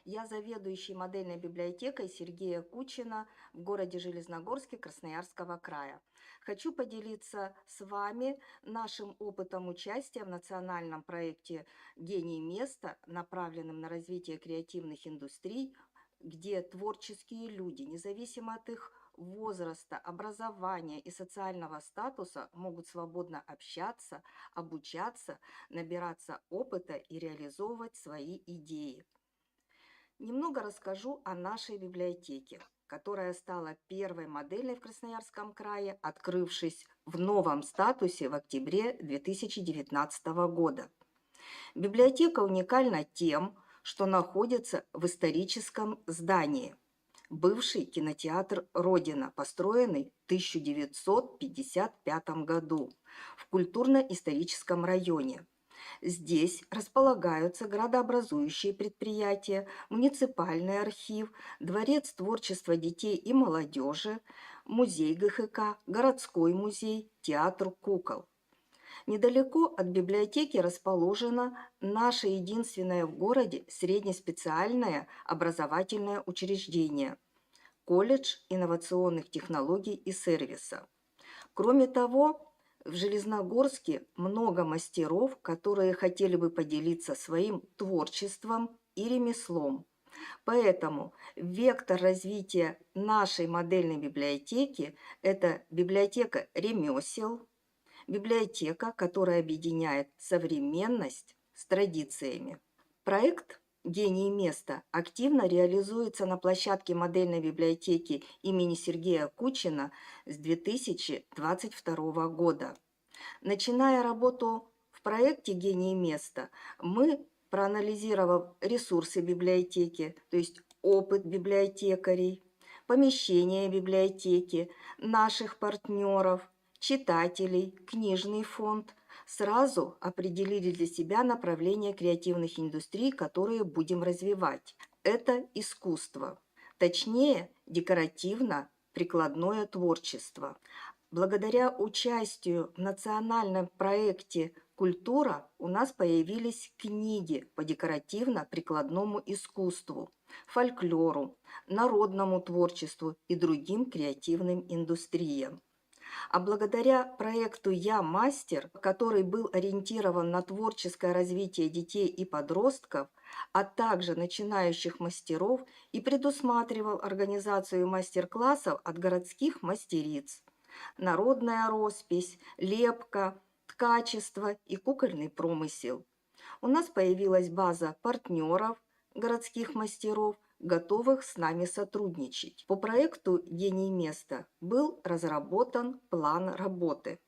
Я заведующий модельной библиотекой Сергея Кучина в городе Железногорске Красноярского края. Хочу поделиться с вами нашим опытом участия в национальном проекте «Гений места», направленном на развитие креативных индустрий, где творческие люди, независимо от их возраста, образования и социального статуса могут свободно общаться, обучаться, набираться опыта и реализовывать свои идеи. Немного расскажу о нашей библиотеке, которая стала первой модельной в Красноярском крае, открывшись в новом статусе в октябре 2019 года. Библиотека уникальна тем, что находится в историческом здании. Бывший кинотеатр «Родина», построенный в 1955 году в культурно-историческом районе. Здесь располагаются градообразующие предприятия, муниципальный архив, Дворец творчества детей и молодежи, музей ГХК, городской музей, театр кукол. Недалеко от библиотеки расположено наше единственное в городе среднеспециальное образовательное учреждение – колледж инновационных технологий и сервиса. Кроме того, в Железногорске много мастеров, которые хотели бы поделиться своим творчеством и ремеслом. Поэтому вектор развития нашей модельной библиотеки – это библиотека ремесел, библиотека, которая объединяет современность с традициями. Проект «Гений места» активно реализуется на площадке модельной библиотеки имени Сергея Кучина с 2022 года. Начиная работу в проекте «Гений места», мы, проанализировав ресурсы библиотеки, то есть опыт библиотекарей, помещение библиотеки, наших партнеров, читателей, книжный фонд, сразу определили для себя направление креативных индустрий, которые будем развивать. Это искусство, точнее, декоративно-прикладное творчество. Благодаря участию в национальном проекте «Культура» у нас появились книги по декоративно-прикладному искусству, фольклору, народному творчеству и другим креативным индустриям. А благодаря проекту «Я мастер», который был ориентирован на творческое развитие детей и подростков, а также начинающих мастеров, и предусматривал организацию мастер-классов от городских мастериц, народная роспись, лепка, ткачество и кукольный промысел. У нас появилась база партнеров, городских мастеров, готовых с нами сотрудничать. По проекту «Гений места» был разработан план работы.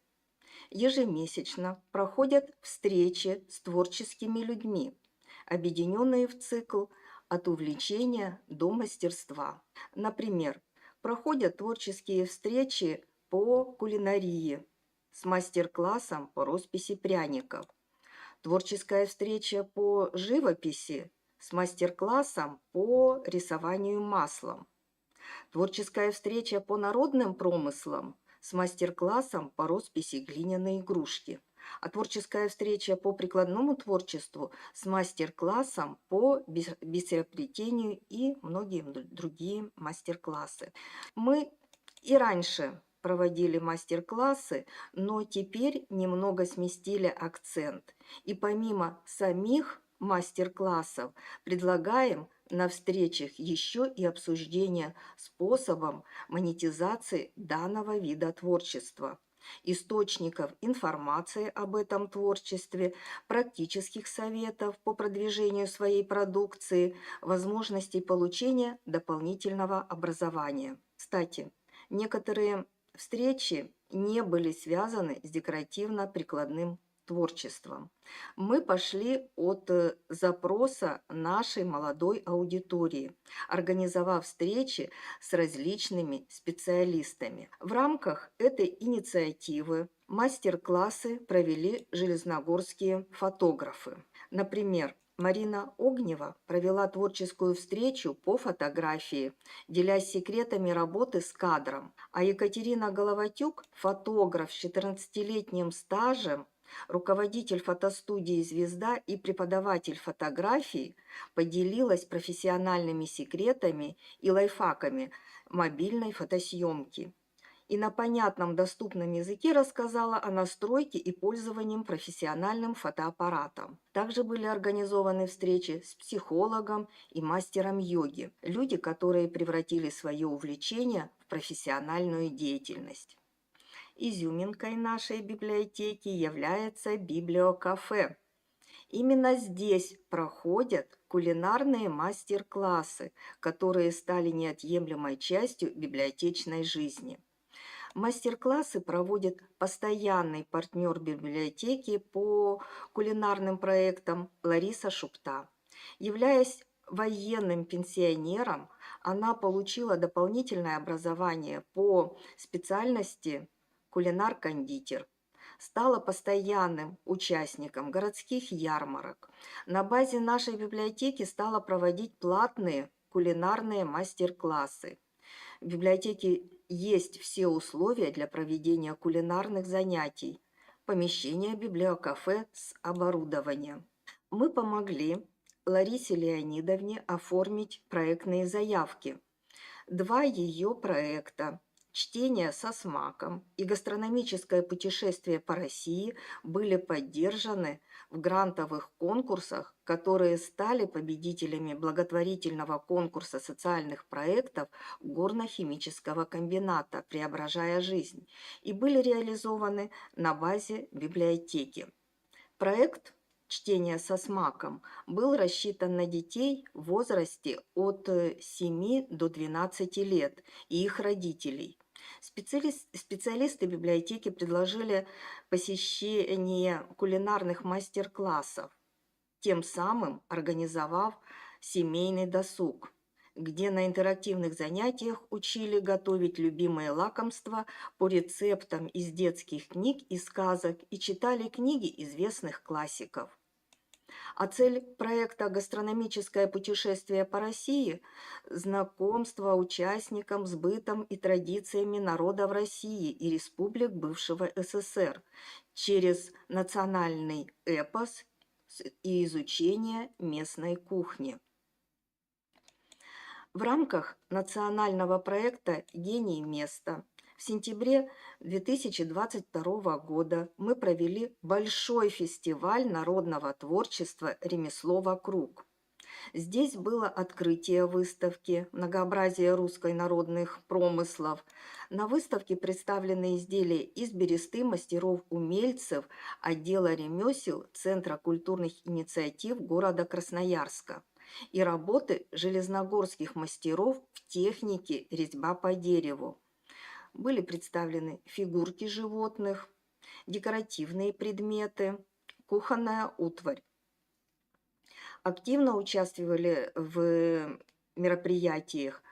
Ежемесячно проходят встречи с творческими людьми, объединенные в цикл «От увлечения до мастерства». Например, проходят творческие встречи по кулинарии с мастер-классом по росписи пряников, творческая встреча по живописи с мастер-классом по рисованию маслом, творческая встреча по народным промыслам с мастер-классом по росписи глиняной игрушки, а творческая встреча по прикладному творчеству с мастер-классом по бисероплетению и многие другие мастер-классы. Мы и раньше проводили мастер-классы, но теперь немного сместили акцент. И помимо самих мастер-классов предлагаем на встречах еще и обсуждение способов монетизации данного вида творчества, источников информации об этом творчестве, практических советов по продвижению своей продукции, возможностей получения дополнительного образования. Кстати, некоторые встречи не были связаны с декоративно-прикладным творчеством. Мы пошли от запроса нашей молодой аудитории, организовав встречи с различными специалистами. В рамках этой инициативы мастер-классы провели железногорские фотографы. Например, Марина Огнева провела творческую встречу по фотографии, делясь секретами работы с кадром, а Екатерина Головатюк, фотограф с 14-летним стажем, руководитель фотостудии «Звезда» и преподаватель фотографии, поделилась профессиональными секретами и лайфхаками мобильной фотосъемки. и на понятном доступном языке рассказала о настройке и пользовании профессиональным фотоаппаратом. Также были организованы встречи с психологом и мастером йоги, люди, которые превратили свое увлечение в профессиональную деятельность. Изюминкой нашей библиотеки является библиокафе. Именно здесь проходят кулинарные мастер-классы, которые стали неотъемлемой частью библиотечной жизни. Мастер-классы проводит постоянный партнер библиотеки по кулинарным проектам Лариса Шупта. Являясь военным пенсионером, она получила дополнительное образование по специальности кулинар-кондитер. Стала постоянным участником городских ярмарок. На базе нашей библиотеки стала проводить платные кулинарные мастер-классы. В библиотеке есть все условия для проведения кулинарных занятий. Помещение библиокафе с оборудованием. Мы помогли Ларисе Леонидовне оформить проектные заявки. 2 ее проекта «Чтение со смаком» и «Гастрономическое путешествие по России» были поддержаны в грантовых конкурсах, которые стали победителями благотворительного конкурса социальных проектов горно-химического комбината «Преображая жизнь» и были реализованы на базе библиотеки. Проект «Чтение со смаком» был рассчитан на детей в возрасте от 7 до 12 лет и их родителей. Специалисты библиотеки предложили посещение кулинарных мастер-классов, тем самым организовав семейный досуг, где на интерактивных занятиях учили готовить любимые лакомства по рецептам из детских книг и сказок и читали книги известных классиков. А цель проекта «Гастрономическое путешествие по России» – знакомство участникам с бытом и традициями народов России и республик бывшего СССР через национальный эпос и изучение местной кухни. В рамках национального проекта «Гений места» в сентябре 2022 года мы провели большой фестиваль народного творчества «Ремесло вокруг». Здесь было открытие выставки «Многообразие русской народных промыслов». На выставке представлены изделия из бересты мастеров-умельцев отдела ремесел Центра культурных инициатив города Красноярска и работы железногорских мастеров в технике резьба по дереву. Были представлены фигурки животных, декоративные предметы, кухонная утварь. Активно участвовали в мероприятиях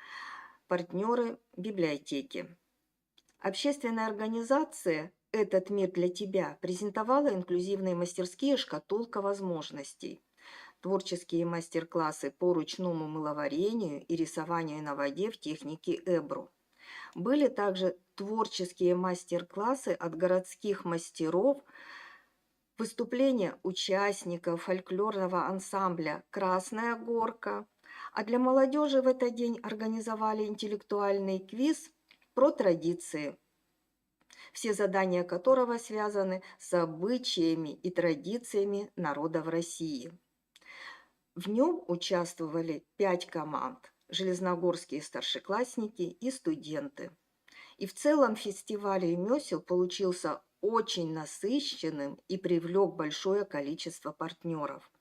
партнеры библиотеки. Общественная организация «Этот мир для тебя» презентовала инклюзивные мастерские «Шкатулка возможностей», творческие мастер-классы по ручному мыловарению и рисованию на воде в технике Эбру. Были также творческие мастер-классы от городских мастеров, выступления участников фольклорного ансамбля «Красная горка», а для молодежи в этот день организовали интеллектуальный квиз про традиции, все задания которого связаны с обычаями и традициями народов России. В нем участвовали 5 команд – железногорские старшеклассники и студенты. И в целом фестиваль ремесел получился очень насыщенным и привлек большое количество партнеров.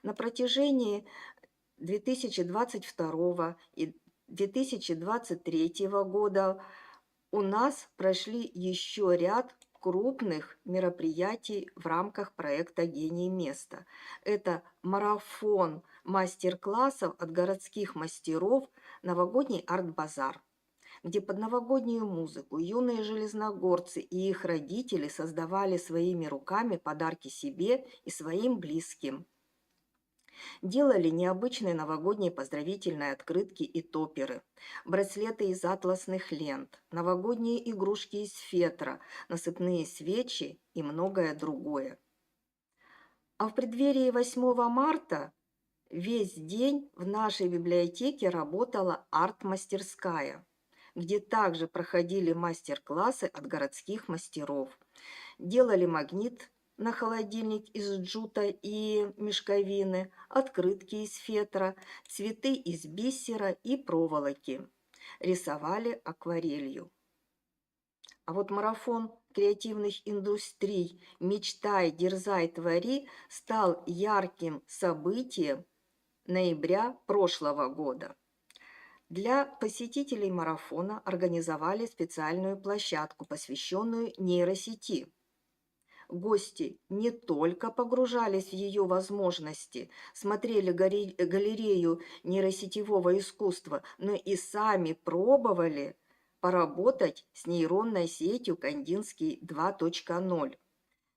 На протяжении 2022 и 2023 года у нас прошли еще ряд крупных мероприятий в рамках проекта «Гений места». Это марафон мастер-классов от городских мастеров «Новогодний арт-базар», где под новогоднюю музыку юные железногорцы и их родители создавали своими руками подарки себе и своим близким. Делали необычные новогодние поздравительные открытки и топеры, браслеты из атласных лент, новогодние игрушки из фетра, насыпные свечи и многое другое. А в преддверии 8 марта весь день в нашей библиотеке работала арт-мастерская. где также проходили мастер-классы от городских мастеров. Делали магнит на холодильник из джута и мешковины, открытки из фетра, цветы из бисера и проволоки. Рисовали акварелью. А вот марафон креативных индустрий «Мечтай, дерзай, твори» стал ярким событием ноября прошлого года. Для посетителей марафона организовали специальную площадку, посвященную нейросети. Гости не только погружались в ее возможности, смотрели галерею нейросетевого искусства, но и сами пробовали поработать с нейронной сетью Кандинский 2.0.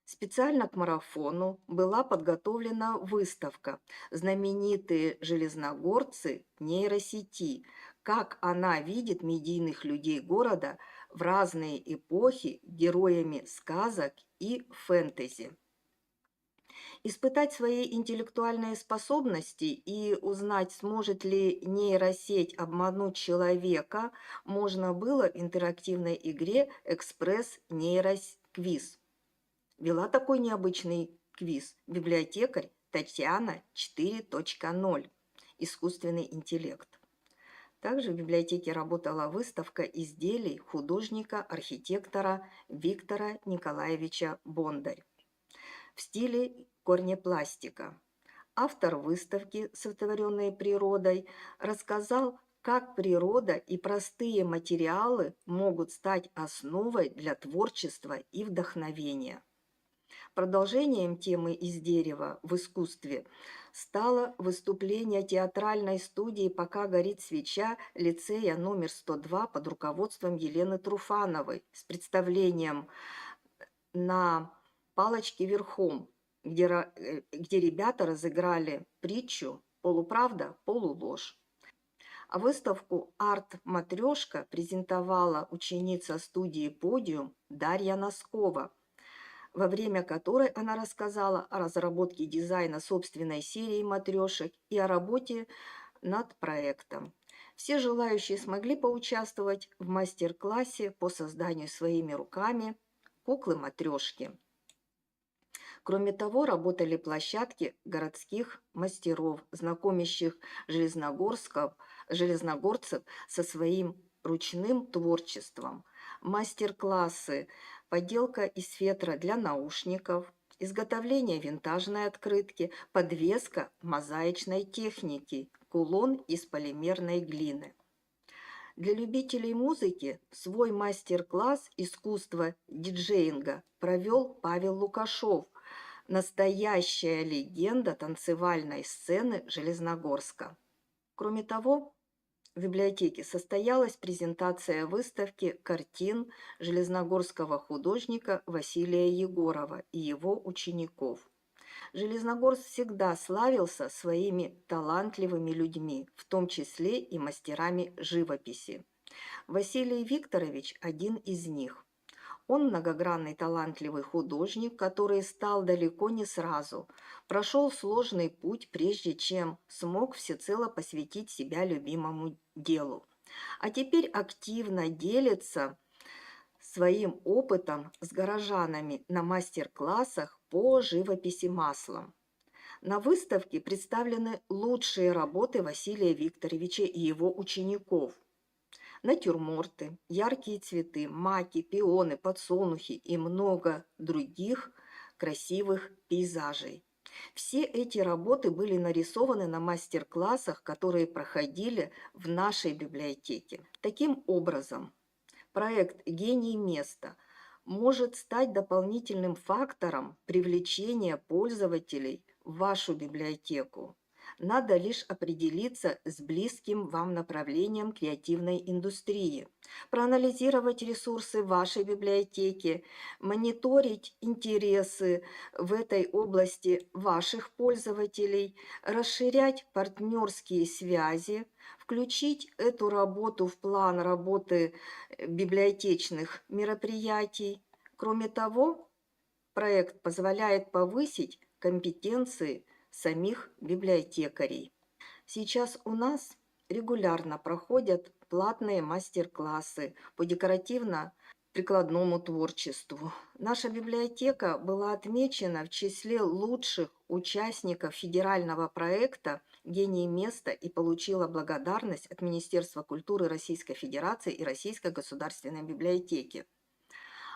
Специально к марафону была подготовлена выставка «Знаменитые железногорцы нейросети. Как она видит медийных людей города в разные эпохи героями сказок и фэнтези». Испытать свои интеллектуальные способности и узнать, сможет ли нейросеть обмануть человека, можно было в интерактивной игре «Экспресс-нейроквиз». Вела такой необычный квиз библиотекарь Татьяна 4.0 «Искусственный интеллект». Также в библиотеке работала выставка изделий художника-архитектора Виктора Николаевича Бондарь в стиле корнепластика. Автор выставки «Сотворенные природой» рассказал, как природа и простые материалы могут стать основой для творчества и вдохновения. Продолжением темы из дерева в искусстве стало выступление театральной студии «Пока горит свеча» лицея номер 102 под руководством Елены Труфановой с представлением на палочке верхом, где ребята разыграли притчу «Полуправда, полуложь». А выставку «Арт-матрешка» презентовала ученица студии «Подиум» Дарья Носкова, во время которой она рассказала о разработке дизайна собственной серии матрешек и о работе над проектом. Все желающие смогли поучаствовать в мастер-классе по созданию своими руками куклы-матрешки. Кроме того, работали площадки городских мастеров, знакомящих железногорцев со своим ручным творчеством, мастер-классы поделка из фетра для наушников, изготовление винтажной открытки, подвеска мозаичной техники, кулон из полимерной глины. Для любителей музыки свой мастер-класс искусства диджеинга провел Павел Лукашов, настоящая легенда танцевальной сцены Железногорска. Кроме того, в библиотеке состоялась презентация выставки картин железногорского художника Василия Егорова и его учеников. Железногорск всегда славился своими талантливыми людьми, в том числе и мастерами живописи. Василий Викторович – один из них. Он многогранный талантливый художник, который стал далеко не сразу, прошел сложный путь, прежде чем смог всецело посвятить себя любимому делу. А теперь активно делится своим опытом с горожанами на мастер-классах по живописи маслом. На выставке представлены лучшие работы Василия Викторовича и его учеников. Натюрморты, яркие цветы, маки, пионы, подсолнухи и много других красивых пейзажей. Все эти работы были нарисованы на мастер-классах, которые проходили в нашей библиотеке. Таким образом, проект «Гений места» может стать дополнительным фактором привлечения пользователей в вашу библиотеку. Надо лишь определиться с близким вам направлением креативной индустрии, проанализировать ресурсы вашей библиотеки, мониторить интересы в этой области ваших пользователей, расширять партнерские связи, включить эту работу в план работы библиотечных мероприятий. Кроме того, проект позволяет повысить компетенции самих библиотекарей. Сейчас у нас регулярно проходят платные мастер-классы по декоративно-прикладному творчеству. Наша библиотека была отмечена в числе лучших участников федерального проекта «Гений места» и получила благодарность от Министерства культуры Российской Федерации и Российской государственной библиотеки.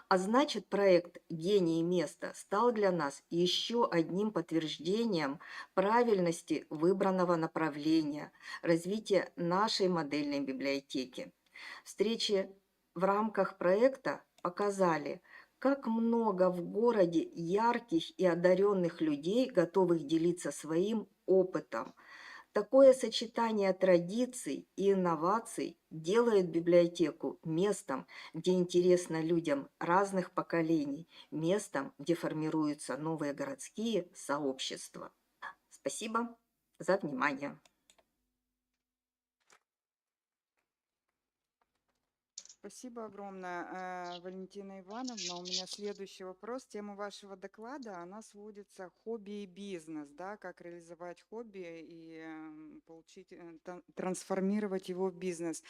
А значит, проект «Гений места» стал для нас еще одним подтверждением правильности выбранного направления развития нашей модельной библиотеки. Встречи в рамках проекта показали, как много в городе ярких и одаренных людей, готовых делиться своим опытом. Такое сочетание традиций и инноваций делает библиотеку местом, где интересно людям разных поколений, местом, где формируются новые городские сообщества. Спасибо за внимание. Спасибо огромное, Валентина Ивановна. У меня следующий вопрос. Тема вашего доклада, она сводится хобби и бизнес, да, как реализовать хобби и получить, трансформировать его в бизнес.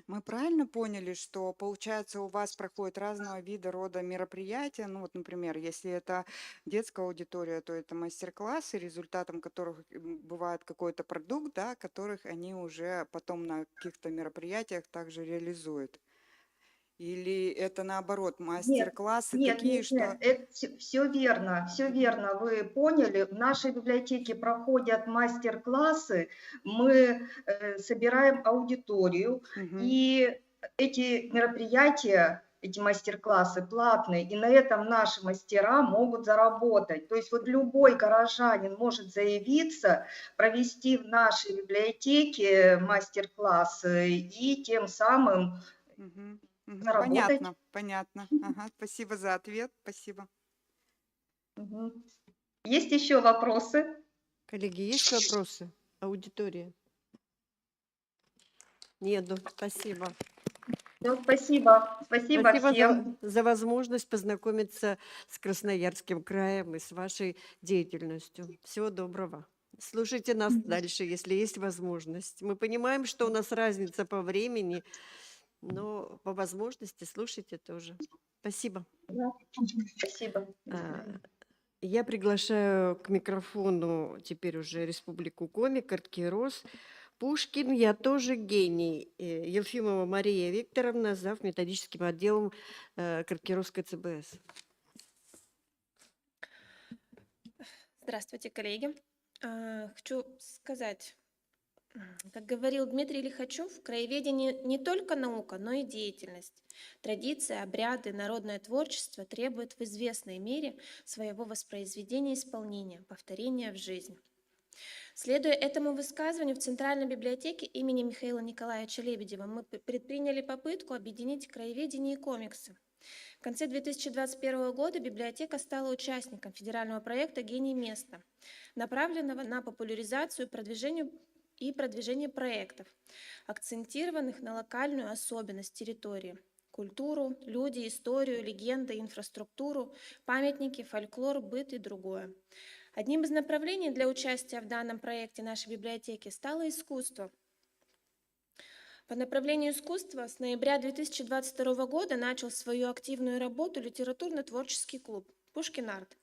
Мы правильно поняли, что, получается, у вас проходят разного вида рода мероприятия? Ну вот, например, если это детская аудитория, то это мастер-классы, результатом которых бывает какой-то продукт, да, которых они уже потом на каких-то мероприятиях также реализуют. Или это наоборот, мастер-классы такие, что... это все верно, вы поняли. В нашей библиотеке проходят мастер-классы, мы собираем аудиторию, и эти мероприятия, эти мастер-классы платные, и на этом наши мастера могут заработать. То есть вот любой горожанин может заявиться, провести в нашей библиотеке мастер-класс и тем самым... заработать. Понятно. Ага, спасибо за ответ. Спасибо. Есть еще вопросы? Коллеги, есть вопросы? Аудитория? Нету. Спасибо. Спасибо. Спасибо всем. за возможность познакомиться с Красноярским краем и с вашей деятельностью. Всего доброго. Слушайте нас дальше, если есть возможность. Мы понимаем, что у нас разница по времени, но по возможности слушайте тоже. Спасибо. Спасибо. Я приглашаю к микрофону теперь уже Республику Коми, Карткирос. Пушкин, я тоже гений. Елфимова Мария Викторовна, зав. Методическим отделом Карткиросской ЦБС. Здравствуйте, коллеги. Хочу сказать, как говорил Дмитрий Лихачев, краеведение не только наука, но и деятельность. Традиции, обряды, народное творчество требуют в известной мере своего воспроизведения и исполнения, повторения в жизнь. Следуя этому высказыванию, в Центральной библиотеке имени Михаила Николаевича Лебедева мы предприняли попытку объединить краеведение и комиксы. В конце 2021 года библиотека стала участником федерального проекта «Гений места», направленного на популяризацию и продвижение проектов, акцентированных на локальную особенность территории – культуру, люди, историю, легенды, инфраструктуру, памятники, фольклор, быт и другое. Одним из направлений для участия в данном проекте нашей библиотеки стало искусство. По направлению искусства с ноября 2022 года начал свою активную работу литературно-творческий клуб «Пушкин Арт».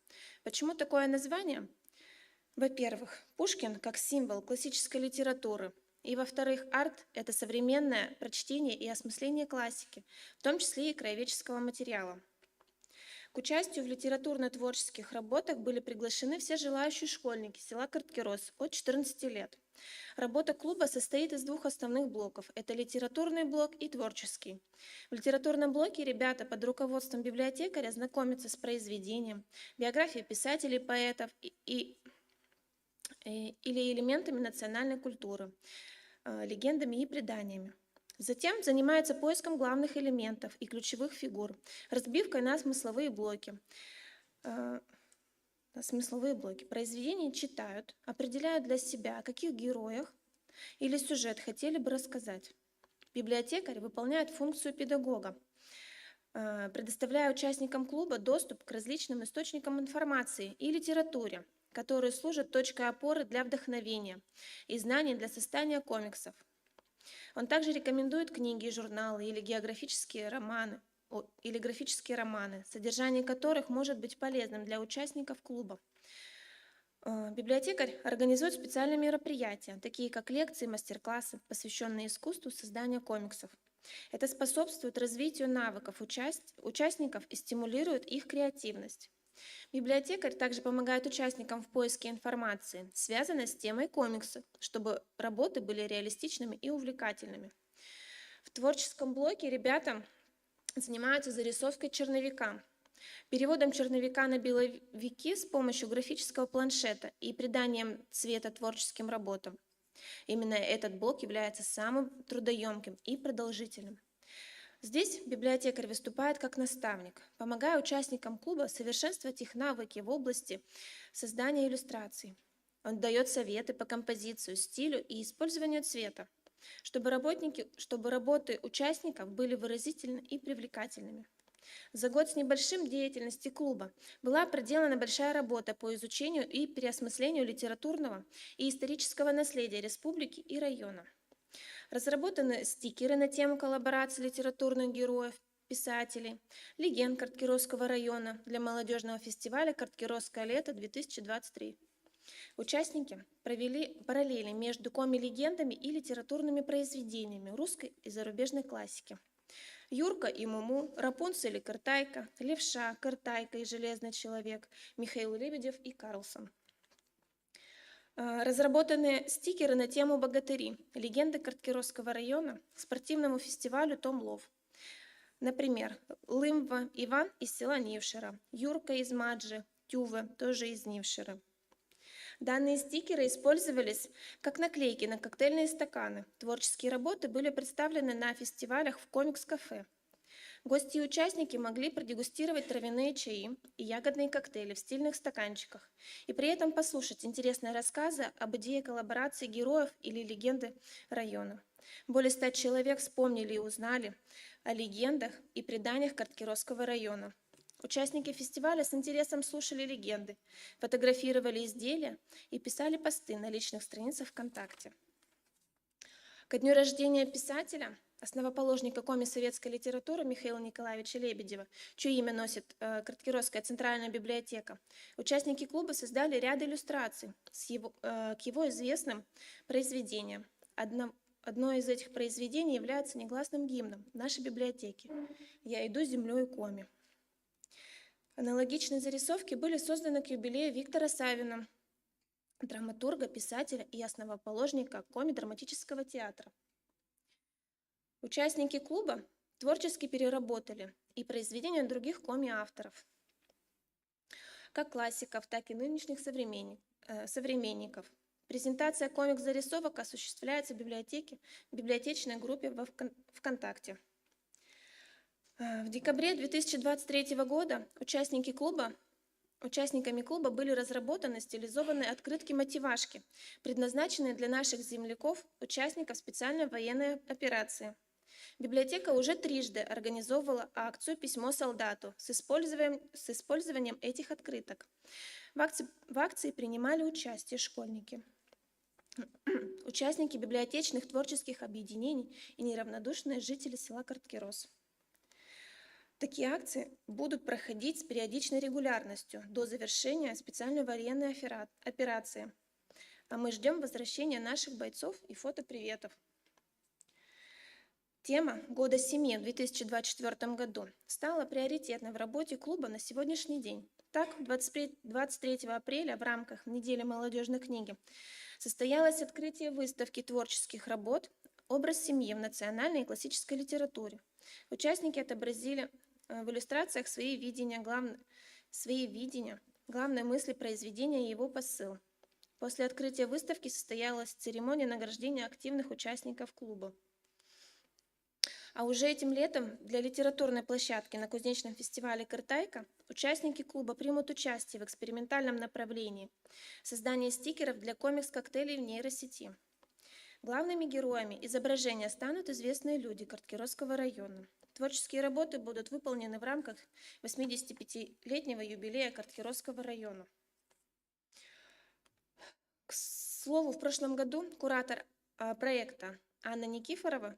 Почему такое название? Во-первых, Пушкин как символ классической литературы, и, во-вторых, арт – это современное прочтение и осмысление классики, в том числе и краеведческого материала. К участию в литературно-творческих работах были приглашены все желающие школьники села Карткирос от 14 лет. Работа клуба состоит из двух основных блоков – это литературный блок и творческий. В литературном блоке ребята под руководством библиотекаря знакомятся с произведением, биографией писателей, поэтов или элементами национальной культуры, легендами и преданиями. Затем занимается поиском главных элементов и ключевых фигур, разбивкой на смысловые блоки. Произведения читают, определяют для себя, о каких героях или сюжет хотели бы рассказать. Библиотекарь выполняет функцию педагога, предоставляя участникам клуба доступ к различным источникам информации и литературе, которые служат точкой опоры для вдохновения и знаний для создания комиксов. Он также рекомендует книги, журналы или графические романы, содержание которых может быть полезным для участников клуба. Библиотекарь организует специальные мероприятия, такие как лекции, мастер-классы, посвященные искусству создания комиксов. Это способствует развитию навыков участников и стимулирует их креативность. Библиотекарь также помогает участникам в поиске информации, связанной с темой комикса, чтобы работы были реалистичными и увлекательными. В творческом блоке ребята занимаются зарисовкой черновика, переводом черновика на беловики с помощью графического планшета и приданием цвета творческим работам. Именно этот блок является самым трудоемким и продолжительным. Здесь библиотекарь выступает как наставник, помогая участникам клуба совершенствовать их навыки в области создания иллюстраций. Он дает советы по композиции, стилю и использованию цвета, чтобы работы участников были выразительны и привлекательными. За год с небольшим деятельности клуба была проделана большая работа по изучению и переосмыслению литературного и исторического наследия республики и района. Разработаны стикеры на тему коллаборации литературных героев, писателей, легенд Карткировского района для молодежного фестиваля «Карткировское лето-2023». Участники провели параллели между коми-легендами и литературными произведениями русской и зарубежной классики. Юрка и Муму, Рапунцель и Картайка, Левша, Картайка и Железный человек, Михаил Лебедев и Карлсон. Разработаны стикеры на тему богатыри, легенды Карткировского района к спортивному фестивалю «Том Лов». Например, Лымва Иван из села Нившера, Юрка из Маджи, Тюве, тоже из Нившера. Данные стикеры использовались как наклейки на коктейльные стаканы. Творческие работы были представлены на фестивалях в комикс-кафе. Гости и участники могли продегустировать травяные чаи и ягодные коктейли в стильных стаканчиках и при этом послушать интересные рассказы об идее коллаборации героев или легенды района. Более 100 человек вспомнили и узнали о легендах и преданиях Карткировского района. Участники фестиваля с интересом слушали легенды, фотографировали изделия и писали посты на личных страницах ВКонтакте. Ко дню рождения писателя, основоположника коми-советской литературы Михаила Николаевича Лебедева, чье имя носит Карткировская центральная библиотека, участники клуба создали ряд иллюстраций к его известным произведениям. Одно из этих произведений является негласным гимном нашей библиотеки «Я иду землею коми». Аналогичные зарисовки были созданы к юбилею Виктора Савина, драматурга, писателя и основоположника коми-драматического театра. Участники клуба творчески переработали и произведения других коми-авторов, как классиков, так и нынешних современников. Презентация комикс-зарисовок осуществляется в библиотечной группе во ВКонтакте. В декабре 2023 года участниками клуба были разработаны стилизованные открытки-мотивашки, предназначенные для наших земляков, участников специальной военной операции. Библиотека уже трижды организовывала акцию «Письмо солдату» с использованием этих открыток. В акции принимали участие школьники, участники библиотечных творческих объединений и неравнодушные жители села Карткирос. Такие акции будут проходить с периодичной регулярностью до завершения специальной военной операции. А мы ждем возвращения наших бойцов и фотоприветов. Тема «Года семьи» в 2024 году стала приоритетной в работе клуба на сегодняшний день. Так, 23 апреля в рамках недели молодежной книги состоялось открытие выставки творческих работ «Образ семьи в национальной и классической литературе». Участники отобразили в иллюстрациях свои видения, главные мысли произведения и его посыл. После открытия выставки состоялась церемония награждения активных участников клуба. А уже этим летом для литературной площадки на кузнечном фестивале «Картайка» участники клуба примут участие в экспериментальном направлении создания стикеров для комикс-коктейлей в нейросети. Главными героями изображения станут известные люди Карткировского района. Творческие работы будут выполнены в рамках 85-летнего юбилея Карткировского района. К слову, в прошлом году куратор проекта Анна Никифорова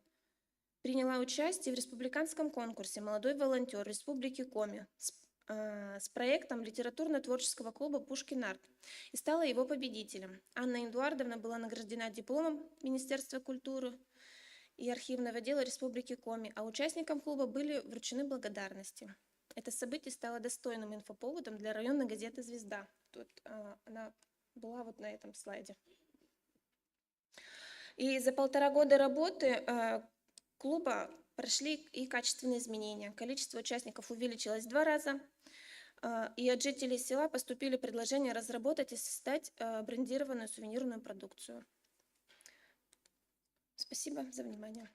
приняла участие в республиканском конкурсе «Молодой волонтер Республики Коми» с проектом литературно-творческого клуба «Пушкин-Арт» и стала его победителем. Анна Эдуардовна была награждена дипломом Министерства культуры и архивного дела Республики Коми, а участникам клуба были вручены благодарности. Это событие стало достойным инфоповодом для районной газеты «Звезда». Тут она была вот на этом слайде. И за 1,5 года работы клуба прошли и качественные изменения. Количество участников увеличилось в 2 раза, и от жителей села поступили предложения разработать и создать брендированную сувенирную продукцию. Спасибо за внимание.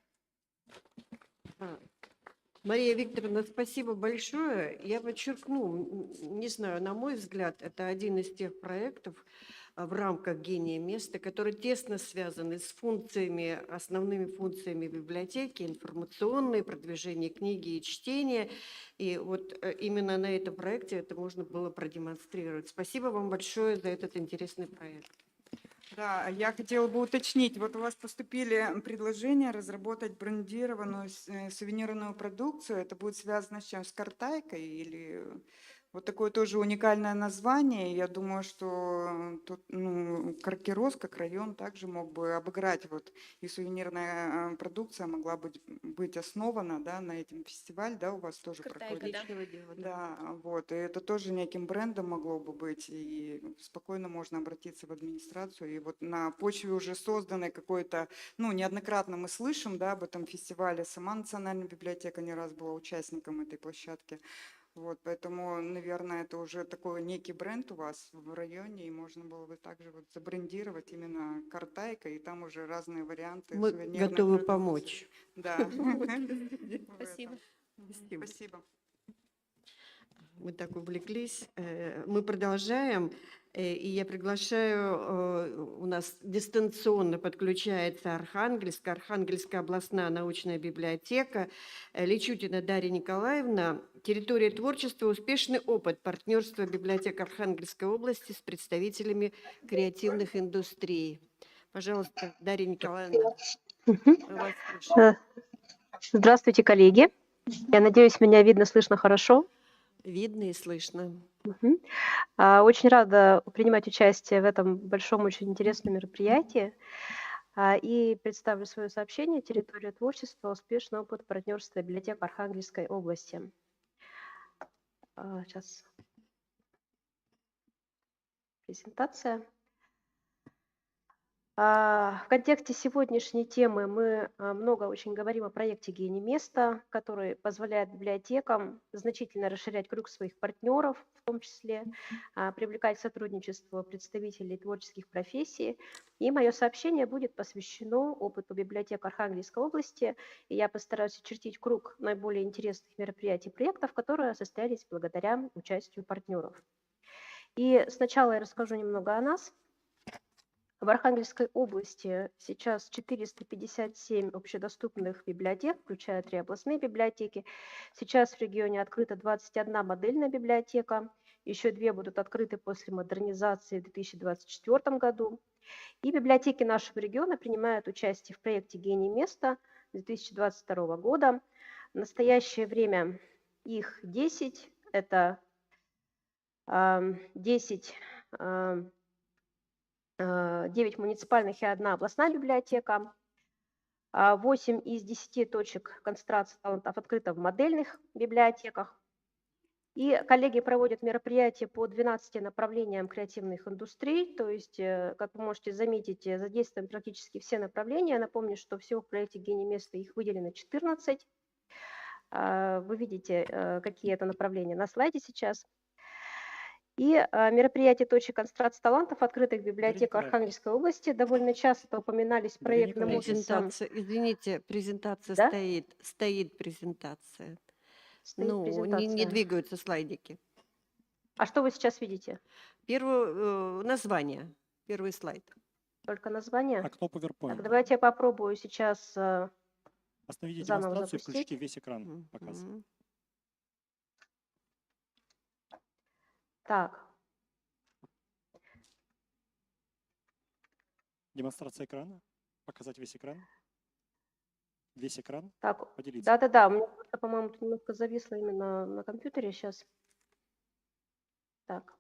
Мария Викторовна, спасибо большое. Я подчеркну, не знаю, на мой взгляд, это один из тех проектов в рамках «Гения места», которые тесно связаны с функциями, основными функциями библиотеки, информационные, продвижение книги и чтения. И вот именно на этом проекте это можно было продемонстрировать. Спасибо вам большое за этот интересный проект. Да, я хотела бы уточнить, вот у вас поступили предложения разработать брендированную сувенирную продукцию, это будет связано с чем, с картайкой или вот такое тоже уникальное название, я думаю, что тут, Кирос как район также мог бы обыграть, вот и сувенирная продукция могла быть основана, да, на этом фестивале, да, у вас тоже проходит. Да, вот, и это тоже неким брендом могло бы быть, и спокойно можно обратиться в администрацию. И вот на почве уже созданной какой-то, неоднократно мы слышим, да, об этом фестивале, сама Национальная библиотека не раз была участником этой площадки. Вот, поэтому, наверное, это уже такой некий бренд у вас в районе, и можно было бы также вот забрендировать именно картайкой, и там уже разные варианты. Мы сувенирной готовы продукции. помочь. Да. Спасибо. Спасибо. Мы так увлеклись. Мы продолжаем. И я приглашаю, у нас дистанционно подключается Архангельская областная научная библиотека, Личутина Дарья Николаевна. Территория творчества, успешный опыт партнерства библиотек Архангельской области с представителями креативных индустрий. Пожалуйста, Дарья Николаевна. Мы вас слушаем. Здравствуйте, коллеги. Я надеюсь, меня видно, слышно хорошо. Видно и слышно. Очень рада принимать участие в этом большом, очень интересном мероприятии. И представлю свое сообщение «Территория творчества. Успешный опыт партнерства библиотек Архангельской области». Сейчас презентация. В контексте сегодняшней темы мы много очень говорим о проекте «Гений места», который позволяет библиотекам значительно расширять круг своих партнеров, в том числе привлекать к сотрудничеству представителей творческих профессий. И мое сообщение будет посвящено опыту библиотек Архангельской области, и я постараюсь очертить круг наиболее интересных мероприятий и проектов, которые состоялись благодаря участию партнеров. И сначала я расскажу немного о нас. В Архангельской области сейчас 457 общедоступных библиотек, включая 3 областные библиотеки. Сейчас в регионе открыта 21 модельная библиотека, еще 2 будут открыты после модернизации в 2024 году. И библиотеки нашего региона принимают участие в проекте «Гений места» 2022 года. В настоящее время их 10, это 9 муниципальных и 1 областная библиотека. 8 из 10 точек концентрации талантов открыто в модельных библиотеках. И коллеги проводят мероприятия по 12 направлениям креативных индустрий, то есть, как вы можете заметить, задействуем практически все направления. Напомню, что всего в проекте «Гений места» их выделено 14. Вы видите, какие это направления на слайде сейчас. И мероприятия точек концентрации талантов, открытых в библиотеках Архангельской области, довольно часто упоминались проектным офисом. Извините, презентация Да? стоит презентация. Стоит Не презентация. двигаются слайдики. А что вы сейчас видите? Первое название, первый слайд. Только название? Окно PowerPoint. Так, давайте я попробую сейчас Остановите заново демонстрацию и запустить. включите весь экран показ. Так, Демонстрация экрана. Показать весь экран. весь экран Так, поделиться. да-да-да, у меня просто, по-моему, тут немножко зависло именно на компьютере сейчас. Так.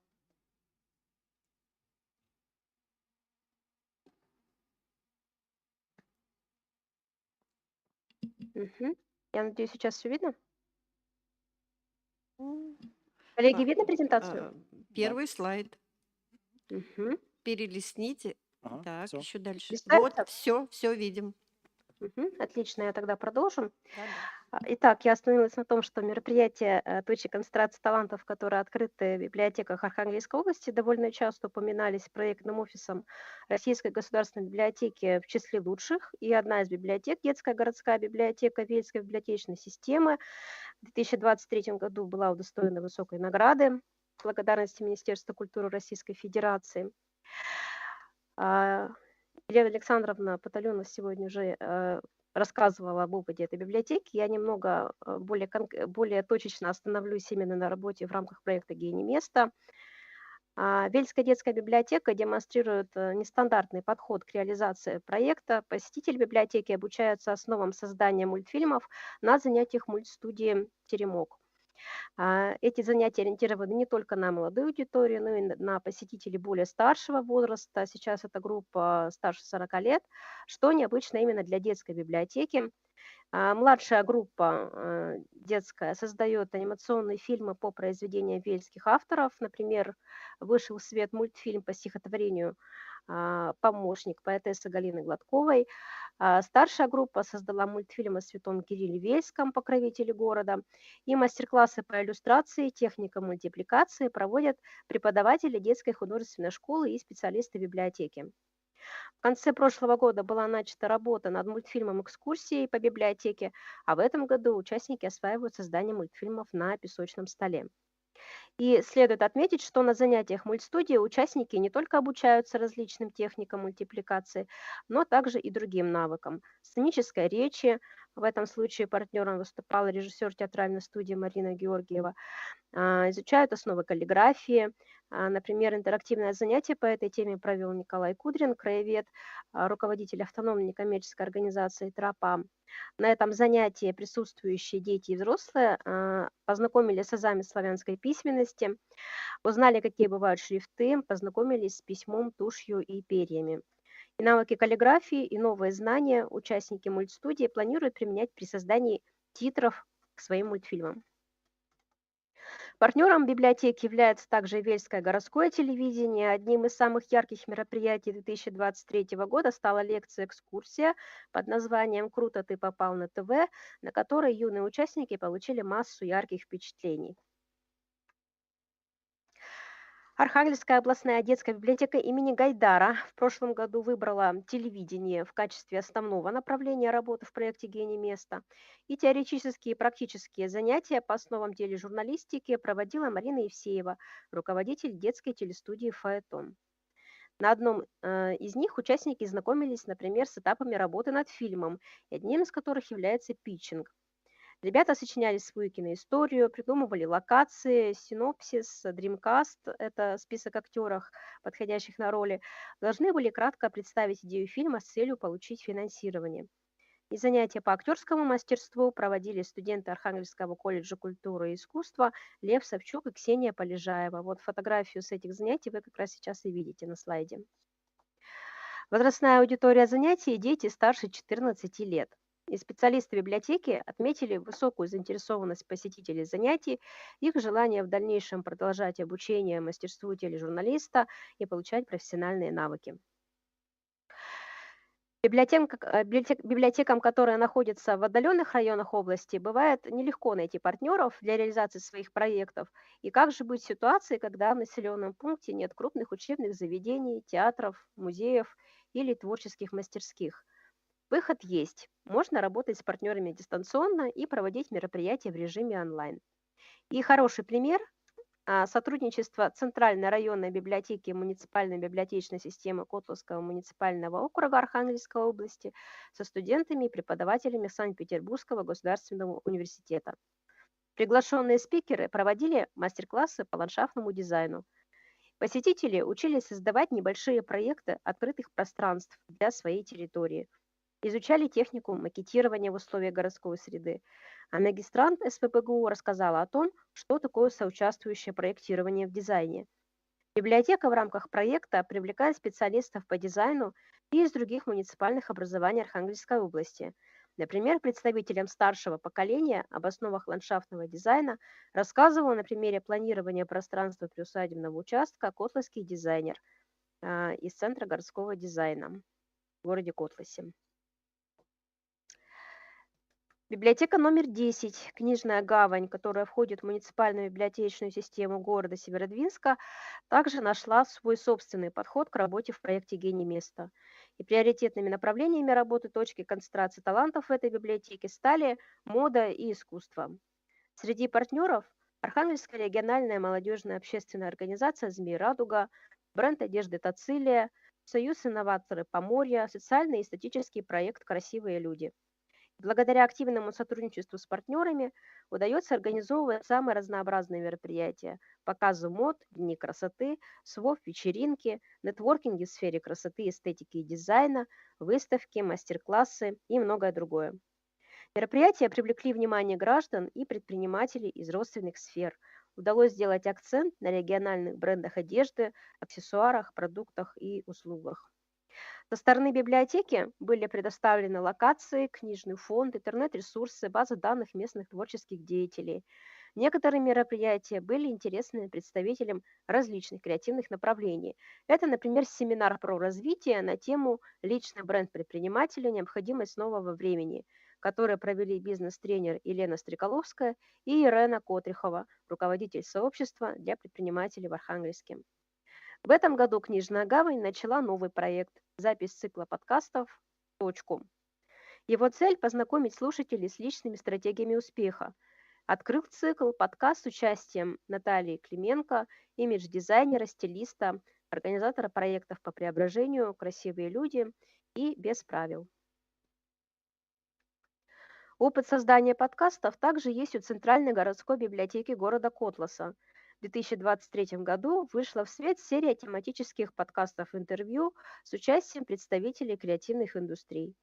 Мгм. Я надеюсь, сейчас все видно? Коллеги, видно презентацию? Первый слайд. Мгм. Перелистните. Ага, Так, все. еще дальше. Листается? Вот, все видим. Мгм. Отлично, я тогда продолжу. Да-да. Итак, я остановилась на том, что мероприятия точек концентрации талантов, которые открыты в библиотеках Архангельской области, довольно часто упоминались проектным офисом Российской государственной библиотеки в числе лучших. И одна из библиотек, детская городская библиотека Вельской библиотечной системы, в 2023 году была удостоена высокой награды благодарности Министерства культуры Российской Федерации. А, Елена Александровна Поталенова сегодня уже рассказывала об опыте этой библиотеки. Я немного более точечно остановлюсь именно на работе в рамках проекта «Гений места». Вельская детская библиотека демонстрирует нестандартный подход к реализации проекта. Посетители библиотеки обучаются основам создания мультфильмов на занятиях мультстудии «Теремок». Эти занятия ориентированы не только на молодую аудиторию, но и на посетителей более старшего возраста. Сейчас это группа старше 40 лет, что необычно именно для детской библиотеки. Младшая группа детская создает анимационные фильмы по произведениям вельских авторов. Например, вышел в свет мультфильм по стихотворению «Помощник» поэтессы Галины Гладковой. Старшая группа создала мультфильм о святом Кирилле Вельском, покровителе города. И мастер-классы по иллюстрации, техника мультипликации проводят преподаватели детской художественной школы и специалисты библиотеки. В конце прошлого года была начата работа над мультфильмом «Экскурсии» по библиотеке, а в этом году участники осваивают создание мультфильмов на песочном столе. И следует отметить, что на занятиях мультстудии участники не только обучаются различным техникам мультипликации, но также и другим навыкам. Сценической речи, в этом случае партнером выступала режиссер театральной студии Марина Георгиева, изучают основы каллиграфии. Например, интерактивное занятие по этой теме провел Николай Кудрин, краевед, руководитель автономной некоммерческой организации «Тропа». На этом занятии присутствующие дети и взрослые познакомились с азами славянской письменности, узнали, какие бывают шрифты, познакомились с письмом, тушью и перьями. И навыки каллиграфии и новые знания участники мультстудии планируют применять при создании титров к своим мультфильмам. Партнером библиотеки является также Вельское городское телевидение. Одним из самых ярких мероприятий 2023 года стала лекция-экскурсия под названием «Круто ты попал на ТВ», на которой юные участники получили массу ярких впечатлений. Архангельская областная детская библиотека имени Гайдара в прошлом году выбрала телевидение в качестве основного направления работы в проекте «Гений места». И теоретические и практические занятия по основам тележурналистики проводила Марина Евсеева, руководитель детской телестудии «Фаэтон». На одном из них участники знакомились, например, с этапами работы над фильмом, и одним из которых является питчинг. Ребята сочиняли свою киноисторию, придумывали локации, синопсис, дримкаст, это список актеров, подходящих на роли, должны были кратко представить идею фильма с целью получить финансирование. И занятия по актерскому мастерству проводили студенты Архангельского колледжа культуры и искусства Лев Савчук и Ксения Полежаева. Вот фотографию с этих занятий вы как раз сейчас и видите на слайде. Возрастная аудитория занятий – дети старше 14 лет. И специалисты библиотеки отметили высокую заинтересованность посетителей занятий, их желание в дальнейшем продолжать обучение мастерству тележурналиста и получать профессиональные навыки. Библиотекам, которые находятся в отдаленных районах области, бывает нелегко найти партнеров для реализации своих проектов. И как же быть в ситуации, когда в населенном пункте нет крупных учебных заведений, театров, музеев или творческих мастерских? Выход есть. Можно работать с партнерами дистанционно и проводить мероприятия в режиме онлайн. И хороший пример – сотрудничество Центральной районной библиотеки муниципальной библиотечной системы Котловского муниципального округа Архангельской области со студентами и преподавателями Санкт-Петербургского государственного университета. Приглашенные спикеры проводили мастер-классы по ландшафтному дизайну. Посетители учились создавать небольшие проекты открытых пространств для своей территории. изучали технику макетирования в условиях городской среды. А магистрант СПбГУ рассказала о том, что такое соучаствующее проектирование в дизайне. Библиотека в рамках проекта привлекает специалистов по дизайну и из других муниципальных образований Архангельской области. Например, представителям старшего поколения об основах ландшафтного дизайна рассказывал на примере планирования пространства приусадебного участка котласский дизайнер из Центра городского дизайна в городе Котласе. Библиотека номер 10, Книжная гавань, которая входит в муниципальную библиотечную систему города Северодвинска, также нашла свой собственный подход к работе в проекте «Гений места». И приоритетными направлениями работы точки концентрации талантов в этой библиотеке стали мода и искусство. Среди партнеров Архангельская региональная молодежная общественная организация «Змей Радуга», бренд одежды «Тацилия», Союз инноваторы Поморья, социальный и эстетический проект «Красивые люди». Благодаря активному сотрудничеству с партнерами удается организовывать самые разнообразные мероприятия: показы мод, дни красоты, СВО-вечеринки, нетворкинги в сфере красоты, эстетики и дизайна, выставки, мастер-классы и многое другое. Мероприятия привлекли внимание граждан и предпринимателей из родственных сфер. Удалось сделать акцент на региональных брендах одежды, аксессуарах, продуктах и услугах. Со стороны библиотеки были предоставлены локации, книжный фонд, интернет-ресурсы, базы данных местных творческих деятелей. Некоторые мероприятия были интересны представителям различных креативных направлений. Это, например, семинар про развитие на тему «Личный бренд предпринимателя. Необходимость нового времени», который провели бизнес-тренер Елена Стреколовская и Ирена Котрихова, руководитель сообщества для предпринимателей в Архангельске. В этом году Книжная гавань начала новый проект – запись цикла подкастов «Точку». Его цель – познакомить слушателей с личными стратегиями успеха. Открыл цикл подкаст с участием Натальи Клименко, имидж-дизайнера, стилиста, организатора проектов по преображению «Красивые люди» и «Без правил». Опыт создания подкастов также есть у Центральной городской библиотеки города Котласа. В 2023 году вышла в свет серия тематических подкастов-интервью с участием представителей креативных индустрий.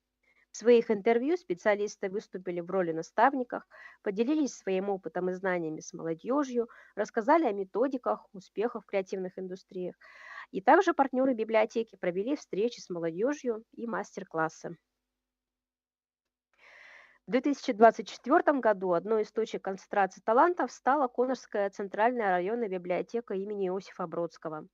В своих интервью специалисты выступили в роли наставников, поделились своим опытом и знаниями с молодежью, рассказали о методиках успехов в креативных индустриях. И также партнеры библиотеки провели встречи с молодежью и мастер-классы. В 2024 году одной из точек концентрации талантов стала Конорская центральная районная библиотека имени Иосифа Бродского.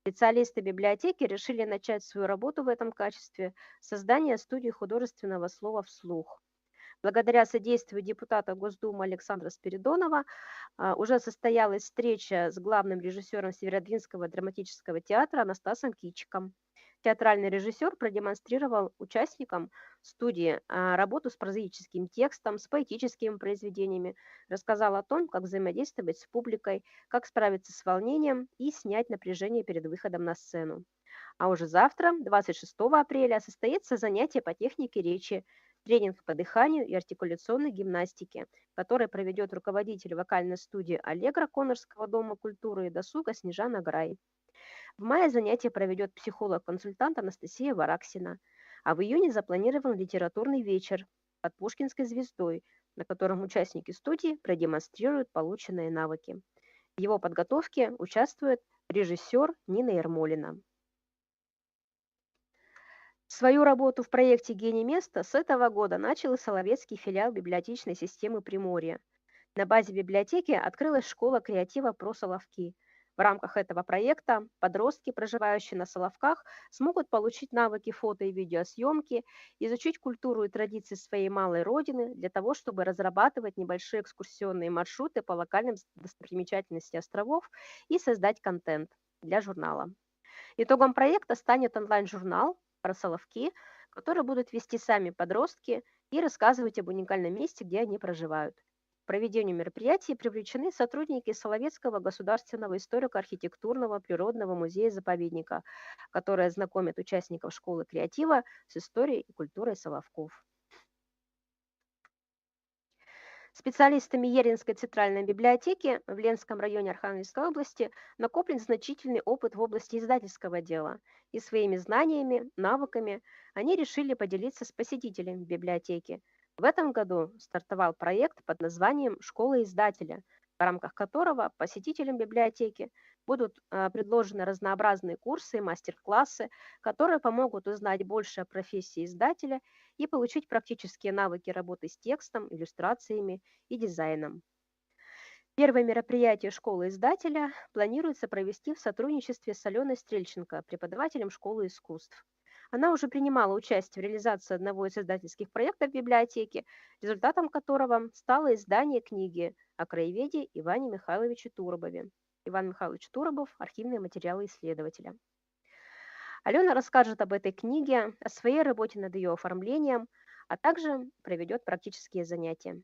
Специалисты библиотеки решили начать свою работу в этом качестве с создания студии художественного слова вслух. Благодаря содействию депутата Госдумы Александра Спиридонова уже состоялась встреча с главным режиссером Северодвинского драматического театра Анастасом Кичиком. Театральный режиссер продемонстрировал участникам студии работу с прозаическим текстом, с поэтическими произведениями, рассказал о том, как взаимодействовать с публикой, как справиться с волнением и снять напряжение перед выходом на сцену. А уже завтра, 26 апреля, состоится занятие по технике речи, тренинг по дыханию и артикуляционной гимнастике, который проведет руководитель вокальной студии «Аллегро» Конорского дома культуры и досуга Снежана Грай. В мае занятие проведет психолог-консультант Анастасия Вараксина, а в июне запланирован литературный вечер под Пушкинской звездой, на котором участники студии продемонстрируют полученные навыки. В его подготовке участвует режиссер Нина Ермолина. Свою работу в проекте «Гений места» с этого года начал и Соловецкий филиал библиотечной системы Приморья. На базе библиотеки открылась школа креатива про Соловки. В рамках этого проекта подростки, проживающие на Соловках, смогут получить навыки фото- и видеосъемки, изучить культуру и традиции своей малой родины для того, чтобы разрабатывать небольшие экскурсионные маршруты по локальным достопримечательностям островов и создать контент для журнала. Итогом проекта станет онлайн-журнал про Соловки, который будут вести сами подростки и рассказывать об уникальном месте, где они проживают. К проведению мероприятий привлечены сотрудники Соловецкого государственного историко-архитектурного природного музея-заповедника, которые знакомят участников школы креатива с историей и культурой Соловков. Специалистами Еринской центральной библиотеки в Ленском районе Архангельской области накоплен значительный опыт в области издательского дела, и своими знаниями, навыками они решили поделиться с посетителями библиотеки. В этом году стартовал проект под названием «Школа издателя», в рамках которого посетителям библиотеки будут предложены разнообразные курсы и мастер-классы, которые помогут узнать больше о профессии издателя и получить практические навыки работы с текстом, иллюстрациями и дизайном. Первое мероприятие школы издателя планируется провести в сотрудничестве с Аленой Стрельченко, преподавателем школы искусств. Она уже принимала участие в реализации одного из издательских проектов библиотеки, результатом которого стало издание книги о краеведе Иване Михайловиче Туробове. Иван Михайлович Туробов – архивные материалы исследователя. Алена расскажет об этой книге, о своей работе над ее оформлением, а также проведет практические занятия.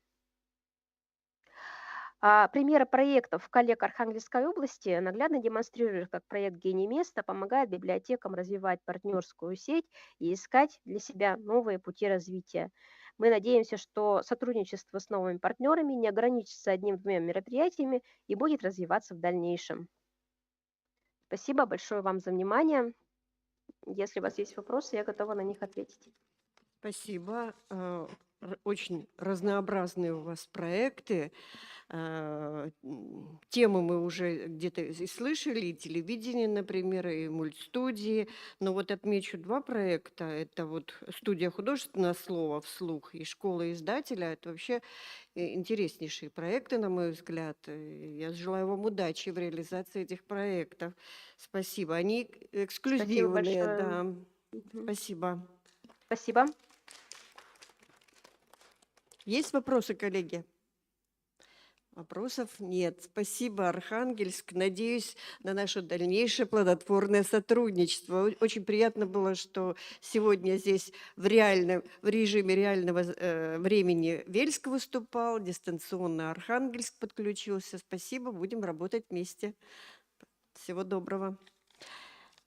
Примеры проектов коллег Архангельской области наглядно демонстрируют, как проект «Гений места» помогает библиотекам развивать партнерскую сеть и искать для себя новые пути развития. Мы надеемся, что сотрудничество с новыми партнерами не ограничится одним-двумя мероприятиями и будет развиваться в дальнейшем. Спасибо большое вам за внимание. Если у вас есть вопросы, я готова на них ответить. Спасибо. Очень разнообразные у вас проекты. Темы мы уже где-то и слышали, и телевидение, например, и мультстудии. Но вот отмечу два проекта. Это вот студия художественного слова вслух и школа издателя. Это вообще интереснейшие проекты, на мой взгляд. Я желаю вам удачи в реализации этих проектов. Спасибо. Они эксклюзивные. Да. Спасибо. Спасибо. Есть вопросы, коллеги? Вопросов нет. Спасибо, Архангельск. Надеюсь на наше дальнейшее плодотворное сотрудничество. Очень приятно было, что сегодня здесь в режиме реального времени Вельск выступал, дистанционно Архангельск подключился. Спасибо, будем работать вместе. Всего доброго.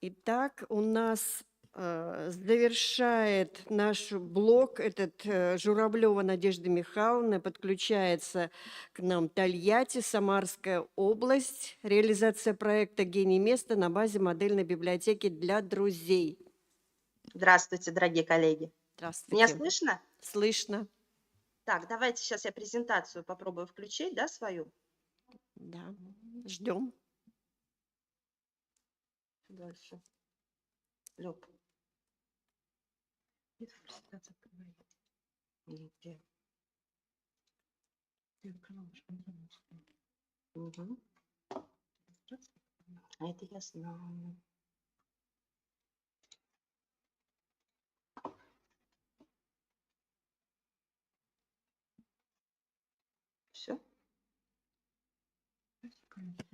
Итак, у нас завершает наш блок Журавлева Надежда Михайловна, подключается к нам Тольятти, Самарская область, реализация проекта «Гений места» на базе модельной библиотеки для друзей. Здравствуйте, дорогие коллеги. Здравствуйте. Меня слышно? Слышно. Так, давайте сейчас я презентацию попробую включить, да, свою? Да, ждем. Дальше. Люб. Где? Угу. А это я знаю. Все.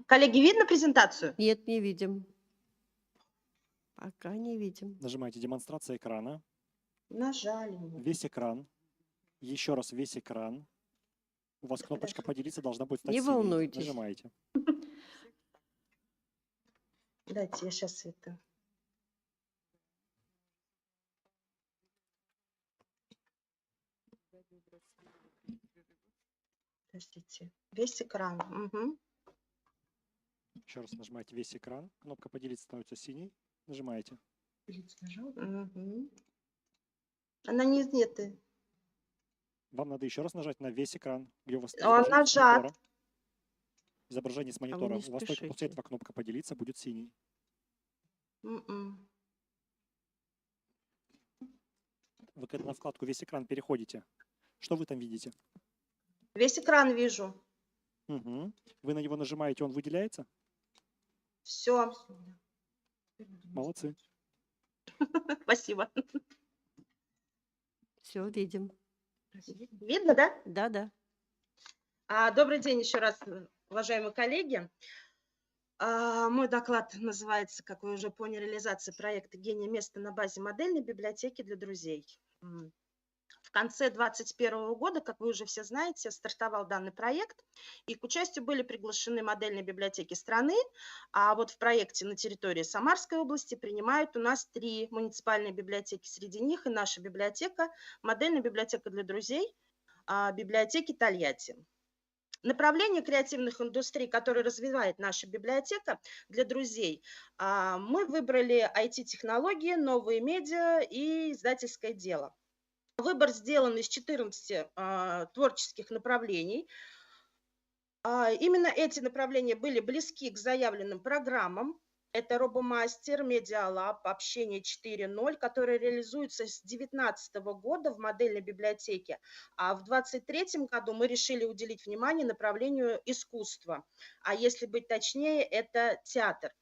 Коллеги, видно презентацию? Нет, не видим. Пока не видим. Нажимаете «Демонстрация экрана». Нажали. Весь экран. Еще раз весь экран. У вас кнопочка «Поделиться» должна быть стать Не синей. волнуйтесь. Нажимаете. Дайте я сейчас это... Подождите. Весь экран. Угу. Еще раз нажимаете «Весь экран». Кнопка «Поделиться» становится синей. Нажимаете. Угу. Она не нет. Вам надо еще раз нажать на весь экран, где у вас Он изображение с нажат. монитора. Изображение с монитора. не У вас только после спешите. этого кнопка «Поделиться» будет синей. М-м. Вы когда на вкладку «Весь экран» переходите, что вы там видите? Весь экран вижу. Угу. Вы на него нажимаете, он выделяется? Все. Молодцы. Спасибо. Все, видим. Видно, да? Да, да. Добрый день еще раз, уважаемые коллеги. Мой доклад называется, как вы уже поняли, реализация проекта «Гений места» на базе модельной библиотеки для друзей. В конце 2021 года, как вы уже все знаете, стартовал данный проект, и к участию были приглашены модельные библиотеки страны, а вот в проекте на территории Самарской области принимают у нас 3 муниципальные библиотеки, среди них и наша библиотека, модельная библиотека для друзей. библиотеки Тольятти. Направление креативных индустрий, которое развивает наша библиотека для друзей, мы выбрали IT-технологии, новые медиа и издательское дело. Выбор сделан из 14 творческих направлений. Именно эти направления были близки к заявленным программам. Это Робомастер, Медиалаб, Общение 4.0, которые реализуются с 2019 года в модельной библиотеке. А в 2023 году мы решили уделить внимание направлению искусства. А если быть точнее, это театр.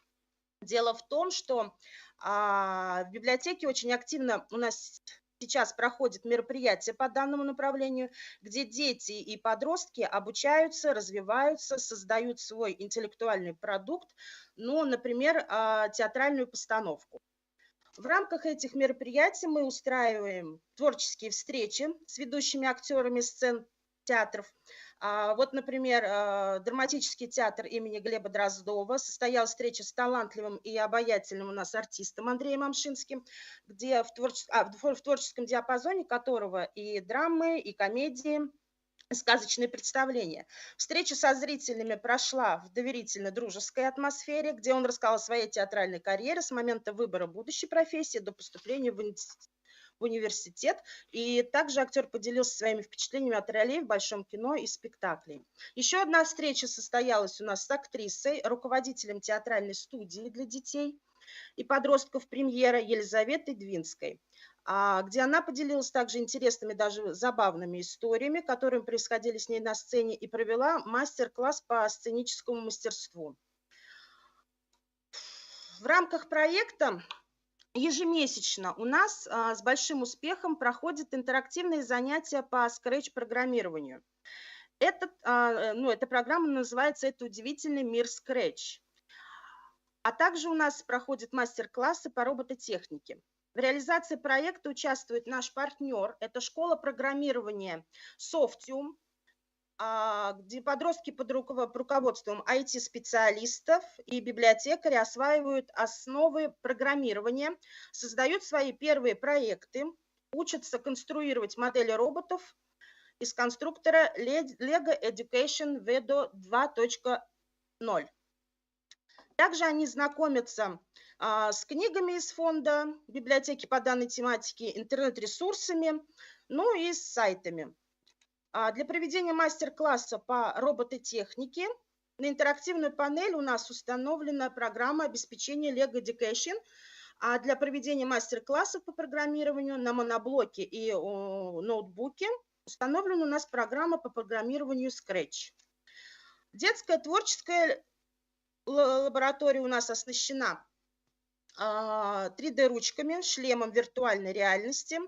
Дело в том, что в библиотеке очень активно у нас сейчас проходит мероприятие по данному направлению, где дети и подростки обучаются, развиваются, создают свой интеллектуальный продукт, ну, например, театральную постановку. В рамках этих мероприятий мы устраиваем творческие встречи с ведущими актерами сцен театров. Вот, например, драматический театр имени Глеба Дроздова, состоялась встреча с талантливым и обаятельным у нас артистом Андреем Амшинским, где в творческом диапазоне которого и драмы, и комедии, сказочные представления. Встреча со зрителями прошла в доверительно-дружеской атмосфере, где он рассказал о своей театральной карьере с момента выбора будущей профессии до поступления в университет. И также актер поделился своими впечатлениями от ролей в большом кино и спектаклей. Еще одна встреча состоялась у нас с актрисой, руководителем театральной студии для детей и подростков «Премьера» Елизаветой Двинской, где она поделилась также интересными, даже забавными историями, которые происходили с ней на сцене, и провела мастер-класс по сценическому мастерству. В рамках проекта ежемесячно у нас с большим успехом проходят интерактивные занятия по скретч-программированию. Эта программа называется «Это удивительный мир Scratch». А также у нас проходят мастер-классы по робототехнике. В реализации проекта участвует наш партнер, это школа программирования Softium, где подростки под руководством IT-специалистов и библиотекарей осваивают основы программирования, создают свои первые проекты, учатся конструировать модели роботов из конструктора Lego Education Vedo 2.0. Также они знакомятся с книгами из фонда библиотеки по данной тематике, интернет-ресурсами, ну и с сайтами. Для проведения мастер-класса по робототехнике на интерактивную панель у нас установлена программа обеспечения Lego Education, а для проведения мастер-классов по программированию на моноблоке и ноутбуке установлена у нас программа по программированию Scratch. Детская творческая лаборатория у нас оснащена 3D-ручками, шлемом виртуальной реальности,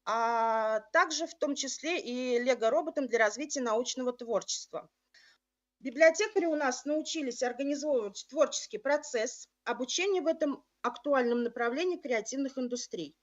а также в том числе и лего-роботом для развития научного творчества. Библиотекари у нас научились организовывать творческий процесс обучения в этом актуальном направлении креативных индустрий.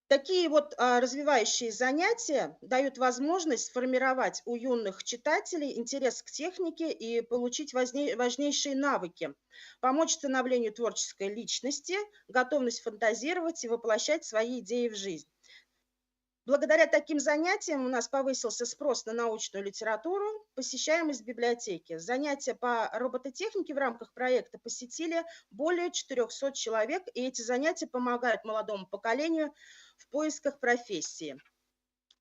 Такие вот развивающие занятия дают возможность сформировать у юных читателей интерес к технике и получить важнейшие навыки, помочь становлению творческой личности, готовность фантазировать и воплощать свои идеи в жизнь. Благодаря таким занятиям у нас повысился спрос на научную литературу, посещаемость библиотеки. Занятия по робототехнике в рамках проекта посетили более 400 человек, и эти занятия помогают молодому поколению в поисках профессии.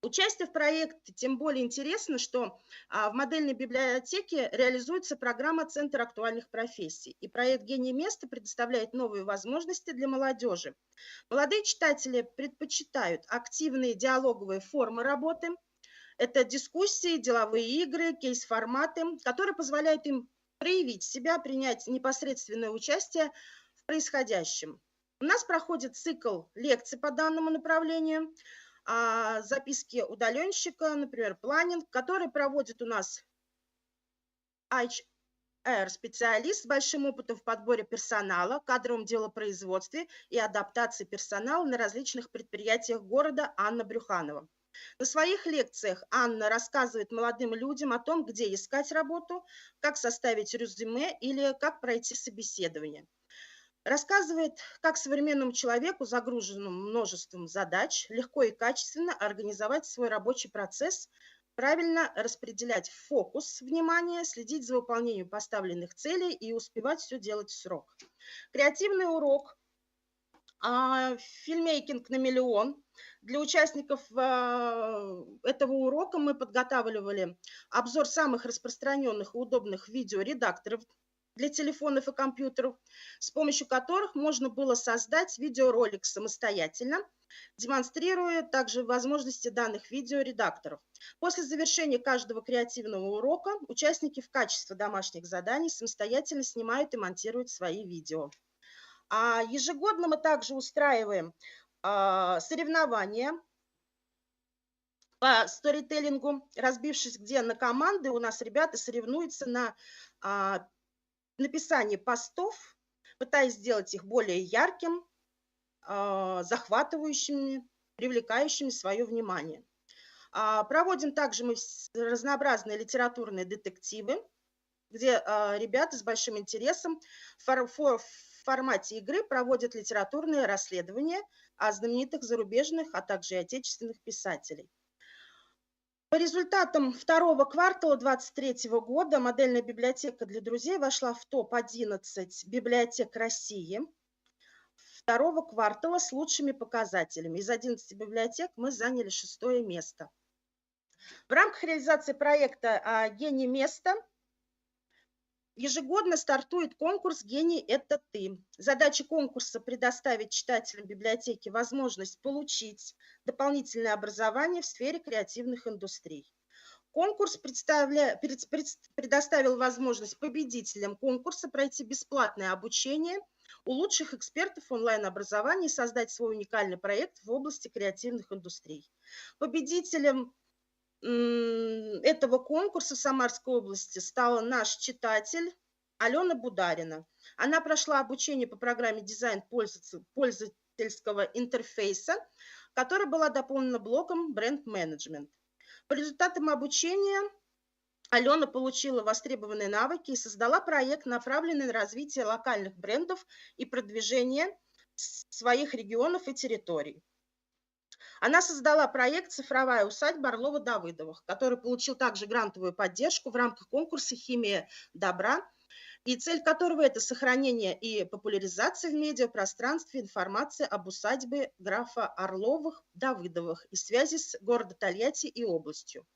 Участие в проекте тем более интересно, что в модельной библиотеке реализуется программа «Центр актуальных профессий». И проект «Гений места» предоставляет новые возможности для молодежи. Молодые читатели предпочитают активные диалоговые формы работы. Это дискуссии, деловые игры, кейс-форматы, которые позволяют им проявить себя, принять непосредственное участие в происходящем. У нас проходит цикл лекций по данному направлению, записки удаленщика, например, планинг, который проводит у нас HR-специалист с большим опытом в подборе персонала, кадровом делопроизводстве и адаптации персонала на различных предприятиях города Анна Брюханова. На своих лекциях Анна рассказывает молодым людям о том, где искать работу, как составить резюме или как пройти собеседование. рассказывает, как современному человеку, загруженному множеством задач, легко и качественно организовать свой рабочий процесс, правильно распределять фокус внимания, следить за выполнением поставленных целей и успевать все делать в срок. Креативный урок «Фильмейкинг на миллион». Для участников этого урока мы подготавливали обзор самых распространенных и удобных видеоредакторов для телефонов и компьютеров, с помощью которых можно было создать видеоролик самостоятельно, демонстрируя также возможности данных видеоредакторов. После завершения каждого креативного урока участники в качестве домашних заданий самостоятельно снимают и монтируют свои видео. Ежегодно мы также устраиваем соревнования по сторителлингу, разбившись где на команды, у нас ребята соревнуются на написании постов, пытаясь сделать их более ярким, захватывающими, привлекающими свое внимание. Проводим также мы разнообразные литературные детективы, где ребята с большим интересом в формате игры проводят литературные расследования о знаменитых зарубежных, а также и отечественных писателей. По результатам второго квартала 2023 года модельная библиотека для друзей вошла в топ-11 библиотек России второго квартала с лучшими показателями. Из 11 библиотек мы заняли 6-е место. В рамках реализации проекта «Гений места» ежегодно стартует конкурс «Гений – это ты». Задача конкурса – предоставить читателям библиотеки возможность получить дополнительное образование в сфере креативных индустрий. Конкурс предоставил возможность победителям конкурса пройти бесплатное обучение у лучших экспертов онлайн-образования и создать свой уникальный проект в области креативных индустрий. Победителем этого конкурса в Самарской области стала наш читатель Алена Бударина. Она прошла обучение по программе «Дизайн пользовательского интерфейса», которая была дополнена блоком «Бренд-менеджмент». По результатам обучения Алена получила востребованные навыки и создала проект, направленный на развитие локальных брендов и продвижение своих регионов и территорий. Она создала проект «Цифровая усадьба Орлова-Давыдовых», который получил также грантовую поддержку в рамках конкурса «Химия добра», и цель которого – это сохранение и популяризация в медиапространстве информации об усадьбе графа Орловых-Давыдовых и связи с городом Тольятти и областью.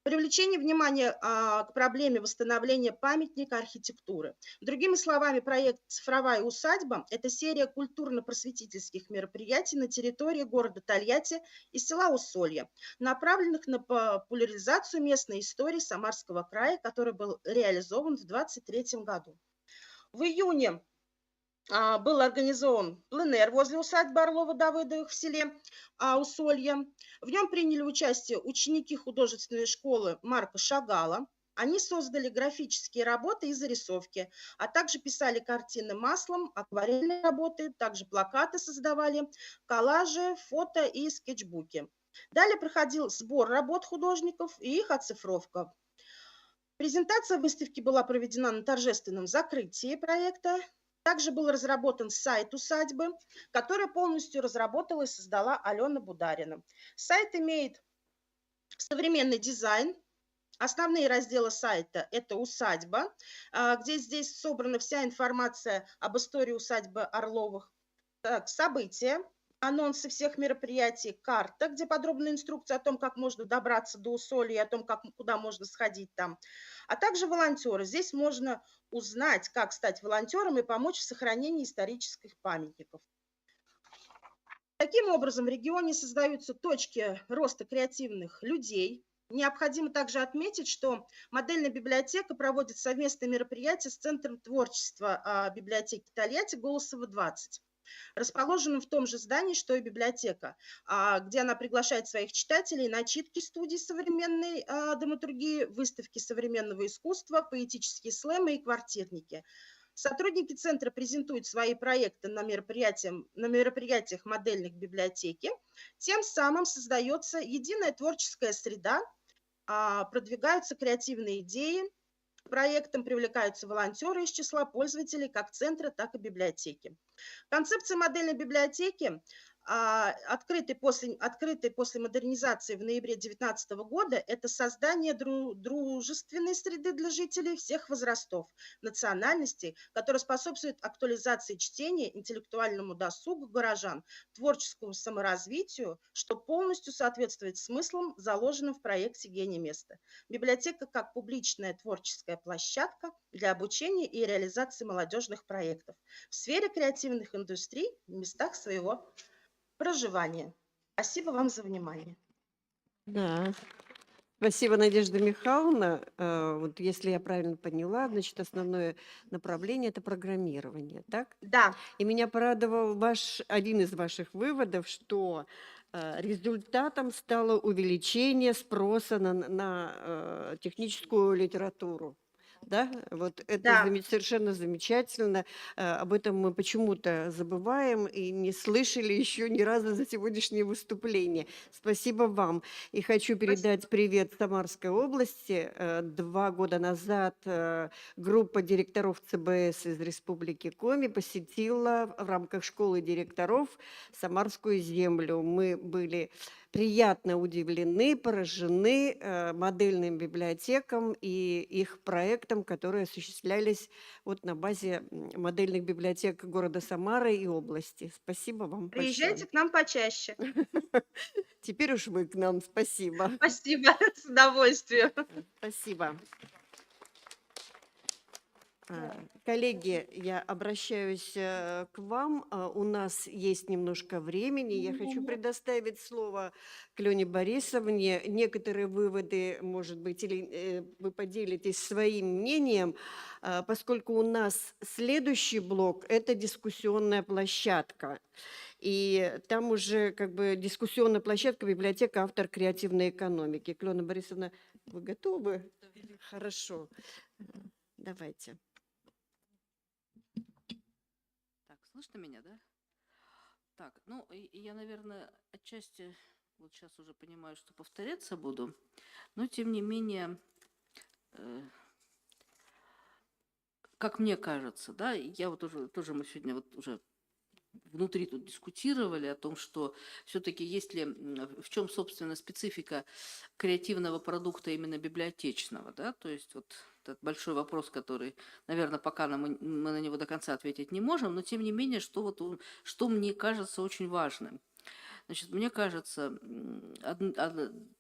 Привлечение внимания к проблеме восстановления памятника архитектуры. Другими словами, проект «Цифровая усадьба» – это серия культурно-просветительских мероприятий на территории города Тольятти и села Усолье, направленных на популяризацию местной истории Самарского края, который был реализован в 2023 году. В июне был организован пленэр возле усадьбы Орлова-Давыдовых в селе Усолье. В нем приняли участие ученики художественной школы Марка Шагала. Они создали графические работы и зарисовки, а также писали картины маслом, акварельные работы, также плакаты создавали, коллажи, фото и скетчбуки. Далее проходил сбор работ художников и их оцифровка. Презентация выставки была проведена на торжественном закрытии проекта. Также был разработан сайт усадьбы, который полностью разработала и создала Алена Бударина. Сайт имеет современный дизайн. Основные разделы сайта – это усадьба, где здесь собрана вся информация об истории усадьбы Орловых. Так, события, анонсы всех мероприятий, карта, где подробная инструкция о том, как можно добраться до Усолья и о том, куда можно сходить там. А также волонтеры. Здесь можно узнать, как стать волонтером и помочь в сохранении исторических памятников. Таким образом, в регионе создаются точки роста креативных людей. Необходимо также отметить, что модельная библиотека проводит совместные мероприятия с Центром творчества библиотеки Тольятти «Голосово 20», расположенным в том же здании, что и библиотека, где она приглашает своих читателей на читки студий современной драматургии, выставки современного искусства, поэтические слэмы и квартирники. Сотрудники центра презентуют свои проекты на мероприятиях модельных библиотеки. Тем самым создается единая творческая среда, продвигаются креативные идеи, К проектам привлекаются волонтеры из числа пользователей как центра, так и библиотеки. Концепция модельной библиотеки, открытой после модернизации в ноябре 2019 года, это создание дружественной среды для жителей всех возрастов, национальностей, которая способствует актуализации чтения, интеллектуальному досугу горожан, творческому саморазвитию, что полностью соответствует смыслам, заложенным в проекте «Гений места». Библиотека как публичная творческая площадка для обучения и реализации молодежных проектов в сфере креативных индустрий в местах своего проживания. Спасибо вам за внимание. Да. Спасибо, Надежда Михайловна. Вот если я правильно поняла, значит, основное направление – это программирование, так? Да. И меня порадовал один из ваших выводов, что результатом стало увеличение спроса на техническую литературу. Да, вот это Да. совершенно замечательно. Об этом мы почему-то забываем и не слышали еще ни разу за сегодняшнее выступление. Спасибо вам. И хочу передать привет Самарской области. 2 года назад группа директоров ЦБС из Республики Коми посетила в рамках школы директоров Самарскую землю. Мы были приятно удивлены, поражены модельным библиотекам и их проектам, которые осуществлялись вот на базе модельных библиотек города Самары и области. Спасибо вам Приезжайте большое. к нам почаще. Теперь уж вы к нам. Спасибо. Спасибо, с удовольствием. Спасибо. Коллеги, я обращаюсь к вам. У нас есть немножко времени. Я хочу предоставить слово к Лене Борисовне. Некоторые выводы, может быть, или вы поделитесь своим мнением, поскольку у нас следующий блок – это дискуссионная площадка. И там уже как бы дискуссионная площадка, библиотека «Автор креативной экономики». Клена Борисовна, вы готовы? Хорошо. Давайте. Слышно меня, да? Так, ну, я, наверное, отчасти, вот сейчас уже понимаю, что повторяться буду, но, тем не менее, как мне кажется, да, я вот тоже мы сегодня вот уже внутри тут дискутировали о том, что все-таки в чем, собственно, специфика креативного продукта именно библиотечного, да, то есть вот этот большой вопрос, который, наверное, пока мы на него до конца ответить не можем, но тем не менее, что мне кажется очень важным. Значит, мне кажется,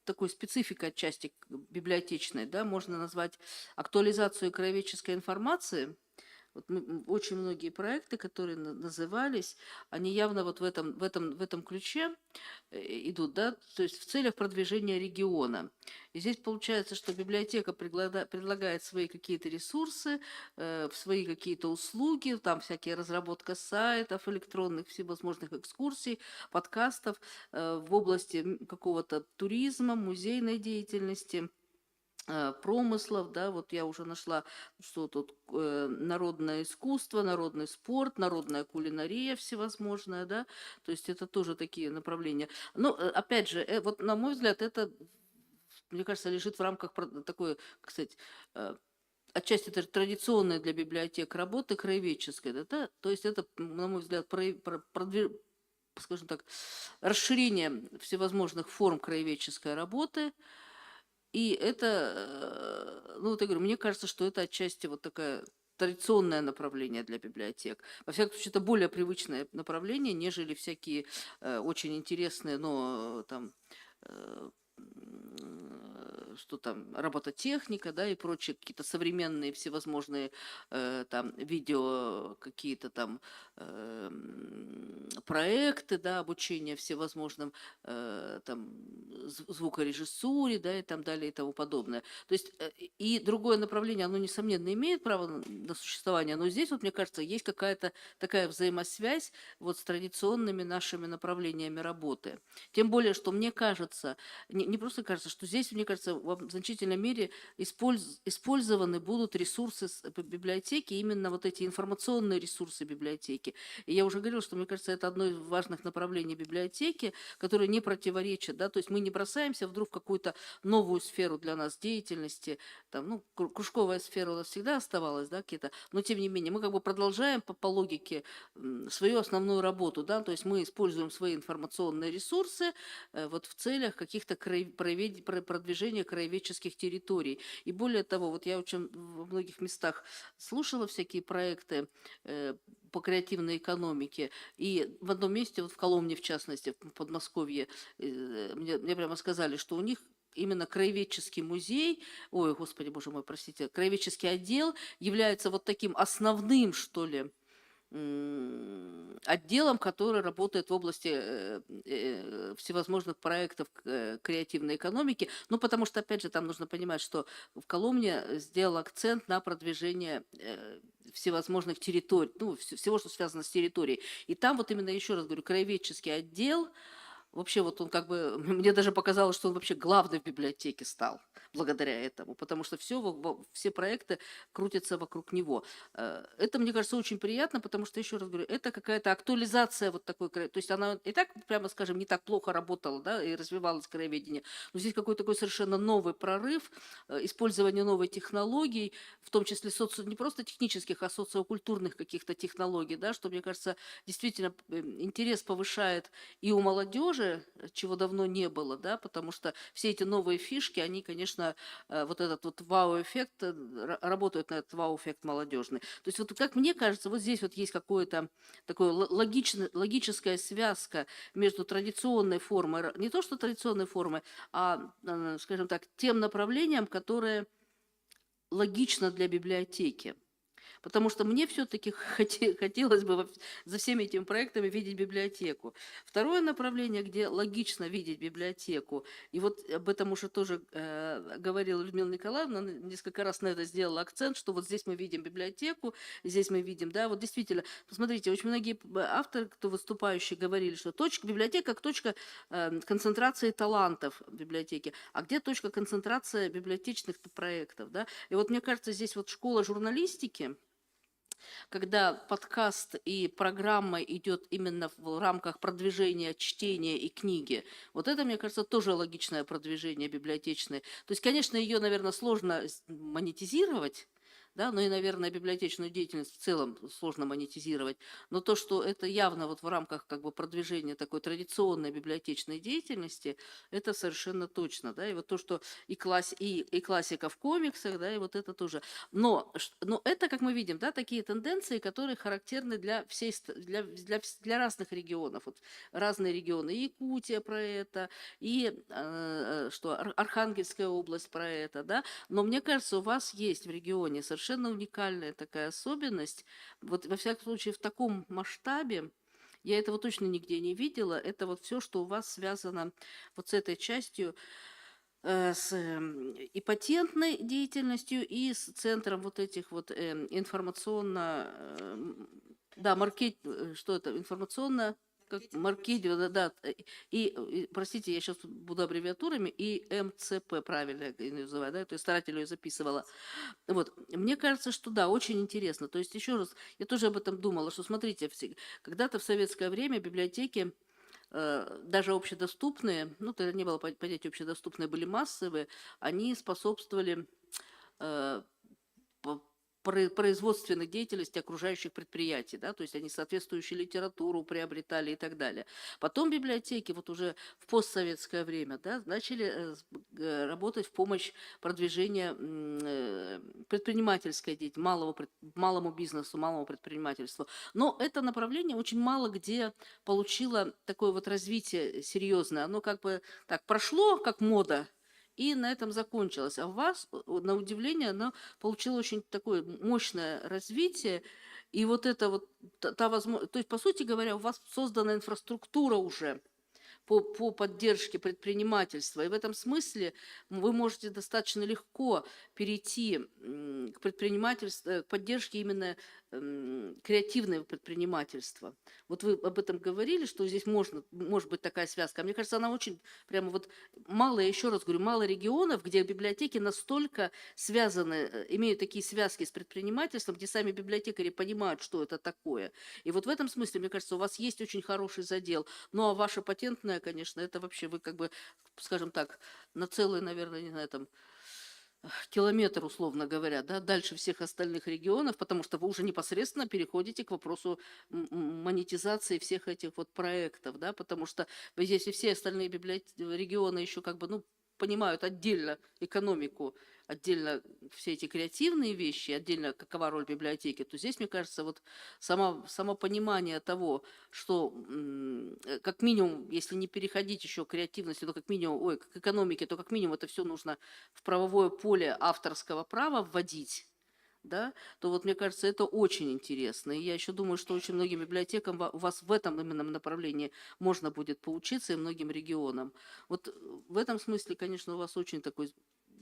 такой спецификой отчасти библиотечной, да, можно назвать актуализацию краеведческой информации. Вот очень многие проекты, которые назывались, они явно вот в этом ключе идут, да, то есть в целях продвижения региона. И здесь получается, что библиотека предлагает свои какие-то ресурсы, свои какие-то услуги, там всякие разработка сайтов, электронных всевозможных экскурсий, подкастов в области какого-то туризма, музейной деятельности, промыслов, да, вот я уже нашла, что тут народное искусство, народный спорт, народная кулинария всевозможная, да, то есть это тоже такие направления. Но, опять же, вот на мой взгляд, это, мне кажется, лежит в рамках такой, кстати, отчасти это традиционная для библиотек работы краеведческой, да, то есть это, на мой взгляд, скажем так, расширение всевозможных форм краеведческой работы. И это, ну вот я говорю, мне кажется, что это отчасти вот такое традиционное направление для библиотек. Во всяком случае, это более привычное направление, нежели всякие очень интересные, но там что там, робототехника, да, и прочие какие-то современные всевозможные там видео, какие-то там проекты, да, обучение всевозможным там звукорежиссуре, да, и там далее и тому подобное. То есть и другое направление, оно, несомненно, имеет право на существование, но здесь, вот, мне кажется, есть какая-то такая взаимосвязь вот с традиционными нашими направлениями работы. Тем более, что мне кажется, не просто кажется, что здесь, мне кажется, в значительной мере использованы будут ресурсы библиотеки, именно вот эти информационные ресурсы библиотеки. И я уже говорила, что, мне кажется, это одно из важных направлений библиотеки, которое не противоречит, да, то есть мы не бросаемся вдруг в какую-то новую сферу для нас деятельности, там, ну, кружковая сфера у нас всегда оставалась, да, какие-то, но тем не менее мы как бы продолжаем по логике свою основную работу, да, то есть мы используем свои информационные ресурсы вот в целях каких-то продвижения краеведческих территорий. И более того, вот я очень во многих местах слушала всякие проекты по креативной экономике, и в одном месте, вот в Коломне в частности, в Подмосковье, мне прямо сказали, что у них именно краеведческий музей, ой, господи, боже мой, простите, краеведческий отдел является вот таким основным, что ли, отделом, который работает в области всевозможных проектов креативной экономики. Ну, потому что, опять же, там нужно понимать, что в Коломне сделал акцент на продвижение всевозможных территорий, ну, всего, что связано с территорией. И там вот именно, еще раз говорю, краеведческий отдел, вообще вот он как бы, мне даже показалось, что он вообще главный в библиотеке стал благодаря этому, потому что все проекты крутятся вокруг него. Это, мне кажется, очень приятно, потому что, еще раз говорю, это какая-то актуализация вот такой, то есть она и так, прямо скажем, не так плохо работала, да, и развивалось краеведение, но здесь какой-то такой совершенно новый прорыв, использование новой технологий, в том числе не просто технических, а социокультурных каких-то технологий, да, что, мне кажется, действительно интерес повышает и у молодежи, чего давно не было, да, потому что все эти новые фишки, они, конечно, вот этот вот вау-эффект, работают на этот вау-эффект молодежный. То есть вот как мне кажется, вот здесь вот есть какое-то такое логическая связка между традиционной формой, не то что традиционной формой, а, скажем так, тем направлением, которое логично для библиотеки. Потому что мне все-таки хотелось бы за всеми этими проектами видеть библиотеку. Второе направление, где логично видеть библиотеку, и вот об этом уже тоже говорила Людмила Николаевна, она несколько раз на это сделала акцент, что вот здесь мы видим библиотеку, здесь мы видим, да, вот действительно, посмотрите, очень многие авторы, кто выступающие, говорили, что библиотека как точка концентрации талантов в библиотеке, а где точка концентрации библиотечных проектов, да, и вот мне кажется, здесь вот школа журналистики, когда подкаст и программа идет именно в рамках продвижения чтения и книги, вот это, мне кажется, тоже логичное продвижение библиотечное. То есть, конечно, ее, наверное, сложно монетизировать, да, но и, наверное, библиотечную деятельность в целом сложно монетизировать. Но то, что это явно вот в рамках как бы продвижения такой традиционной библиотечной деятельности, это совершенно точно, да, и вот то, что и классика в комиксах, да, и вот это тоже. Но это, как мы видим, да, такие тенденции, которые характерны для разных регионов. Вот разные регионы, и Якутия про это, и Архангельская область про это, да. Но мне кажется, у вас есть в регионе совершенно уникальная такая особенность. Вот во всяком случае в таком масштабе я этого точно нигде не видела. Это вот все, что у вас связано вот с этой частью, с и патентной деятельностью, и с центром вот этих вот информационно, да, информационно, как маркетинг, да, и, простите, я сейчас буду аббревиатурами, и МЦП, правильно я ее называю, да, то есть старательно ее записывала. Вот, мне кажется, что да, очень интересно. То есть, еще раз, я тоже об этом думала, что, смотрите, когда-то в советское время библиотеки, даже общедоступные, ну, тогда не было понятия общедоступные, были массовые, они способствовали производственной деятельности окружающих предприятий, да, то есть они соответствующую литературу приобретали и так далее. Потом библиотеки вот уже в постсоветское время, да, начали работать в помощь продвижения предпринимательской деятельности, малому бизнесу, малому предпринимательству. Но это направление очень мало где получило такое вот развитие серьезное. Оно как бы так прошло, как мода, и на этом закончилось. А у вас, на удивление, оно получило очень такое мощное развитие. И вот это вот та возможность... То есть, по сути говоря, у вас создана инфраструктура уже по поддержке предпринимательства. И в этом смысле вы можете достаточно легко перейти к предпринимательству, к поддержке именно креативное предпринимательство. Вот вы об этом говорили, что здесь может быть такая связка. Мне кажется, она очень прямо вот мало, я еще раз говорю, мало регионов, где библиотеки настолько связаны, имеют такие связки с предпринимательством, где сами библиотекари понимают, что это такое. И вот в этом смысле, мне кажется, у вас есть очень хороший задел. Ну а ваша патентная, конечно, это вообще вы как бы, скажем так, на целый, наверное, не знаю, там, километр, условно говоря, да, дальше всех остальных регионов, потому что вы уже непосредственно переходите к вопросу монетизации всех этих вот проектов, да, потому что если все остальные регионы еще как бы, ну, понимают отдельно экономику, отдельно все эти креативные вещи, отдельно какова роль библиотеки, то здесь, мне кажется, вот само понимание того, что как минимум, если не переходить еще к креативности, то как минимум, к экономике, то как минимум это все нужно в правовое поле авторского права вводить, да, то вот мне кажется, это очень интересно. И я еще думаю, что очень многим библиотекам у вас в этом именно направлении можно будет поучиться и многим регионам. Вот в этом смысле, конечно, у вас очень такой,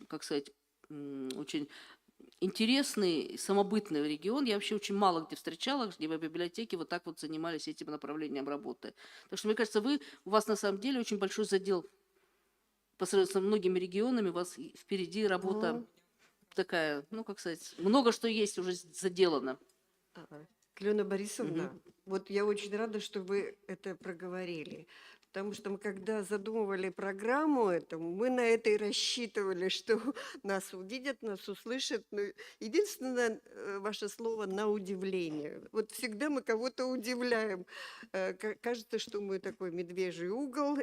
как сказать, очень интересный, самобытный регион. Я вообще очень мало где встречала, где библиотеки вот так вот занимались этим направлением работы. Так что, мне кажется, у вас на самом деле очень большой задел по сравнению со многими регионами, у вас впереди работа такая, ну, как сказать, много что есть уже заделано. Клена Борисовна, вот я очень рада, что вы это проговорили. Потому что мы, когда задумывали программу эту, мы на это и рассчитывали, что нас увидят, нас услышат. Но единственное ваше слово «на удивление». Вот всегда мы кого-то удивляем. Кажется, что мы такой медвежий угол.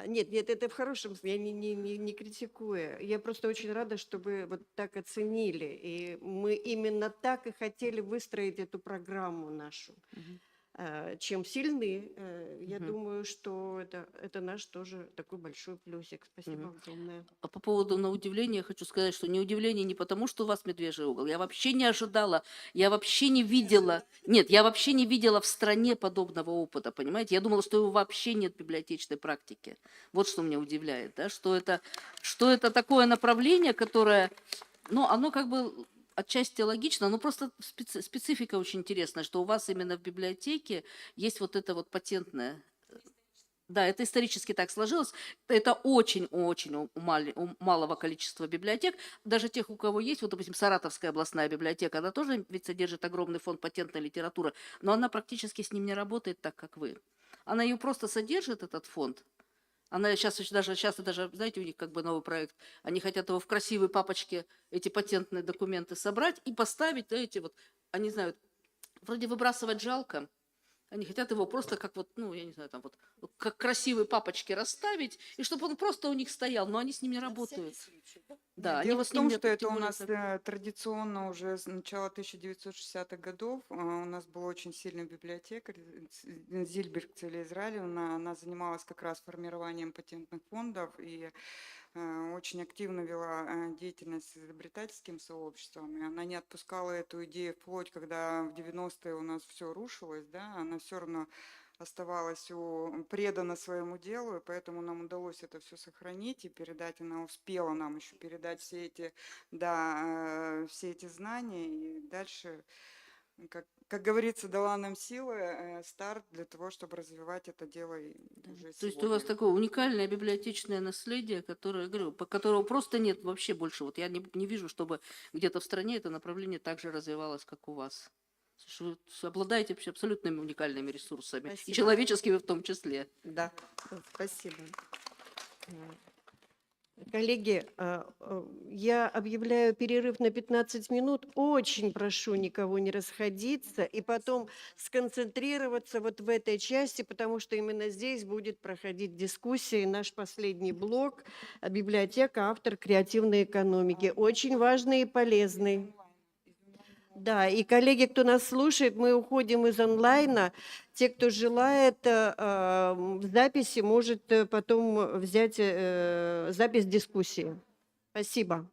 Нет, это в хорошем смысле, я не критикую. Я просто очень рада, что вы вот так оценили. И мы именно так и хотели выстроить эту программу нашу. Чем сильны, я думаю, что это наш тоже такой большой плюсик. Спасибо огромное. А по поводу на удивление хочу сказать, что не удивление не потому, что у вас медвежий угол. Я вообще не ожидала, я вообще не видела. Нет, я вообще не видела в стране подобного опыта, понимаете? Я думала, что его вообще нет в библиотечной практике. Вот что меня удивляет, да? Что это такое направление, которое, ну, оно как бы отчасти логично, но просто специфика очень интересная, что у вас именно в библиотеке есть вот это вот патентное. Да, это исторически так сложилось. Это очень-очень у малого количества библиотек. Даже тех, у кого есть, вот, допустим, Саратовская областная библиотека, она тоже ведь содержит огромный фонд патентной литературы, но она практически с ним не работает так, как вы. Она ее просто содержит, этот фонд. Она сейчас даже, знаете, у них как бы новый проект. Они хотят его в красивой папочке, эти патентные документы собрать и поставить, знаете, вот, они знают, вроде выбрасывать жалко. Они хотят его просто как вот, ну, я не знаю, там вот, как красивые папочки расставить, и чтобы он просто у них стоял, но они с ним не работают. Да, Дело в том, что это у нас традиционно уже с начала 1960-х годов. У нас был очень сильный библиотекарь Зильберг Целеизраилевна. Она занималась как раз формированием патентных фондов и очень активно вела деятельность с изобретательским сообществом. И она не отпускала эту идею вплоть, когда в 90-е у нас все рушилось, да, она все равно оставалась предана своему делу, и поэтому нам удалось это все сохранить и передать. Она успела нам еще передать все эти знания, и дальше, как говорится, дала нам силы, старт для того, чтобы развивать это дело уже сегодня. То есть у вас такое уникальное библиотечное наследие, которое, говорю, по которому просто нет вообще больше. Вот я не вижу, чтобы где-то в стране это направление так же развивалось, как у вас. Вы обладаете вообще абсолютно уникальными ресурсами, Спасибо. и человеческими в том числе. Да, спасибо. Коллеги, я объявляю перерыв на 15 минут. Очень прошу никого не расходиться и потом сконцентрироваться вот в этой части, потому что именно здесь будет проходить дискуссия. И наш последний блок «Библиотека. Автор креативной экономики». Очень важный и полезный. Да, и коллеги, кто нас слушает, мы уходим из онлайна. Те, кто желает в записи, может потом взять запись дискуссии. Спасибо.